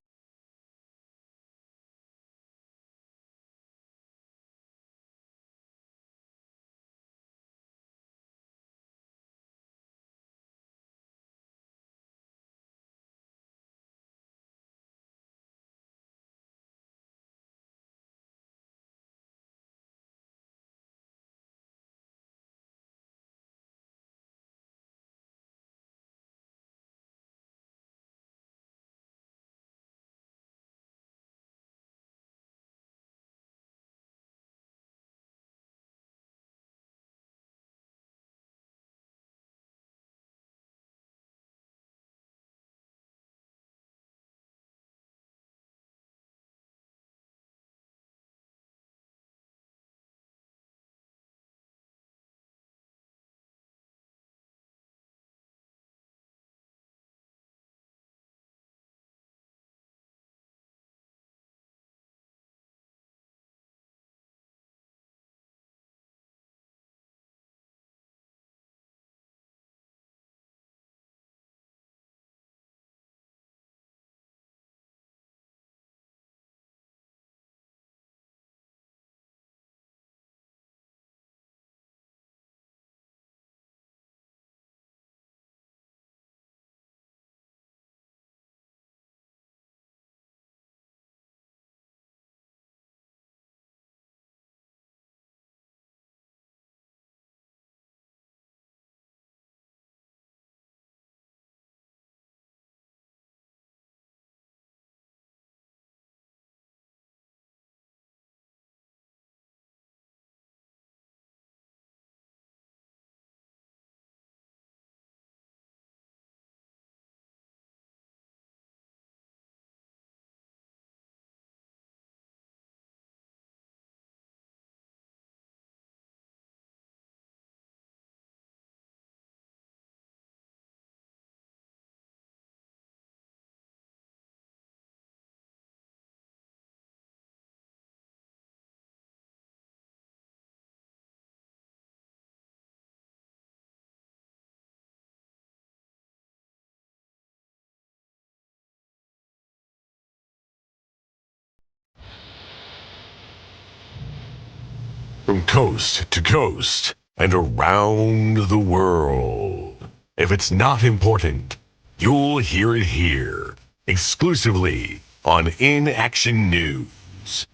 Speaker 9: from coast to coast and around the world. If it's not important, you'll hear it here, exclusively on In Action News.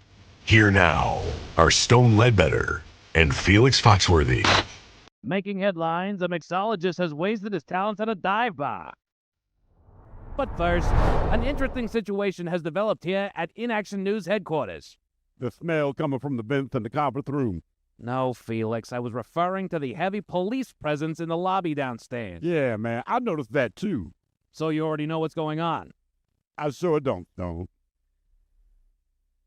Speaker 9: Here now are Stone Ledbetter and Felix Foxworthy.
Speaker 23: Making headlines, a mixologist has wasted his talents at a dive bar. But first, an interesting situation has developed here at In Action News headquarters.
Speaker 8: The smell coming from the vents in the conference room.
Speaker 23: No, Felix, I was referring to the heavy police presence in the lobby downstairs.
Speaker 8: Yeah, man, I noticed that too.
Speaker 23: So you already know what's going on?
Speaker 8: I sure don't, Stone.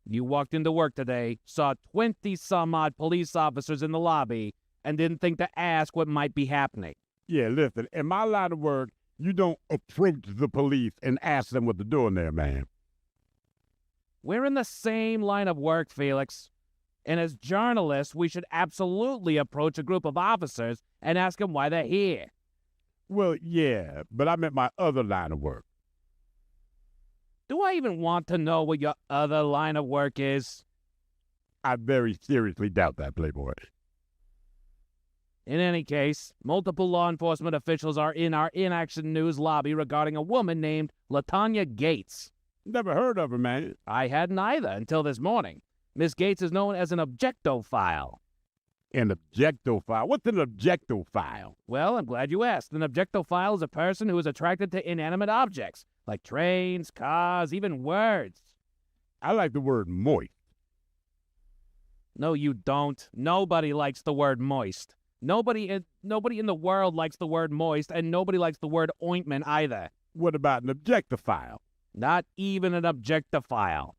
Speaker 23: You walked into work today, saw 20-some-odd police officers in the lobby, and didn't think to ask what might be happening.
Speaker 8: Yeah, listen, in my line of work, you don't approach the police and ask them what they're doing there, man.
Speaker 23: We're in the same line of work, Felix. And as journalists, we should absolutely approach a group of officers and ask them why they're here.
Speaker 8: Well, yeah, but I meant my other line of work.
Speaker 23: Do I even want to know what your other line of work is?
Speaker 8: I very seriously doubt that, Playboy.
Speaker 23: In any case, multiple law enforcement officials are in our In Action News lobby regarding a woman named LaTanya Gates.
Speaker 8: Never heard of her, man.
Speaker 23: I hadn't either until this morning. Miss Gates is known as an objectophile.
Speaker 8: An objectophile? What's an objectophile?
Speaker 23: Well, I'm glad you asked. An objectophile is a person who is attracted to inanimate objects, like trains, cars, even words.
Speaker 8: I like the word moist.
Speaker 23: No, you don't. Nobody likes the word moist. Nobody in the world likes the word moist, and nobody likes the word ointment either.
Speaker 8: What about an objectophile?
Speaker 23: Not even an objectophile.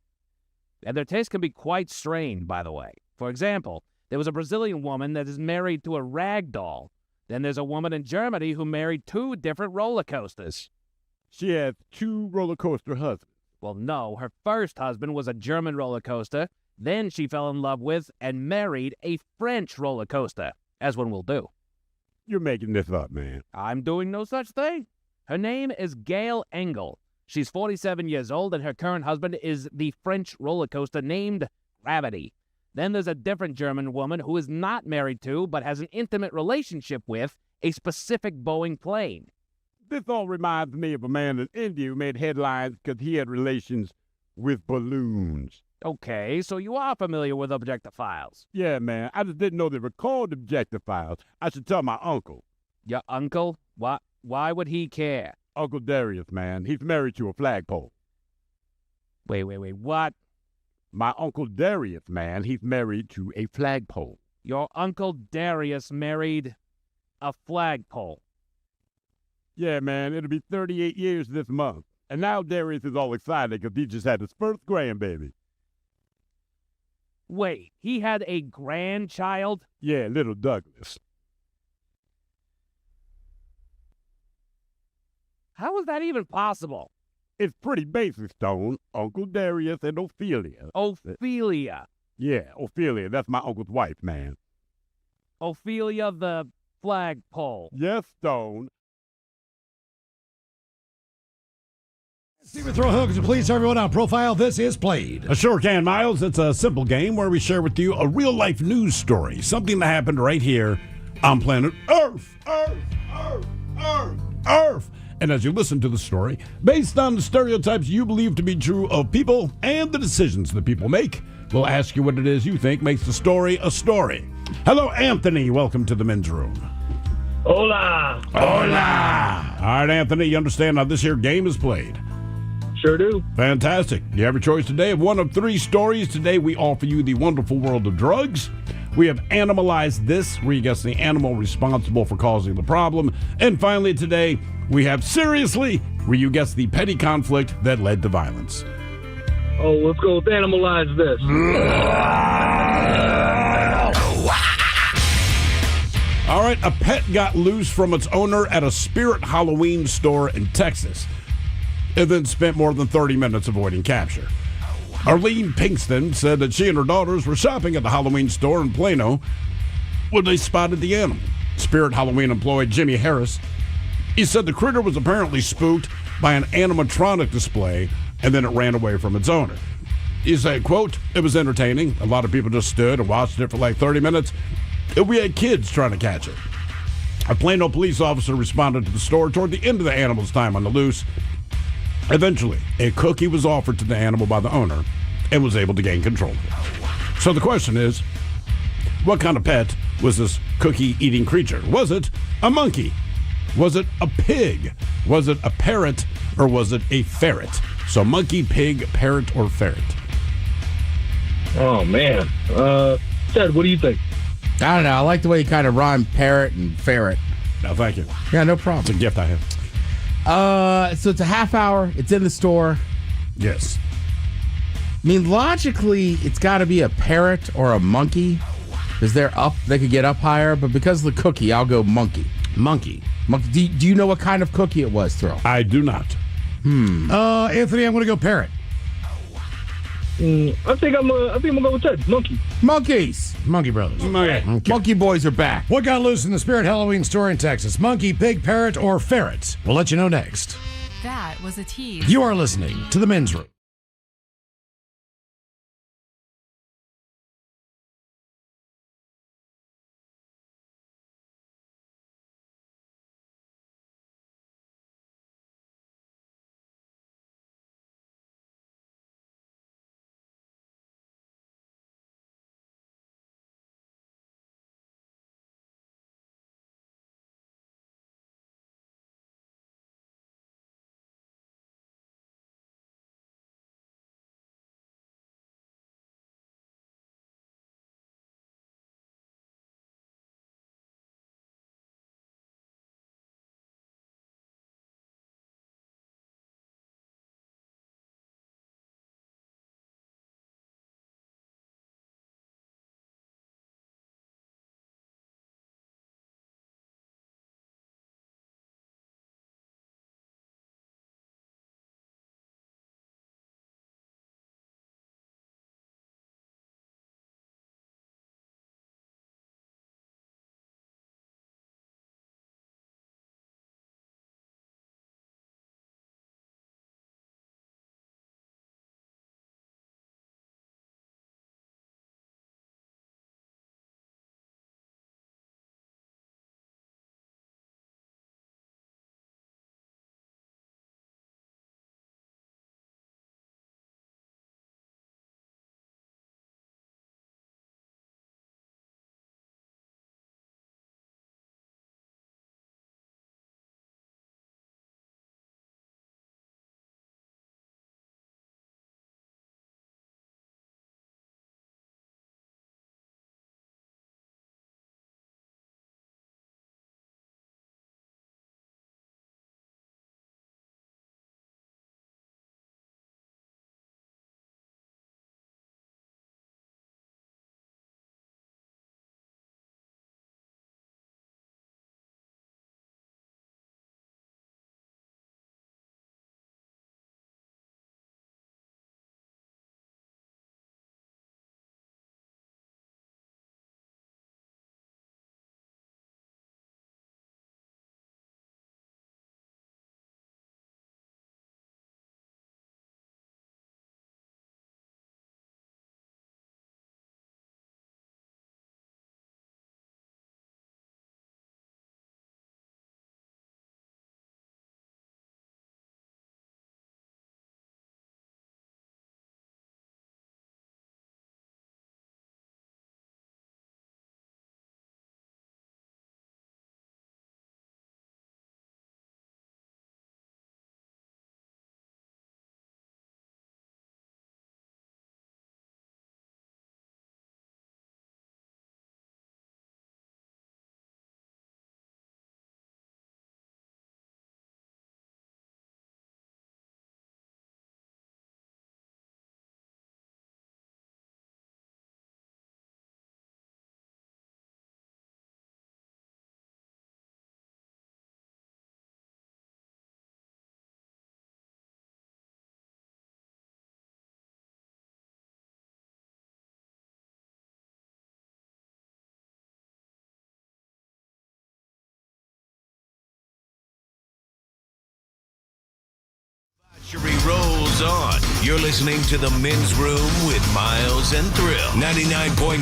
Speaker 23: And their taste can be quite strained, by the way. For example, there was a Brazilian woman that is married to a rag doll. Then there's a woman in Germany who married 2 different roller coasters.
Speaker 8: She has 2 roller coaster husbands.
Speaker 23: Well, no, her first husband was a German roller coaster. Then she fell in love with and married a French roller coaster, as one will do.
Speaker 8: You're making this up, man.
Speaker 23: I'm doing no such thing. Her name is Gail Engel. She's 47 years old, and her current husband is the French roller coaster named Gravity. Then there's a different German woman who is not married to, but has an intimate relationship with, a specific Boeing plane.
Speaker 8: This all reminds me of a man in India who made headlines because he had relations with balloons.
Speaker 23: Okay, so you are familiar with objectophiles.
Speaker 8: Yeah, man. I just didn't know they were called objectophiles. I should tell my uncle.
Speaker 23: Your uncle? Why would he care?
Speaker 8: Uncle Darius, man. He's married to a flagpole.
Speaker 23: Wait, what?
Speaker 8: My Uncle Darius, man. He's married to a flagpole.
Speaker 23: Your Uncle Darius married a flagpole?
Speaker 8: Yeah, man. It'll be 38 years this month. And now Darius is all excited because he just had his first grandbaby.
Speaker 23: Wait, he had a grandchild?
Speaker 8: Yeah, little Douglas.
Speaker 23: How is that even possible?
Speaker 8: It's pretty basic, Stone. Uncle Darius and Ophelia.
Speaker 23: Ophelia?
Speaker 8: Yeah, Ophelia. That's my uncle's wife, man.
Speaker 23: Ophelia the flagpole.
Speaker 8: Yes, Stone.
Speaker 6: Steven, throw hooks and please everyone on Profile. This is Played.
Speaker 2: I sure can, Miles. It's a simple game where we share with you a real-life news story, something that happened right here on planet Earth. Earth. And as you listen to the story, based on the stereotypes you believe to be true of people and the decisions that people make, we'll ask you what it is you think makes the story a story. Hello, Anthony. Welcome to the men's room.
Speaker 17: Hola.
Speaker 2: All right, Anthony, you understand how this here game is played?
Speaker 17: Sure do.
Speaker 2: Fantastic. You have a choice today of one of 3 stories. Today we offer you the wonderful world of drugs. We have Animalized This, where you guess the animal responsible for causing the problem. And finally today, we have Seriously, where you guess the petty conflict that led to violence.
Speaker 17: Oh, let's go with Animalize This.
Speaker 2: All right, a pet got loose from its owner at a Spirit Halloween store in Texas and then spent more than 30 minutes avoiding capture. Arlene Pinkston said that she and her daughters were shopping at the Halloween store in Plano when they spotted the animal. Spirit Halloween employee Jimmy Harris, he said the critter was apparently spooked by an animatronic display and then it ran away from its owner. You say, quote, it was entertaining. A lot of people just stood and watched it for like 30 minutes. We had kids trying to catch it. A Plano police officer responded to the store toward the end of the animal's time on the loose. Eventually, a cookie was offered to the animal by the owner and was able to gain control. So the question is, what kind of pet was this cookie-eating creature? Was it a monkey? Was it a pig? Was it a parrot? Or was it a ferret? So monkey, pig, parrot, or ferret?
Speaker 17: Oh, man. Ted, what do you think?
Speaker 3: I don't know. I like the way you kind of rhyme parrot and ferret.
Speaker 2: No, thank you.
Speaker 3: Yeah, no problem.
Speaker 2: It's a gift I have.
Speaker 3: So it's a half hour. It's in the store.
Speaker 2: Yes.
Speaker 3: I mean, logically, it's got to be a parrot or a monkey. Because they're up, they could get up higher. But because of the cookie, I'll go monkey.
Speaker 2: Monkey.
Speaker 3: Do you know what kind of cookie it was, Thrill?
Speaker 2: I do not.
Speaker 6: Anthony, I'm going to go parrot.
Speaker 17: I think I'm gonna go with Ted. Monkey.
Speaker 3: Monkeys.
Speaker 6: Monkey Brothers.
Speaker 2: Okay.
Speaker 3: Monkey boys are back.
Speaker 6: What got loose in the Spirit Halloween store in Texas? Monkey, pig, parrot, or ferret? We'll let you know next.
Speaker 4: That was a tease.
Speaker 6: You are listening to The Men's Room.
Speaker 10: Rolls on. You're listening to the Men's Room with Miles and Thrill. 99.9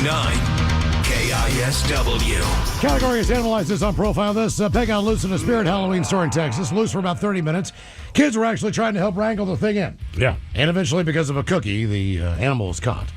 Speaker 10: KISW.
Speaker 6: Category is analyzed this on Profile This. Peg on Loose in a Spirit Halloween store in Texas. Loose for about 30 minutes. Kids were actually trying to help wrangle the thing in.
Speaker 2: Yeah.
Speaker 6: And eventually, because of a cookie, the animal was caught.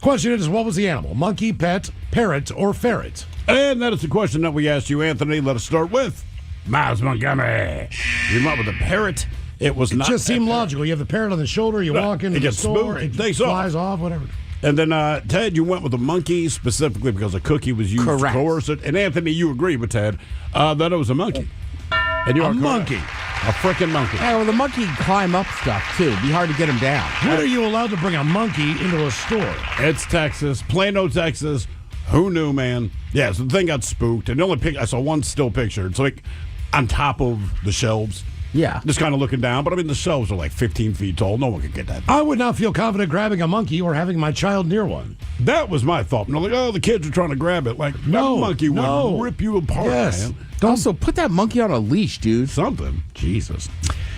Speaker 6: Question is, what was the animal? Monkey, pet, parrot, or ferret?
Speaker 2: And that is the question that we asked you, Anthony. Let us start with Miles Montgomery. You went with a parrot. It was not.
Speaker 6: It just seemed logical. You have the parrot on the shoulder, you walk into the store,
Speaker 2: spooked,
Speaker 6: it flies off, whatever.
Speaker 2: And then, Ted, you went with a monkey specifically because a cookie was used to coerce it. And, Anthony, you agreed with Ted that it was a monkey. And you're
Speaker 6: a monkey.
Speaker 2: A freaking monkey.
Speaker 3: Yeah, well, the monkey can climb up stuff, too. It'd be hard to get him down.
Speaker 6: When are you allowed to bring a monkey into a store?
Speaker 2: It's Texas, Plano, Texas. Who knew, man? Yeah, so the thing got spooked. And the only I saw one still picture. It's like on top of the shelves.
Speaker 3: Yeah.
Speaker 2: Just kind of looking down. But, I mean, the shelves are like 15 feet tall. No one could get that.
Speaker 6: I would not feel confident grabbing a monkey or having my child near one.
Speaker 2: That was my thought. And I'm like, oh, the kids are trying to grab it. Like, that monkey would rip you apart, man.
Speaker 3: Also, put that monkey on a leash, dude.
Speaker 2: Something.
Speaker 6: Jesus.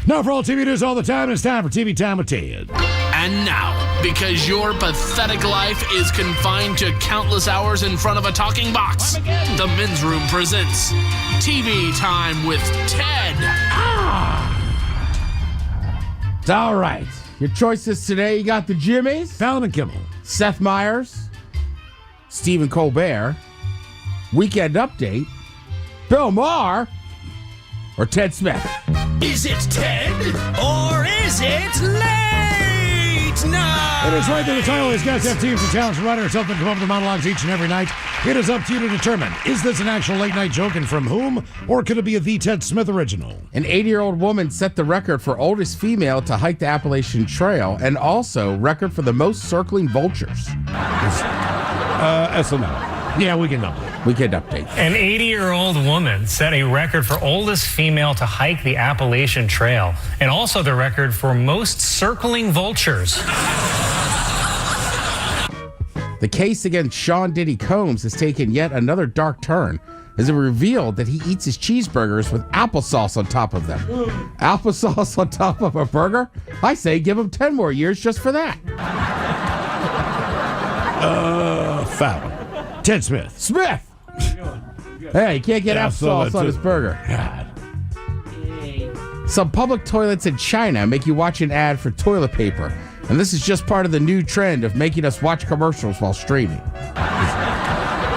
Speaker 6: Now, for all TV news all the time, it's time for TV Time with Ted.
Speaker 14: And now, because your pathetic life is confined to countless hours in front of a talking box, the Men's Room presents TV Time with Ted.
Speaker 3: It's all right. Your choices today, you got the Jimmys,
Speaker 6: Fallon and Kimmel,
Speaker 3: Seth Meyers, Stephen Colbert, Weekend Update, Bill Maher, or Ted Smith.
Speaker 16: Is it Ted or is it late night?
Speaker 6: It is right there. The title is guests have teams of talented writers help them come up with the monologues each and every night. It is up to you to determine, is this an actual late night joke and from whom, or could it be a The Ted Smith original?
Speaker 3: An 80-year-old woman set the record for oldest female to hike the Appalachian Trail and also record for the most circling vultures.
Speaker 2: SNL.
Speaker 6: Yeah, Weekend
Speaker 3: Update.
Speaker 18: An 80-year-old woman set a record for oldest female to hike the Appalachian Trail and also the record for most circling vultures.
Speaker 3: The case against Sean Diddy Combs has taken yet another dark turn as it revealed that he eats his cheeseburgers with applesauce on top of them. Applesauce on top of a burger? I say give him 10 more years just for that.
Speaker 2: Fallon.
Speaker 6: Ted Smith.
Speaker 3: Smith! Hey, you can't get applesauce on his burger.
Speaker 2: God.
Speaker 3: Some public toilets in China make you watch an ad for toilet paper. And this is just part of the new trend of making us watch commercials while streaming.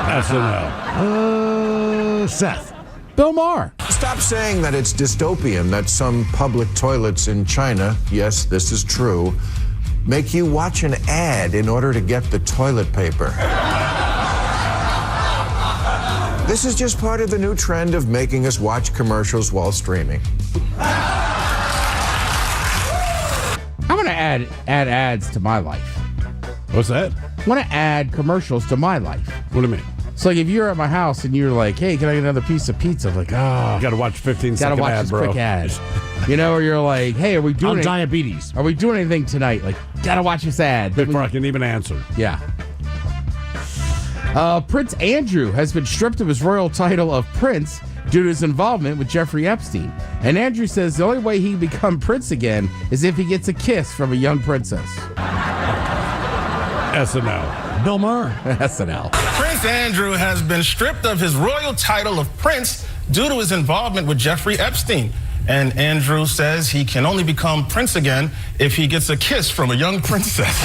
Speaker 2: SNL.
Speaker 6: Seth.
Speaker 3: Bill Maher.
Speaker 20: Stop saying that it's dystopian that some public toilets in China, yes, this is true, make you watch an ad in order to get the toilet paper. This is just part of the new trend of making us watch commercials while streaming.
Speaker 3: I'm going to add ads to my life.
Speaker 2: What's that?
Speaker 3: I want to add commercials to my life.
Speaker 2: What do you mean?
Speaker 3: So like if you're at my house and you're like, hey, can I get another piece of pizza? I'm like, oh.
Speaker 2: You got to watch 15-second ad,
Speaker 3: this
Speaker 2: bro.
Speaker 3: quick ad. You know, or you're like, hey, are we doing
Speaker 6: diabetes?
Speaker 3: Are we doing anything tonight? Like, got to watch this ad.
Speaker 2: Before I can even answer.
Speaker 3: Yeah. Prince Andrew has been stripped of his royal title of prince due to his involvement with Jeffrey Epstein. And Andrew says the only way he can become prince again is if he gets a kiss from a young princess.
Speaker 2: SNL.
Speaker 6: Bill Maher.
Speaker 3: SNL.
Speaker 24: Prince Andrew has been stripped of his royal title of prince due to his involvement with Jeffrey Epstein. And Andrew says he can only become prince again if he gets a kiss from a young princess.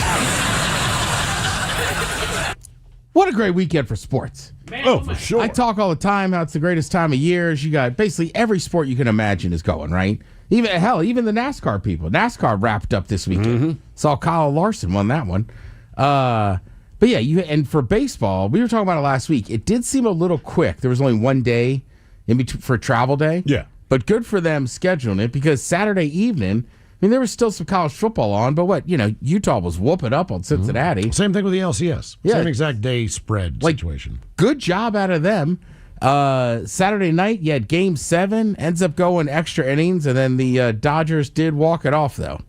Speaker 3: What a great weekend for sports.
Speaker 2: Man, for sure.
Speaker 3: I talk all the time how it's the greatest time of year. You got basically every sport you can imagine is going, right? Even the NASCAR people. NASCAR wrapped up this weekend.
Speaker 2: Mm-hmm.
Speaker 3: Saw Kyle Larson won that one. But yeah, and for baseball, we were talking about it last week. It did seem a little quick. There was only one day in between for travel day.
Speaker 2: Yeah.
Speaker 3: But good for them scheduling it because Saturday evening, I mean, there was still some college football on, but Utah was whooping up on Cincinnati.
Speaker 6: Mm-hmm. Same thing with the LCS.
Speaker 3: Yeah.
Speaker 6: Same exact day spread situation.
Speaker 3: Good job out of them. Saturday night, you had Game 7, ends up going extra innings, and then the Dodgers did walk it off, though.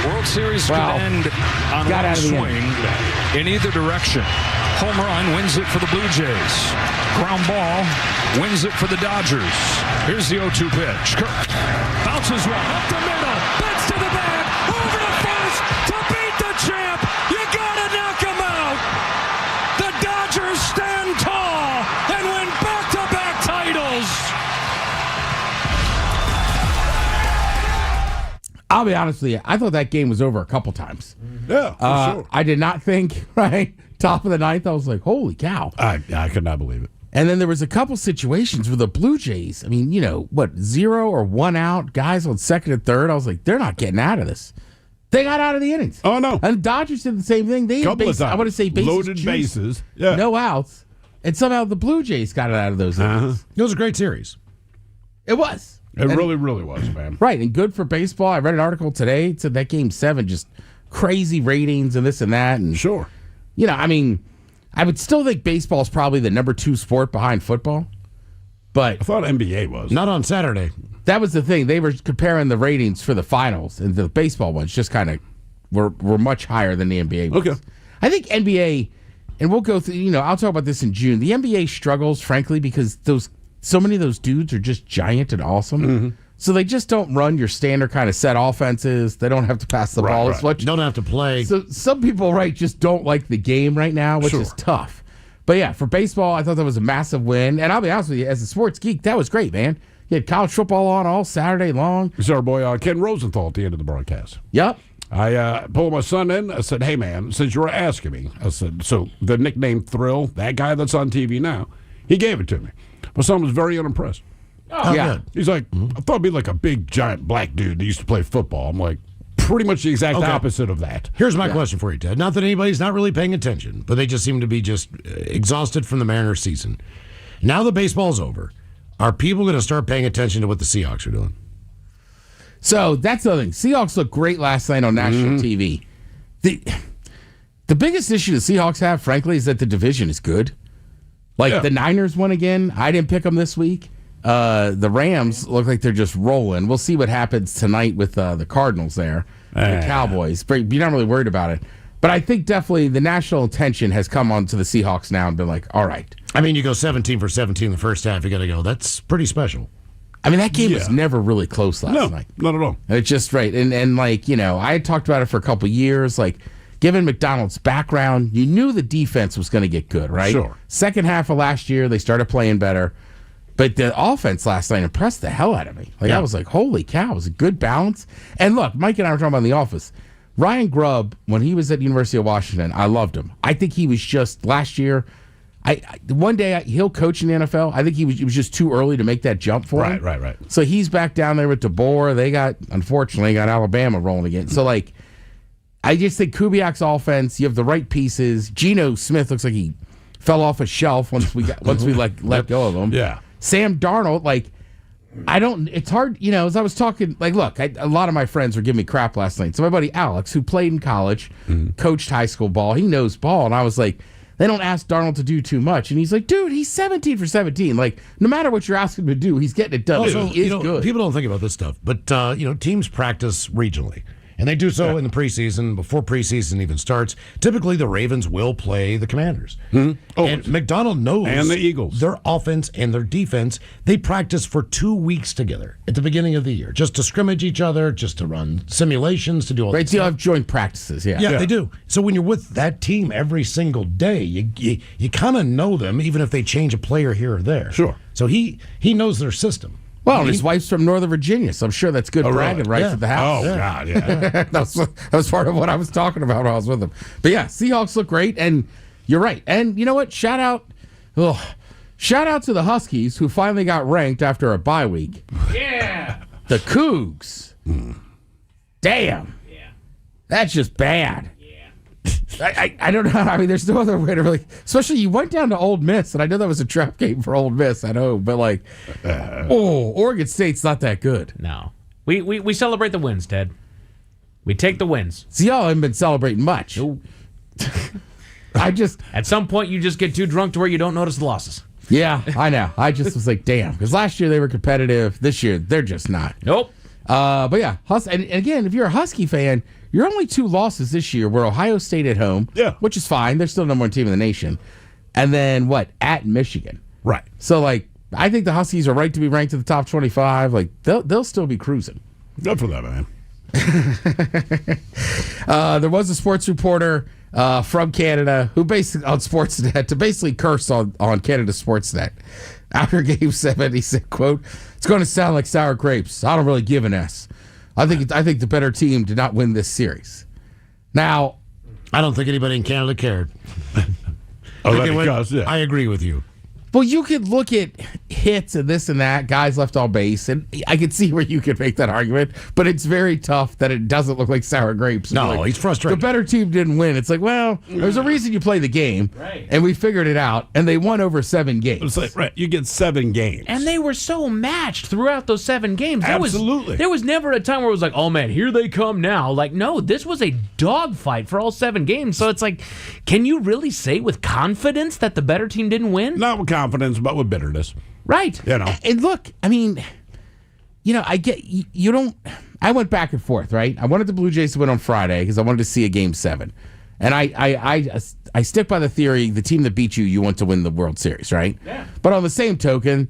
Speaker 25: World Series could end on one swing in either direction. Home run wins it for the Blue Jays. Ground ball wins it for the Dodgers. Here's the 0-2 pitch. Kirk bounces one up the middle. Bats to the bag. Over to first.
Speaker 3: I'll be honest with you. I thought that game was over a couple times.
Speaker 2: Yeah, for sure.
Speaker 3: I did not think, right, top of the ninth, I was like, holy cow.
Speaker 2: I could not believe it.
Speaker 3: And then there was a couple situations where the Blue Jays, 0 or 1 out, guys on second and third. I was like, they're not getting out of this. They got out of the innings.
Speaker 2: Oh, no.
Speaker 3: And Dodgers did the same thing. They had
Speaker 2: Couple of times.
Speaker 3: I want to say bases
Speaker 2: Loaded
Speaker 3: juiced,
Speaker 2: bases. Yeah.
Speaker 3: no outs. And somehow the Blue Jays got it out of those innings.
Speaker 6: It was a great series.
Speaker 3: It was.
Speaker 2: It really, really was, man.
Speaker 3: Right, and good for baseball. I read an article today. It said that Game 7, just crazy ratings and this and that. And
Speaker 2: sure.
Speaker 3: I would still think baseball is probably the number 2 sport behind football. But
Speaker 2: I thought NBA was.
Speaker 6: Not on Saturday.
Speaker 3: That was the thing. They were comparing the ratings for the finals, and the baseball ones just kind of were much higher than the NBA ones.
Speaker 2: Okay.
Speaker 3: I think NBA, and we'll go through, I'll talk about this in June. The NBA struggles, frankly, because so many of those dudes are just giant and awesome. Mm-hmm. So they just don't run your standard kind of set offenses. They don't have to pass the ball as much.
Speaker 6: Don't have to play.
Speaker 3: So some people, just don't like the game right now, which is tough. But yeah, for baseball, I thought that was a massive win. And I'll be honest with you, as a sports geek, that was great, man. You had college football on all Saturday long.
Speaker 2: It's our boy Ken Rosenthal at the end of the broadcast.
Speaker 3: Yep.
Speaker 2: I pulled my son in. I said, hey, man, since you were asking me, I said, so the nickname Thrill, that guy that's on TV now, he gave it to me. My son was very unimpressed.
Speaker 3: Oh, yeah.
Speaker 2: Good. He's like, I thought it'd be like a big, giant black dude that used to play football. I'm like, pretty much the exact opposite of that.
Speaker 6: Here's my question for you, Ted. Not that anybody's not really paying attention, but they just seem to be just exhausted from the Mariners season. Now the baseball's over. Are people going to start paying attention to what the Seahawks are doing?
Speaker 3: So that's the other thing. Seahawks looked great last night on national TV. The biggest issue the Seahawks have, frankly, is that the division is good. The Niners won again. I didn't pick them this week. The Rams look like they're just rolling. We'll see what happens tonight with the Cardinals there, the Cowboys. But you're not really worried about it. But I think definitely the national attention has come on to the Seahawks now and been like, all right.
Speaker 6: You go 17 for 17 in the first half. You got to go. That's pretty special.
Speaker 3: That game was never really close last night.
Speaker 2: Not at all.
Speaker 3: It's just right. And I had talked about it for a couple of years. Given McDonald's background, you knew the defense was going to get good, right?
Speaker 2: Sure.
Speaker 3: Second half of last year, they started playing better. But the offense last night impressed the hell out of me. I was like, holy cow, it was a good balance. And look, Mike and I were talking about in the office. Ryan Grubb, when he was at the University of Washington, I loved him. I think he was just, last year, one day he'll coach in the NFL. I think it was just too early to make that jump for him.
Speaker 2: Right.
Speaker 3: So he's back down there with DeBoer. They unfortunately got Alabama rolling again. So, I just think Kubiak's offense, you have the right pieces. Geno Smith looks like he fell off a shelf once we let go of him.
Speaker 2: Yeah.
Speaker 3: Sam Darnold, it's hard, as I was talking, look, a lot of my friends were giving me crap last night. So my buddy Alex, who played in college, coached high school ball, he knows ball. And I was like, they don't ask Darnold to do too much. And he's like, dude, he's 17 for 17. No matter what you're asking him to do, he's getting it done.
Speaker 6: Also,
Speaker 3: he is good.
Speaker 6: People don't think about this stuff, but, teams practice regionally. And they do so in the preseason, before preseason even starts. Typically, the Ravens will play the Commanders. And McDonald knows.
Speaker 2: And the Eagles.
Speaker 6: Their offense and their defense, they practice for 2 weeks together at the beginning of the year, just to scrimmage each other, just to run simulations, to do all that
Speaker 3: stuff. Right, have joint practices, yeah.
Speaker 6: Yeah, they do. So when you're with that team every single day, you kind of know them, even if they change a player here or there.
Speaker 2: Sure.
Speaker 6: So he knows their system.
Speaker 3: Well, his wife's from Northern Virginia, so I'm sure that's good bragging rights at the house.
Speaker 2: Oh, God, yeah.
Speaker 3: that was part of what I was talking about when I was with him. But yeah, Seahawks look great, and you're right. And you know what? Shout out to the Huskies, who finally got ranked after a bye week.
Speaker 1: Yeah.
Speaker 3: The Cougs. Damn.
Speaker 1: Yeah.
Speaker 3: That's just bad. I don't know. There's no other way to really. Especially you went down to Ole Miss, and I know that was a trap game for Ole Miss at home, but Oregon State's not that good.
Speaker 1: No, we celebrate the wins, Ted. We take the wins.
Speaker 3: See, y'all haven't been celebrating much.
Speaker 1: At some point you just get too drunk to where you don't notice the losses.
Speaker 3: Yeah, I know. I just was like, damn, because last year they were competitive. This year they're just not.
Speaker 1: Nope.
Speaker 3: But yeah, and again, if you're a Husky fan. Your only 2 losses this year were Ohio State at home, which is fine. They're still the number 1 team in the nation. And then at Michigan.
Speaker 2: Right.
Speaker 3: So, I think the Huskies are right to be ranked in the top 25. They'll still be cruising.
Speaker 2: Good for that, man.
Speaker 3: There was a sports reporter from Canada who basically on Sportsnet to basically curse on Canada Sportsnet. After Game 7, he said, quote, "It's going to sound like sour grapes. I don't really give an S. I think the better team did not win this series. Now,
Speaker 6: I don't think anybody in Canada cared. I agree with you.
Speaker 3: Well, you could look at hits and this and that, guys left on base, and I could see where you could make that argument, but it's very tough that it doesn't look like sour grapes.
Speaker 6: No,
Speaker 3: like,
Speaker 6: he's frustrated.
Speaker 3: The better team didn't win. It's like, well, there's a reason you play the game, and we figured it out, and they won over 7 games.
Speaker 2: It's like, right, you get 7 games.
Speaker 1: And they were so matched throughout those 7 games.
Speaker 2: Absolutely.
Speaker 1: There was never a time where it was like, oh man, here they come now. Like, no, this was a dogfight for all 7 games. So it's like, can you really say with confidence that the better team didn't win?
Speaker 2: Not with confidence, but with bitterness.
Speaker 1: Right.
Speaker 2: You know.
Speaker 3: And look, I mean, I get, you don't, I went back and forth, right? I wanted the Blue Jays to win on Friday because I wanted to see a Game 7. And I stick by the theory, the team that beat you, you want to win the World Series, right? Yeah. But on the same token,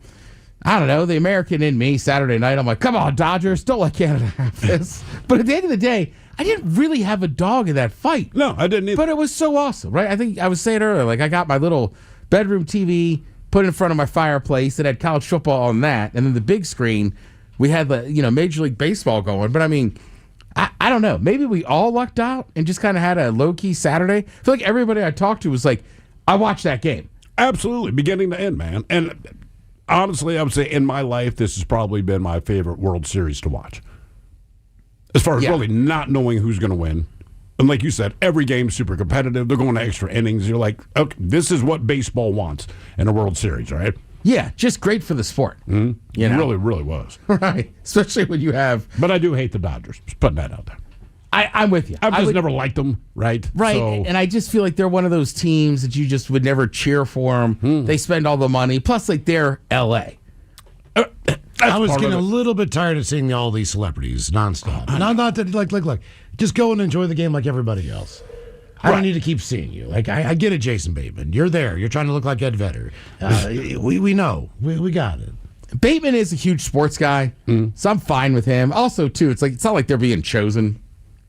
Speaker 3: I don't know, the American in me, Saturday night, I'm like, come on, Dodgers, don't let Canada have this. But at the end of the day, I didn't really have a dog in that fight.
Speaker 2: No, I didn't either.
Speaker 3: But it was so awesome, right? I think I was saying earlier, like I got my little bedroom TV put in front of my fireplace that had college football on that, and then the big screen, we had the Major League Baseball going. But I mean, I don't know. Maybe we all lucked out and just kind of had a low-key Saturday. I feel like everybody I talked to was like, I watched that game.
Speaker 2: Absolutely, beginning to end, man. And honestly, I would say in my life, this has probably been my favorite World Series to watch. As far as really not knowing who's going to win. And like you said, every game's super competitive. They're going to extra innings. You're like, okay, this is what baseball wants in a World Series, right?
Speaker 3: Yeah, just great for the sport.
Speaker 2: Mm-hmm. It really, really was.
Speaker 3: Right. Especially when you have...
Speaker 2: But I do hate the Dodgers. Just putting that out there.
Speaker 3: I'm with you.
Speaker 2: I've just never liked them, right?
Speaker 3: Right,
Speaker 2: So,
Speaker 3: and I just feel like they're one of those teams that you just would never cheer for them. They spend all the money. Plus, like, they're L.A.
Speaker 6: I was getting a little bit tired of seeing all these celebrities nonstop. Not that, like, just go and enjoy the game like everybody else. I don't need to keep seeing you. Like, I get it, Jason Bateman. You're there. You're trying to look like Ed Vedder. We know. We got it.
Speaker 3: Bateman is a huge sports guy, so I'm fine with him. Also, too, it's not like they're being chosen.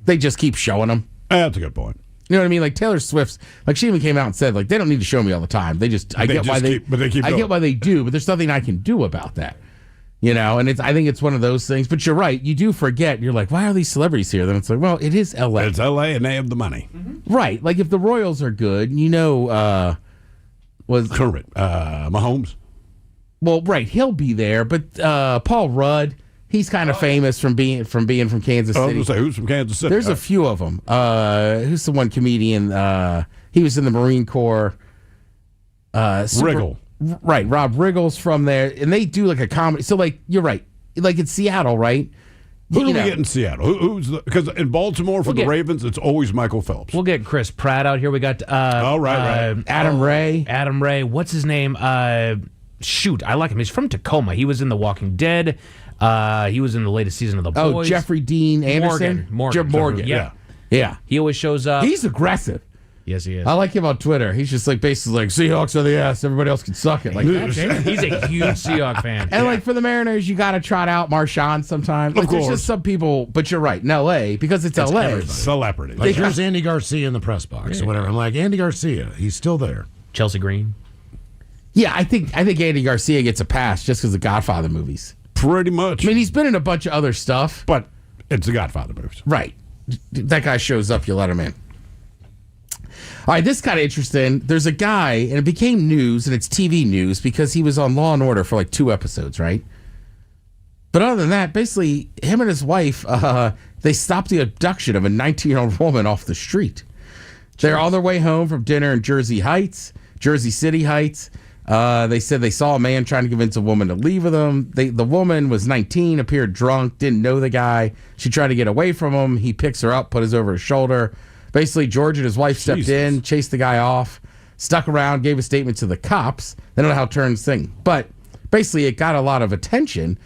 Speaker 3: They just keep showing them.
Speaker 2: That's a good point.
Speaker 3: You know what I mean? Like Taylor Swift's, like she even came out and said, like, they don't need to show me all the time. I get why they do, but there's nothing I can do about that. You know, and I think it's one of those things. But you're right. You do forget. You're like, why are these celebrities here? Then it's like, well, it is L.A.
Speaker 2: It's L.A. and they have the money.
Speaker 3: Mm-hmm. Right. Like if the Royals are good,
Speaker 2: Mahomes.
Speaker 3: Well, right. He'll be there. But Paul Rudd, he's kind of famous from being from Kansas City.
Speaker 2: I was going to say, who's from Kansas City?
Speaker 3: There's a few of them. Who's the one comedian? He was in the Marine Corps.
Speaker 2: Riggle.
Speaker 3: Right, Rob Riggle's from there, and they do like a comedy. So, like, you're right. Like in Seattle, right?
Speaker 2: Who do we get in Seattle? Because in Baltimore for the Ravens, it's always Michael Phelps.
Speaker 1: We'll get Chris Pratt out here. We got
Speaker 3: Adam Ray.
Speaker 1: Adam Ray. What's his name? Shoot, I like him. He's from Tacoma. He was in The Walking Dead. He was in the latest season of The Boys.
Speaker 3: Oh, Jeffrey Dean Anderson.
Speaker 1: Morgan. Yeah. He always shows up.
Speaker 3: He's aggressive.
Speaker 1: Yes, he is.
Speaker 3: I like him on Twitter. He's just like basically like Seahawks are the ass. Everybody else can suck it. Like
Speaker 1: he's a huge Seahawks fan.
Speaker 3: And like for the Mariners, you got to trot out Marshawn sometimes. Like, there's just some people, but you're right. In L.A. because it's L.A.
Speaker 2: Celebrity.
Speaker 6: Like here's Andy Garcia in the press box or whatever. I'm like, Andy Garcia, he's still there.
Speaker 1: Chelsea Green.
Speaker 3: Yeah, I think Andy Garcia gets a pass just because of the Godfather movies.
Speaker 2: Pretty much.
Speaker 3: I mean, he's been in a bunch of other stuff,
Speaker 2: but it's the Godfather movies.
Speaker 3: Right. That guy shows up, you let him in. All right, this is kind of interesting. There's a guy, and it became news, and it's TV news because he was on Law and Order for like 2 episodes, right? But other than that, basically, him and his wife, they stopped the abduction of a 19-year-old woman off the street. They're on their way home from dinner in Jersey City Heights. They said they saw a man trying to convince a woman to leave with him. The woman was 19, appeared drunk, didn't know the guy. She tried to get away from him. He picks her up, put his over his shoulder. Basically, George and his wife stepped in, chased the guy off, stuck around, gave a statement to the cops. They don't know how it turns thing. But basically, it got a lot of attention.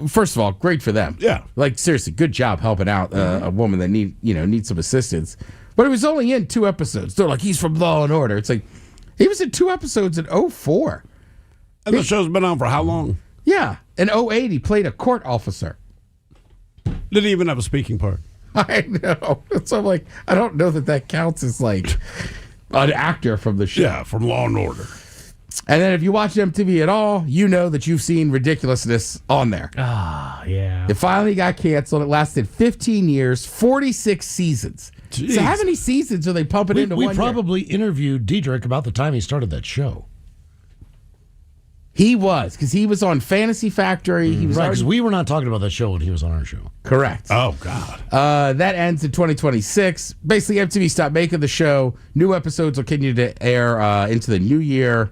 Speaker 3: First of all, great for them.
Speaker 2: Yeah.
Speaker 3: Like, seriously, good job helping out a woman that needs some assistance. But it was only in 2 episodes. They're like, he's from Law and Order. It's like, he was in 2 episodes in 2004.
Speaker 2: And the show's been on for how long?
Speaker 3: Yeah. In 2008, he played a court officer.
Speaker 2: Didn't even have a speaking part.
Speaker 3: I know. So I'm like, I don't know that counts as like an actor from the show.
Speaker 2: Yeah, from Law and Order.
Speaker 3: And then if you watch MTV at all, you know that you've seen ridiculousness on there.
Speaker 1: Ah, yeah.
Speaker 3: It finally got canceled. It lasted 15 years, 46 seasons.
Speaker 6: Jeez.
Speaker 3: So how many seasons are they pumping into one
Speaker 6: We probably interviewed Diedrich about the time he started that show.
Speaker 3: He was, because he was on Fantasy Factory. He was
Speaker 6: right, because we were not talking about that show when he was on our show.
Speaker 3: Correct.
Speaker 2: Oh, God.
Speaker 3: That ends in 2026. Basically, MTV stopped making the show. New episodes will continue to air into the new year.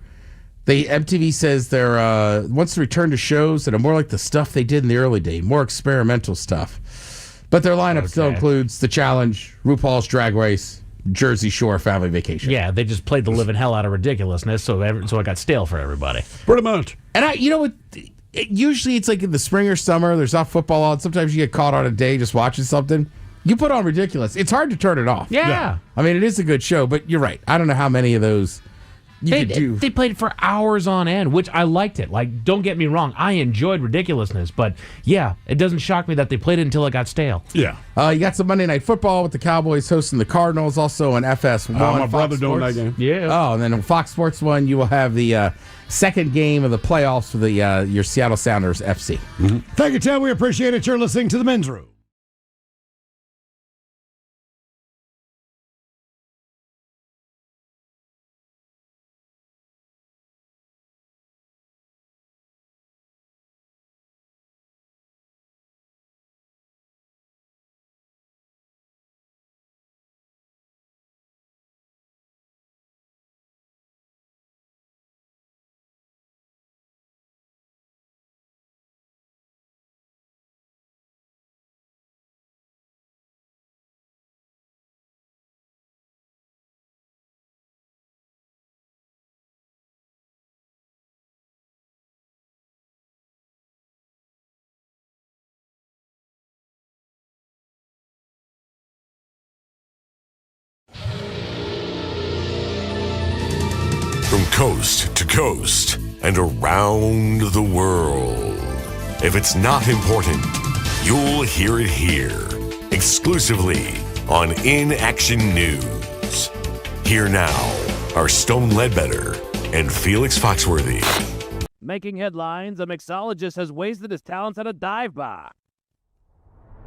Speaker 3: MTV says they're wants to return to shows that are more like the stuff they did in the early days, more experimental stuff. But their lineup still includes The Challenge, RuPaul's Drag Race, Jersey Shore Family Vacation.
Speaker 1: Yeah, they just played the living hell out of ridiculousness, so it got stale for everybody.
Speaker 2: Pretty much.
Speaker 3: And you know what? Usually it's like in the spring or summer, there's not football on. Sometimes you get caught on a day just watching something. You put on Ridiculous. It's hard to turn it off.
Speaker 1: Yeah.
Speaker 3: I mean, it is a good show, but you're right. I don't know how many of those
Speaker 1: They played for hours on end, which I liked it. Like, don't get me wrong, I enjoyed ridiculousness, but yeah, it doesn't shock me that they played it until it got stale.
Speaker 2: Yeah.
Speaker 3: You got some Monday Night Football with the Cowboys hosting the Cardinals, also on FS1.
Speaker 2: My brother doing that game.
Speaker 1: Yeah.
Speaker 3: Oh, and then on Fox Sports 1, you will have the second game of the playoffs for the your Seattle Sounders FC.
Speaker 2: Mm-hmm.
Speaker 6: Thank you, Ted. We appreciate it. You're listening to The Men's Room.
Speaker 9: From coast to coast and around the world. If it's not important, you'll hear it here, exclusively on In Action News. Here now are Stone Ledbetter and Felix Foxworthy.
Speaker 23: Making headlines, a mixologist has wasted his talents at a dive bar.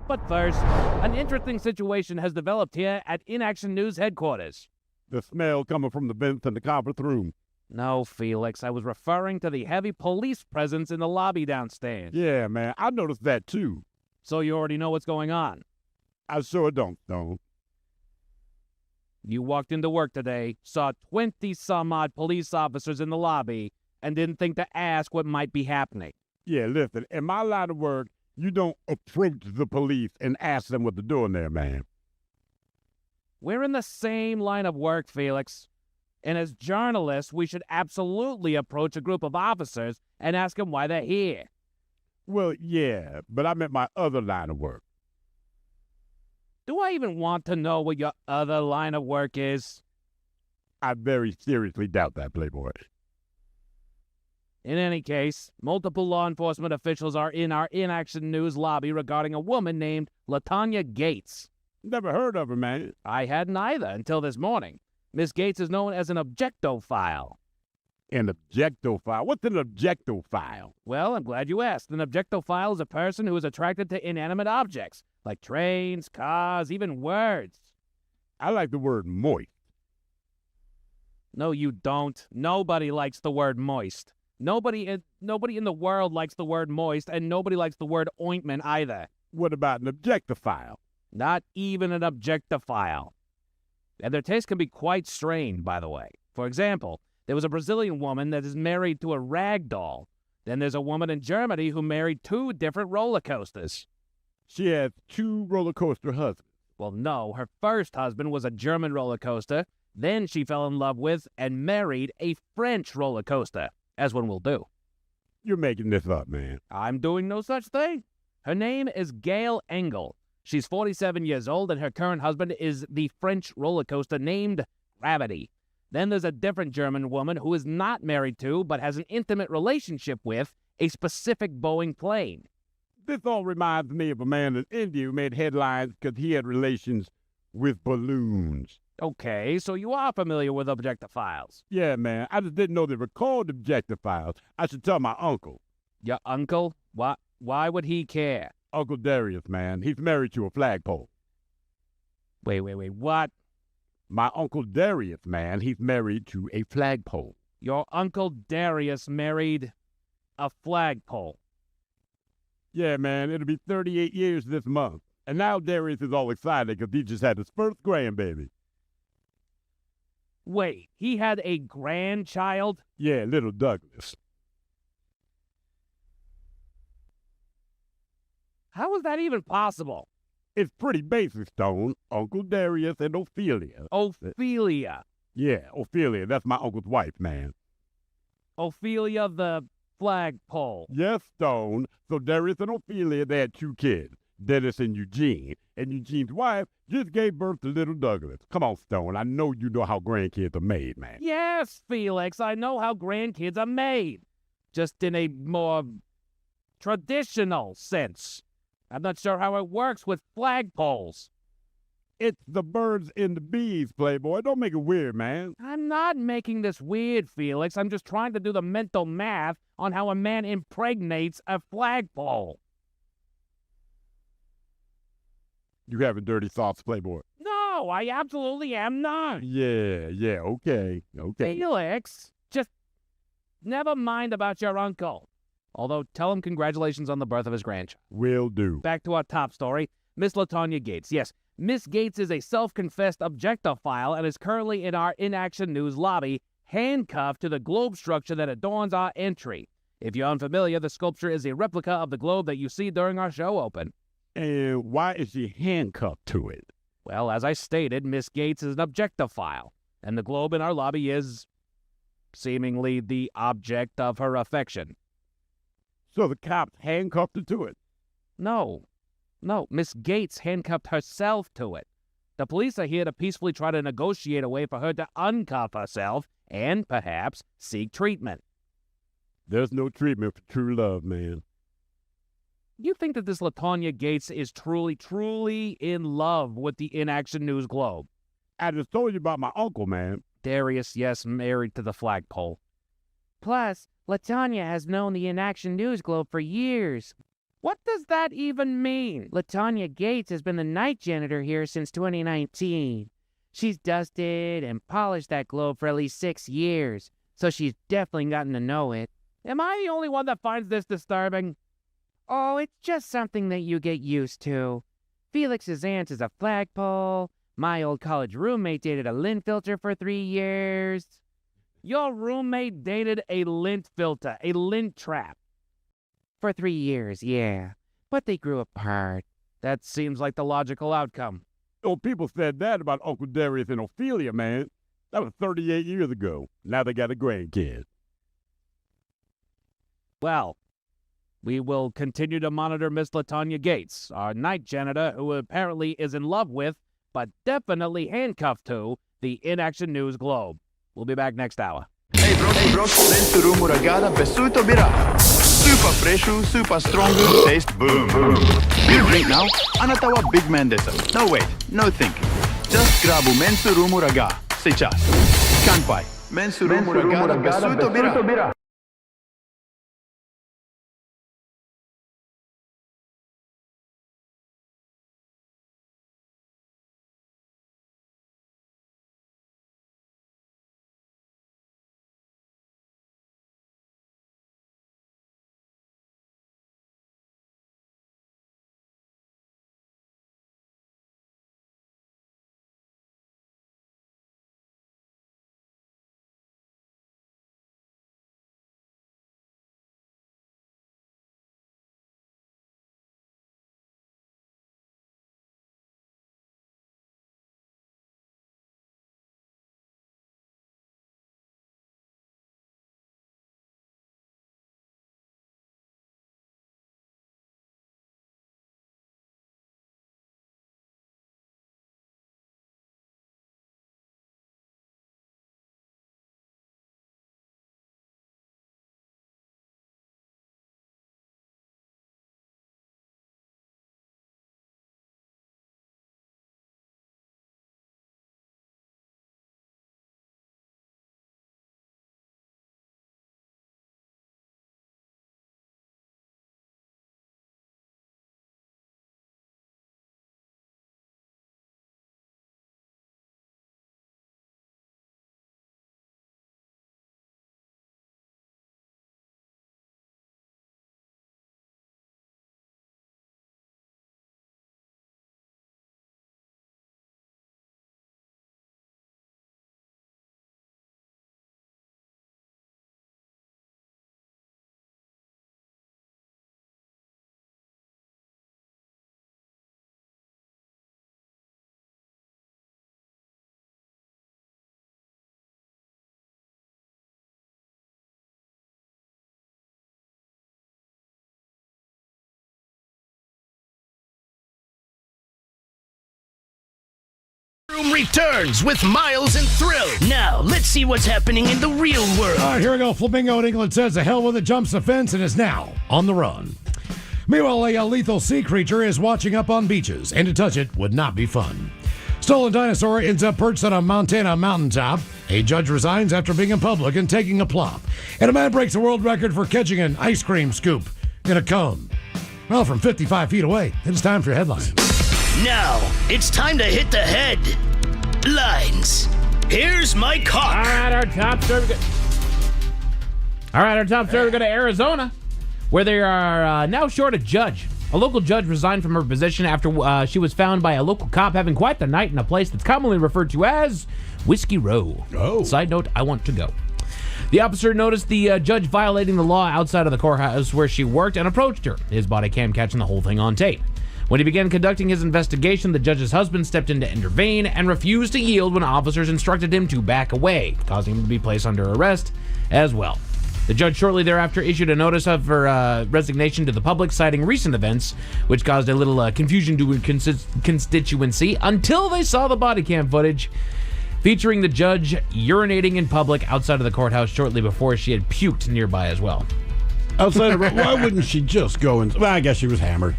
Speaker 23: But first, an interesting situation has developed here at In Action News headquarters.
Speaker 8: The smell coming from the vents in the conference room.
Speaker 23: No, Felix, I was referring to the heavy police presence in the lobby downstairs.
Speaker 8: Yeah, man, I noticed that too.
Speaker 23: So you already know what's going on?
Speaker 8: I sure don't, Stone.
Speaker 23: You walked into work today, saw 20-some-odd police officers in the lobby, and didn't think to ask what might be happening.
Speaker 8: Yeah, listen, in my line of work, you don't approach the police and ask them what they're doing there, man.
Speaker 23: We're in the same line of work, Felix. And as journalists, we should absolutely approach a group of officers and ask them why they're here.
Speaker 8: Well, yeah, but I meant my other line of work.
Speaker 23: Do I even want to know what your other line of work is?
Speaker 8: I very seriously doubt that, Playboy.
Speaker 23: In any case, multiple law enforcement officials are in our In Action News lobby regarding a woman named LaTanya Gates.
Speaker 8: Never heard of her, man.
Speaker 23: I hadn't either until this morning. Miss Gates is known as an objectophile.
Speaker 8: An objectophile? What's an objectophile?
Speaker 23: Well, I'm glad you asked. An objectophile is a person who is attracted to inanimate objects, like trains, cars, even words.
Speaker 8: I like the word moist.
Speaker 23: No, you don't. Nobody likes the word moist. Nobody in the world likes the word moist, and nobody likes the word ointment either.
Speaker 8: What about an objectophile?
Speaker 23: Not even an objectophile. And their taste can be quite strained, by the way. For example, there was a Brazilian woman that is married to a rag doll. Then there's a woman in Germany who married 2 different roller coasters.
Speaker 8: She has 2 roller coaster husbands.
Speaker 23: Well, no, her first husband was a German roller coaster. Then she fell in love with and married a French roller coaster, as one will do.
Speaker 8: You're making this up, man.
Speaker 23: I'm doing no such thing. Her name is Gail Engel. She's 47 years old, and her current husband is the French roller coaster named Gravity. Then there's a different German woman who is not married to, but has an intimate relationship with, a specific Boeing plane.
Speaker 8: This all reminds me of a man in India who made headlines because he had relations with balloons.
Speaker 23: Okay, so you are familiar with objectophiles.
Speaker 8: Yeah, man. I just didn't know they were called objectophiles. I should tell my uncle.
Speaker 23: Your uncle? Why would he care?
Speaker 8: Uncle Darius, man. He's married to a flagpole.
Speaker 23: Wait, what?
Speaker 8: My Uncle Darius, man. He's married to a flagpole.
Speaker 23: Your Uncle Darius married a flagpole.
Speaker 8: Yeah, man. It'll be 38 years this month. And now Darius is all excited because he just had his first grandbaby.
Speaker 23: Wait, he had a grandchild?
Speaker 8: Yeah, little Douglas.
Speaker 23: How is that even possible?
Speaker 8: It's pretty basic, Stone. Uncle Darius and Ophelia.
Speaker 23: Ophelia.
Speaker 8: Yeah, Ophelia. That's my uncle's wife, man.
Speaker 23: Ophelia the flagpole.
Speaker 8: Yes, Stone. So Darius and Ophelia, they had 2 kids, Dennis and Eugene. And Eugene's wife just gave birth to little Douglas. Come on, Stone. I know you know how grandkids are made, man.
Speaker 23: Yes, Felix, I know how grandkids are made. Just in a more traditional sense. I'm not sure how it works with flagpoles.
Speaker 8: It's the birds and the bees, Playboy. Don't make it weird, man.
Speaker 23: I'm not making this weird, Felix. I'm just trying to do the mental math on how a man impregnates a flagpole.
Speaker 8: You having dirty thoughts, Playboy?
Speaker 23: No, I absolutely am not.
Speaker 8: Yeah, okay.
Speaker 23: Felix, just never mind about your uncle. Although, tell him congratulations on the birth of his grandchild.
Speaker 8: Will do.
Speaker 23: Back to our top story. Miss LaTonya Gates. Yes, Miss Gates is a self-confessed objectophile and is currently in our Inaction News lobby, handcuffed to the globe structure that adorns our entry. If you're unfamiliar, the sculpture is a replica of the globe that you see during our show open.
Speaker 8: And why is she handcuffed to it?
Speaker 23: Well, as I stated, Miss Gates is an objectophile, and the globe in our lobby is seemingly the object of her affection.
Speaker 8: So the cops handcuffed her to it?
Speaker 23: No, Miss Gates handcuffed herself to it. The police are here to peacefully try to negotiate a way for her to uncuff herself and, perhaps, seek treatment.
Speaker 8: There's no treatment for true love, man.
Speaker 23: You think that this LaTonya Gates is truly in love with the Inaction News globe?
Speaker 8: I just told you about my uncle, man.
Speaker 23: Darius, yes, married to the flagpole.
Speaker 21: Plus, LaTonya has known the Inaction News globe for years.
Speaker 23: What does that even mean?
Speaker 21: LaTonya Gates has been the night janitor here since 2019. She's dusted and polished that globe for at least 6 years, so she's definitely gotten to know it.
Speaker 23: Am I the only one that finds this disturbing?
Speaker 21: Oh, it's just something that you get used to. Felix's aunt is a flagpole. My old college roommate dated a lint filter for 3 years.
Speaker 23: Your roommate dated a lint filter, a lint trap.
Speaker 21: For 3 years, yeah. But they grew apart.
Speaker 23: That seems like the logical outcome.
Speaker 8: Oh, people said that about Uncle Darius and Ophelia, man. That was 38 years ago. Now they got a grandkid.
Speaker 23: Well, we will continue to monitor Miss LaTonya Gates, our night janitor, who apparently is in love with, but definitely handcuffed to, the Inaction News globe. We'll be back next hour.
Speaker 5: Hey bro, Lenturų muragana besuito bira. Super freshu, super strongu, taste boom. Beer drink now, anata wa big man desa. No wait, no thinking. Just grabu Mensuru muraga. Сейчас. Kanpai. Mensuru muragana besuito bira.
Speaker 16: Room returns with Miles and Thrill. Now, let's see what's happening in the real world.
Speaker 6: All right, here we go. Flamingo in England says the hell with it jumps the fence and is now on the run. Meanwhile, a lethal sea creature is watching up on beaches, and to touch it would not be fun. Stolen dinosaur ends up perched on a Montana mountaintop. A judge resigns after being in public and taking a plop. And a man breaks a world record for catching an ice cream scoop in a cone. Well, from 55 feet away, it's time for headlines.
Speaker 16: Now, it's time to hit the headlines. Here's my cock.
Speaker 1: All right, our top story. We go to Arizona, where they are now short a judge. A local judge resigned from her position after she was found by a local cop having quite the night in a place that's commonly referred to as Whiskey Row.
Speaker 2: Oh.
Speaker 1: Side note, I want to go. The officer noticed the judge violating the law outside of the courthouse where she worked and approached her, his body cam catching the whole thing on tape. When he began conducting his investigation, the judge's husband stepped in to intervene and refused to yield when officers instructed him to back away, causing him to be placed under arrest as well. The judge shortly thereafter issued a notice of her resignation to the public, citing recent events, which caused a little confusion to constituency until they saw the body cam footage featuring the judge urinating in public outside of the courthouse shortly before she had puked nearby as well.
Speaker 2: Outside of why wouldn't she just go and... Well, I guess she was hammered.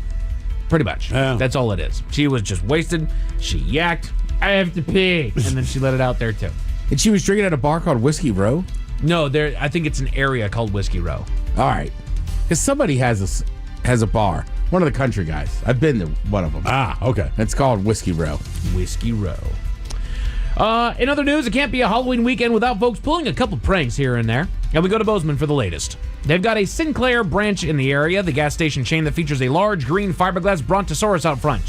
Speaker 1: Pretty much.
Speaker 2: Yeah.
Speaker 1: That's all it is. She was just wasted. She yacked. I have to pee. And then she let it out there, too.
Speaker 3: And she was drinking at a bar called Whiskey Row?
Speaker 1: No, I think it's an area called Whiskey Row.
Speaker 3: All right. Because somebody has a bar. One of the country guys. I've been to one of them.
Speaker 2: Ah, okay.
Speaker 3: It's called Whiskey Row.
Speaker 1: Whiskey Row. In other news, it can't be a Halloween weekend without folks pulling a couple pranks here and there. And we go to Bozeman for the latest. They've got a Sinclair branch in the area, the gas station chain that features a large green fiberglass brontosaurus out front,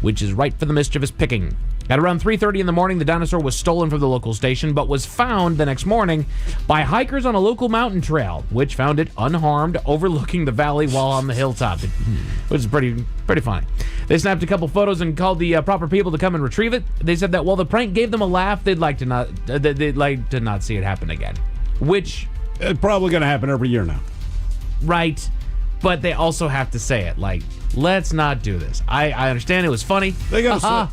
Speaker 1: which is ripe for the mischievous picking. At around 3:30 in the morning, the dinosaur was stolen from the local station, but was found the next morning by hikers on a local mountain trail, which found it unharmed, overlooking the valley while on the hilltop, which is pretty funny. They snapped a couple photos and called the proper people to come and retrieve it. They said that while the prank gave them a laugh, they'd like to not see it happen again. Which
Speaker 2: it's probably going to happen every year now.
Speaker 1: Right. But they also have to say it. Like, let's not do this. I understand it was funny.
Speaker 2: They got to say,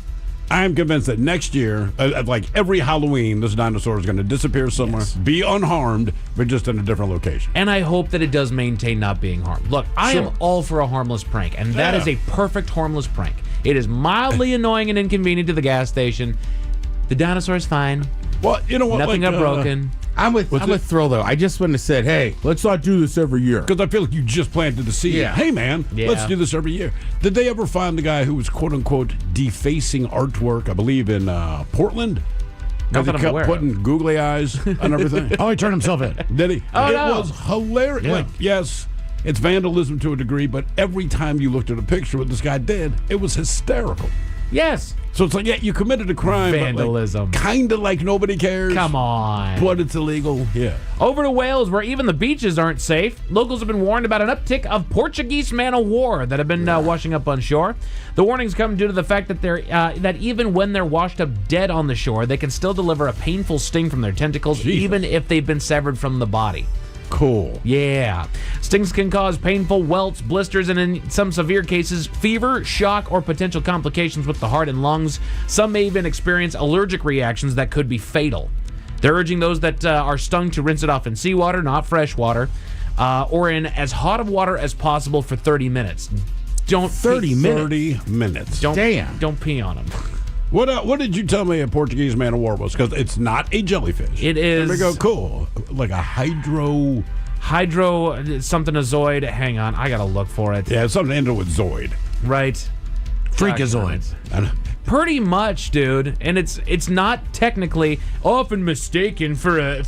Speaker 2: I'm convinced that next year, like every Halloween, this dinosaur is going to disappear somewhere, be unharmed, but just in a different location.
Speaker 1: And I hope that it does maintain not being harmed. Look, I am all for a harmless prank, and that is a perfect harmless prank. It is mildly annoying and inconvenient to the gas station. The dinosaur's fine.
Speaker 2: Well, you know what?
Speaker 1: Nothing got broken.
Speaker 3: I'm with Thrill, though. I just wouldn't have said, hey, let's not do this every year.
Speaker 2: Because I feel like you just planted the seed.
Speaker 3: Yeah.
Speaker 2: Hey, man,
Speaker 1: Yeah.
Speaker 2: let's do this every year. Did they ever find the guy who was, quote-unquote, defacing artwork, I believe, in Portland?
Speaker 1: Not
Speaker 2: Where
Speaker 1: that
Speaker 2: they
Speaker 1: I'm aware
Speaker 2: kept
Speaker 1: of.
Speaker 2: putting googly eyes and everything.
Speaker 6: Oh, he turned himself in.
Speaker 2: Did he?
Speaker 1: Oh,
Speaker 2: it
Speaker 1: no.
Speaker 2: was hilarious.
Speaker 6: Yeah.
Speaker 2: Like, yes, it's vandalism to a degree, but every time you looked at a picture of what this guy did, it was hysterical.
Speaker 1: Yes.
Speaker 2: So it's like, yeah, you committed a crime.
Speaker 1: Vandalism.
Speaker 2: Kind of like nobody cares.
Speaker 1: Come on.
Speaker 2: But it's illegal. Yeah.
Speaker 1: Over to Wales, where even the beaches aren't safe. Locals have been warned about an uptick of Portuguese man-o-war that have been washing up on shore. The warnings come due to the fact that that even when they're washed up dead on the shore, they can still deliver a painful sting from their tentacles, even if they've been severed from the body.
Speaker 2: Cool.
Speaker 1: Yeah. Stings can cause painful welts, blisters, and in some severe cases, fever, shock, or potential complications with the heart and lungs. Some may even experience allergic reactions that could be fatal. They're urging those that are stung to rinse it off in seawater, not fresh water, or in as hot of water as possible for 30 minutes. Don't
Speaker 2: 30 minutes.
Speaker 1: Don't pee on them.
Speaker 2: What did you tell me a Portuguese man-o-war was? Because it's not a jellyfish.
Speaker 1: It is.
Speaker 2: There we go. Cool. Like a hydro
Speaker 1: something a zoid. Hang on, I gotta look for it.
Speaker 2: Yeah, it's something to end with zoid.
Speaker 1: Right.
Speaker 6: Freakazoid.
Speaker 1: Pretty much, dude. And it's not technically often mistaken for a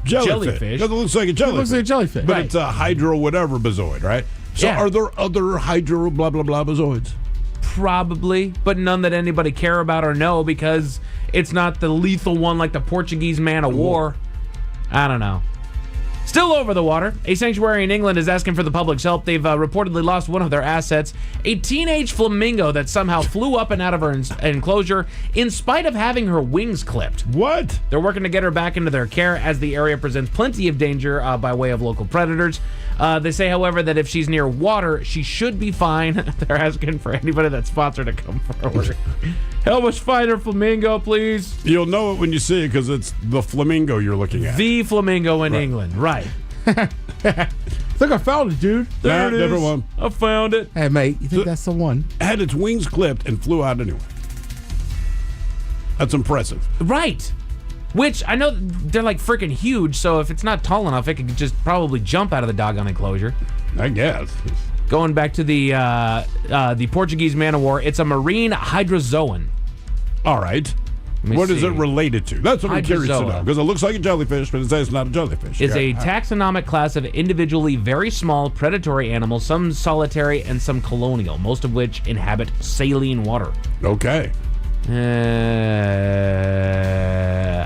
Speaker 1: jellyfish.
Speaker 2: It looks like a jellyfish.
Speaker 3: It looks like a jellyfish.
Speaker 2: But
Speaker 1: Right.
Speaker 2: it's a hydro whatever bazoid, right? So
Speaker 1: Yeah.
Speaker 2: are there other hydro blah blah blah bazoids?
Speaker 1: Probably, but none that anybody care about or know because it's not the lethal one like the Portuguese man-o-war. I don't know. Still over the water, a sanctuary in England is asking for the public's help. They've reportedly lost one of their assets, a teenage flamingo that somehow flew up and out of her enclosure in spite of having her wings clipped.
Speaker 2: What?
Speaker 1: They're working to get her back into their care as the area presents plenty of danger by way of local predators. They say, however, that if she's near water, she should be fine. They're asking for anybody that's sponsored to come forward. How much finer flamingo, please?
Speaker 2: You'll know it when you see it because it's the flamingo you're looking at.
Speaker 1: The flamingo in England, right.
Speaker 3: I think I found it, dude.
Speaker 1: There it is.
Speaker 2: Different one.
Speaker 1: I found it.
Speaker 3: Hey, mate, you think that's the one?
Speaker 2: Had its wings clipped and flew out anyway. That's impressive.
Speaker 1: Right. Which, I know they're like freaking huge, so if it's not tall enough, it could just probably jump out of the doggone enclosure.
Speaker 2: I guess.
Speaker 1: Going back to the Portuguese man-o-war, it's a marine hydrozoan.
Speaker 2: All right. What is it related to? That's what I'm curious to know. Because it looks like a jellyfish, but it says it's not a jellyfish.
Speaker 1: It's a taxonomic class of individually very small predatory animals, some solitary and some colonial, most of which inhabit saline water.
Speaker 2: Okay.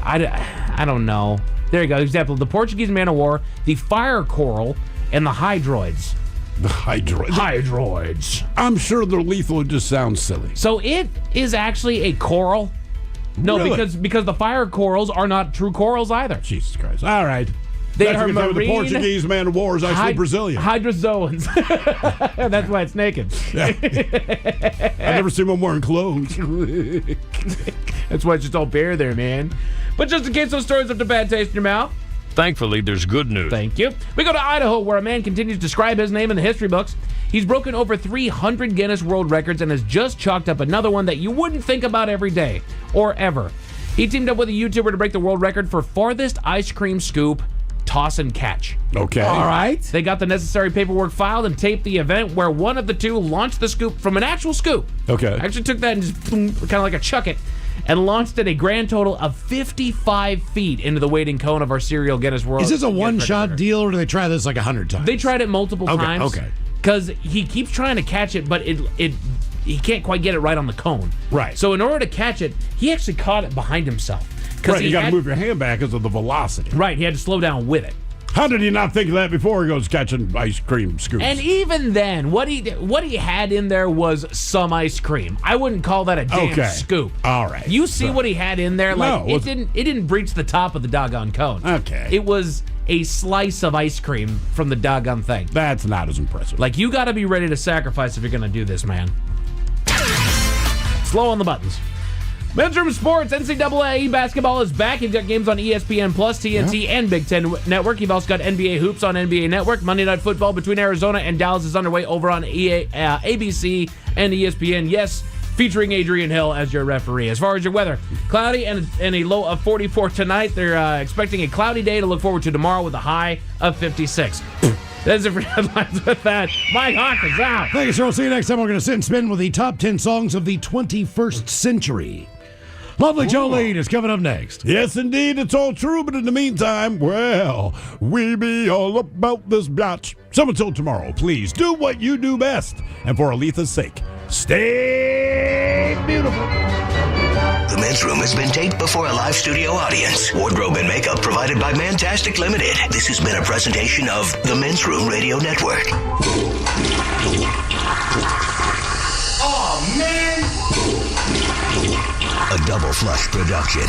Speaker 1: I don't know. There you go. Example, the Portuguese man-o-war, the fire coral, and the hydroids.
Speaker 2: The hydroids.
Speaker 1: Hydroids.
Speaker 2: I'm sure they're lethal. It just sounds silly.
Speaker 1: So it is actually a coral. No,
Speaker 2: Really?
Speaker 1: because the fire corals are not true corals either.
Speaker 2: Jesus Christ. All right.
Speaker 1: They
Speaker 2: That's
Speaker 1: are
Speaker 2: because the
Speaker 1: marine
Speaker 2: Portuguese man of war is actually Brazilian.
Speaker 1: Hydrozoans. That's why it's naked.
Speaker 2: I've never seen one wearing clothes.
Speaker 1: That's why it's just all bare there, man. But just in case those stories left a bad taste in your mouth.
Speaker 25: Thankfully, there's good news.
Speaker 1: Thank you. We go to Idaho, where a man continues to describe his name in the history books. He's broken over 300 Guinness World Records and has just chalked up another one that you wouldn't think about every day or ever. He teamed up with a YouTuber to break the world record for farthest ice cream scoop, toss and catch.
Speaker 2: Okay.
Speaker 3: All right.
Speaker 1: They got the necessary paperwork filed and taped the event where one of the two launched the scoop from an actual scoop.
Speaker 2: Okay.
Speaker 1: Actually took that and just kind of like a chuck it and launched it a grand total of 55 feet into the waiting cone of our serial Guinness World.
Speaker 6: Is this a one-shot deal, or do they try this like 100 times?
Speaker 1: They tried it multiple times.
Speaker 6: Okay.
Speaker 1: Because he keeps trying to catch it, but he can't quite get it right on the cone.
Speaker 2: Right.
Speaker 1: So in order to catch it, he actually caught it behind himself.
Speaker 2: Right, you got to move your hand back because of the velocity.
Speaker 1: Right, he had to slow down with it.
Speaker 2: How did he not think of that before he goes catching ice cream scoops?
Speaker 1: And even then, what he had in there was some ice cream. I wouldn't call that a damn scoop.
Speaker 2: All right.
Speaker 1: You see what he had in there? Like
Speaker 2: No,
Speaker 1: it didn't breach the top of the doggone cone.
Speaker 2: Okay.
Speaker 1: It was a slice of ice cream from the doggone thing.
Speaker 2: That's not as impressive.
Speaker 1: Like, you got to be ready to sacrifice if you're going to do this, man. Slow on the buttons. Men's Room Sports, NCAA basketball is back. You've got games on ESPN+, TNT, and Big Ten Network. You've also got NBA Hoops on NBA Network. Monday Night Football between Arizona and Dallas is underway over on ABC and ESPN. Yes, featuring Adrian Hill as your referee. As far as your weather, cloudy and a low of 44 tonight. They're expecting a cloudy day to look forward to tomorrow with a high of 56. That's it for headlines with that. Mike Hawk is out.
Speaker 6: Thank you, sir. We'll see you next time. We're going to sit and spin with the top 10 songs of the 21st century. Lovely Jolene is coming up next.
Speaker 2: Yes, indeed, it's all true, but in the meantime, well, we be all about this biatch. So until tomorrow, please do what you do best. And for Aletha's sake, stay beautiful.
Speaker 16: The Men's Room has been taped before a live studio audience. Wardrobe and makeup provided by Mantastic Limited. This has been a presentation of the Men's Room Radio Network. Oh, man! A Double Flush production.